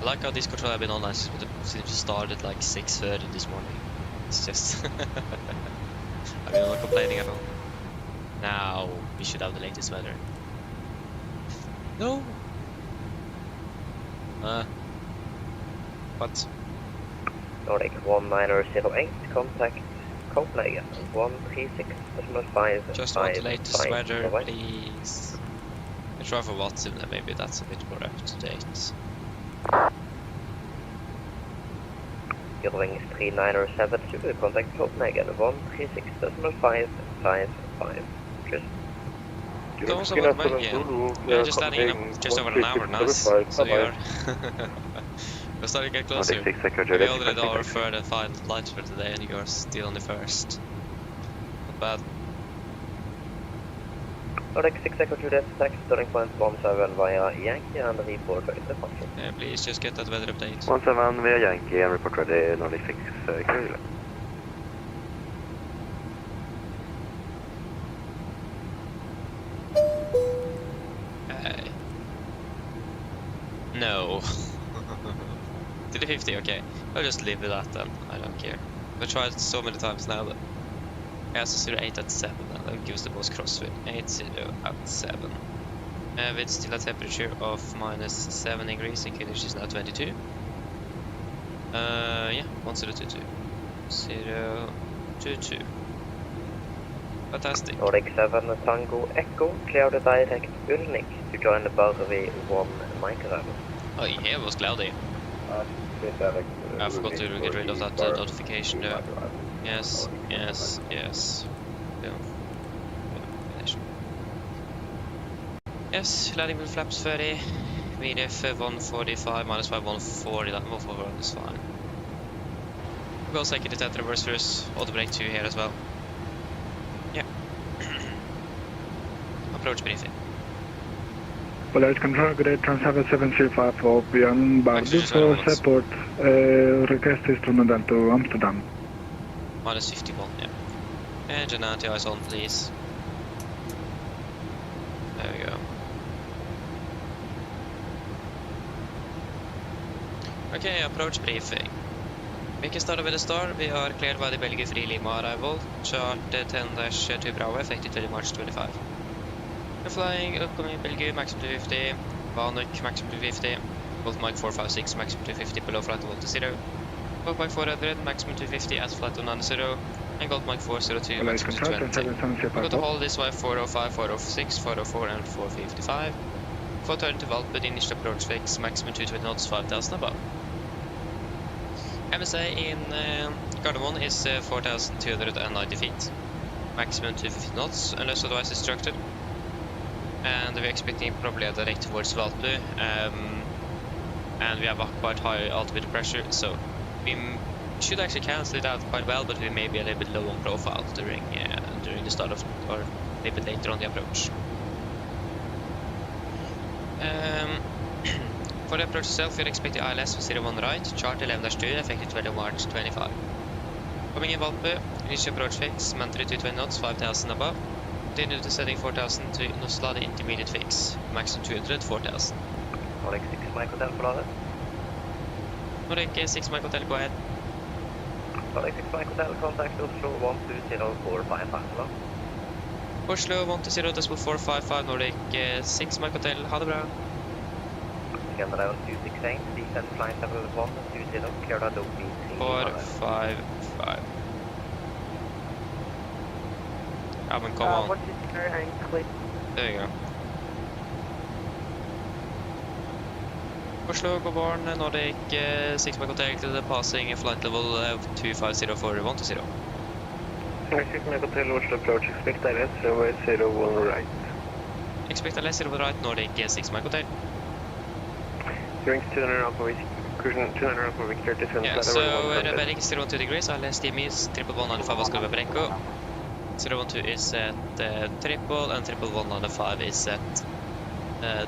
I like how this control have been online since it started like 6:30 this morning. It's just I mean, I'm not complaining at all. Now we should have the latest weather. No. What? Nordic 1908, contact Copenhagen 136.5. Just want the latest weather, please. I try for Watson, and maybe that's a bit more up to date. Good wings 3907 Zulu, contact Copenhagen 136.555. Cheers. That was about Belgium. Yeah, just landing in just over an hour, nice. So we are we're starting to get closer. We already are third and final flight for today, and you are still on the first. Not bad. Nordic 6 Echo Juliet, taxi turning point 17 via Yankee and report ready to function. Yeah, please just get that weather update. 17 via Yankee and report ready, Nordic 6 Echo Juliet. No. To the 50, okay. I'll just live with that then. I don't care. I've tried it so many times now that. Yeah, so 08 at 7, and that gives the most crosswind. 80 at 7. With still a temperature of -7 degrees, and Kiddish is now 22. Yeah, 1022. 022. Fantastic. Nordic 7 Tango Echo, clear the direct Ulnik to join the Barbary 1 micro. Oh yeah, it was cloudy. I forgot to get rid of that notification there. Yes, yes, yes. Yeah. Finish. Yes, landing with flaps 30. VDF 145, -5, 140, that 141 is fine. We'll take it at reverse first, auto brake 2 here as well. Yeah. Approach briefing. Polaris Control, good day, Transhaver 705 for Björn Bardu for support. Request is Trondheim to Amsterdam. -51, yeah. Engine anti-ice on, please. There we go. Okay, approach briefing. We can start with the star. We are cleared by the Belgian Free Lima arrival. Chart 10-2 Bravo, effective 20 March 25. We're flying upcoming Belgium, maximum 250. Valnuk, maximum 250. Volt Mike 456, maximum 250, below flight level to 0. Volt Mike 400, maximum 250 at flight 190. And Gold Mike 402, maximum 220. We're going to hold this way 405, 406, 404 and 455. For turn to Valp, but initial approach fix, maximum 220 knots, 5,000 above. MSA in Gardermoen is 4,290 feet. Maximum 250 knots, unless otherwise instructed. And we're expecting probably a direct towards Valpu. And we have a quite high altitude pressure, so we should actually cancel it out quite well, but we may be a little bit low on profile during the start of, or a little bit later on the approach. For the approach itself, we're expecting ILS for 01 right, chart 11-2, effective 20 March 25. Coming in Valpu, initial approach fix, Mantra 220 knots, 5,000 above. Continue to setting 4,000 to Noslade intermediate fix, maximum 200, 4,000. Nordic 6 Mike Hotel, follow Nordic 6 Mike Hotel, go ahead. Nordic 6 Mike Hotel, contact Oslo 12045, hello. Oslo 120.455, Nordic 6 Mike Hotel, ha det bra. Again, level 268, descend flight level 120, clear the loop 455. Yeah, but come on. There you go. Oslo, go born, Nordic 6 Mike Hotel to the passing flight level 250 for 120. Nordic 6 Mike Hotel, Oslo approach, expect ILS, runway 01 right. Expect ILS 01 right, Nordic 6 Mike Hotel. Drinks 200 up for Victor, descend yeah, so Rebellic is 012 degrees, ILS DME is 111 Alpha Vasco Brecco. 012 is at triple, and 111 is at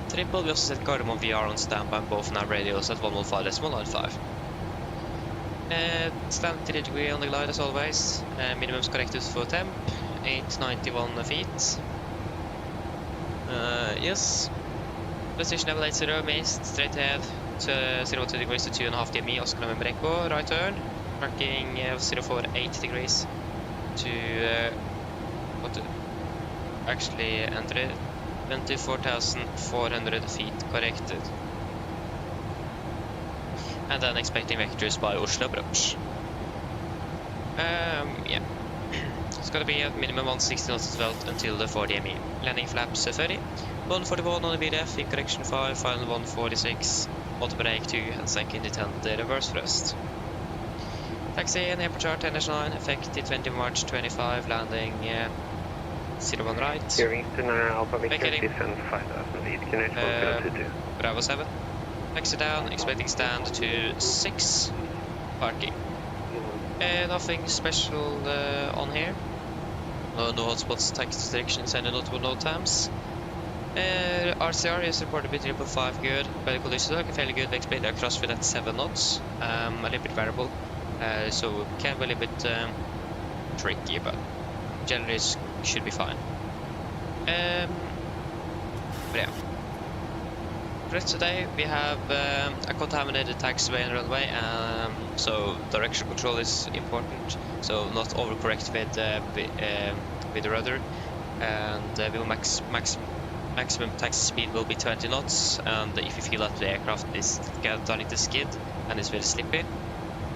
triple. We also set Gardermoen VR on standby, both nav radios at 115.195. Stand 3 degree on the glide as always. Minimums corrected for temp, 891 feet. Yes. Precision level 80, mist, straight ahead, 0.2 degrees to 2.5 DME, Oscar November Echo, right turn, tracking 048 degrees to, actually enter 24,400 feet corrected. And then expecting vectors by Oslo approach. Yeah. It's gonna be at minimum 160 knots as well until the 4 DME. Landing flaps 30. 141 on the VDF, in correction 5, final 146, auto brake 2, and second intent reverse thrust. Taxi and airport chart, Energy 9, effective 20 March 25, landing 01 right. Hearing to Alpha Victor, Vacating. descend 5000 feet, can reach 102. Bravo 7. Taxi down, expecting stand to 6. Parking. Nothing special on here. No hotspots, taxi directions, any notable no times. RCR is reported to be 555 good. Weather conditions are fairly good. We expect a crosswind at 7 knots. A little bit variable. So it can be a little bit tricky, but generally it should be fine. But yeah. For rest today we have a contaminated taxiway and runway, so direction control is important. So not overcorrect with the rudder, and we will maximum taxi speed will be 20 knots. And if you feel that the aircraft is starting to skid and is very slippy,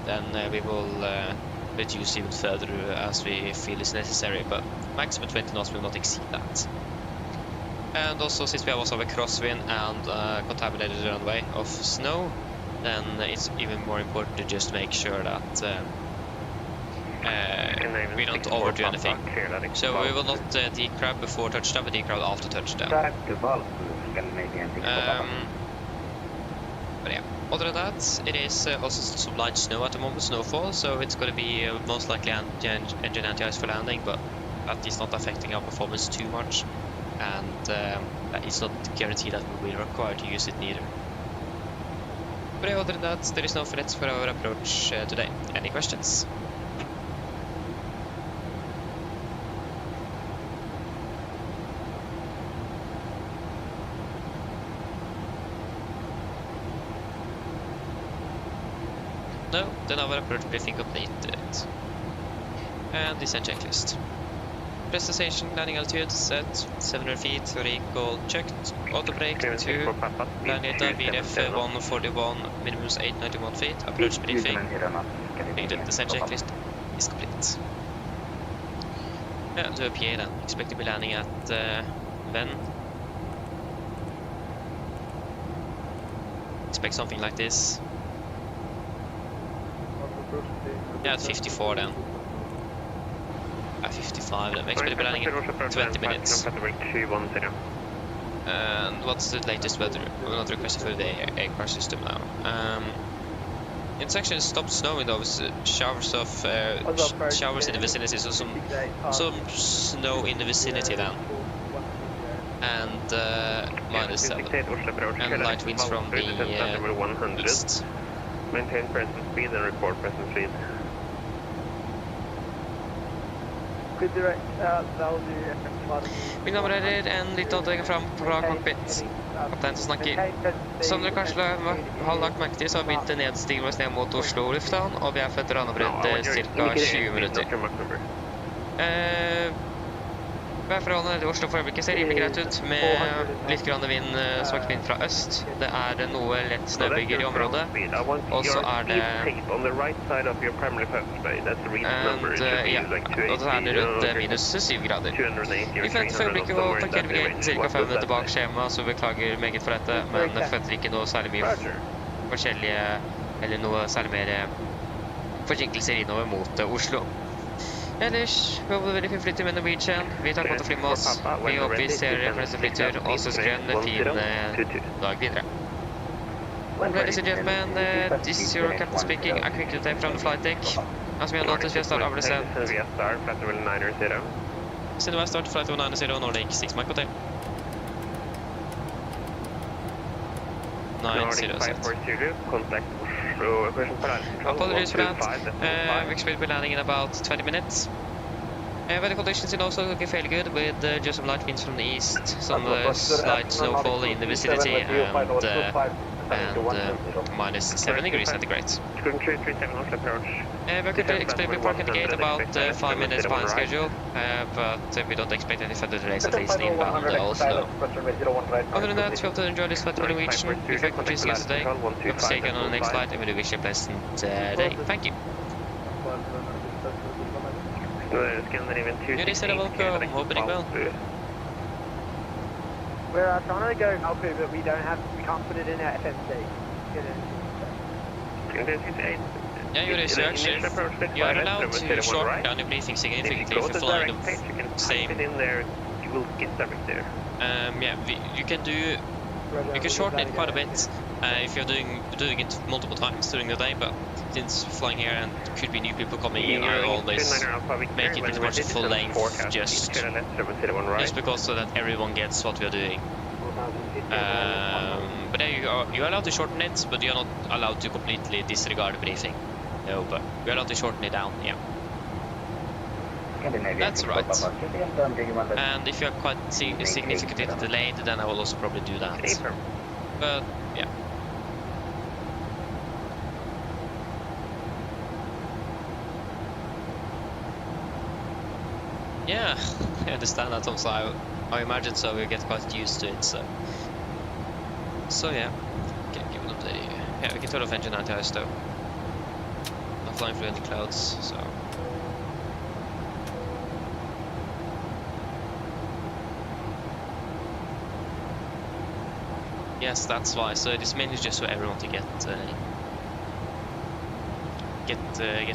then we will reduce even further as we feel is necessary. But maximum 20 knots will not exceed that. And also, since we have also a crosswind and contaminated runway of snow, then it's even more important to just make sure that we don't overdo anything. So we will not decrab before touchdown, but decrab after touchdown. But yeah, other than that, it is also some light snow at the moment, snowfall, so it's going to be most likely engine anti-ice for landing, but that is not affecting our performance too much. And it's not guaranteed that we will be required to use it neither. But other than that, there is no threats for our approach today. Any questions? No, then our approach briefing completed. And descent checklist. Destination, landing altitude set 700 feet, recall checked, auto brake 2, landing data VRF 141, minimum 891 feet, approach briefing, completed, descent checklist is complete. Yeah, to a PA then, expect to be landing at Ven. Expect something like this. Yeah, at 54 then. 55 then, we expect to be landing in 20 minutes. And what's the latest weather? We're not requesting for the air system now. In section stopped snowing though, showers of showers in the vicinity, so some snow in the vicinity then. And -7. And light winds from the east. Maintain present speed and report present speed. Vi nummererer en litt oppdatering fram fra cockpit. Kaptein som snakker. Som dere kanskje har lagt merke til, så har vi begynt nedstigning oss ned mot Oslo lufthavn, og vi er for et randebrett ca. 20 minutter. Værforholdene nede i Oslo for øyeblikket ser rimelig greit ut, med litt grann vind, svak vind fra øst. Det er noe lett snøbygger i området, og så er det og så er det rundt minus 7 grader. Vi forventer for øyeblikket å parkere ved gaten ca. 5 minutter bak skjema, så beklager meget for dette, men jeg forventer ikke noe særlig mye forskjellige, eller noe særlig mer forsinkelser innover mot Oslo. Ellers, vi håper veldig fin flytur med Norwegian. Vi tar godt å fly med oss. Vi håper vi ser for neste flytur, og så skal vi en fin dag videre. Ladies and gentlemen, this is your captain speaking. A quick detail from the flight deck. As we have noticed, we have started our descent. Siden vi har startet flight 190, Nordic 6 Mike Hotel. 907. Apologies for that. We expect to be landing in about 20 minutes. Weather conditions in Oslo looking fairly good, with just some light winds from the east, some slight snowfall in the vicinity, and -7 degrees centigrade. We could expect to be parking at the gate about 5 minutes behind schedule, but we don't expect any further delays, at least inbound Oslo. Other than that, we hope to enjoy this flight with Norwegian. If you can see us today, we hope to see you again on the next flight, and we do wish you a pleasant day. Thank you. You're still welcome, opening well. We're trying to go Alpha, but we can't put it in our FMC. Yeah, you are allowed to shorten down your briefing significantly if you're flying the same. In there, you will get direct there. Yeah, you can do. You can shorten it quite a bit if you're doing it multiple times during the day. But since flying here and could be new people coming in, I always make it pretty much a full length, just because so that everyone gets what we are doing. But yeah, you're allowed to shorten it, but you're not allowed to completely disregard the briefing. No, but you're allowed to shorten it down, yeah. That's right. And if you're quite significantly delayed, then I will also probably do that. But, yeah. Yeah, I understand that also. I imagine so. We get quite used to it, so yeah. Okay, give it up there. Yeah, we can turn off engine anti-ice though. Not flying through any clouds, so. Yes, that's why. So it's mainly just for everyone to get to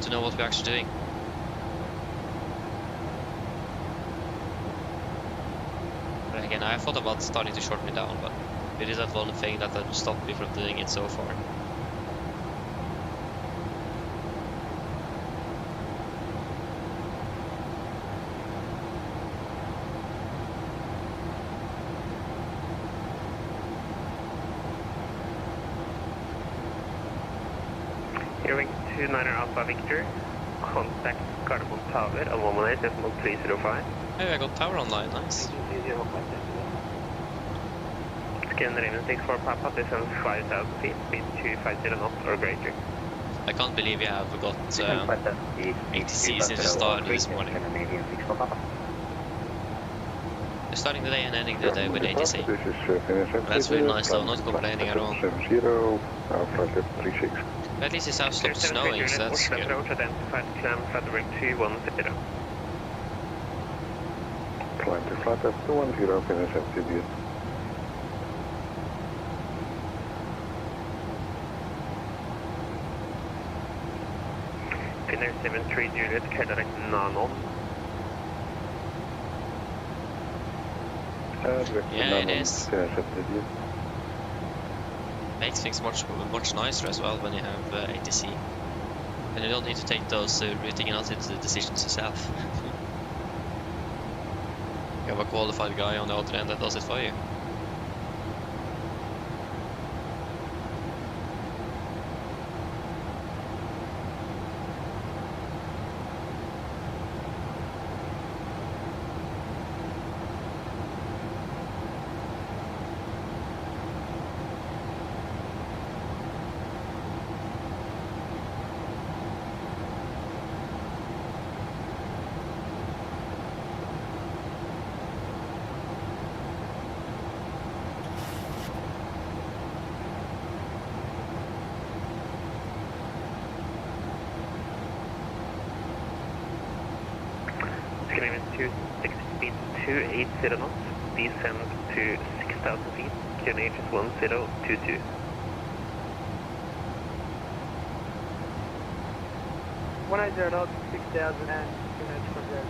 know what we're actually doing. But again, I thought about starting to shorten it down, but it is that one thing that has stopped me from doing it so far. Hearing 29er Alpha Victor, contact Gardermoen Tower, Almoner, decimal 305. Hey, I got tower online, nice. Scan Raven 64 Papa, descend 5,000 feet, speed 250 knots or greater. I can't believe you have got ATC since you started this morning. You're starting the day and ending the day with ATC. That's really nice though, not complaining at all. At least it's now stopped snowing, so that's good. Climb to flat up 210, finish MTB. Finner 73 Juliet, clear direct Nanon. Yeah, it is. Makes things much nicer as well when you have ATC. And you don't need to take those routing and altitude decisions yourself. You have a qualified guy on the other end that does it for you. Climb to 6 speed 280 knots, descend to 6,000 feet, QNH is 1022. When I zero knots, 6,000 and QNH from there.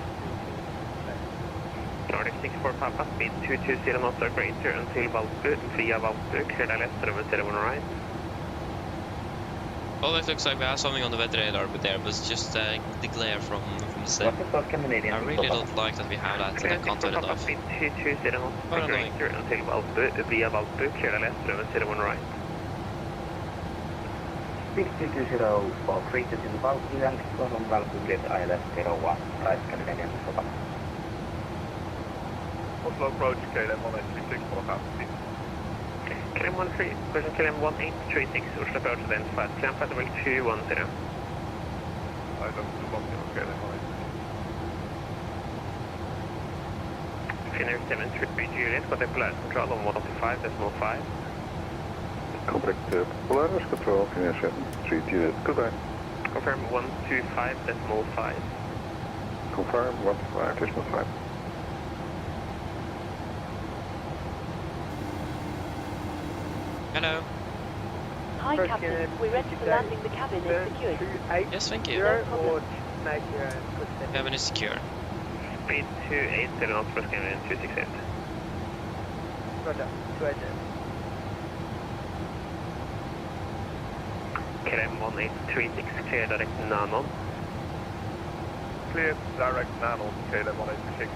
Nordic 64 Papa, speed 220 knots or greater until Valpu, via Valpu, clear the left, runway 01 right. Well, it looks like we have something on the weather radar, but there was just the glare from the sun. I really don't like that we have that, and I can't turn it off. Speed 220 knots or greater until Valpu, via Valpu, clear the left, runway 01 right. Speed 220 for 320 Valpu and from Valpu, clear ILS 01, right, Canadian Papa. Oslo approach, KLM 1836 for half speed. KLM 13, question KLM 1836, Oslo approach identified, climb flight level 210. I don't do one zero, KLM 1836. Finner 73 Juliet, contact Polaris Control on 185.5. Contact Polaris Control, Finner 73 Juliet, goodbye. Confirm 125.5. Confirm 125.5. Hello. Hi, Captain. We're ready for landing. The cabin is secured. Yes, thank you. Or make your Cabin is secure. Speed 280 knots for Scandinavian 268. Roger, 280. KLM 1836, clear direct Nanon. Clear direct Nanon, KLM 1836.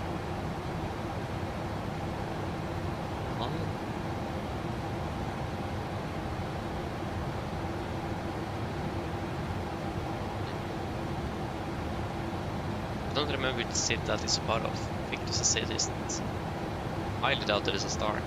I don't remember which city that is a part of. I think it's a city, isn't it? I highly doubt it is a star.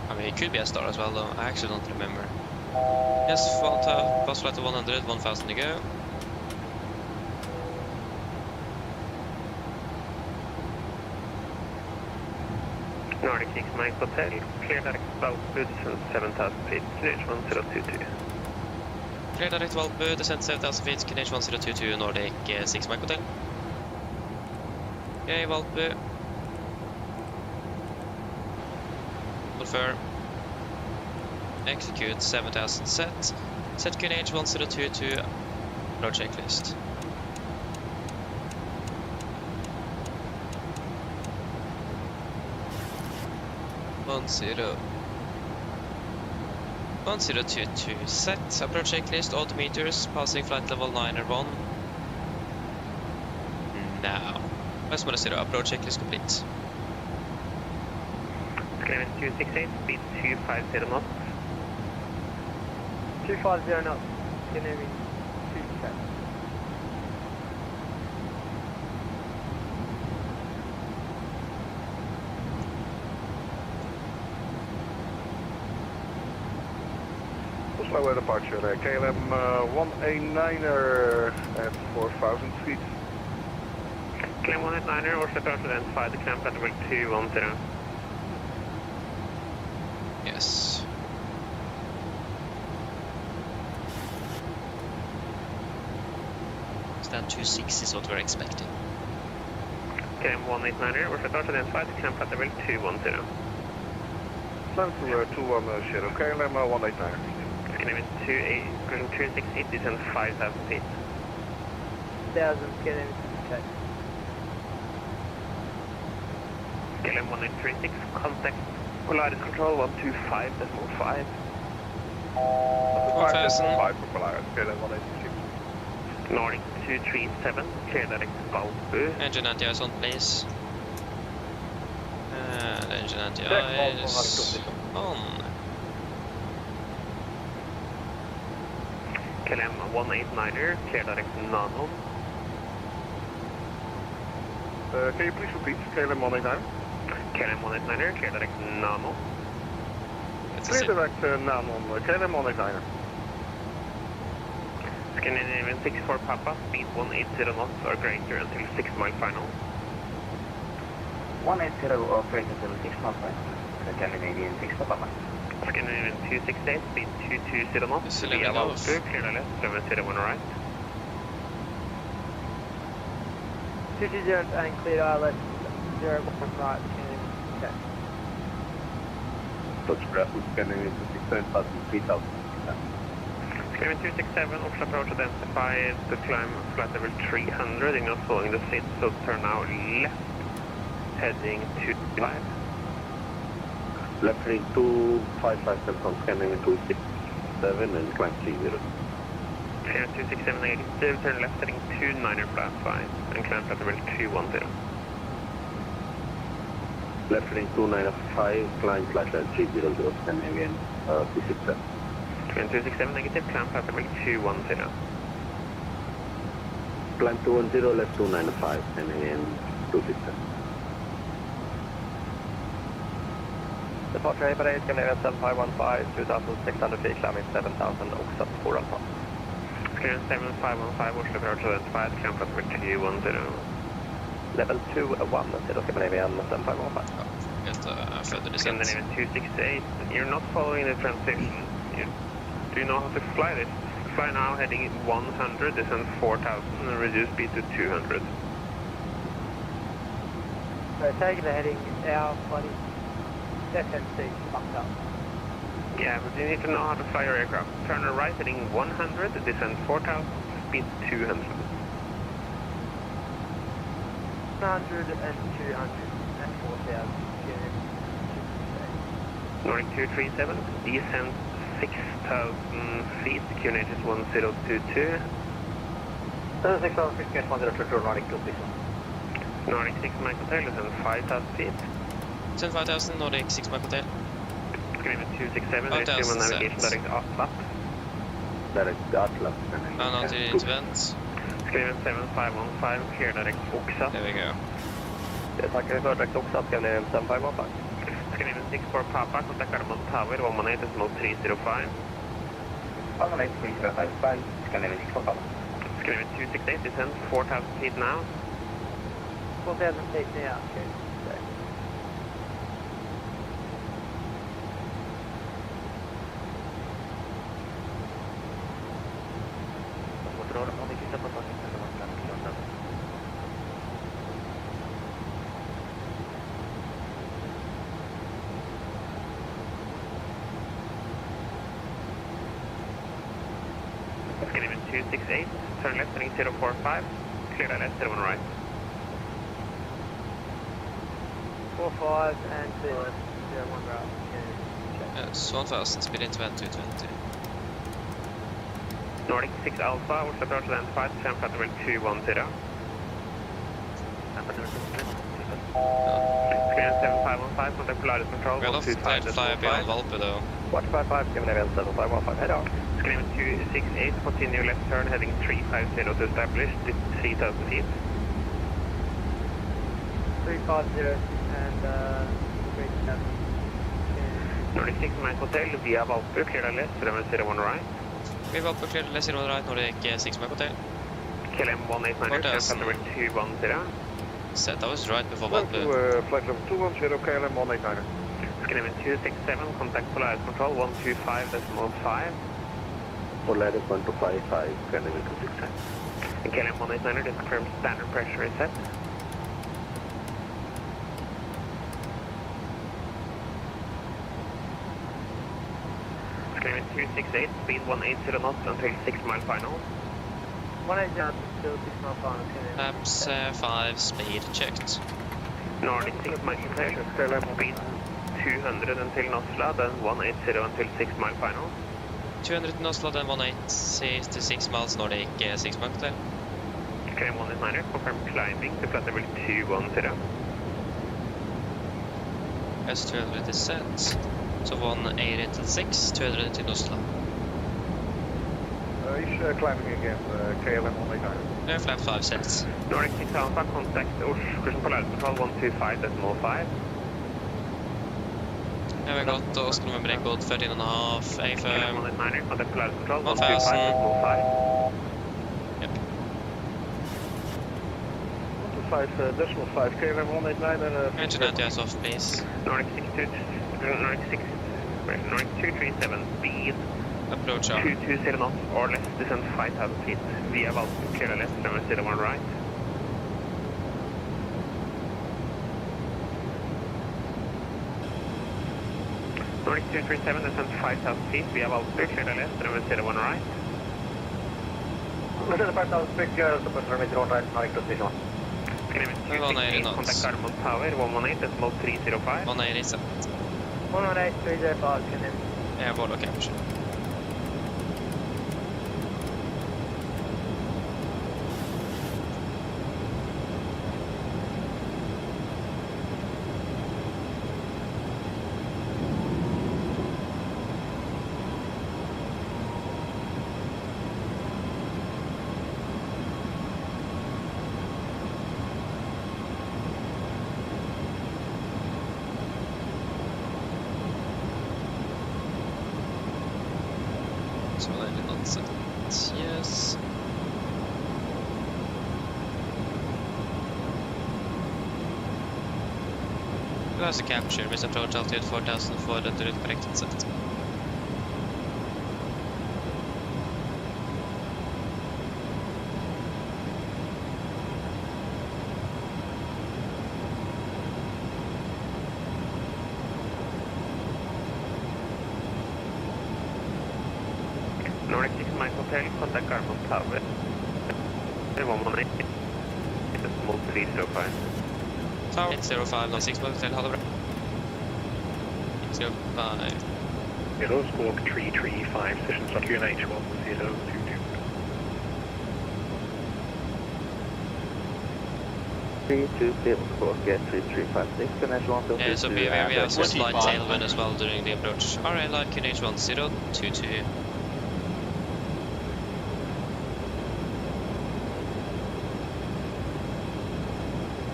I mean, it could be a star as well, though. I actually don't remember. Yes, Volanta, fast flight to 100, 1000 to go. Nordic 6 Mike Hotel, clear direct Valbu, descent 7000 feet, QNH 1022. Clear direct Valbu, descent 7000 feet, QNH 1022, Nordic 6 Mike Hotel. Okay, Valbu. Confirm. Execute 7000 set. Set QNH 1022, approach checklist. One zero 1022 set, approach checklist, altimeters, passing flight level 901. Now, West 10, approach checklist complete. Scandinavian 268, speed 250 knots. 250 knots. Scandinavian 268. Oslo departure, KLM 189er at 4000 feet. KLM 189er, Oslo departure identified, the clamp at level 210. Yes. Stand 26 is what we're expecting. KLM 189er, Oslo departure identified, the clamp at level 210. Climb to 210, KLM 189er. Scandinavian 268, descent 5000 feet. 1000 Scandinavian 268. KLM 1836, contact Polaris Control 125.5. 5 for Polaris, KLM 186. Nordic 237, clear direct Valbu. Engine anti-ice on, please. And engine anti-ice on. KLM 189er, clear direct Nanon. Can you please repeat, KLM 189er? KLM 189er, clear direct Nanon. Clear direct Nanon, KLM 189er. Scandinavian 64 Papa, speed 180 knots or greater until 6 mile final. 180 or greater until 6 mile final. Scandinavian 6 Papa. Scandinavian 268, speed 220 knots, via Valbu, clear to left, 701 right. 220 and clear left, 01 right, okay. Touch graphic, Scandinavian 267, passing 3000 feet. Scandinavian 267, Oslo approach identified to climb flight level 300, you're not following the seat, so turn now left, heading to 5. Left heading 255 from Scandinavian 267 and climb 30. Clear 267 negative, turn left heading 29er flat 5 and climb flight level 210. Left heading 295, climb flight level 300, Scandinavian 267. Clear 267 negative, climb flight level 210. Climb 210, left 295, Scandinavian 267. Departure Elevatex, Scandinavian 7515, 2600 feet, climbing 7000, Oxford 4 Alpha. Clear 7515, Oslo approach identified, climb flight level 210. Level 210, Scandinavian 7515. Get further descent. Scandinavian 268, you're not following the transition. Do you know how to fly this? Fly now heading 100, descend 4000 and reduce speed to 200. Taking the heading AMD FSC bumped up. Yeah, but you need to know how to fly your aircraft. Turn right heading 100, descend 4,000, speed 200. 100 and 200 and 4,000. Nordic 237, descend 6,000 feet, QNH is 1022. 6,000 feet, QNH 1022, Nordic 2, please. Nordic 6 Mike Hotel, descend 5,000 feet. Send 5,000, Nordic 6 Mike Hotel. Scream 267, Oh, resume on that's navigation set. direct AFLY. Direct AFLY. And on to the intervent. Scream 7515, clear direct OXA. There we go. Det tackar för direkt OXA, ska ni 7515. Scream 64 Papa, contact Armand Tower, 118 decimal 305. 118 305, Scandinavian 64 Papa. Scream 268, descend 4,000 feet now. 4,000 feet now, okay. Scream 268, turn left heading 045, clear left 01 right. 45 and 01 right. Swan 1000, speed intervent 220. Nordic 6 Alpha, Oslo approach identified, Sam Flatterwell 210. Screen 7515, contact Polaris Control, Well off, tail fly beyond Valpe though. 4555, Scandinavian 7515, head on. Screen 268, continue left turn, heading 350 to establish, 3,000 feet. 350 and 37. Nordic 6 Mike Hotel, via Valpe, clear left, 01 right. We Valpe, clear left 01 right, Nordic 6 Mike Hotel. KLM 189, Sam Flatterwell 210. Set, that was right before Valpe. Flight level 210, KLM 189. Screen 267, contact Polaris Control, 125.5. Polaris 1255, Scandinavian 269. And KLM 189, just confirm standard pressure is set. Screen 268, speed 180 knots until 6 mile final. 180 knots until 6 mile final. Laps 5, speed checked. Nordic 6 Mike Hotel, speed 200 until Oslo, then 180 until 6 mile final. 200 to Oslo, then 180 to 6 miles, Nordic 6 Mike Hotel. KLM 189, confirm climbing to flight level 210. S200 is set. So 180 until 6, 200 until Oslo. He's climbing again, KLM 189. Yeah, flap 5 sets. Nordic 6 Alpha, contact Oslo Polaris Control 125.05. Yeah, we got Oslo November code 13.5, A KLM firm. 189, contact Polaris Control 1000. 125.05. Yep. 125.5, KLM 189 and... Engine anti-ice off, please. Nordic 237, speed Approach up. 220 knots or less, descend 5,000 feet via Valpe, clear left, 01 right. Nordic 237, descend 5,000 feet via Valpe, clear left, 01 right. 5,000 feet, super permit on right, Nordic 231. Screaming 268, contact Armand Tower, 118, decimal 305. 180 set. 118 305, Yeah, Volvo capture. So I did not set it. Yes. Who has a capture? Miss approach altitude 4,400 route corrected set. Nordic 6 Mike Hotel, contact Garmin Tower. 118, decimal 305. Tower 80596 Mike Hotel, ha det bra. 805. Zero, squawk 335, session start QNH 1022. Squawk 3356, connection 122. So be aware we have some slight tailwind as well during the approach. RA line QNH 1022.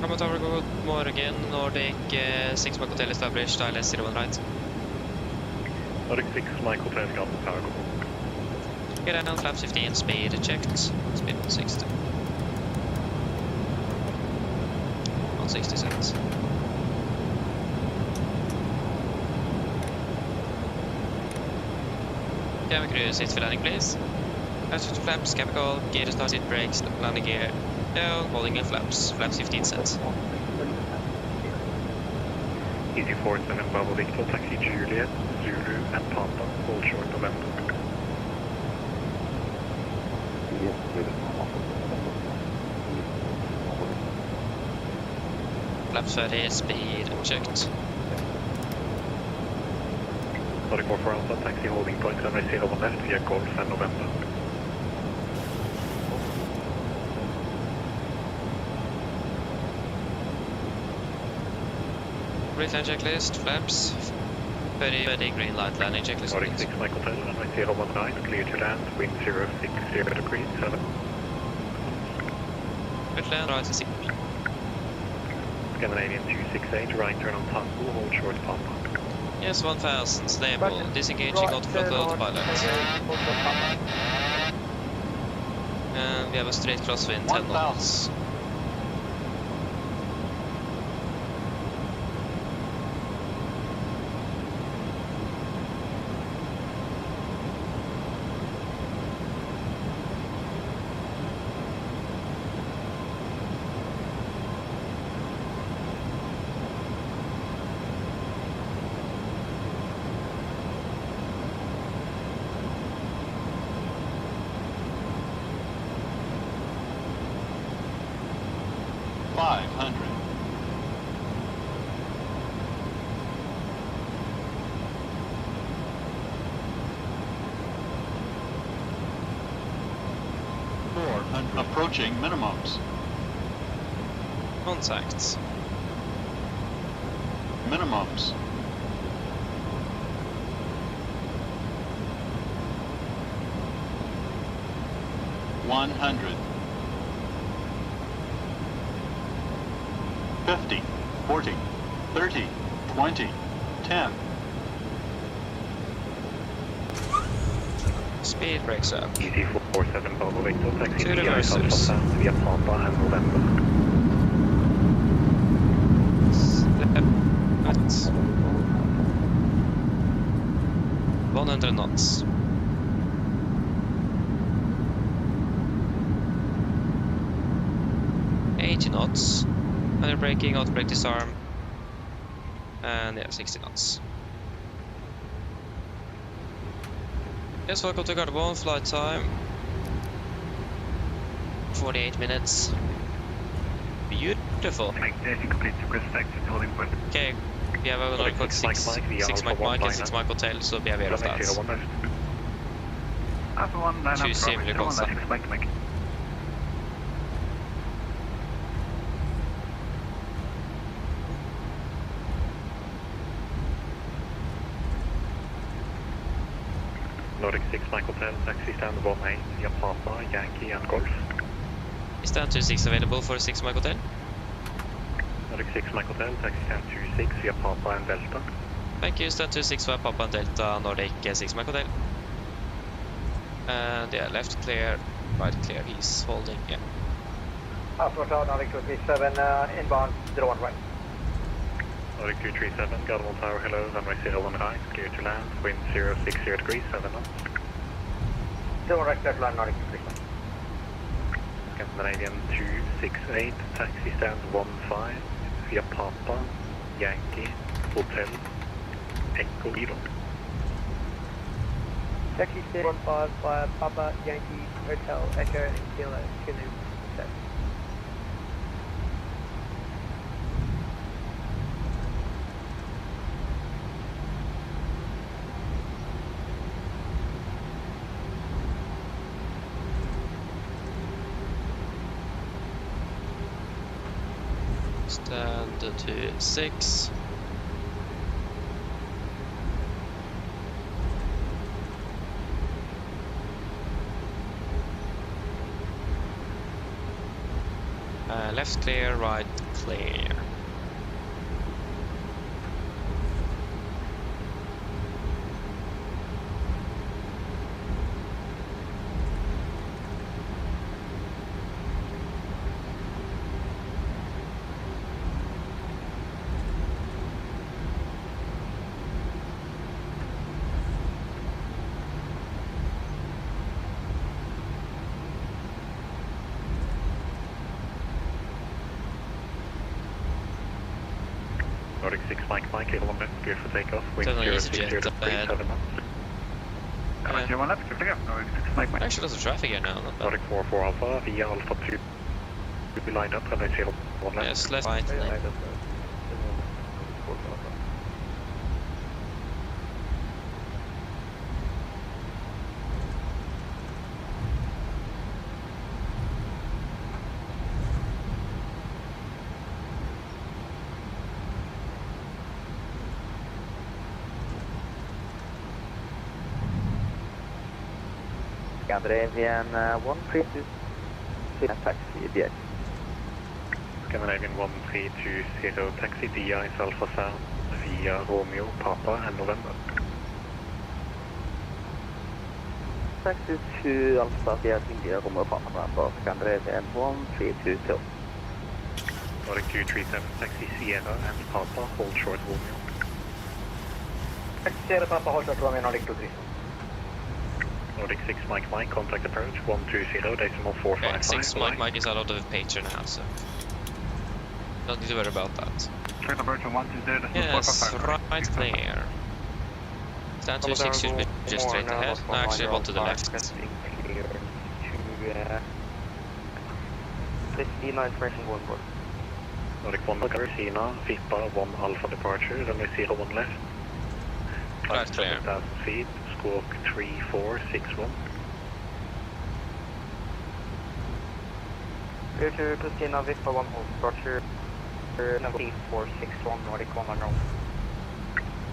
Come Tower, good morning, Nordic 6 Mike Hotel established, ILS 01 right. Nordic 6 Mike Hotel, Garmin Tower, go. Get down, flaps 15, speed checked, speed 160. 160 seconds. Cabin crew, sit for landing please. Attitude to flaps, cabin call, gear to start, seat brakes, landing gear. Down, holding in flaps, flaps 15 cents. Easy 47 Bravo Victor, taxi Juliet, Zulu and Papa, hold short November. Flaps 30, speed checked. Nordic 44 Alpha, taxi holding point, runway 01 left via Golf and November. Green line checklist, flaps 30 green light landing checklist. Nordic 6 Mike Hotel, runway 019, clear to land, wind 060 degrees, 7. Good land, right to 6. Scandinavian 268, right turn on Tango, hold short Papa. Yes, 1000, stable, disengaging autothrottle pilot. And we have a straight crosswind, 10 knots. Approaching minimums. Contacts. Minimums. $100. 50, 40, 30, 20, 10. Speed brakes up. Easy 47 Bravo Victor, taxi Two via reversers. Alpha via Papa and November. Left. 100 knots. Knots, under braking, auto brake disarm, and yeah, 60 knots. Yes, welcome to Gardermoen, flight time 48 minutes. Beautiful. Okay, we have a Nordic 6 Mike 6 Mike Hotel, so be aware of that. Two similar concepts. Nordic 6 Mike Hotel, taxi stand 18 via Papa, Yankee and Golf. Is stand 26 available for 6 Mike Hotel? Nordic 6 Mike Hotel, taxi stand 26 via Papa and Delta. Thank you, stand 26 via Papa and Delta, Nordic 6 Mike Hotel. And yeah, left clear, right clear, he's holding, yeah. Oslo Norwegian PMDG, inbound 01 right. Nordic 237, Gardermoen Tower, hello, runway 01 right, clear to land, wind 060 degrees, 7 knots. 01 right, clear to land, Nordic 237. Scandinavian 268, taxi stand 15 via Papa, Yankee, Hotel, Echo Edo. Taxi 15 via Papa Yankee Hotel Echo and Kilo Kilo. Set. Stand to 6. Left clear, right clear. Nordic 6 Mike Mike, kilometer, clear for takeoff, wind Turn on 060 EasyJet to ahead. 37 knots. Yeah. One left, clear for takeoff, Nordic 6 Mike Mike. Actually, there's a traffic here now, not bad. Nordic 44 Alpha, via Alpha 2, we line up, and I 01 left. Yes, left, right lane. Scandinavian 132 taxi DX. Scandinavian 1320 taxi DI Alpha Sound via Romeo, Papa and November. Taxi to Alpha via India Romeo Papa for Scandinavian 1322. Nordic 237 taxi Sierra and Papa, hold short Romeo. Taxi Sierra Papa, hold short Romeo, Nordic 237. Nordic 6 Mike Mike, contact approach 120 decimal 455. Okay, 6 Mike is out of the picture now, so don't need to worry about that. Train approach 120 decimal Yes, 455. right clear. Stand to 6 should be just straight ahead. No, actually one to the left. Clear to 59 information going board. Nordic 1 Garcina, FIPA 1 Alpha departure, runway 01 left. Right clear. 7,000 feet, squawk 3461. Clear to Christina, Vipa 1 hold departure, number 461, Nordic 1 Manor.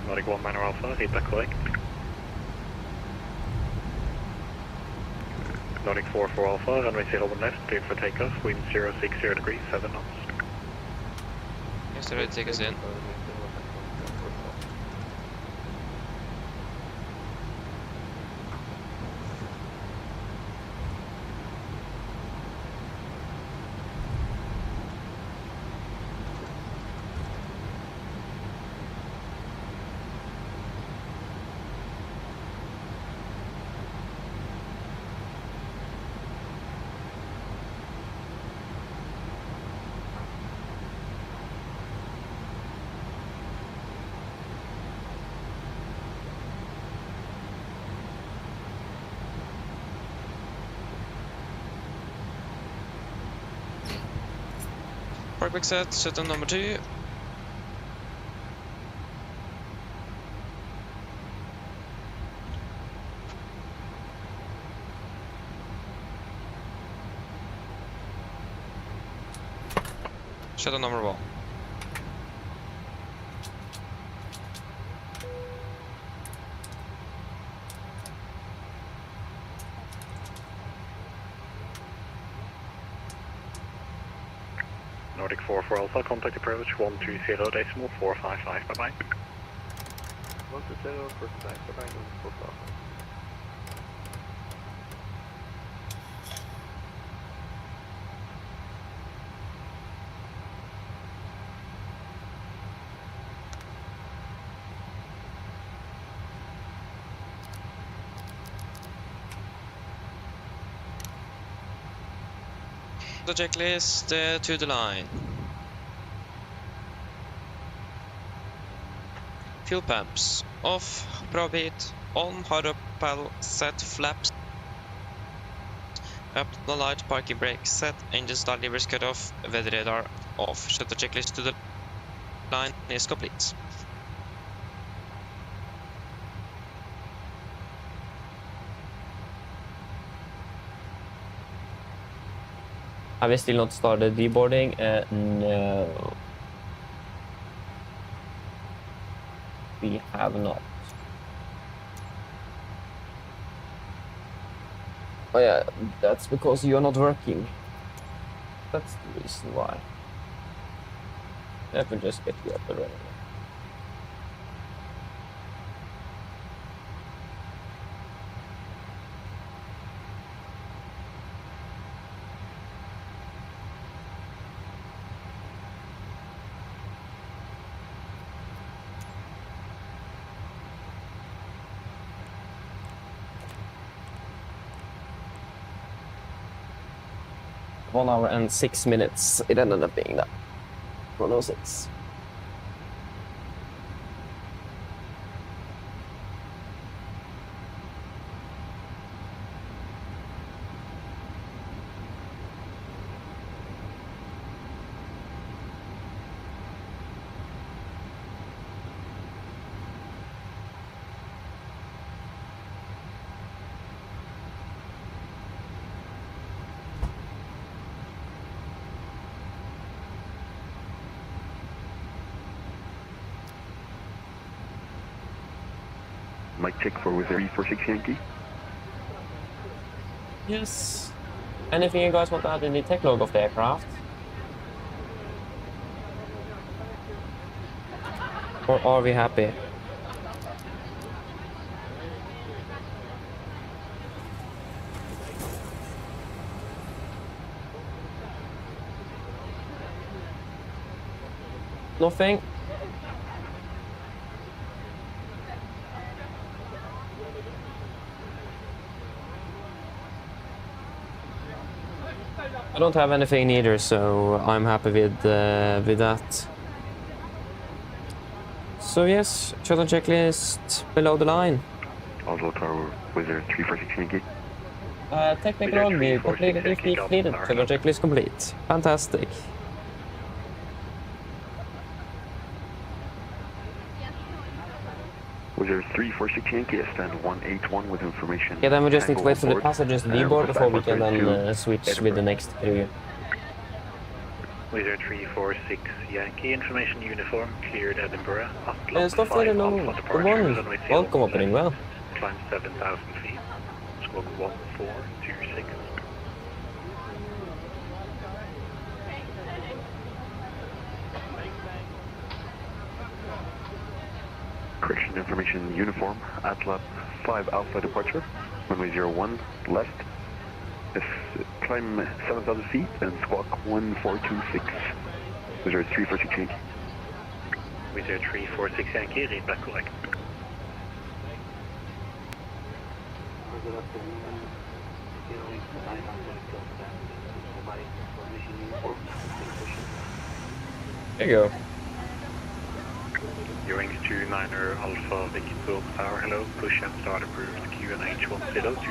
Nordic 1 Manor Alpha, feedback correct. Nordic 44 Alpha, runway 01 left, clear for takeoff, wind 060 degrees, 7 knots. Yes, they're ready to take us in. Park set, shutdown number 2. Shutdown number 1. Nordic 44 Alpha, contact approach 120 decimal 455, bye bye. 120, first back, bye bye, 45. The checklist to the line. Fuel pumps off, probe heat, On, hard up paddle, set, flaps. Up, no light, parking brake, set, engine start, levers cut off, weather radar off. Shuttle checklist to the line is complete. Have we still not started deboarding? No. We have not. Oh yeah, that's because you're not working. That's the reason why. Let me just get you up and running. One hour and 6 minutes. It ended up being that. 106. Mic check for with 346 Yankee. Yes. Anything you guys want to add in the tech log of the aircraft? Or are we happy? Nothing? I don't have anything either, so I'm happy with that. So yes, shuttle checklist below the line. Oslo Tower, Wizard 346 Yankee. Technical log be completed if needed. Shuttle checklist complete. Fantastic. Wizard 346 Yankee, stand 181 with information. Yeah, then we just need to wait for the passengers to deboard before we can then switch with the next crew. Wizard 346 Yankee, information uniform, cleared Edinburgh. Stop there, no. Good morning. Welcome, opening well. Climb 7,000 feet. Squawk 1426. Correction information uniform, ATLAB 5 Alpha departure, runway 01 left. Climb 7,000 feet and squawk 1426. Wizard 346 Yankee. Wizard 346 Yankee, read back correct. There you go. Your wings to 9er Alpha Victor Tower, hello, push and start approved, QNH 1022.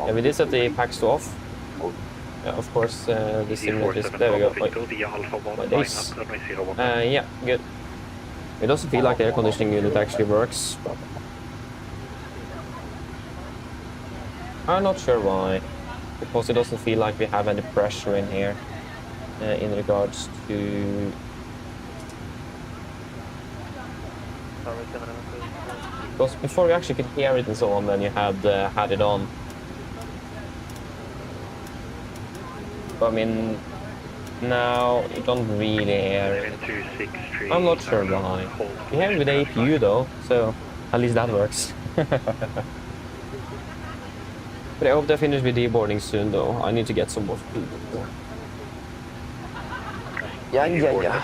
Yeah, we did set the packs to off. Yeah, of course, the signal is there. We go. Yeah, good. It doesn't feel like the air conditioning unit actually works. But I'm not sure why, because it doesn't feel like we have any pressure in here in regards to. Because before you actually could hear it and so on, then you had it on. But I mean, now you don't really hear it. I'm not sure why. You hear it with the APU though, so at least that works. But I hope they finish with deboarding soon though. I need to get some more food. Yeah.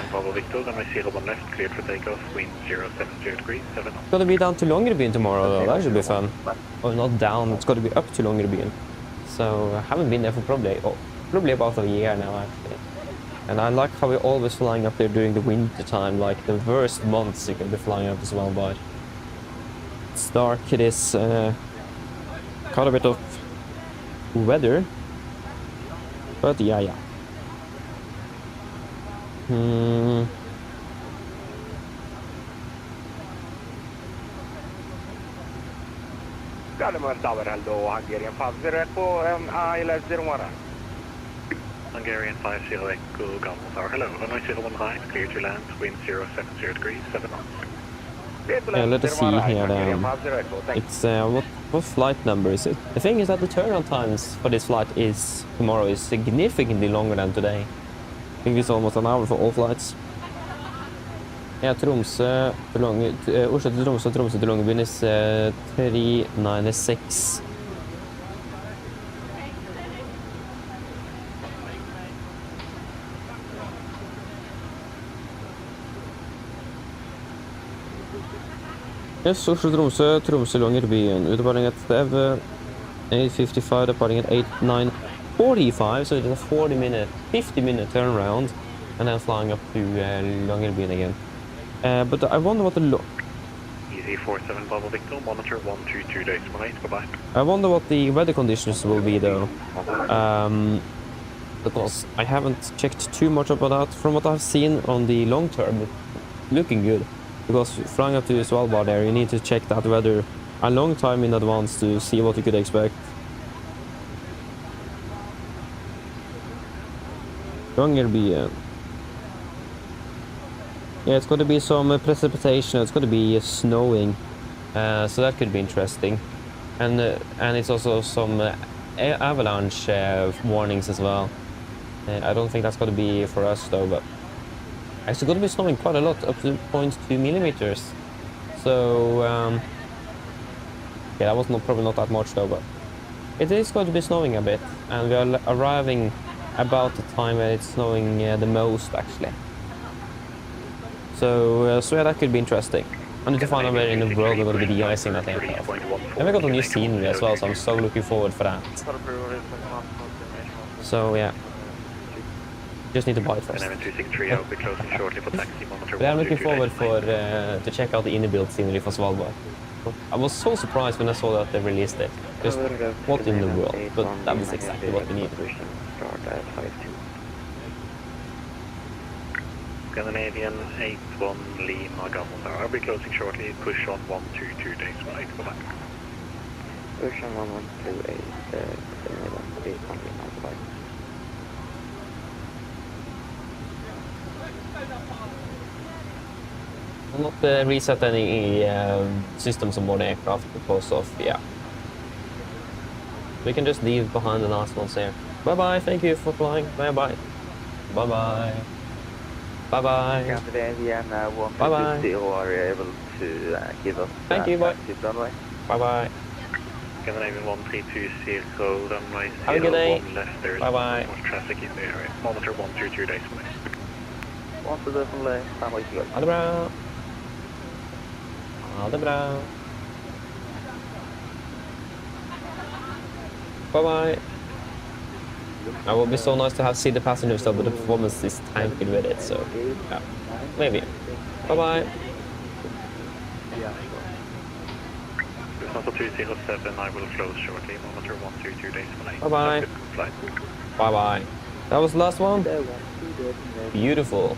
Bravo Victor, runway 01 left, cleared for takeoff, wind 070 degrees, 7 It's gonna be down to Longyearbyen tomorrow though, that should be fun. Or not down, it's gotta be up to Longyearbyen. So I haven't been there for probably about a year now actually. And I like how we're always flying up there during the winter time, like the worst months you can be flying up as well. But it's dark, it is quite a bit of weather, but yeah. Hungarian 50 Echo, ILS01. Hungarian 50 Echo, Golf Tower. Hello, runway 01 high, clear to land, wind 070 degrees, 7 knots. Let us see here. It's what flight number is it? The thing is that the turnaround times for this flight tomorrow is significantly longer than today. I think it's almost an hour for all flights. Yeah, Tromsø til Oslo til Tromsø og Tromsø til Longyearbyen is 396. Yes, Oslo Tromsø, Tromsø Longyearbyen. Utdeparting at 8:55, departing at 9:45, so it is a 50-minute turnaround, and then flying up to Longyearbyen again. But I wonder what the Easy 47 Bravo Victor, monitor 122 days 18, bye-bye. I wonder what the weather conditions will be though. Because I haven't checked too much about that. From what I've seen on the long term, it's looking good. Because flying up to Svalbard there, you need to check that weather a long time in advance to see what you could expect. Longyearbyen. Yeah, it's going to be some precipitation. It's going to be snowing, so that could be interesting. And it's also some avalanche warnings as well. I don't think that's going to be for us though, but it's going to be snowing quite a lot, up to 0.2 millimeters. So yeah, that was probably not that much though, but it is going to be snowing a bit, and we are arriving about the time where it's snowing the most actually. So yeah, that could be interesting. I need to find out where in the world we're going to be de-icing that aircraft. And we got a new scenery as well, so I'm so looking forward for that. So yeah, just need to buy it first. But I'm looking forward to check out the inner-built scenery for Svalbard. I was so surprised when I saw that they released it. Just what in the world? But that was exactly what we needed. Scandinavian 81 Lima Gamma. I'll be closing shortly. Push on 122 days 18. Bye-bye. Push on 1128, Scandinavian 800, bye. I'll not reset any systems on board the aircraft because of, yeah. We can just leave behind the last ones here. Bye-bye, thank you for flying. Bye-bye. Bye-bye. Bye-bye. Scandinavian Bye-bye. 120 are able to give us thank you, bye. runway. Bye-bye. Scandinavian 1320, runway 01 left. There is bye-bye. more traffic in the area. Monitor 122 days 18. 120, standby to go. Ha det bra. Ha det bra. Bye-bye. It would be so nice to see the passengers though, but the performance is tanked with it, so yeah, maybe. Bye-bye. Delta 207, I will close shortly. Monitor 122 days 18. Bye-bye. Bye-bye. That was the last one? Beautiful.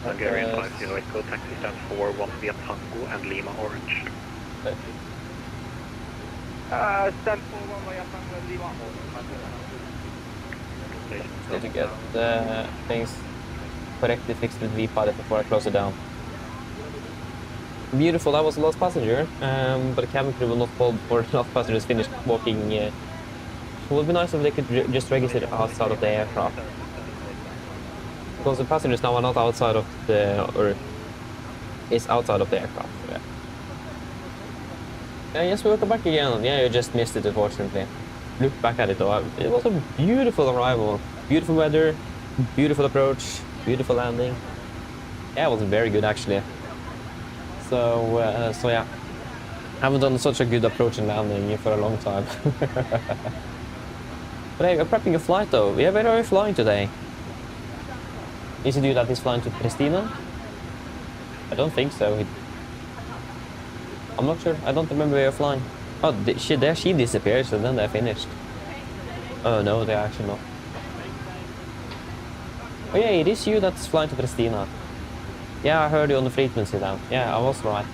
Hungarian 508, code taxi stands for 1 via Tango and Lima Orange. Stand for 1 via Tango and Lima Orange. Need to get things correctly fixed with V-pilot before I close it down. Beautiful, that was the last passenger, but the cabin crew will not hold before the last passenger is finished walking. It would be nice if they could just register outside of the aircraft. Because the passengers now are not outside of the, or is outside of the aircraft. Yeah. Yes, we welcome back again. Yeah, you just missed it, unfortunately. Look back at it though. It was a beautiful arrival. Beautiful weather, beautiful approach, beautiful landing. Yeah, it was very good actually. So yeah. Haven't done such a good approach and landing for a long time. But hey, we're prepping a flight though. Yeah, where are we flying today? Is it you that is flying to Pristina? I don't think so. I'm not sure. I don't remember where you're flying. Oh, there she disappeared, so then they're finished. Oh no, they're actually not. Oh yeah, it is you that's flying to Pristina. Yeah, I heard you on the frequency then. Yeah, I was right.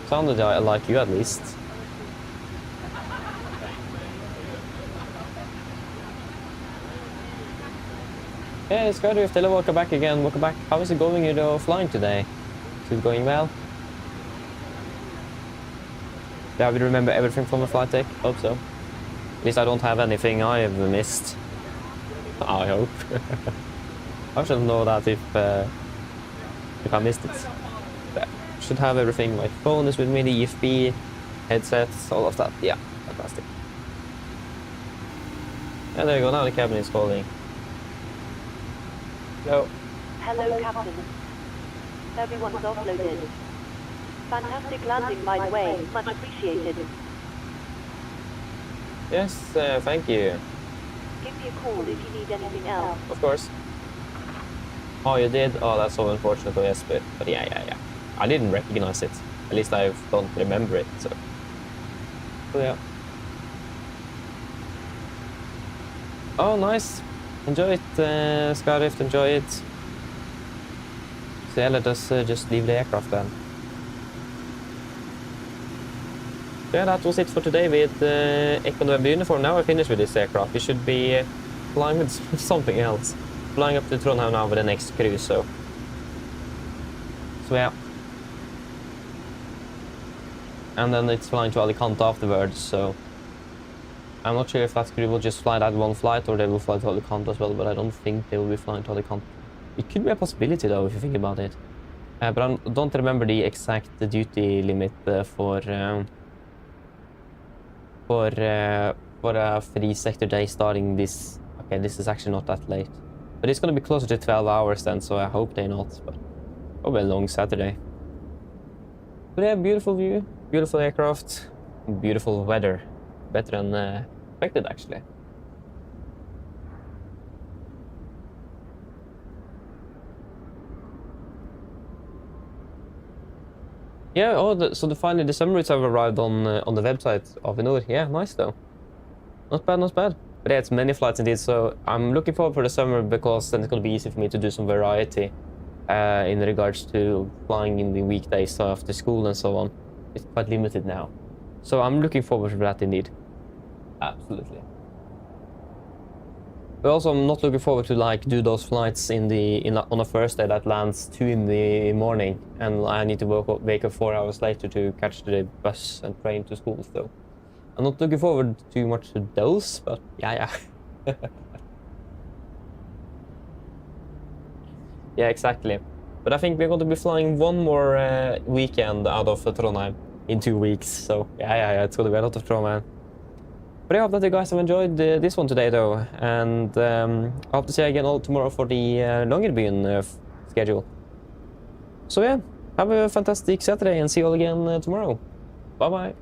Sounded like you at least. Yeah, it's good if they welcome back again. Welcome back. How is it going, you know, flying today? Is it going well? Yeah, we remember everything from the flight deck. Hope so. At least I don't have anything I have missed. I hope. I should know that if I missed it. Yeah. Should have everything. My phone is with me, the EFB, headsets, all of that. Yeah, fantastic. Yeah, there you go. Now the cabin is calling. Hello. Hello, Captain. Everyone's offloaded. Fantastic landing, by the way. Much appreciated. Yes, thank you. Give me a call if you need anything else. Of course. Oh, you did? Oh, that's so unfortunate. Oh, yes, but yeah. I didn't recognize it. At least I don't remember it, so yeah. Oh, nice. Enjoy it, Skyrift, enjoy it. So yeah, let us just leave the aircraft then. Yeah, that was it for today with Echo November uniform. Now I finished with this aircraft. We should be flying with something else. Flying up to Trondheim now with the next cruise, so yeah. And then it's flying to Alicante afterwards, so I'm not sure if that crew will just fly that one flight or they will fly to Alicante as well, but I don't think they will be flying to Alicante. It could be a possibility though, if you think about it. But I don't remember the exact duty limit for a free sector day starting this. Okay, this is actually not that late. But it's gonna be closer to 12 hours then, so I hope they're not, but probably a long Saturday. But yeah, beautiful view, beautiful aircraft, beautiful weather. Better than expected, actually. Yeah, oh, so finally the summer routes have arrived on the website of vNor. Yeah, nice though. Not bad, not bad. But yeah, it's many flights indeed, so I'm looking forward for the summer because then it's gonna be easy for me to do some variety in regards to flying in the weekdays after school and so on. It's quite limited now. So I'm looking forward to that indeed. Absolutely. But also I'm not looking forward to like do those flights on a Thursday that lands 2 in the morning and I need to wake up 4 hours later to catch the bus and train to school, so I'm not looking forward too much to those, but yeah. Yeah, exactly. But I think we're going to be flying one more weekend out of Trondheim in 2 weeks, so yeah, it's going to be a lot of Trondheim. But I hope that you guys have enjoyed this one today though, and I hope to see you again all tomorrow for the Longyearbyen schedule. So yeah, have a fantastic Saturday and see you all again tomorrow. Bye bye.